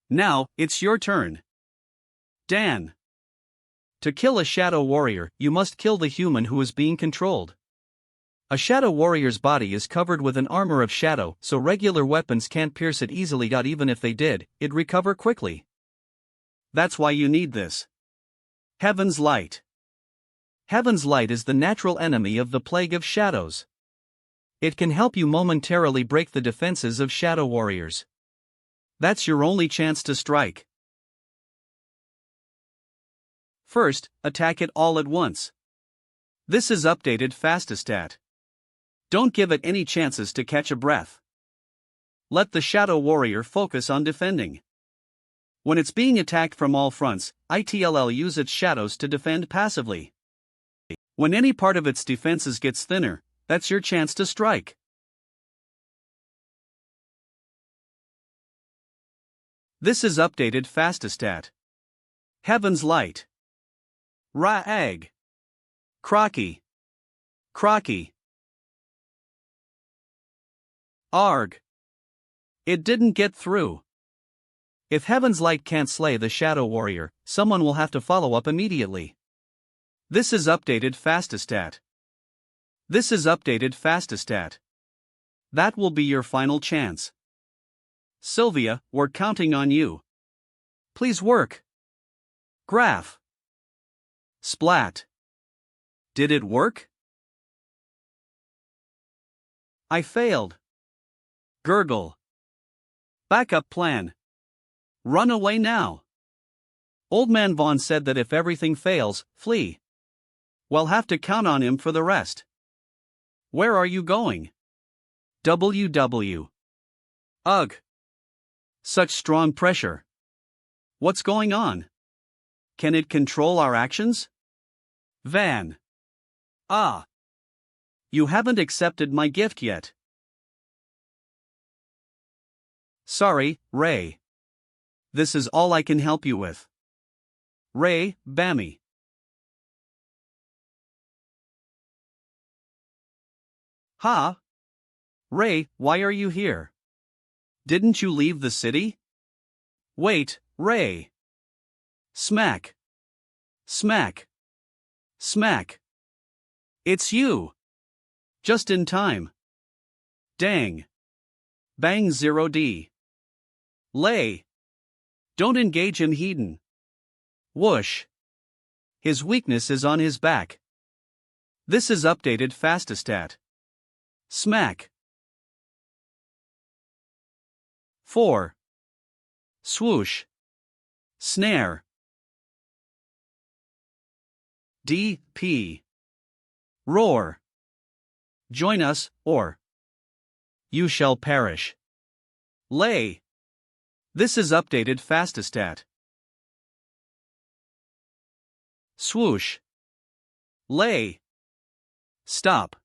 Now, it's your turn. Dan. To kill a shadow warrior, you must kill the human who is being controlled. A shadow warrior's body is covered with an armor of shadow, so regular weapons can't pierce it easily. Even if they did, it'd recover quickly. That's why you need this. Heaven's Light. Heaven's Light is the natural enemy of the Plague of Shadows. It can help you momentarily break the defenses of shadow warriors. That's your only chance to strike. First, attack it all at once. This is updated Fastastat. Don't give it any chances to catch a breath. Let the shadow warrior focus on defending. When it's being attacked from all fronts, it'll use its shadows to defend passively. When any part of its defenses gets thinner, that's your chance to strike. This is updated Fastastat. Heaven's Light. Ra-ag. Crocky. Arg. It didn't get through. If Heaven's Light can't slay the shadow warrior, someone will have to follow up immediately. This is updated Fastastat. That will be your final chance. Sylvia, we're counting on you. Please work. Graph. Splat. Did it work? I failed. Gurgle. Backup plan. Run away now. Old Man Vaughn said that if everything fails, flee. We'll have to count on him for the rest. Where are you going? WW. Ugh. Such strong pressure. What's going on? Can it control our actions? Van. Ah. You haven't accepted my gift yet. Sorry, Ray. This is all I can help you with. Ray, Bammy. Ha? Ray, why are you here? Didn't you leave the city? Wait, Ray. Smack. Smack. Smack. It's you. Just in time. Dang. Bang 0D. Lay. Don't engage him, Hedon. Whoosh. His weakness is on his back. This is updated fastastat. Smack. 4. Swoosh. Snare. DP. Roar. Join us, or you shall perish. Lay. This is updated fastastat. Swoosh. Lay. Stop.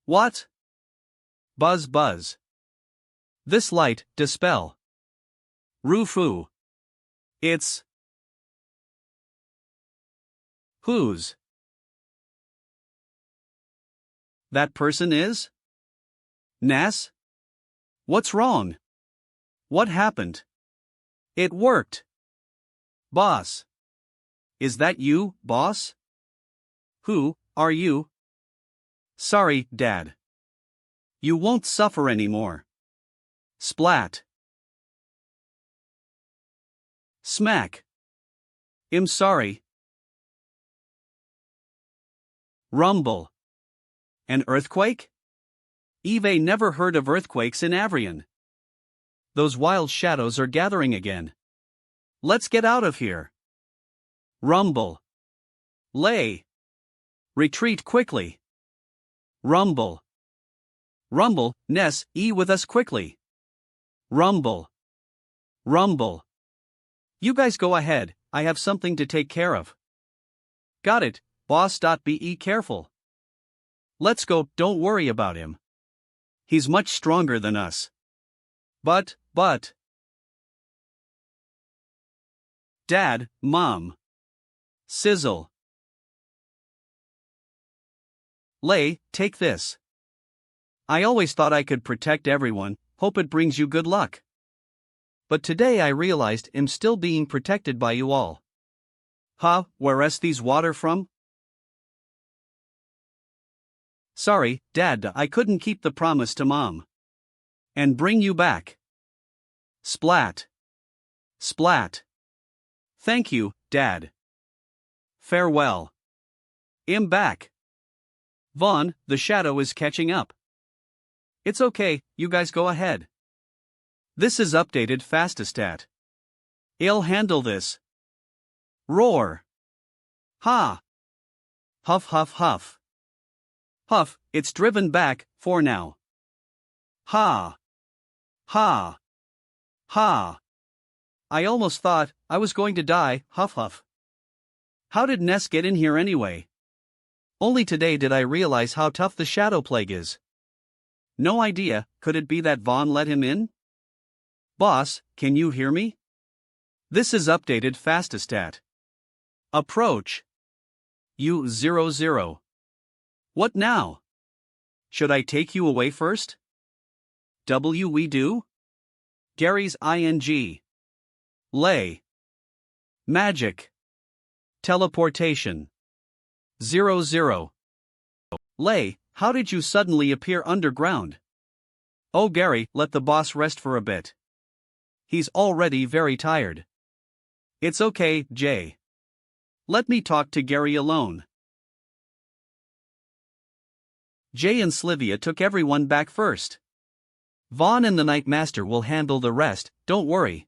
What? Buzz buzz. This light, dispel. Roo-foo. It's whose? That person is? Nas? What's wrong? What happened? It worked. Boss. Is that you, boss? Who are you? Sorry, Dad. You won't suffer anymore. Splat. Smack. I'm sorry. Rumble. An earthquake? Eve never heard of earthquakes in Avrion. Those wild shadows are gathering again. Let's get out of here. Rumble. Lay. Retreat quickly. Rumble. Rumble, Ness, with us quickly. Rumble. Rumble. You guys go ahead, I have something to take care of. Got it, boss. Be careful. Let's go, don't worry about him. He's much stronger than us. But. Dad, Mom. Sizzle. Lay, take this. I always thought I could protect everyone, hope it brings you good luck. But today I realized I'm still being protected by you all. Huh, where's these water from? Sorry, Dad, I couldn't keep the promise to Mom. And bring you back. Splat. Splat. Thank you, Dad. Farewell. I'm back. Vaughn, the shadow is catching up. It's okay, you guys go ahead. This is updated fastastat. I'll handle this. Roar. Ha. Huff huff huff. Huff, it's driven back, for now. Ha. Ha. Ha. I almost thought I was going to die, huff huff. How did Ness get in here anyway? Only today did I realize how tough the shadow plague is. No idea, could it be that Vaughn let him in? Boss, can you hear me? This is updated fastastat. Approach. U00. What now? Should I take you away first? We do? Gary's ing. Lay. Magic. Teleportation. 00. Lay, how did you suddenly appear underground? Oh Gary, let the boss rest for a bit. He's already very tired. It's okay, Jay. Let me talk to Gary alone. Jay and Slivia took everyone back first. Vaughn and the Night Master will handle the rest, don't worry.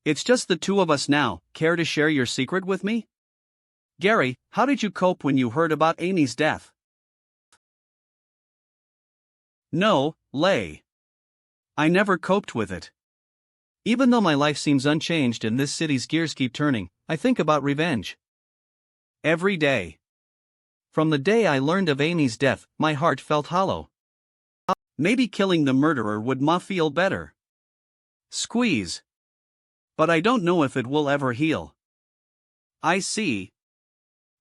It's just the two of us now. Care to share your secret with me? Gary, how did you cope when you heard about Amy's death? No, Lay. I never coped with it. Even though my life seems unchanged and this city's gears keep turning, I think about revenge. Every day. From the day I learned of Amy's death, my heart felt hollow. Maybe killing the murderer would feel better. Squeeze. But I don't know if it will ever heal. I see.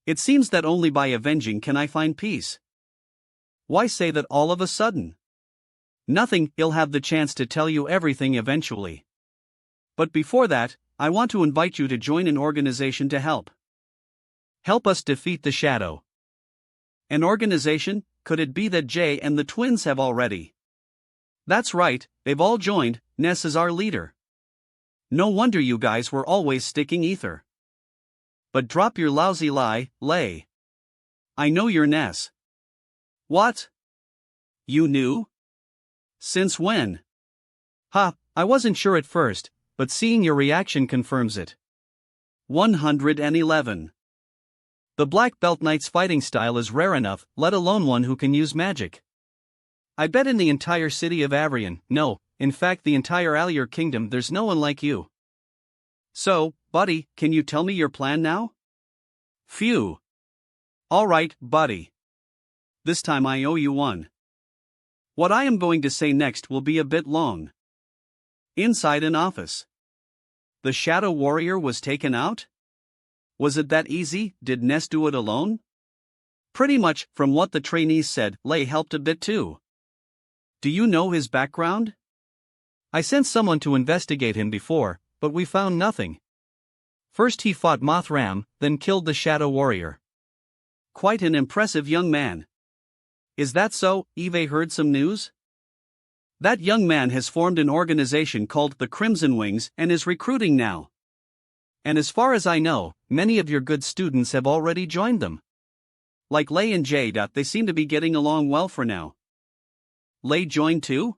It seems that only by avenging can I find peace. Why say that all of a sudden? Nothing, I'll have the chance to tell you everything eventually. But before that, I want to invite you to join an organization to help. Help us defeat the shadow. An organization? Could it be that Jay and the twins have already? That's right, they've all joined. Ness is our leader. No wonder you guys were always sticking ether. But drop your lousy lie, Lay. I know you're Ness. What? You knew? Since when? Ha, I wasn't sure at first, but seeing your reaction confirms it. 111. The Black Belt Knight's fighting style is rare enough, let alone one who can use magic. I bet in the entire city of Avrion, no, in fact the entire Allier Kingdom, there's no one like you. So, buddy, can you tell me your plan now? Phew. Alright, buddy. This time I owe you one. What I am going to say next will be a bit long. Inside an office. The Shadow Warrior was taken out? Was it that easy? Did Ness do it alone? Pretty much, from what the trainees said, Lay helped a bit too. Do you know his background? I sent someone to investigate him before, but we found nothing. First he fought Mothram, then killed the Shadow Warrior. Quite an impressive young man. Is that so? Eve heard some news? That young man has formed an organization called the Crimson Wings and is recruiting now. And as far as I know, many of your good students have already joined them. Like Lay and Jay. They seem to be getting along well for now. Lay joined too?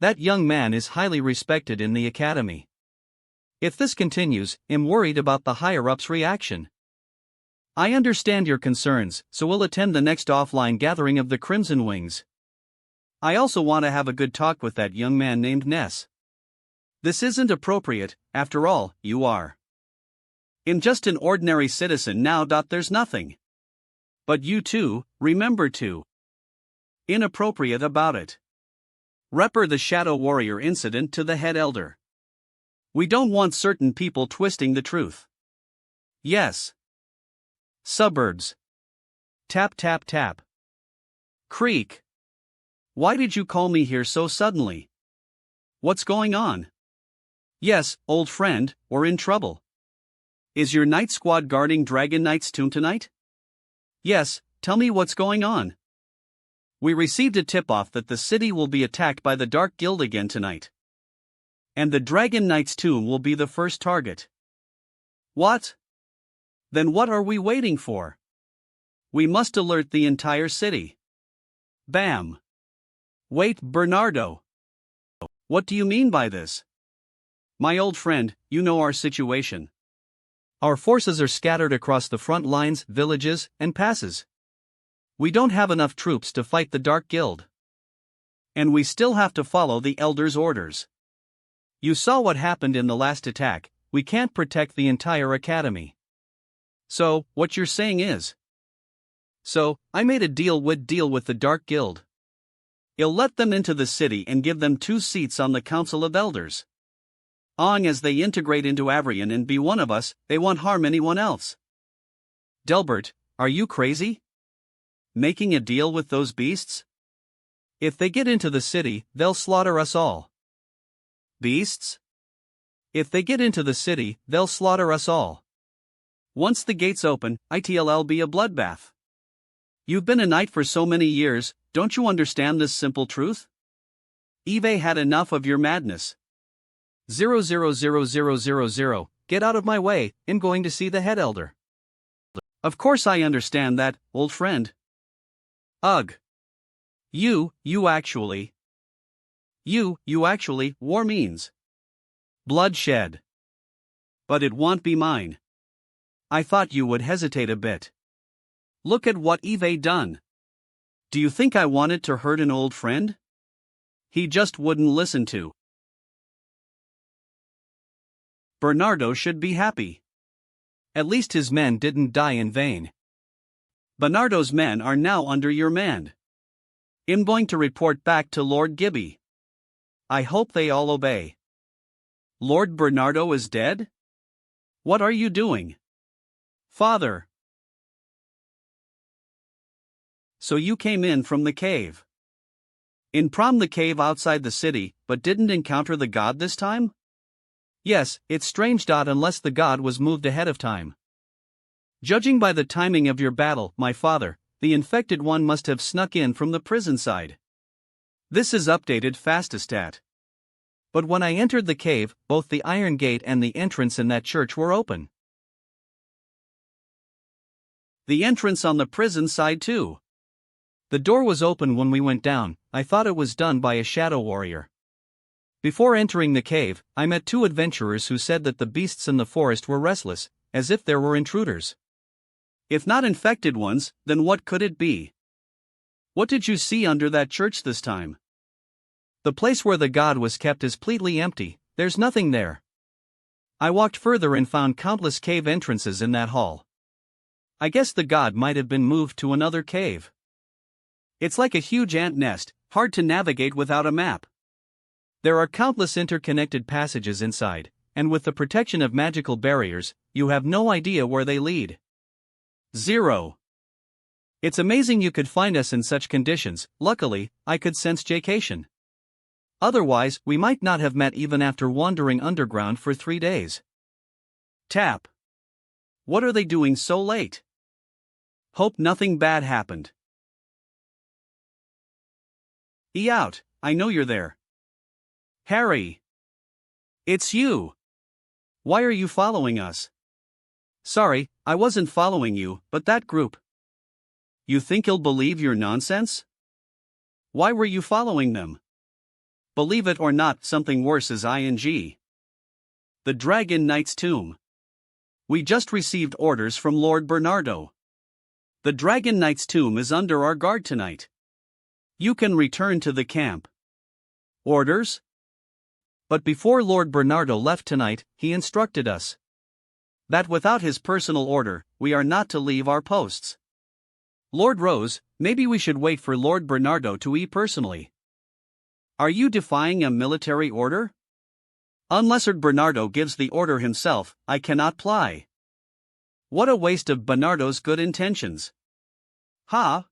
That young man is highly respected in the academy. If this continues, I'm worried about the higher-ups' reaction. I understand your concerns, so we'll attend the next offline gathering of the Crimson Wings. I also want to have a good talk with that young man named Ness. This isn't appropriate, after all, you are. I'm just an ordinary citizen now. There's nothing. But you too, remember to. Inappropriate about it. Report the Shadow Warrior incident to the head elder. We don't want certain people twisting the truth. Yes. Suburbs. Tap tap tap. Creak. Why did you call me here so suddenly? What's going on? Yes, old friend, we're in trouble. Is your night squad guarding Dragon Knight's tomb tonight? Yes, tell me what's going on. We received a tip-off that the city will be attacked by the Dark Guild again tonight. And the Dragon Knight's tomb will be the first target. What? Then what are we waiting for? We must alert the entire city. Bam. Wait, Bernardo. What do you mean by this? My old friend, you know our situation. Our forces are scattered across the front lines, villages, and passes. We don't have enough troops to fight the Dark Guild. And we still have to follow the Elder's orders. You saw what happened in the last attack, we can't protect the entire academy. So, what you're saying is? So, I made a deal with the Dark Guild. I'll let them into the city and give them 2 seats on the Council of Elders. As they integrate into Avrion and be one of us, they won't harm anyone else. Delbert, are you crazy? Making a deal with those beasts? If they get into the city, they'll slaughter us all. Beasts? If they get into the city, they'll slaughter us all. Once the gates open, it'll be a bloodbath. You've been a knight for so many years, don't you understand this simple truth? Eve had enough of your madness. 00000. Get out of my way, I'm going to see the head elder. Of course I understand that, old friend. Ugh. You actually. War means bloodshed. But it won't be mine. I thought you would hesitate a bit. Look at what Eve done. Do you think I wanted to hurt an old friend? He just wouldn't listen to. Bernardo should be happy. At least his men didn't die in vain. Bernardo's men are now under your command. I'm going to report back to Lord Gibby. I hope they all obey. Lord Bernardo is dead? What are you doing? Father. So you came in from the cave. From the cave outside the city, but didn't encounter the god this time? Yes, it's strange. Unless the god was moved ahead of time. Judging by the timing of your battle, my father, the infected one must have snuck in from the prison side. This is updated fastestat. But when I entered the cave, both the iron gate and the entrance in that church were open. The entrance on the prison side too. The door was open when we went down. I thought it was done by a shadow warrior. Before entering the cave, I met two adventurers who said that the beasts in the forest were restless, as if there were intruders. If not infected ones, then what could it be? What did you see under that church this time? The place where the god was kept is completely empty, there's nothing there. I walked further and found countless cave entrances in that hall. I guess the god might have been moved to another cave. It's like a huge ant nest, hard to navigate without a map. There are countless interconnected passages inside, and with the protection of magical barriers, you have no idea where they lead. 0. It's amazing you could find us in such conditions. Luckily, I could sense Jacation. Otherwise, we might not have met even after wandering underground for 3 days. Tap. What are they doing so late? Hope nothing bad happened. Out, I know you're there. Harry. It's you. Why are you following us? Sorry, I wasn't following you, but that group. You think you'll believe your nonsense? Why were you following them? Believe it or not, something worse is ing. The Dragon Knight's tomb. We just received orders from Lord Bernardo. The Dragon Knight's tomb is under our guard tonight. You can return to the camp. Orders? But before Lord Bernardo left tonight, he instructed us that without his personal order, we are not to leave our posts. Lord Rose, maybe we should wait for Lord Bernardo to eat personally. Are you defying a military order? Unless Lord Bernardo gives the order himself, I cannot ply. What a waste of Bernardo's good intentions. Ha!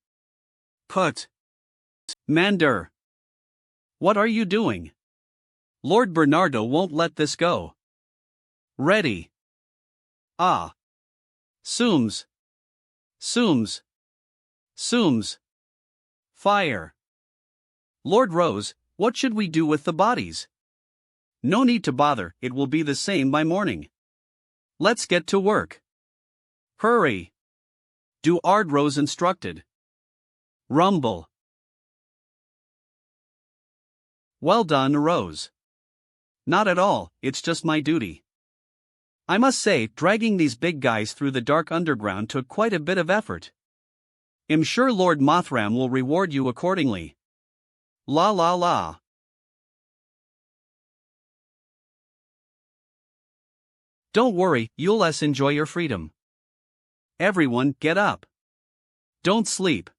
Put. Mander. What are you doing? Lord Bernardo won't let this go. Ready. Ah. Sooms. Sooms. Sooms. Fire. Lord Rose, what should we do with the bodies? No need to bother, it will be the same by morning. Let's get to work. Hurry. Do Ard Rose instructed. Rumble. Well done, Rose. Not at all, it's just my duty. I must say, dragging these big guys through the dark underground took quite a bit of effort. I'm sure Lord Mothram will reward you accordingly. La la la. Don't worry, you'll enjoy your freedom. Everyone, get up. Don't sleep.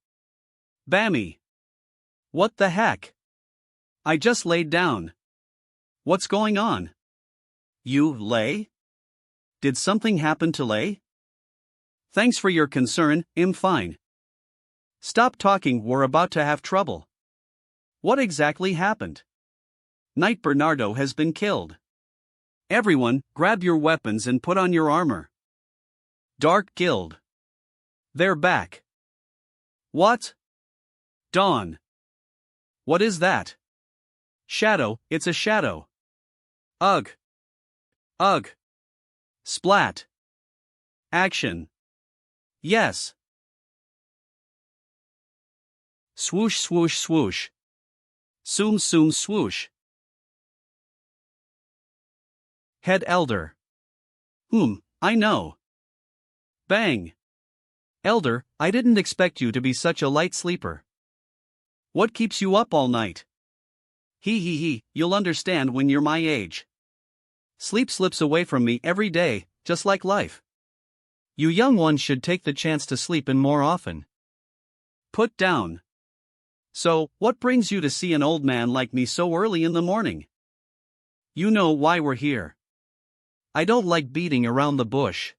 Bammy. What the heck? I just laid down. What's going on? You, Lay? Did something happen to Lay? Thanks for your concern, I'm fine. Stop talking, we're about to have trouble. What exactly happened? Knight Bernardo has been killed. Everyone, grab your weapons and put on your armor. Dark Guild. They're back. What? Dawn. What is that? Shadow, it's a shadow. Ugh. Ugh. Splat. Action. Yes. Swoosh swoosh swoosh. Soom soom swoosh. Head elder. I know. Bang. Elder, I didn't expect you to be such a light sleeper. What keeps you up all night? He, you'll understand when you're my age. Sleep slips away from me every day, just like life. You young ones should take the chance to sleep in more often. Put down. So, what brings you to see an old man like me so early in the morning? You know why we're here. I don't like beating around the bush.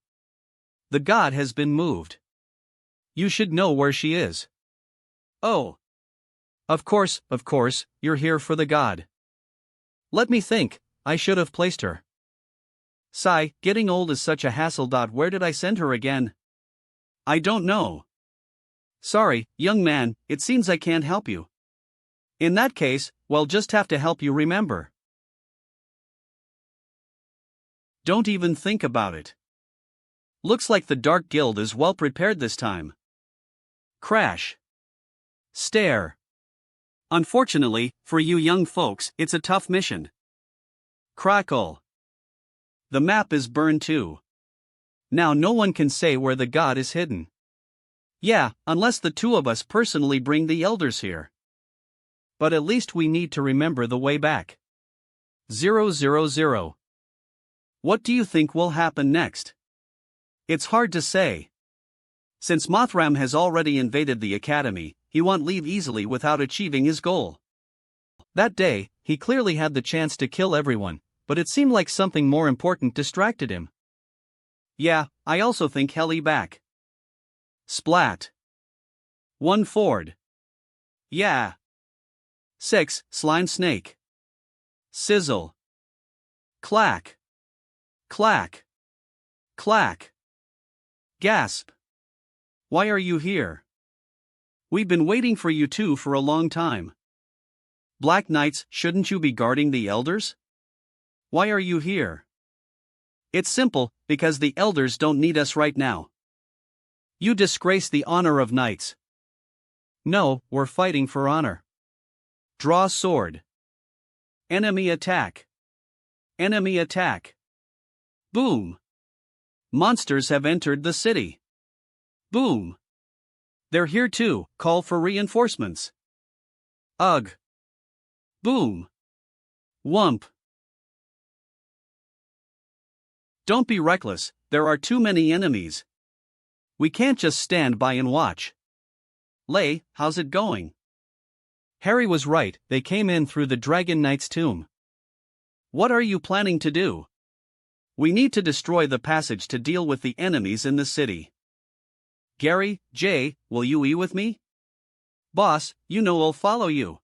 The god has been moved. You should know where she is. Oh. Of course, you're here for the god. Let me think, I should have placed her. Sigh, getting old is such a hassle. Where did I send her again? I don't know. Sorry, young man, it seems I can't help you. In that case, we'll just have to help you remember. Don't even think about it. Looks like the Dark Guild is well prepared this time. Crash. Stare. Unfortunately, for you young folks, it's a tough mission. Crackle. The map is burned too. Now no one can say where the god is hidden. Yeah, unless the two of us personally bring the elders here. But at least we need to remember the way back. 000. What do you think will happen next? It's hard to say. Since Mothram has already invaded the academy, he won't leave easily without achieving his goal. That day, he clearly had the chance to kill everyone, but it seemed like something more important distracted him. Yeah, I also think Helly back. Splat. 1 Ford. Yeah. 6 Slime Snake. Sizzle. Clack. Clack. Clack. Gasp. Why are you here? We've been waiting for you two for a long time. Black Knights, shouldn't you be guarding the elders? Why are you here? It's simple, because the elders don't need us right now. You disgrace the honor of knights. No, we're fighting for honor. Draw sword. Enemy attack. Enemy attack. Boom. Monsters have entered the city. Boom. They're here too, call for reinforcements. Ugh. Boom. Whump. Don't be reckless, there are too many enemies. We can't just stand by and watch. Lei, how's it going? Harry was right, they came in through the Dragon Knight's tomb. What are you planning to do? We need to destroy the passage to deal with the enemies in the city. Gary, Jay, will you eat with me? Boss, you know I'll follow you.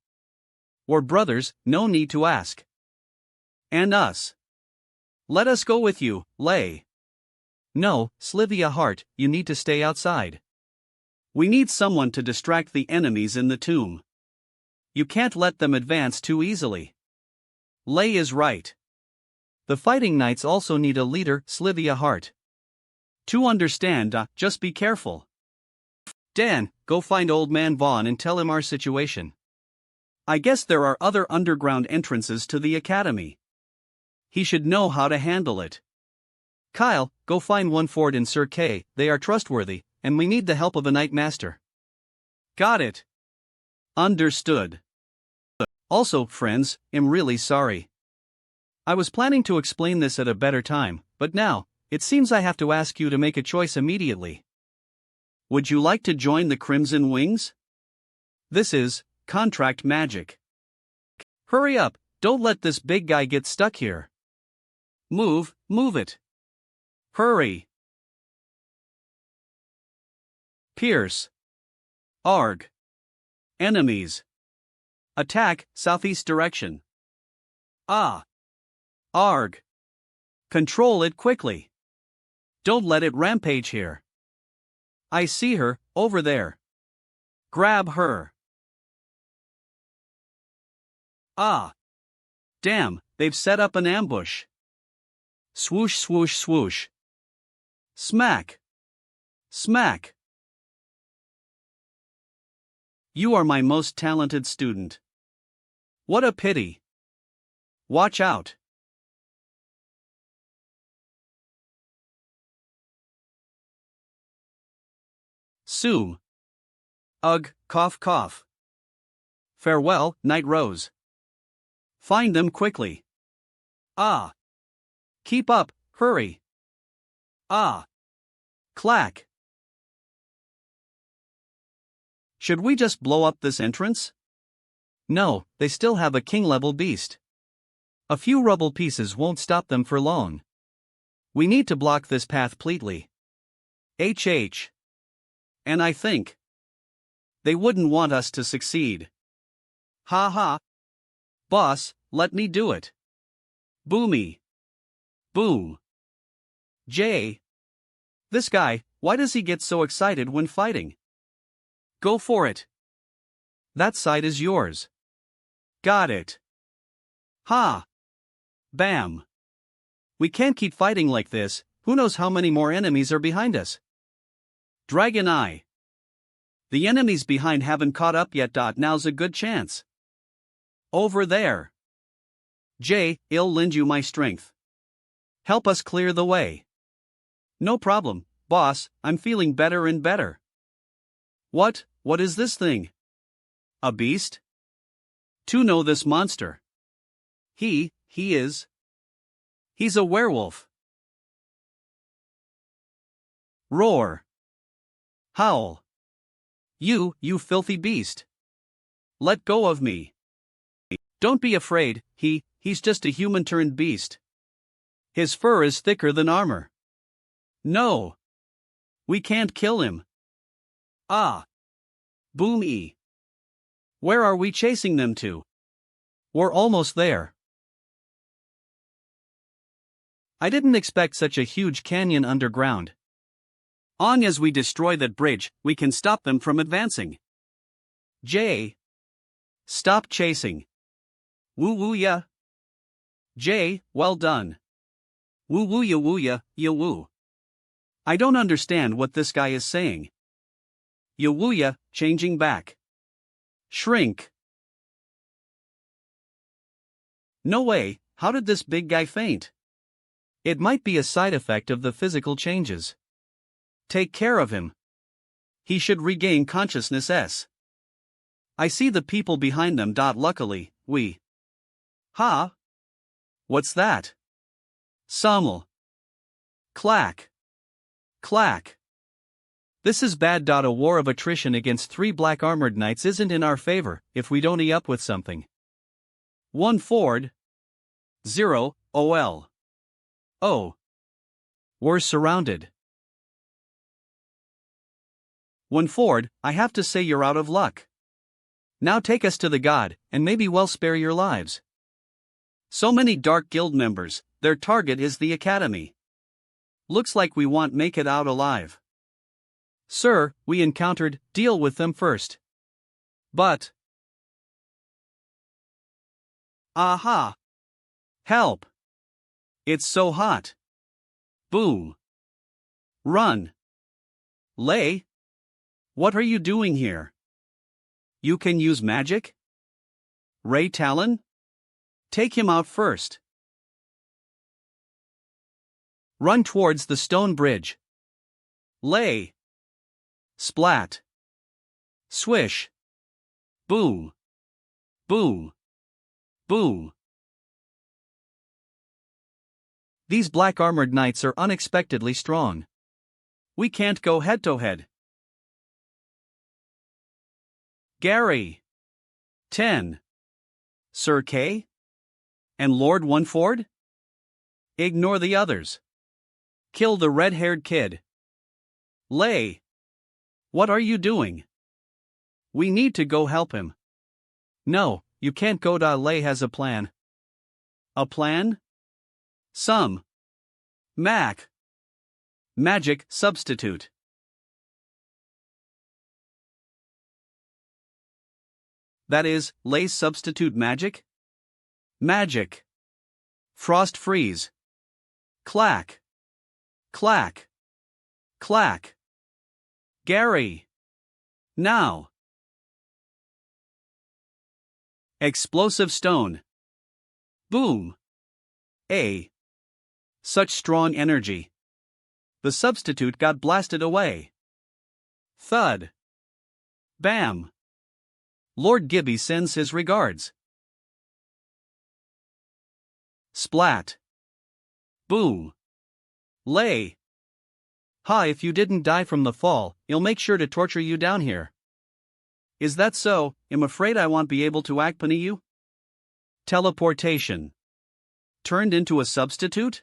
We're brothers, no need to ask. And us. Let us go with you, Lei. No, Slivia Hart, you need to stay outside. We need someone to distract the enemies in the tomb. You can't let them advance too easily. Lei is right. The fighting knights also need a leader, Slivia Hart. To understand, just be careful. Dan, go find Old Man Vaughn and tell him our situation. I guess there are other underground entrances to the academy. He should know how to handle it. Kyle, go find one Ford and Sir Kay, they are trustworthy, and we need the help of a Knight Master. Got it. Understood. Also, friends, I'm really sorry. I was planning to explain this at a better time, but now, it seems I have to ask you to make a choice immediately. Would you like to join the Crimson Wings? This is contract magic. Hurry up, don't let this big guy get stuck here. Move it. Hurry. Pierce. Arg. Enemies. Attack, southeast direction. Ah. Arg. Control it quickly. Don't let it rampage here. I see her, over there. Grab her. Ah. Damn, they've set up an ambush. Swoosh, swoosh, swoosh. Smack. Smack. You are my most talented student. What a pity. Watch out. Sue. Ugh, cough, cough. Farewell, Night Rose. Find them quickly. Ah. Keep up, hurry. Ah. Clack. Should we just blow up this entrance? No, they still have a king-level beast. A few rubble pieces won't stop them for long. We need to block this path completely. HH. And I think they wouldn't want us to succeed. Ha ha. Boss, let me do it. Boomy. Boom. Jay. This guy, why does he get so excited when fighting? Go for it. That side is yours. Got it. Ha. Bam. We can't keep fighting like this, who knows how many more enemies are behind us. Dragon Eye. The enemies behind haven't caught up yet. Now's a good chance. Over there. Jay, I'll lend you my strength. Help us clear the way. No problem, boss, I'm feeling better and better. What is this thing? A beast? To know this monster. He's a werewolf. Roar. Howl. You filthy beast. Let go of me. Don't be afraid, he's just a human-turned beast. His fur is thicker than armor. No. We can't kill him. Ah. Boom-y. Where are we chasing them to? We're almost there. I didn't expect such a huge canyon underground. On as we destroy that bridge, we can stop them from advancing. Jay. Stop chasing. Woo-woo-ya. Jay, well done. Woo-woo-ya-woo-ya, ya-woo. I don't understand what this guy is saying. Ya-woo-ya, changing back. Shrink. No way, how did this big guy faint? It might be a side effect of the physical changes. Take care of him. He should regain consciousness. I see the people behind them. Luckily, we. Ha? What's that? Sommel. Clack. Clack. This is bad. A war of attrition against 3 black armored knights isn't in our favor if we don't up with something. 1 Ford. 0, OL. Oh. We're surrounded. 1 Ford, I have to say you're out of luck. Now take us to the god, and maybe we'll spare your lives. So many Dark Guild members, their target is the Academy. Looks like we won't make it out alive. Sir, we encountered, deal with them first. But. Aha! Help! It's so hot. Boom. Run. Lay? What are you doing here? You can use magic? Ray Talon? Take him out first. Run towards the stone bridge. Lay. Splat. Swish. Boom. Boom. Boom. These black armored knights are unexpectedly strong. We can't go head to head. Gary. 10. Sir K? And Lord Oneford? Ignore the others. Kill the red-haired kid. Lay. What are you doing? We need to go help him. No, you can't go. Lay has a plan. A plan? Some. Mac. Magic substitute. That is, Lay's substitute magic? Magic. Frost freeze. Clack. Clack. Clack. Gary. Now. Explosive stone. Boom. Such strong energy. The substitute got blasted away. Thud. Bam. Lord Gibby sends his regards. Splat. Boom. Lay. Ha, if you didn't die from the fall, he'll make sure to torture you down here. Is that so? I'm afraid I won't be able to accompany you. Teleportation. Turned into a substitute?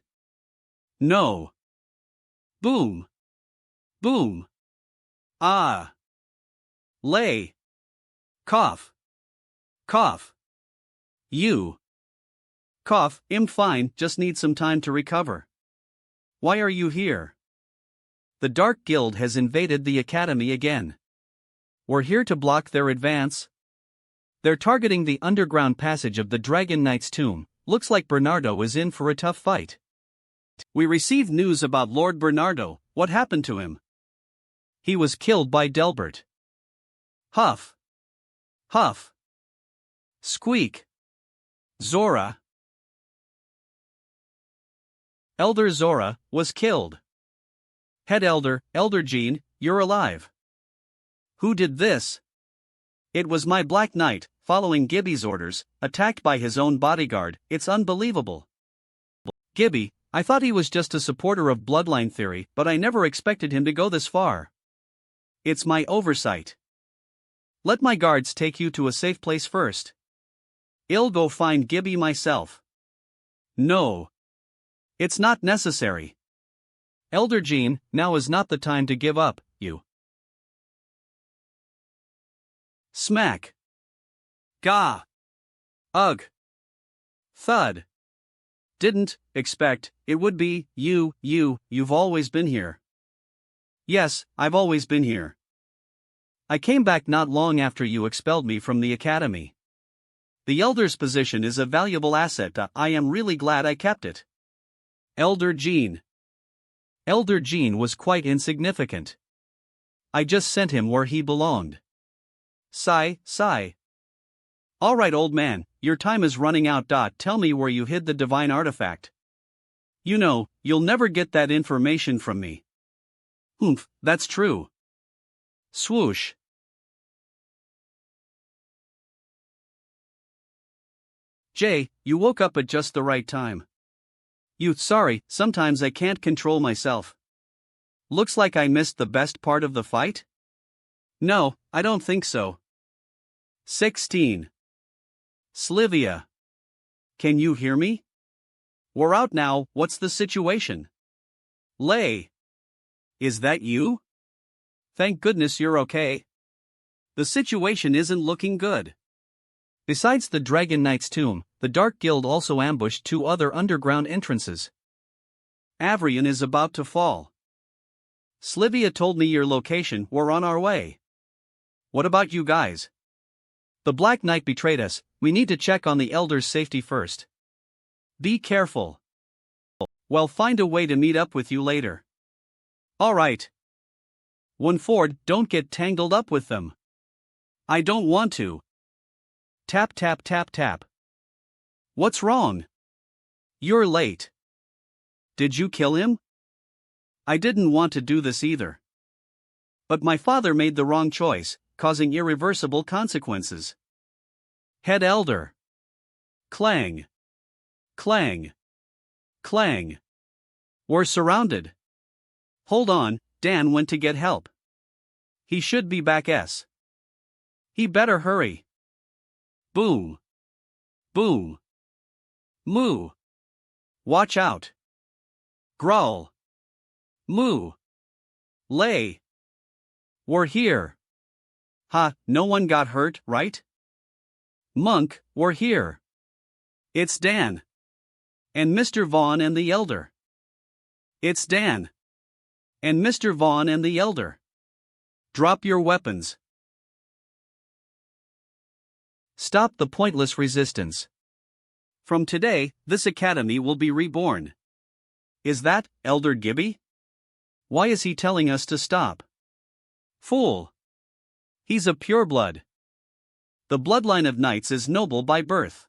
No. Boom. Boom. Ah. Lay. Cough. Cough. You. Cough, I'm fine, just need some time to recover. Why are you here? The Dark Guild has invaded the academy again. We're here to block their advance. They're targeting the underground passage of the Dragon Knight's tomb. Looks like Bernardo is in for a tough fight. We received news about Lord Bernardo. What happened to him? He was killed by Delbert. Huff. Huff. Squeak. Zora. Elder Zora was killed. Head Elder, Elder Jean, you're alive. Who did this? It was my Black Knight, following Gibby's orders, attacked by his own bodyguard. It's unbelievable. Gibby, I thought he was just a supporter of bloodline theory, but I never expected him to go this far. It's my oversight. Let my guards take you to a safe place first. I'll go find Gibby myself. No. It's not necessary. Elder Jean, now is not the time to give up, you. Smack. Gah. Ugh. Thud. Didn't expect it would be you've always been here. Yes, I've always been here. I came back not long after you expelled me from the academy. The Elder's position is a valuable asset. I am really glad I kept it. Elder Jean. Elder Jean was quite insignificant. I just sent him where he belonged. Sigh. All right, old man, your time is running out. Tell me where you hid the divine artifact. You know, you'll never get that information from me. Oomph, that's true. Swoosh. Jay, you woke up at just the right time. Sorry, sometimes I can't control myself. Looks like I missed the best part of the fight? No, I don't think so. 16. Slivia. Can you hear me? We're out now, what's the situation? Lay. Is that you? Thank goodness you're okay. The situation isn't looking good. Besides the Dragon Knight's tomb, the Dark Guild also ambushed 2 other underground entrances. Avrian is about to fall. Slivia told me your location, we're on our way. What about you guys? The Black Knight betrayed us, we need to check on the Elder's safety first. Be careful. Well, find a way to meet up with you later. Alright. Ford, don't get tangled up with them. I don't want to. Tap. What's wrong? You're late. Did you kill him? I didn't want to do this either. But my father made the wrong choice, causing irreversible consequences. Head Elder. Clang. Clang. Clang. We're surrounded. Hold on, Dan went to get help. He should be back. He better hurry. Boom. Boom. Moo. Watch out. Growl. Moo. Lay. We're here. Ha, no one got hurt, right? Monk, we're here. It's Dan. And Mr. Vaughn and the Elder. It's Dan. And Mr. Vaughn and the Elder. Drop your weapons. Stop the pointless resistance. From today, this academy will be reborn. Is that Elder Gibby? Why is he telling us to stop? Fool! He's a pureblood. The bloodline of knights is noble by birth.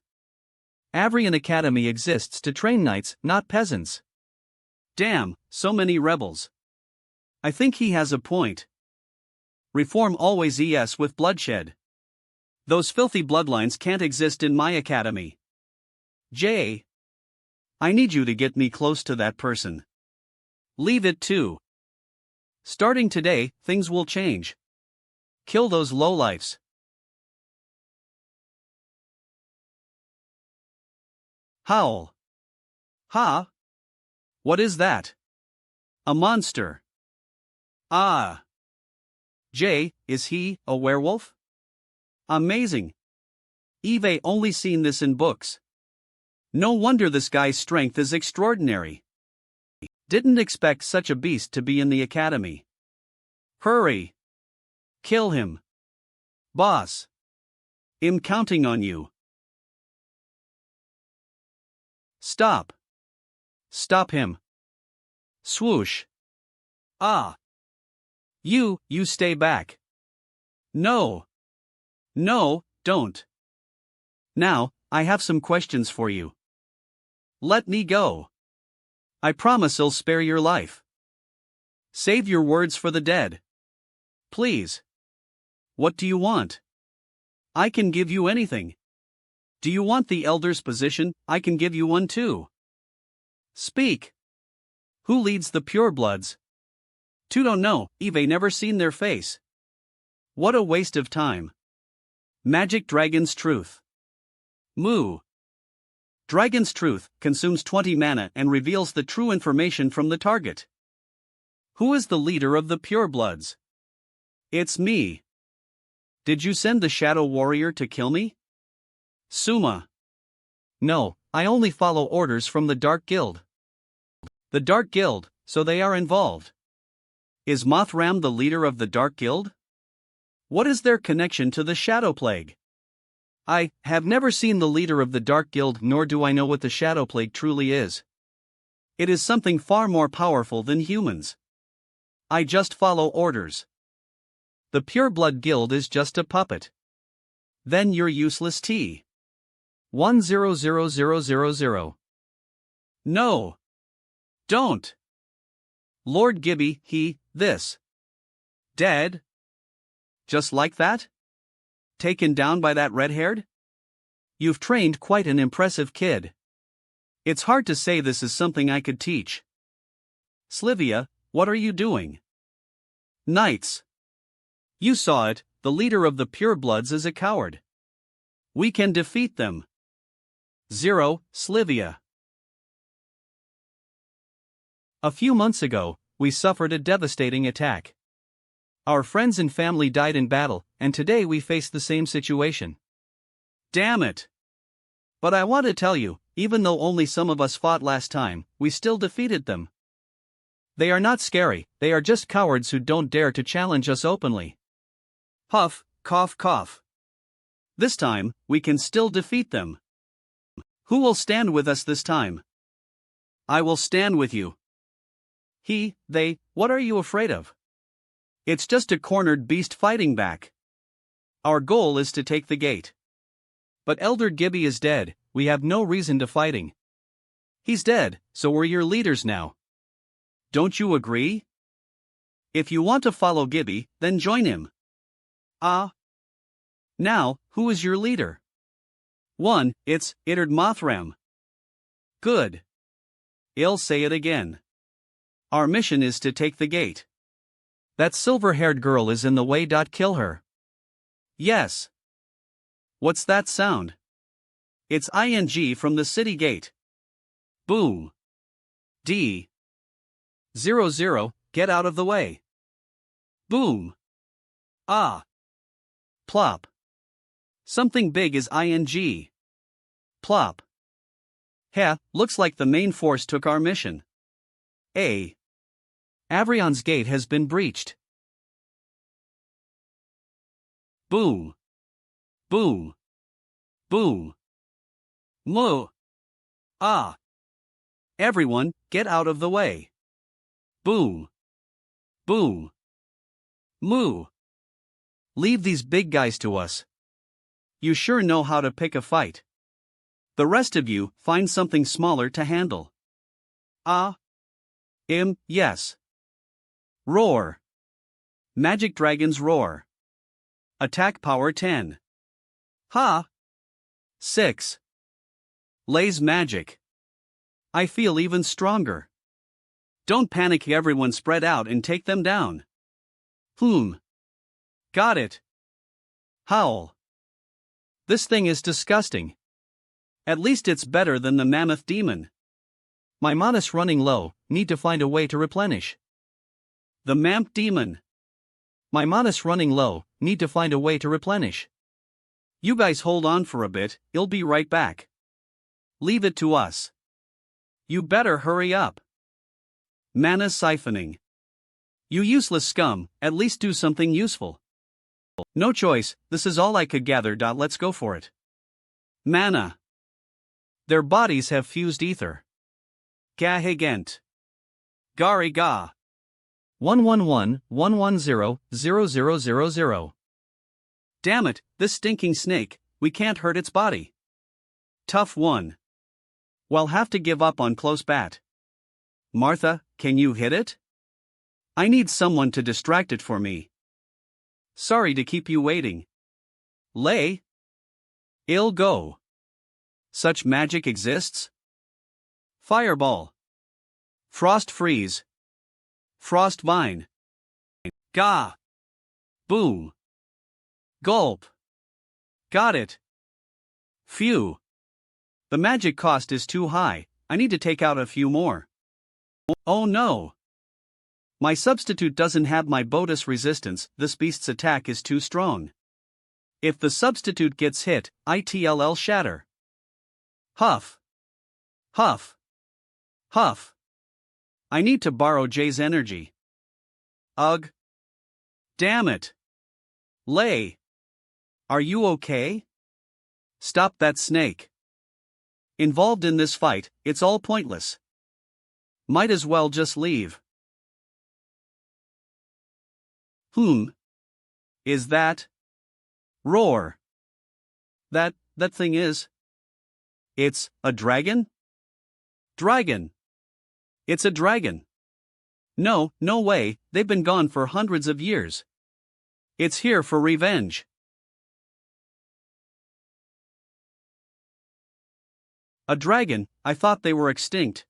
Avrian Academy exists to train knights, not peasants. Damn, so many rebels. I think he has a point. Reform always es with bloodshed. Those filthy bloodlines can't exist in my academy. Jay. I need you to get me close to that person. Leave it too. Starting today, things will change. Kill those lowlifes. Howl. Ha? What is that? A monster. Ah. Jay, is he a werewolf? Amazing. Eve only seen this in books. No wonder this guy's strength is extraordinary. Didn't expect such a beast to be in the academy. Hurry. Kill him. Boss. I'm counting on you. Stop. Stop him. Swoosh. Ah. You stay back. No. No, don't. Now, I have some questions for you. Let me go. I promise I'll spare your life. Save your words for the dead. Please. What do you want? I can give you anything. Do you want the elder's position? I can give you one too. Speak. Who leads the purebloods? Two don't know, Eve never seen their face. What a waste of time. Magic Dragon's Truth. Moo. Dragon's Truth consumes 20 mana and reveals the true information from the target. Who is the leader of the purebloods? It's me. Did you send the Shadow Warrior to kill me? Suma. No, I only follow orders from the Dark Guild. The Dark Guild, so they are involved. Is Mothram the leader of the Dark Guild? What is their connection to the Shadow Plague? I have never seen the leader of the Dark Guild, nor do I know what the Shadow Plague truly is. It is something far more powerful than humans. I just follow orders. The Pureblood Guild is just a puppet. Then you're useless T. 100000. No. Don't. Lord Gibby, this. Dead? Just like that? Taken down by that red-haired? You've trained quite an impressive kid. It's hard to say this is something I could teach. Slivia, what are you doing? Knights. You saw it, the leader of the purebloods is a coward. We can defeat them. 0, Slivia. A few months ago, we suffered a devastating attack. Our friends and family died in battle, and today we face the same situation. Damn it! But I want to tell you, even though only some of us fought last time, we still defeated them. They are not scary, they are just cowards who don't dare to challenge us openly. Huff, cough, cough. This time, we can still defeat them. Who will stand with us this time? I will stand with you. They, what are you afraid of? It's just a cornered beast fighting back. Our goal is to take the gate. But Elder Gibby is dead, we have no reason to fighting. He's dead, so we're your leaders now. Don't you agree? If you want to follow Gibby, then join him. Now, who is your leader? 1, it's Ittard Mothram. Good. I'll say it again. Our mission is to take the gate. That silver-haired girl is in the way. Kill her. Yes. What's that sound? It's ing from the city gate. Boom. D. 00, get out of the way. Boom. Ah. Plop. Something big is ing. Plop. Heh, looks like the main force took our mission. A. Avrion's gate has been breached. Boom. Boom. Boom. Moo. Ah! Everyone, get out of the way. Boom. Boom. Moo. Leave these big guys to us. You sure know how to pick a fight. The rest of you, find something smaller to handle. Ah. Yes. Roar. Magic Dragons roar. Attack power 10. Ha. 6. Lay's magic. I feel even stronger. Don't panic, everyone spread out and take them down. Got it. Howl. This thing is disgusting. At least it's better than the mammoth demon. My mana's running low, need to find a way to replenish. The mammoth demon. My mana's running low, need to find a way to replenish. You guys hold on for a bit, I'll be right back. Leave it to us. You better hurry up. Mana siphoning. You useless scum, at least do something useful. No choice, this is all I could gather. Let's go for it. Mana. Their bodies have fused ether. Gahigent. Gari ga. 111-110-0000. Damn it, this stinking snake, we can't hurt its body. Tough one. We'll have to give up on close bat. Martha, can you hit it? I need someone to distract it for me. Sorry to keep you waiting. Lay? I'll go. Such magic exists? Fireball. Frost freeze. Frost vine. Gah. Boom. Gulp. Got it. Phew. The magic cost is too high, I need to take out a few more. Oh no. My substitute doesn't have my bonus resistance, this beast's attack is too strong. If the substitute gets hit, it'll shatter. Huff. Huff. Huff. I need to borrow Jay's energy. Ugh. Damn it. Lay. Are you okay? Stop that snake. Involved in this fight, it's all pointless. Might as well just leave. Is that? Roar. That thing is? It's a dragon? Dragon. It's a dragon. No way, they've been gone for hundreds of years. It's here for revenge. A dragon, I thought they were extinct.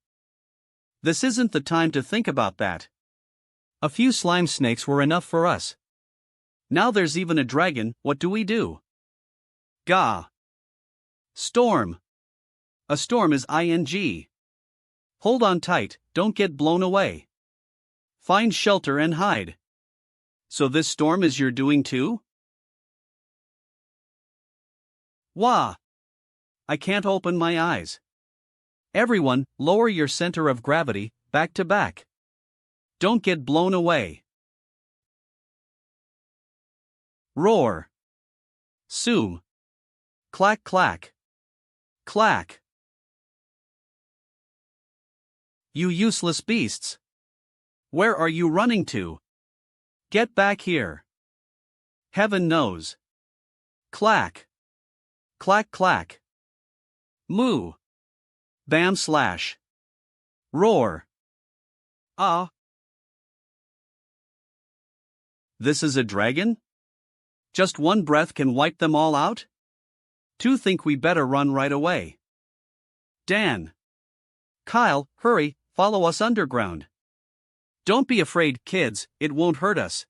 This isn't the time to think about that. A few slime snakes were enough for us. Now there's even a dragon, what do we do? Gah. Storm. A storm is ing. Hold on tight, don't get blown away. Find shelter and hide. So this storm is your doing too? Wah! I can't open my eyes. Everyone, lower your center of gravity, back to back. Don't get blown away. Roar. Soom. Clack clack. Clack. You useless beasts. Where are you running to? Get back here. Heaven knows. Clack. Clack clack. Moo. Bam slash. Roar. Ah. This is a dragon? Just one breath can wipe them all out? Two think we better run right away. Dan. Kyle, hurry, follow us underground. Don't be afraid, kids, it won't hurt us.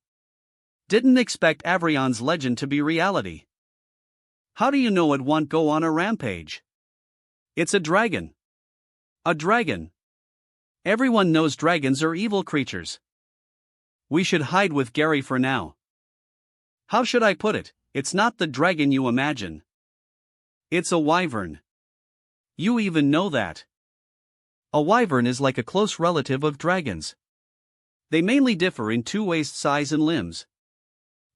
Didn't expect Avrion's legend to be reality. How do you know it won't go on a rampage? It's a dragon. A dragon. Everyone knows dragons are evil creatures. We should hide with Gary for now. How should I put it? It's not the dragon you imagine. It's a wyvern. You even know that. A wyvern is like a close relative of dragons. They mainly differ in two waist size and limbs.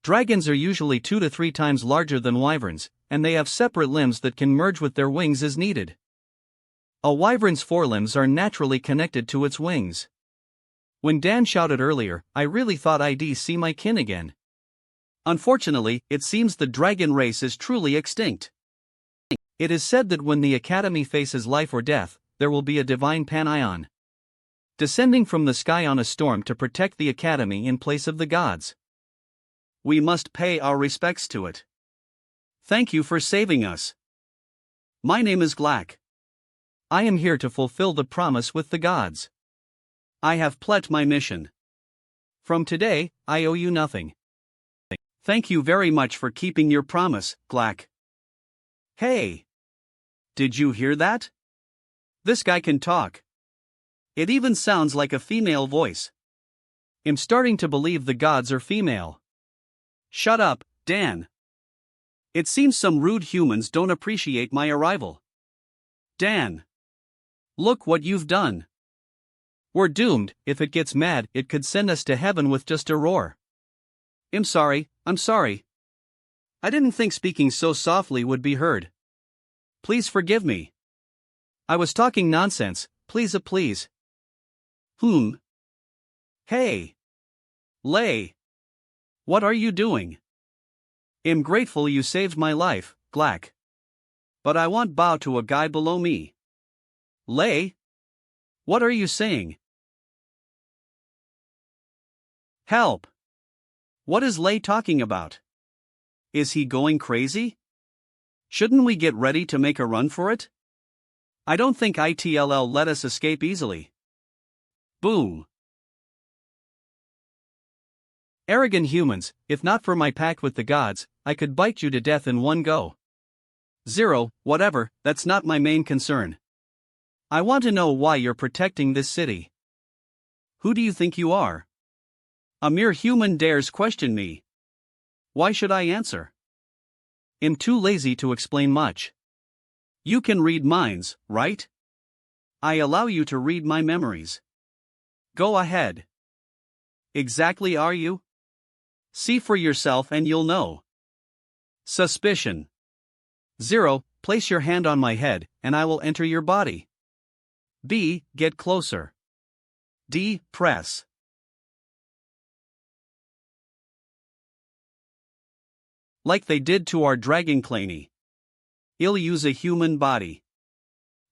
Dragons are usually 2 to 3 times larger than wyverns, and they have separate limbs that can merge with their wings as needed. A wyvern's forelimbs are naturally connected to its wings. When Dan shouted earlier, I really thought I'd see my kin again. Unfortunately, it seems the dragon race is truly extinct. It is said that when the Academy faces life or death, there will be a divine Panion descending from the sky on a storm to protect the Academy in place of the gods. We must pay our respects to it. Thank you for saving us. My name is Glack. I am here to fulfill the promise with the gods. I have pledged my mission. From today, I owe you nothing. Thank you very much for keeping your promise, Glack. Hey! Did you hear that? This guy can talk. It even sounds like a female voice. I'm starting to believe the gods are female. Shut up, Dan. It seems some rude humans don't appreciate my arrival. Dan. Look what you've done. We're doomed. If it gets mad, it could send us to heaven with just a roar. I'm sorry. I didn't think speaking so softly would be heard. Please forgive me. I was talking nonsense, please. Hey. Lay. What are you doing? I'm grateful you saved my life, Glack. But I won't bow to a guy below me. Lay? What are you saying? Help! What is Lay talking about? Is he going crazy? Shouldn't we get ready to make a run for it? I don't think ITLL let us escape easily. Boom! Arrogant humans, if not for my pact with the gods, I could bite you to death in one go. Zero, whatever, that's not my main concern. I want to know why you're protecting this city. Who do you think you are? A mere human dares question me. Why should I answer? I'm too lazy to explain much. You can read minds, right? I allow you to read my memories. Go ahead. Exactly are you? See for yourself and you'll know. Suspicion. 0. Place your hand on my head, and I will enter your body. B. Get closer. D. Press. Like they did to our dragon Claney. I'll use a human body.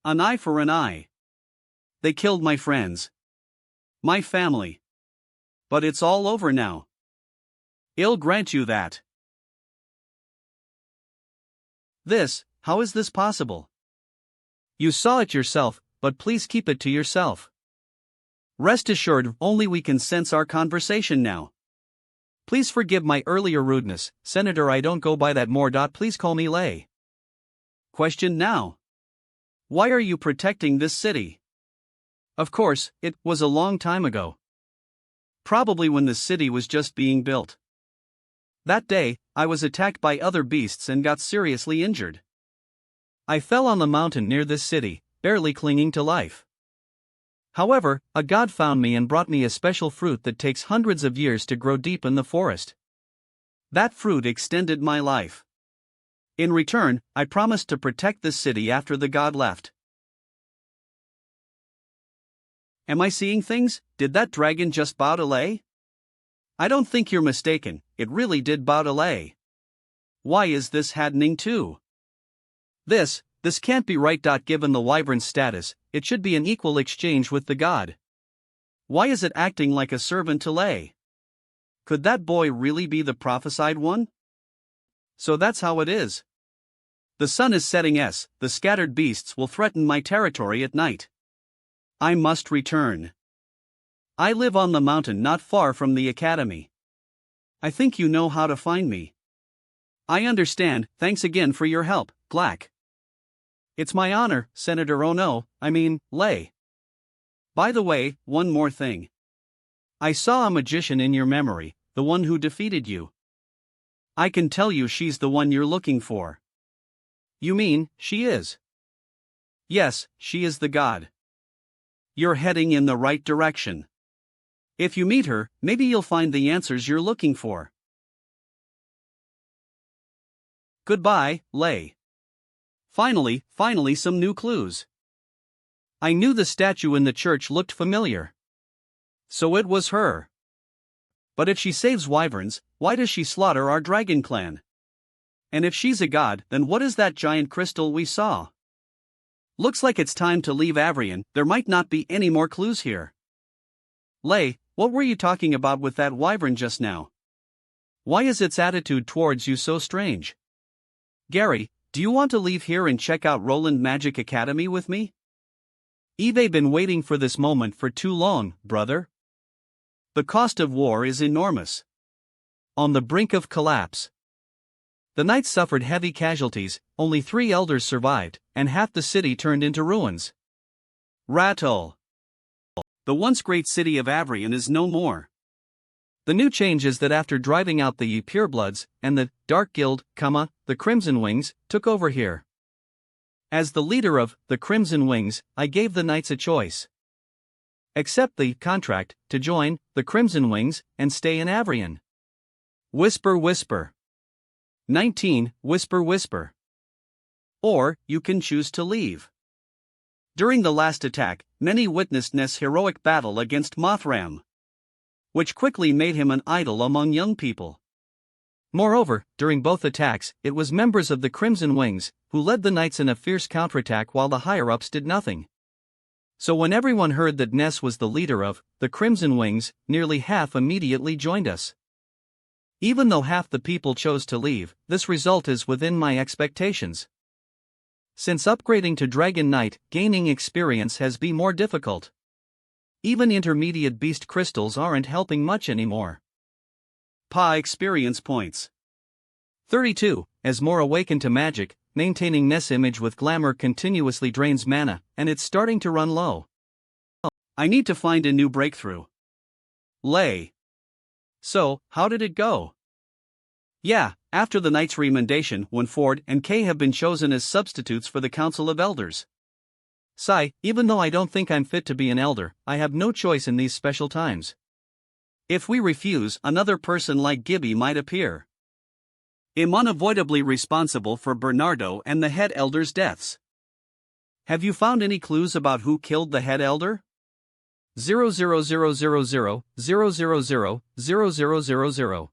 An eye for an eye. They killed my friends. My family. But it's all over now. I'll grant you that. How is this possible? You saw it yourself, but please keep it to yourself. Rest assured, only we can sense our conversation now. Please forgive my earlier rudeness, Senator. I don't go by that more. Please call me Lay. Question now. Why are you protecting this city? Of course, it was a long time ago. Probably when the city was just being built. That day, I was attacked by other beasts and got seriously injured. I fell on the mountain near this city, barely clinging to life. However, a god found me and brought me a special fruit that takes hundreds of years to grow deep in the forest. That fruit extended my life. In return, I promised to protect this city after the god left. Am I seeing things? Did that dragon just bow to Lay? I don't think you're mistaken, it really did bow to Lay. Why is this happening too? This can't be right. Given the wyvern's status, it should be an equal exchange with the god. Why is it acting like a servant to Lay? Could that boy really be the prophesied one? So that's how it is. The sun is setting. The scattered beasts will threaten my territory at night. I must return. I live on the mountain not far from the academy. I think you know how to find me. I understand. Thanks again for your help, Glack. It's my honor, Senator. Oh no, Lay. By the way, one more thing. I saw a magician in your memory, the one who defeated you. I can tell you she's the one you're looking for. You mean, she is? Yes, she is the god. You're heading in the right direction. If you meet her, maybe you'll find the answers you're looking for. Goodbye, Lay. Finally some new clues. I knew the statue in the church looked familiar. So it was her. But if she saves wyverns, why does she slaughter our dragon clan? And if she's a god, then what is that giant crystal we saw? Looks like it's time to leave Avrion. There might not be any more clues here. Lay, what were you talking about with that wyvern just now? Why is its attitude towards you so strange? Gary, do you want to leave here and check out Roland Magic Academy with me? Eve been waiting for this moment for too long, brother. The cost of war is enormous. On the brink of collapse. The knights suffered heavy casualties, only 3 elders survived, and half the city turned into ruins. Rattle. The once great city of Avrion is no more. The new change is that after driving out the Purebloods, and the Dark Guild, the Crimson Wings, took over here. As the leader of the Crimson Wings, I gave the knights a choice. Accept the contract to join the Crimson Wings and stay in Avrion. Whisper whisper. 19, whisper whisper. Or, you can choose to leave. During the last attack, many witnessed Ness' heroic battle against Mothram, which quickly made him an idol among young people. Moreover, during both attacks, it was members of the Crimson Wings who led the knights in a fierce counterattack while the higher-ups did nothing. So when everyone heard that Ness was the leader of the Crimson Wings, nearly half immediately joined us. Even though half the people chose to leave, this result is within my expectations. Since upgrading to Dragon Knight, gaining experience has been more difficult. Even intermediate beast crystals aren't helping much anymore. Experience points. 32. As more awaken to magic, maintaining Ness image with glamour continuously drains mana, and it's starting to run low. I need to find a new breakthrough. Lay. So, how did it go? Yeah, after the Knight's remandation, when Ford and Kay have been chosen as substitutes for the Council of Elders. Sigh, even though I don't think I'm fit to be an elder, I have no choice in these special times. If we refuse, another person like Gibby might appear. I'm unavoidably responsible for Bernardo and the head elder's deaths. Have you found any clues about who killed the head elder? 00000000000.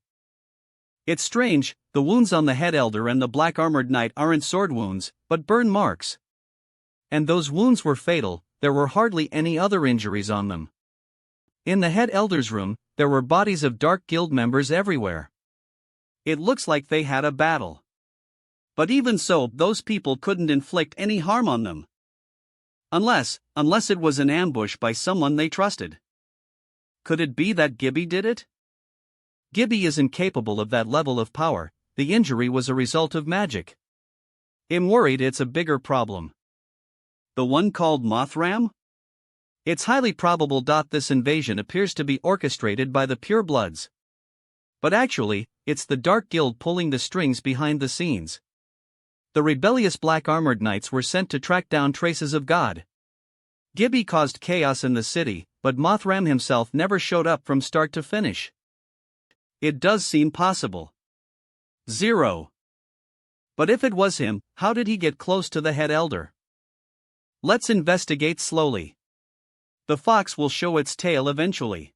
It's strange, the wounds on the head elder and the black armored knight aren't sword wounds, but burn marks. And those wounds were fatal, there were hardly any other injuries on them. In the head elder's room, there were bodies of Dark Guild members everywhere. It looks like they had a battle. But even so, those people couldn't inflict any harm on them. Unless it was an ambush by someone they trusted. Could it be that Gibby did it? Gibby isn't capable of that level of power, the injury was a result of magic. I'm worried it's a bigger problem. The one called Mothram? It's highly probable this invasion appears to be orchestrated by the Purebloods. But actually, it's the Dark Guild pulling the strings behind the scenes. The rebellious black armored knights were sent to track down traces of God. Gibby caused chaos in the city, but Mothram himself never showed up from start to finish. It does seem possible. 0. But if it was him, how did he get close to the head elder? Let's investigate slowly. The fox will show its tail eventually.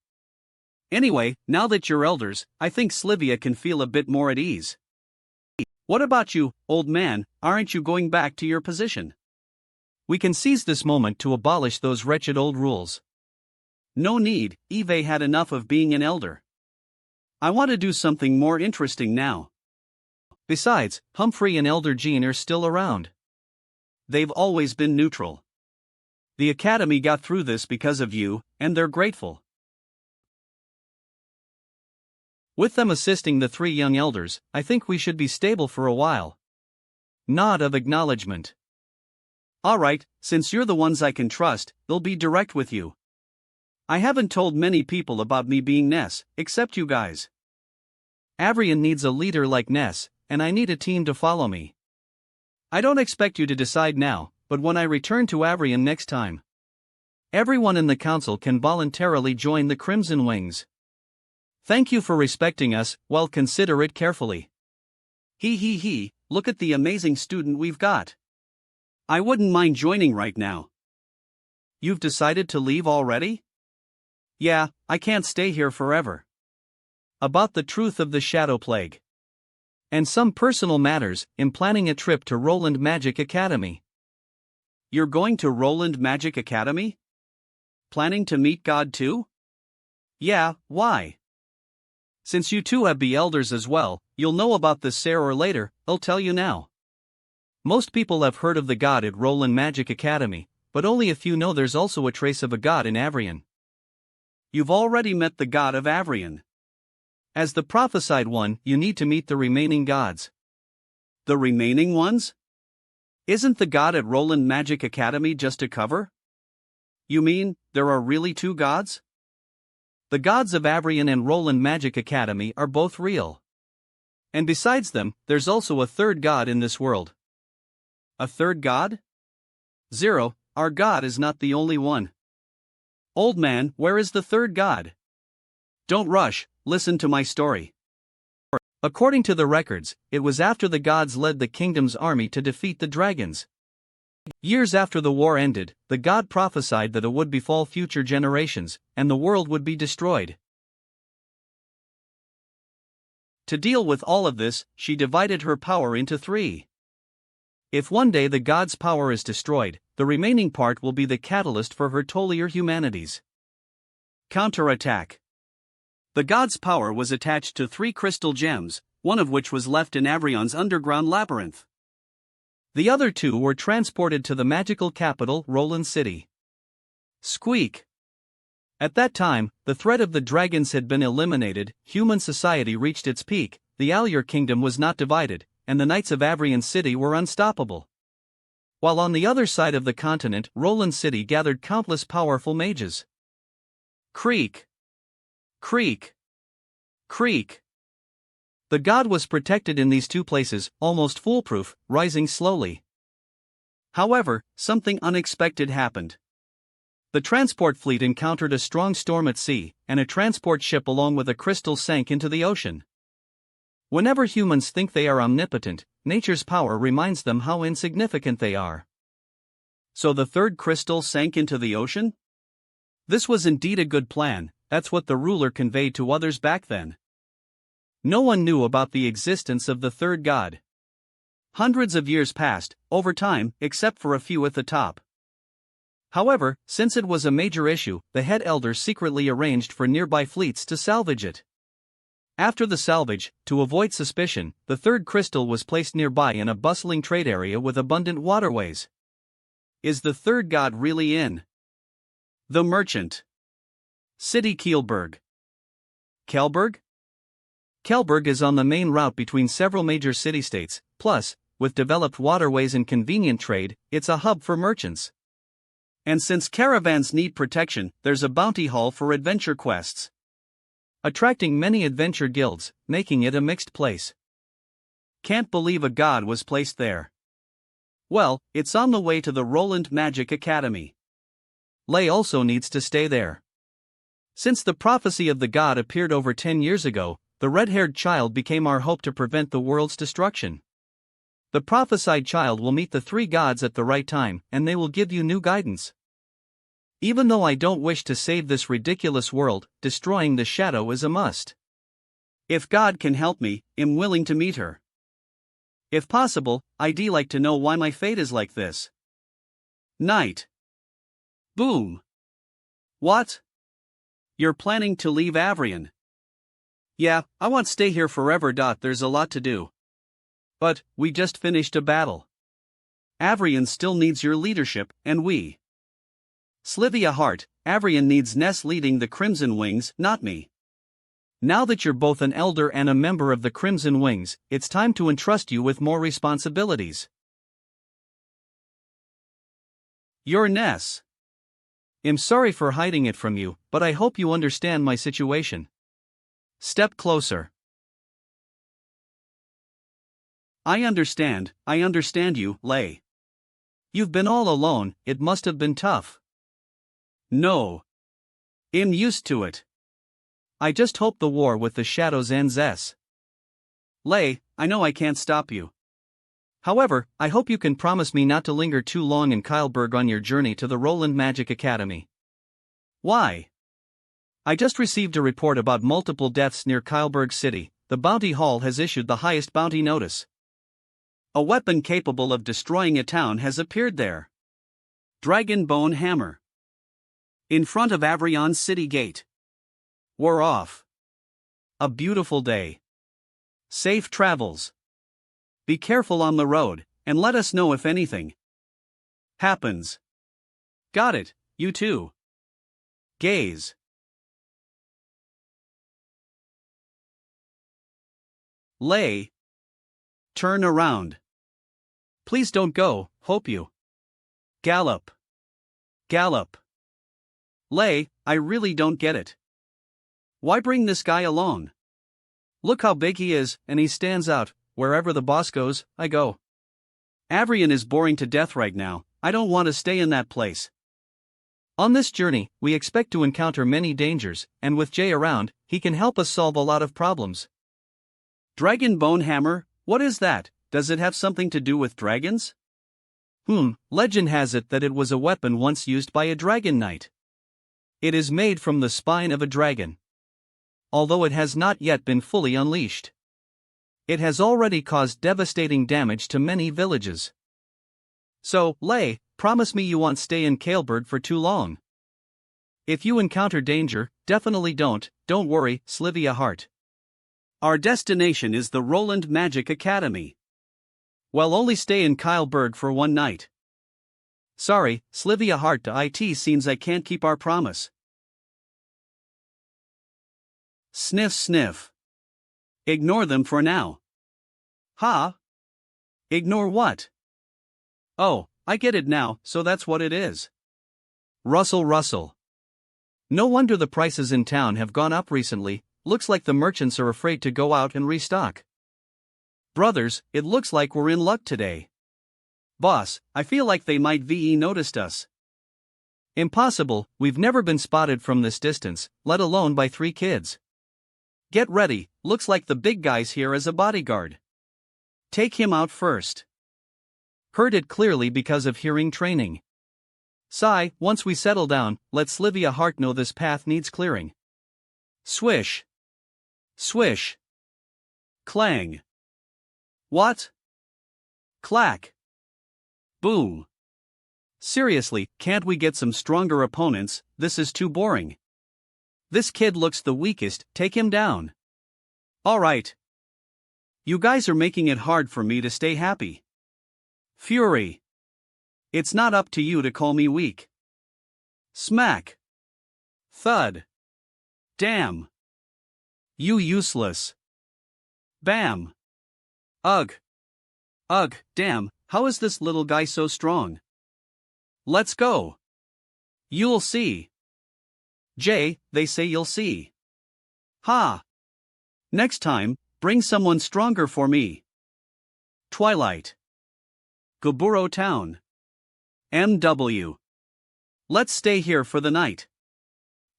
Anyway, now that you're elders, I think Slivia can feel a bit more at ease. What about you, old man, aren't you going back to your position? We can seize this moment to abolish those wretched old rules. No need, Eve had enough of being an elder. I want to do something more interesting now. Besides, Humphrey and Elder Jean are still around. They've always been neutral. The Academy got through this because of you, and they're grateful. With them assisting the 3 young elders, I think we should be stable for a while. Nod of acknowledgement. Alright, since you're the ones I can trust, they'll be direct with you. I haven't told many people about me being Ness, except you guys. Avrion needs a leader like Ness, and I need a team to follow me. I don't expect you to decide now, but when I return to Avrion next time. Everyone in the council can voluntarily join the Crimson Wings. Thank you for respecting us, well, consider it carefully. Look at the amazing student we've got. I wouldn't mind joining right now. You've decided to leave already? Yeah, I can't stay here forever. About the truth of the Shadow Plague. And some personal matters in planning a trip to Roland Magic Academy. You're going to Roland Magic Academy? Planning to meet God too? Yeah, why? Since you two have the elders as well, you'll know about this sooner or later, I'll tell you now. Most people have heard of the god at Roland Magic Academy, but only a few know there's also a trace of a god in Avrion. You've already met the god of Avrion. As the prophesied one, you need to meet the remaining gods. The remaining ones? Isn't the god at Roland Magic Academy just a cover? You mean, there are really two gods? The gods of Avrion and Roland Magic Academy are both real. And besides them, there's also a third god in this world. A third god? Zero, our god is not the only one. Old man, where is the third god? Don't rush, listen to my story. According to the records, it was after the gods led the kingdom's army to defeat the dragons. Years after the war ended, the god prophesied that it would befall future generations, and the world would be destroyed. To deal with all of this, she divided her power into three. If one day the god's power is destroyed, the remaining part will be the catalyst for her tolier humanities. Counterattack. The god's power was attached to 3 crystal gems, one of which was left in Avrion's underground labyrinth. The other 2 were transported to the magical capital, Roland City. Squeak. At that time, the threat of the dragons had been eliminated, human society reached its peak, the Allier kingdom was not divided, and the knights of Avrion City were unstoppable. While on the other side of the continent, Roland City gathered countless powerful mages. Creak. Creak. Creak. The god was protected in these 2 places, almost foolproof, rising slowly. However, something unexpected happened. The transport fleet encountered a strong storm at sea, and a transport ship along with a crystal sank into the ocean. Whenever humans think they are omnipotent, nature's power reminds them how insignificant they are. So the third crystal sank into the ocean? This was indeed a good plan, that's what the ruler conveyed to others back then. No one knew about the existence of the third god. Hundreds of years passed, over time, except for a few at the top. However, since it was a major issue, the head elder secretly arranged for nearby fleets to salvage it. After the salvage, to avoid suspicion, the third crystal was placed nearby in a bustling trade area with abundant waterways. Is the third god really in the merchant city Kylberg? Kylberg? Kylberg is on the main route between several major city-states, plus, with developed waterways and convenient trade, it's a hub for merchants. And since caravans need protection, there's a bounty hall for adventure quests, attracting many adventure guilds, making it a mixed place. Can't believe a god was placed there. Well, it's on the way to the Roland Magic Academy. Lei also needs to stay there. Since the prophecy of the god appeared over 10 years ago, the red-haired child became our hope to prevent the world's destruction. The prophesied child will meet the 3 gods at the right time, and they will give you new guidance. Even though I don't wish to save this ridiculous world, destroying the shadow is a must. If God can help me, I'm willing to meet her. If possible, I'd like to know why my fate is like this. Night. Boom. What? You're planning to leave Avrion? Yeah, I won't stay here forever. There's a lot to do. But, we just finished a battle. Avrion still needs your leadership, and we. Slivia Hart, Avrion needs Ness leading the Crimson Wings, not me. Now that you're both an elder and a member of the Crimson Wings, it's time to entrust you with more responsibilities. You're Ness. I'm sorry for hiding it from you, but I hope you understand my situation. Step closer. I understand you, Lei. You've been all alone, it must have been tough. No. I'm used to it. I just hope the war with the shadows ends. Lei, I know I can't stop you. However, I hope you can promise me not to linger too long in Kylberg on your journey to the Roland Magic Academy. Why? I just received a report about multiple deaths near Kylberg City. The bounty hall has issued the highest bounty notice. A weapon capable of destroying a town has appeared there. Dragon Bone Hammer. In front of Avrion's city gate. We're off. A beautiful day. Safe travels. Be careful on the road, and let us know if anything happens. Got it, you too. Gaze. Lay. Turn around. Please don't go, hope you. Gallop. Gallop. Lay, I really don't get it. Why bring this guy along? Look how big he is, and he stands out. Wherever the boss goes, I go. Avrion is boring to death right now. I don't want to stay in that place. On this journey, we expect to encounter many dangers, and with Jay around, he can help us solve a lot of problems. Dragon Bone Hammer, what is that? Does it have something to do with dragons? Legend has it that it was a weapon once used by a dragon knight. It is made from the spine of a dragon. Although it has not yet been fully unleashed. It has already caused devastating damage to many villages. So, Lay, promise me you won't stay in Kylberg for too long. If you encounter danger, definitely don't worry, Slivia Hart. Our destination is the Roland Magic Academy. Well, only stay in Kylberg for one night. Sorry, Slivia Hart, to IT seems I can't keep our promise. Sniff sniff. Ignore them for now. Ha? Ignore what? Oh, I get it now, so that's what it is. Rustle rustle. No wonder the prices in town have gone up recently. Looks like the merchants are afraid to go out and restock. Brothers, it looks like we're in luck today. Boss, I feel like they might VE noticed us. Impossible, we've never been spotted from this distance, let alone by 3 kids. Get ready, looks like the big guy's here as a bodyguard. Take him out first. Heard it clearly because of hearing training. Sigh, once we settle down, let Slivia Hart know this path needs clearing. Swish. Swish. Clang. What? Clack. Boom. Seriously, can't we get some stronger opponents? This is too boring. This kid looks the weakest, take him down. Alright. You guys are making it hard for me to stay happy. Fury. It's not up to you to call me weak. Smack. Thud. Damn. You useless. Bam. Ugh. Ugh, damn, how is this little guy so strong? Let's go. You'll see. Jay, they say you'll see. Ha. Next time, bring someone stronger for me. Twilight. Goburo Town. MW. Let's stay here for the night.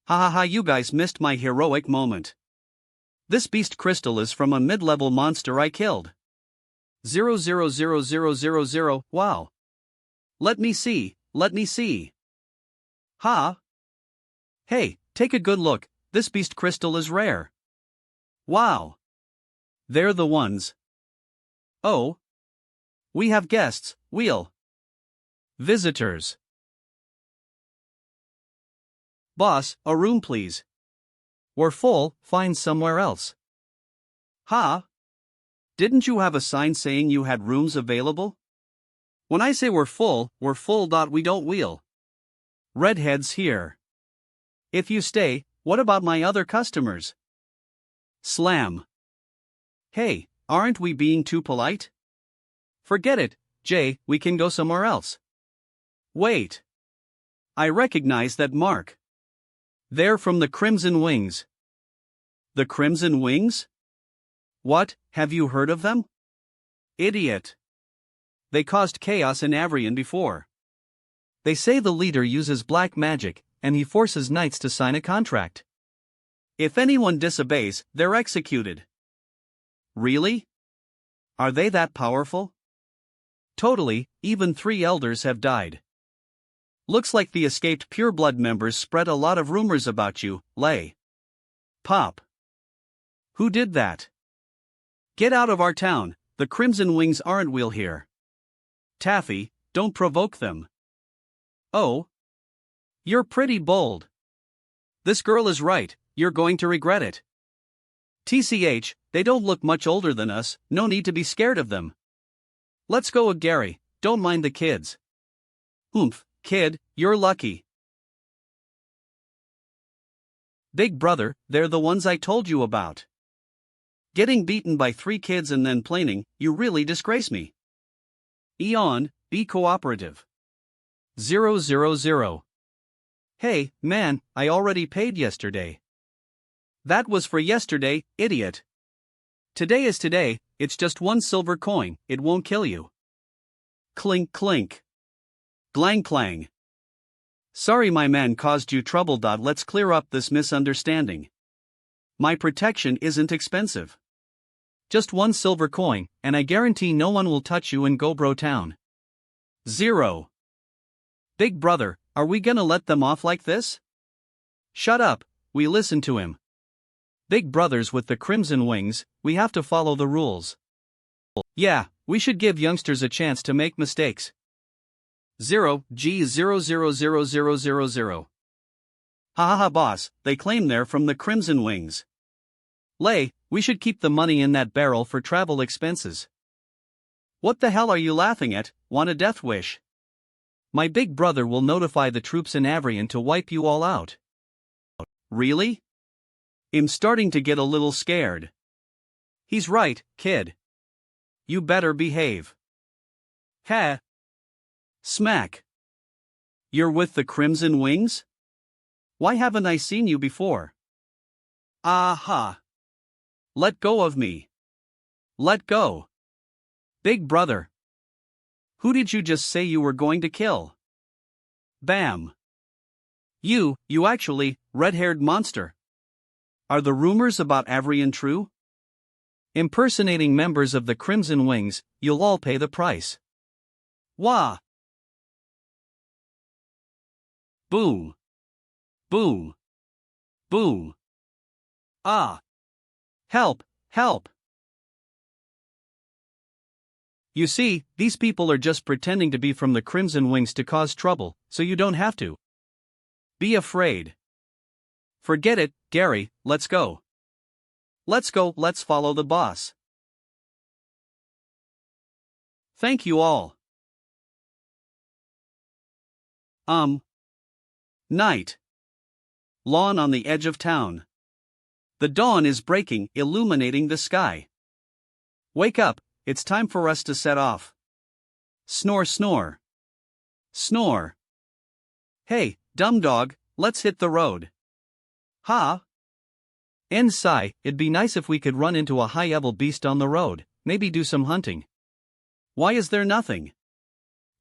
Ha ha ha, you guys missed my heroic moment. This beast crystal is from a mid-level monster I killed. 0000000, wow. Let me see. Ha? Hey, take a good look, this beast crystal is rare. Wow. They're the ones. Oh. We have guests, visitors. Boss, a room please. We're full, find somewhere else. Ha? Didn't you have a sign saying you had rooms available? When I say we're full, we don't wheel. Redheads here. If you stay, what about my other customers? Slam. Hey, aren't we being too polite? Forget it, Jay, we can go somewhere else. Wait. I recognize that mark. They're from the Crimson Wings. The Crimson Wings? What, have you heard of them? Idiot. They caused chaos in Avrion before. They say the leader uses black magic, and he forces knights to sign a contract. If anyone disobeys, they're executed. Really? Are they that powerful? Totally, even 3 elders have died. Looks like the escaped pureblood members spread a lot of rumors about you, Lay. Pop. Who did that? Get out of our town, the Crimson Wings aren't real here. Taffy, don't provoke them. Oh. You're pretty bold. This girl is right, you're going to regret it. TCH, they don't look much older than us, no need to be scared of them. Let's go, Gary, don't mind the kids. Oomph, kid, you're lucky. Big brother, they're the ones I told you about. Getting beaten by 3 kids and then planing, you really disgrace me. Eon, be cooperative. 000. Hey, man, I already paid yesterday. That was for yesterday, idiot. Today is today, it's just 1 silver coin, it won't kill you. Clink clink. Glang clang. Sorry my man caused you trouble. Let's clear up this misunderstanding. My protection isn't expensive. Just 1 silver coin, and I guarantee no one will touch you in Gobro Town. 0. Big brother, are we gonna let them off like this? Shut up, we listen to him. Big brothers with the Crimson Wings, we have to follow the rules. Yeah, we should give youngsters a chance to make mistakes. 0 G 0000000. Hahaha boss, they claim they're from the Crimson Wings. Lay, we should keep the money in that barrel for travel expenses. What the hell are you laughing at, want a death wish? My big brother will notify the troops in Avrian to wipe you all out. Really? I'm starting to get a little scared. He's right, kid. You better behave. Ha! Smack. You're with the Crimson Wings? Why haven't I seen you before? Aha! Let go of me. Let go. Big brother. Who did you just say you were going to kill? Bam. You actually, red-haired monster. Are the rumors about Avrian true? Impersonating members of the Crimson Wings, you'll all pay the price. Wah! Boom. Boom. Boom. Ah! Help! Help! You see, these people are just pretending to be from the Crimson Wings to cause trouble, so you don't have to be afraid. Forget it, Gary, let's go. Let's go, let's follow the boss. Thank you all. Night. Lawn on the edge of town. The dawn is breaking, illuminating the sky. Wake up, it's time for us to set off. Snore snore. Snore. Hey, dumb dog, let's hit the road. Ha! Sigh, it'd be nice if we could run into a high-level beast on the road, maybe do some hunting. Why is there nothing?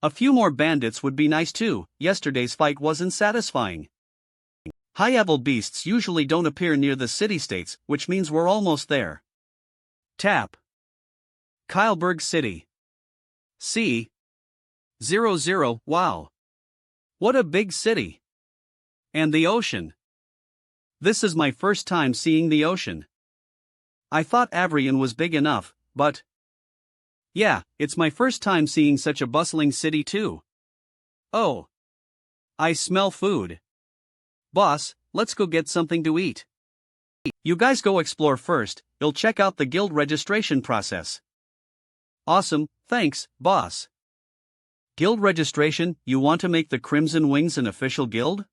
A few more bandits would be nice too, yesterday's fight wasn't satisfying. High-level beasts usually don't appear near the city-states, which means we're almost there. Tap. Kylberg City. C. 00, wow. What a big city. And the ocean. This is my first time seeing the ocean. I thought Avrian was big enough, but... yeah, it's my first time seeing such a bustling city too. Oh. I smell food. Boss, let's go get something to eat. You guys go explore first, you'll check out the guild registration process. Awesome, thanks, boss. Guild registration, you want to make the Crimson Wings an official guild?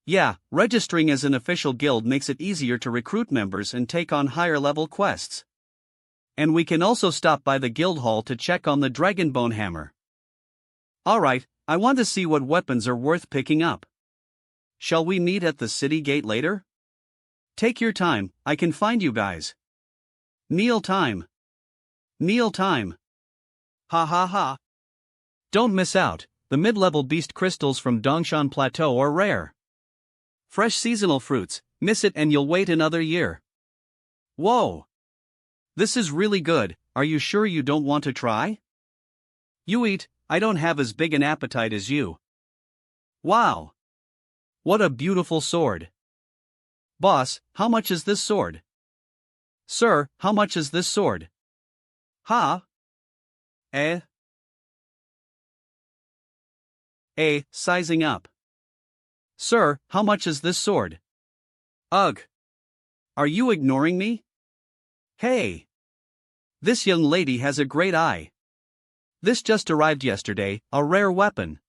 Yeah, registering as an official guild makes it easier to recruit members and take on higher level quests. And we can also stop by the guild hall to check on the Dragonbone Hammer. Alright, I want to see what weapons are worth picking up. Shall we meet at the city gate later? Take your time, I can find you guys. Meal time. Meal time. Ha ha ha. Don't miss out, the mid-level beast crystals from Dongshan Plateau are rare. Fresh seasonal fruits, miss it and you'll wait another year. Whoa! This is really good, are you sure you don't want to try? You eat, I don't have as big an appetite as you. Wow! What a beautiful sword. Boss, how much is this sword? Sir, how much is this sword? Ha? Eh? Sizing up. Sir, how much is this sword? Ugh! Are you ignoring me? Hey! This young lady has a great eye. This just arrived yesterday, a rare weapon.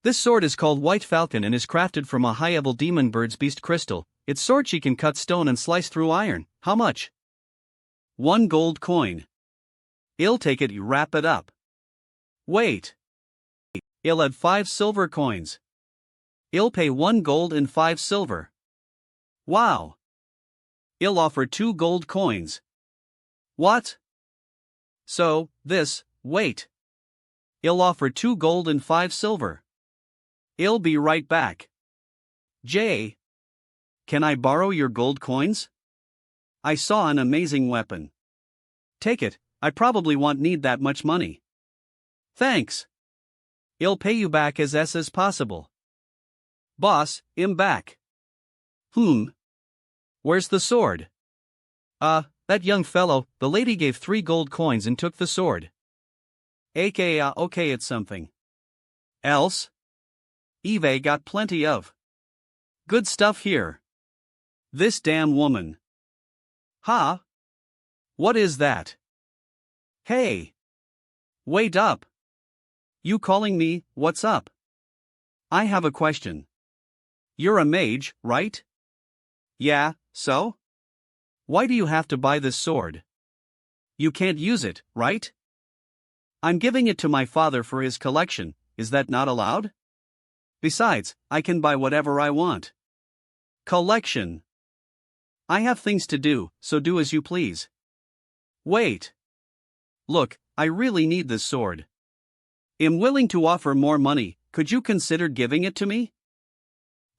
This sword is called White Falcon and is crafted from a high-level demon bird's beast crystal. Its sword she can cut stone and slice through iron. How much? 1 gold coin. I'll take it, you wrap it up. Wait. I'll add 5 silver coins. I'll pay 1 gold and 5 silver. Wow. I'll offer 2 gold coins. What? So, wait. I'll offer 2 gold and 5 silver. I'll be right back. J. Can I borrow your gold coins? I saw an amazing weapon. Take it, I probably won't need that much money. Thanks. I'll pay you back as possible. Boss, I'm back. Where's the sword? That young fellow, the lady gave 3 gold coins and took the sword. Okay, it's something. Else? Eve got plenty of good stuff here. This damn woman. Ha? What is that? Hey! Wait up! You calling me, what's up? I have a question. You're a mage, right? Yeah, so? Why do you have to buy this sword? You can't use it, right? I'm giving it to my father for his collection, is that not allowed? Besides, I can buy whatever I want. Collection. I have things to do, so do as you please. Wait. Look, I really need this sword. I'm willing to offer more money, could you consider giving it to me?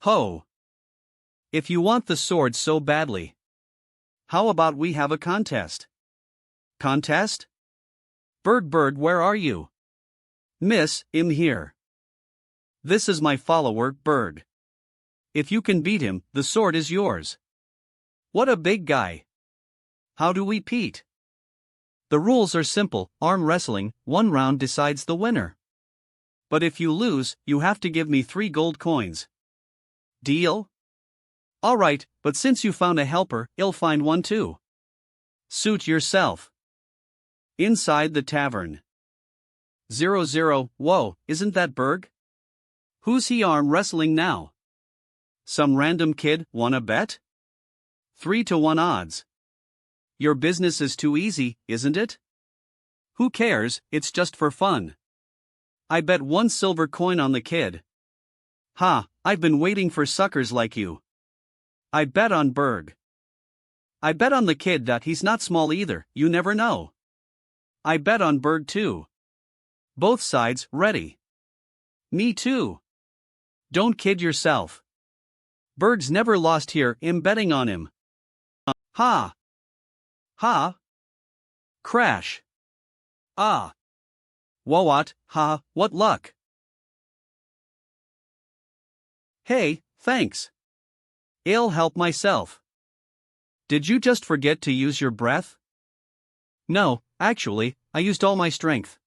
Ho! If you want the sword so badly. How about we have a contest? Contest? Bird, where are you? Miss, I'm here. This is my follower, Bird. If you can beat him, the sword is yours. What a big guy. How do we compete? The rules are simple, arm wrestling, 1 round decides the winner. But if you lose, you have to give me 3 gold coins. Deal? Alright, but since you found a helper, I'll find one too. Suit yourself. Inside the tavern. 00, whoa, isn't that Berg? Who's he arm wrestling now? Some random kid, wanna bet? 3-to-1 odds. Your business is too easy, isn't it? Who cares, it's just for fun. I bet 1 silver coin on the kid. Ha, I've been waiting for suckers like you. I bet on Berg. I bet on the kid that he's not small either, you never know. I bet on Berg too. Both sides, ready. Me too. Don't kid yourself. Berg's never lost here, I'm betting on him. Ha! Ha! Crash! Ah! What? Ha, what luck! Hey, thanks. I'll help myself. Did you just forget to use your breath? No, actually, I used all my strength.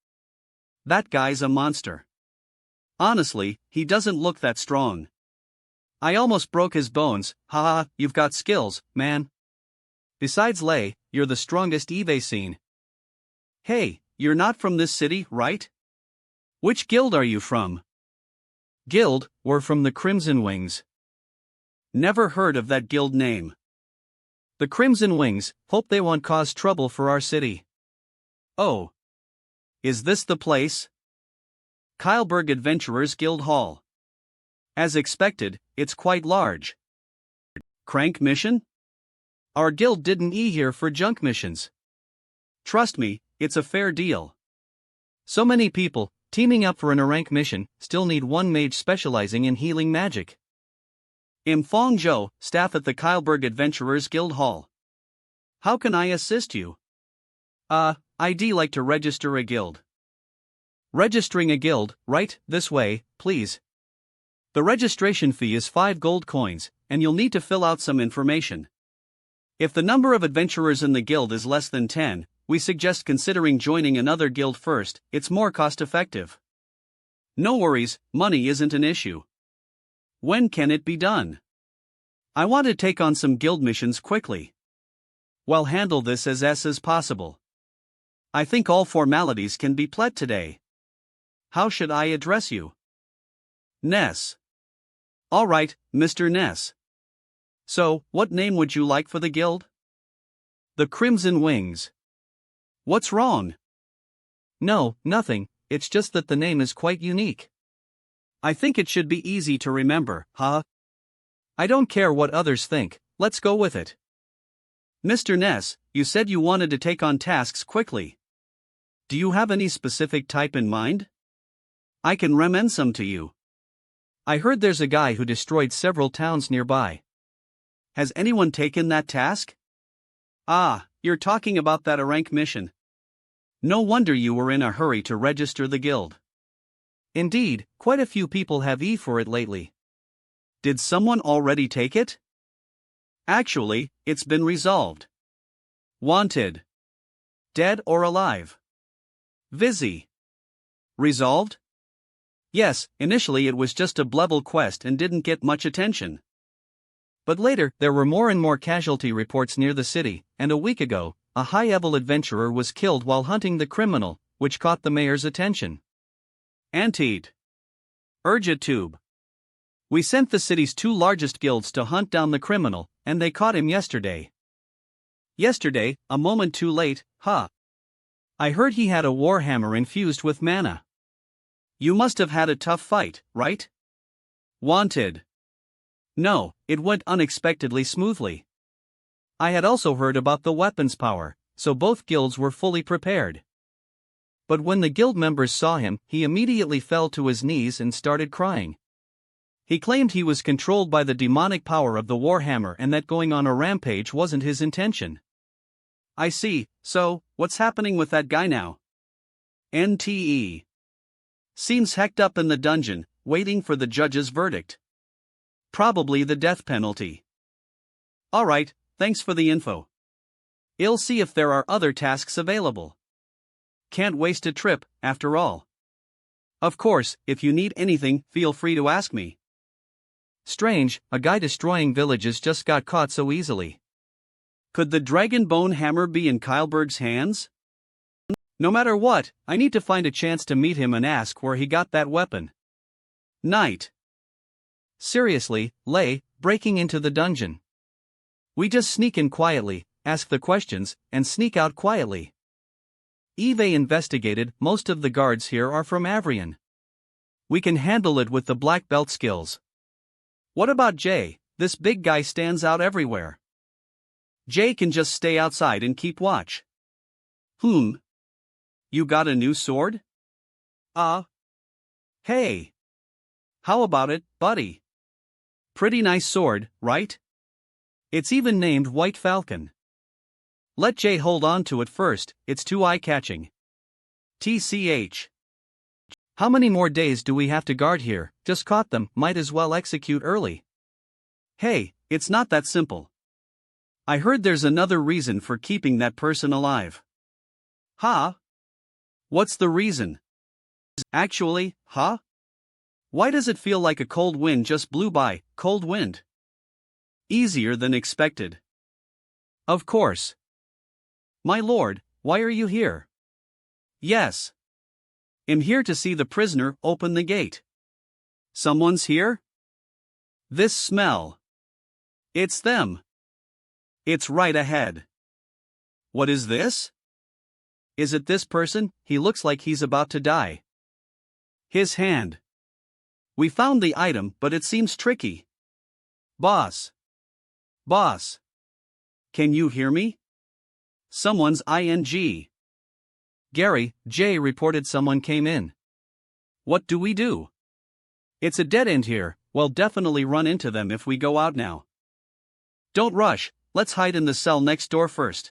That guy's a monster. Honestly, he doesn't look that strong. I almost broke his bones, haha, you've got skills, man. Besides Lei, you're the strongest Eve seen. Hey, you're not from this city, right? Which guild are you from? Guild, we're from the Crimson Wings. Never heard of that guild name. The Crimson Wings, hope they won't cause trouble for our city. Oh. Is this the place? Kylberg Adventurers Guild Hall. As expected, it's quite large. Crank mission? Our guild didn't here for junk missions. Trust me, it's a fair deal. So many people, teaming up for an rank mission, still need 1 mage specializing in healing magic. I'm Fong Zhou, staff at the Kylberg Adventurers Guild Hall. How can I assist you? I'd like to register a guild. Registering a guild, right, this way, please. The registration fee is 5 gold coins, and you'll need to fill out some information. If the number of adventurers in the guild is less than 10, we suggest considering joining another guild first, it's more cost-effective. No worries, money isn't an issue. When can it be done? I want to take on some guild missions quickly. Well, handle this as possible. I think all formalities can be pled today. How should I address you? Ness. Alright, Mr. Ness. So, what name would you like for the guild? The Crimson Wings. What's wrong? No, nothing, it's just that the name is quite unique. I think it should be easy to remember, huh? I don't care what others think, let's go with it. Mr. Ness, you said you wanted to take on tasks quickly. Do you have any specific type in mind? I can recommend some to you. I heard there's a guy who destroyed several towns nearby. Has anyone taken that task? Ah, you're talking about that rank mission. No wonder you were in a hurry to register the guild. Indeed, quite a few people have for it lately. Did someone already take it? Actually, it's been resolved. Wanted. Dead or alive? Busy. Resolved? Yes, initially it was just a level quest and didn't get much attention. But later, there were more and more casualty reports near the city, and a week ago, a high-level adventurer was killed while hunting the criminal, which caught the mayor's attention. Anteed. Urgitube. We sent the city's 2 largest guilds to hunt down the criminal, and they caught him yesterday. Yesterday, a moment too late, huh? I heard he had a warhammer infused with mana. You must have had a tough fight, right? Wanted. No, it went unexpectedly smoothly. I had also heard about the weapon's power, so both guilds were fully prepared. But when the guild members saw him, he immediately fell to his knees and started crying. He claimed he was controlled by the demonic power of the warhammer and that going on a rampage wasn't his intention. I see, so, what's happening with that guy now? NTE. Seems hecked up in the dungeon, waiting for the judge's verdict. Probably the death penalty. Alright, thanks for the info. I'll see if there are other tasks available. Can't waste a trip, after all. Of course, if you need anything, feel free to ask me. Strange, a guy destroying villages just got caught so easily. Could the dragon bone hammer be in Kylberg's hands? No matter what, I need to find a chance to meet him and ask where he got that weapon. Night. Seriously, Lei, breaking into the dungeon. We just sneak in quietly, ask the questions, and sneak out quietly. Eve investigated, most of the guards here are from Avrian. We can handle it with the black belt skills. What about Jay? This big guy stands out everywhere. Jay can just stay outside and keep watch. You got a new sword? Hey. How about it, buddy? Pretty nice sword, right? It's even named White Falcon. Let Jay hold on to it first, it's too eye-catching. TCH. How many more days do we have to guard here? Just caught them, might as well execute early. Hey, it's not that simple. I heard there's another reason for keeping that person alive. Huh? What's the reason? Actually, huh? Why does it feel like a cold wind just blew by? Cold wind. Easier than expected. Of course. My lord, why are you here? Yes. I'm here to see the prisoner open the gate. Someone's here? This smell. It's them. It's right ahead. What is this? Is it this person? He looks like he's about to die. His hand. We found the item, but it seems tricky. Boss. Boss. Can you hear me? Someone's ING. Gary, Jay reported someone came in. What do we do? It's a dead end here, we'll definitely run into them if we go out now. Don't rush, let's hide in the cell next door first.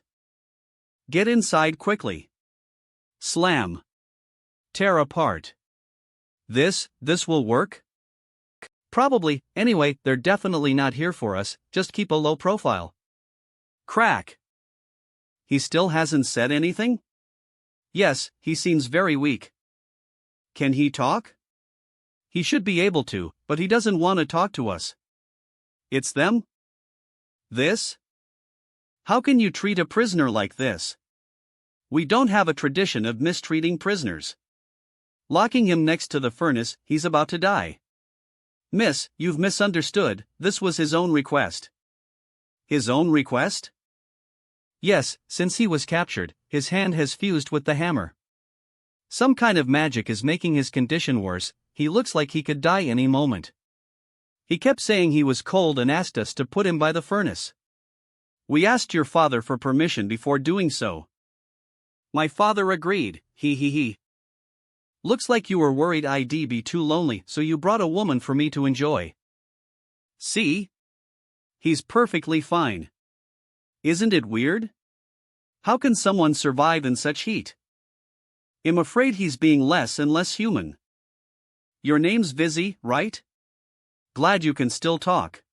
Get inside quickly. Slam. Tear apart. This will work? Probably, anyway, they're definitely not here for us, just keep a low profile. Crack. He still hasn't said anything? Yes, he seems very weak. Can he talk? He should be able to, but he doesn't want to talk to us. It's them? This? How can you treat a prisoner like this? We don't have a tradition of mistreating prisoners. Locking him next to the furnace, he's about to die. Miss, you've misunderstood, this was his own request. His own request? Yes, since he was captured, his hand has fused with the hammer. Some kind of magic is making his condition worse, he looks like he could die any moment. He kept saying he was cold and asked us to put him by the furnace. We asked your father for permission before doing so. My father agreed, he. Looks like you were worried I'd be too lonely, so you brought a woman for me to enjoy. See? He's perfectly fine. Isn't it weird? How can someone survive in such heat? I'm afraid he's being less and less human. Your name's Vizzy, right? Glad you can still talk.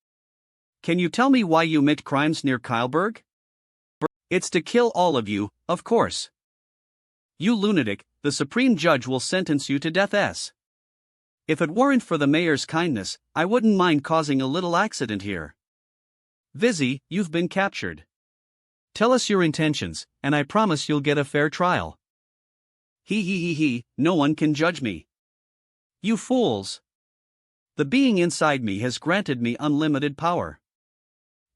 Can you tell me why you commit crimes near Kylberg? It's to kill all of you, of course. You lunatic, the Supreme Judge will sentence you to death. If it weren't for the mayor's kindness, I wouldn't mind causing a little accident here. Vizzy, you've been captured. Tell us your intentions, and I promise you'll get a fair trial. He, no one can judge me. You fools. The being inside me has granted me unlimited power.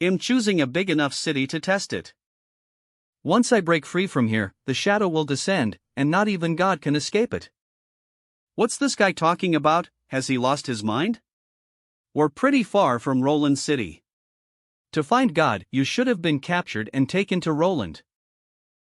I'm choosing a big enough city to test it. Once I break free from here, the shadow will descend, and not even God can escape it. What's this guy talking about? Has he lost his mind? We're pretty far from Roland City. To find God, you should have been captured and taken to Roland.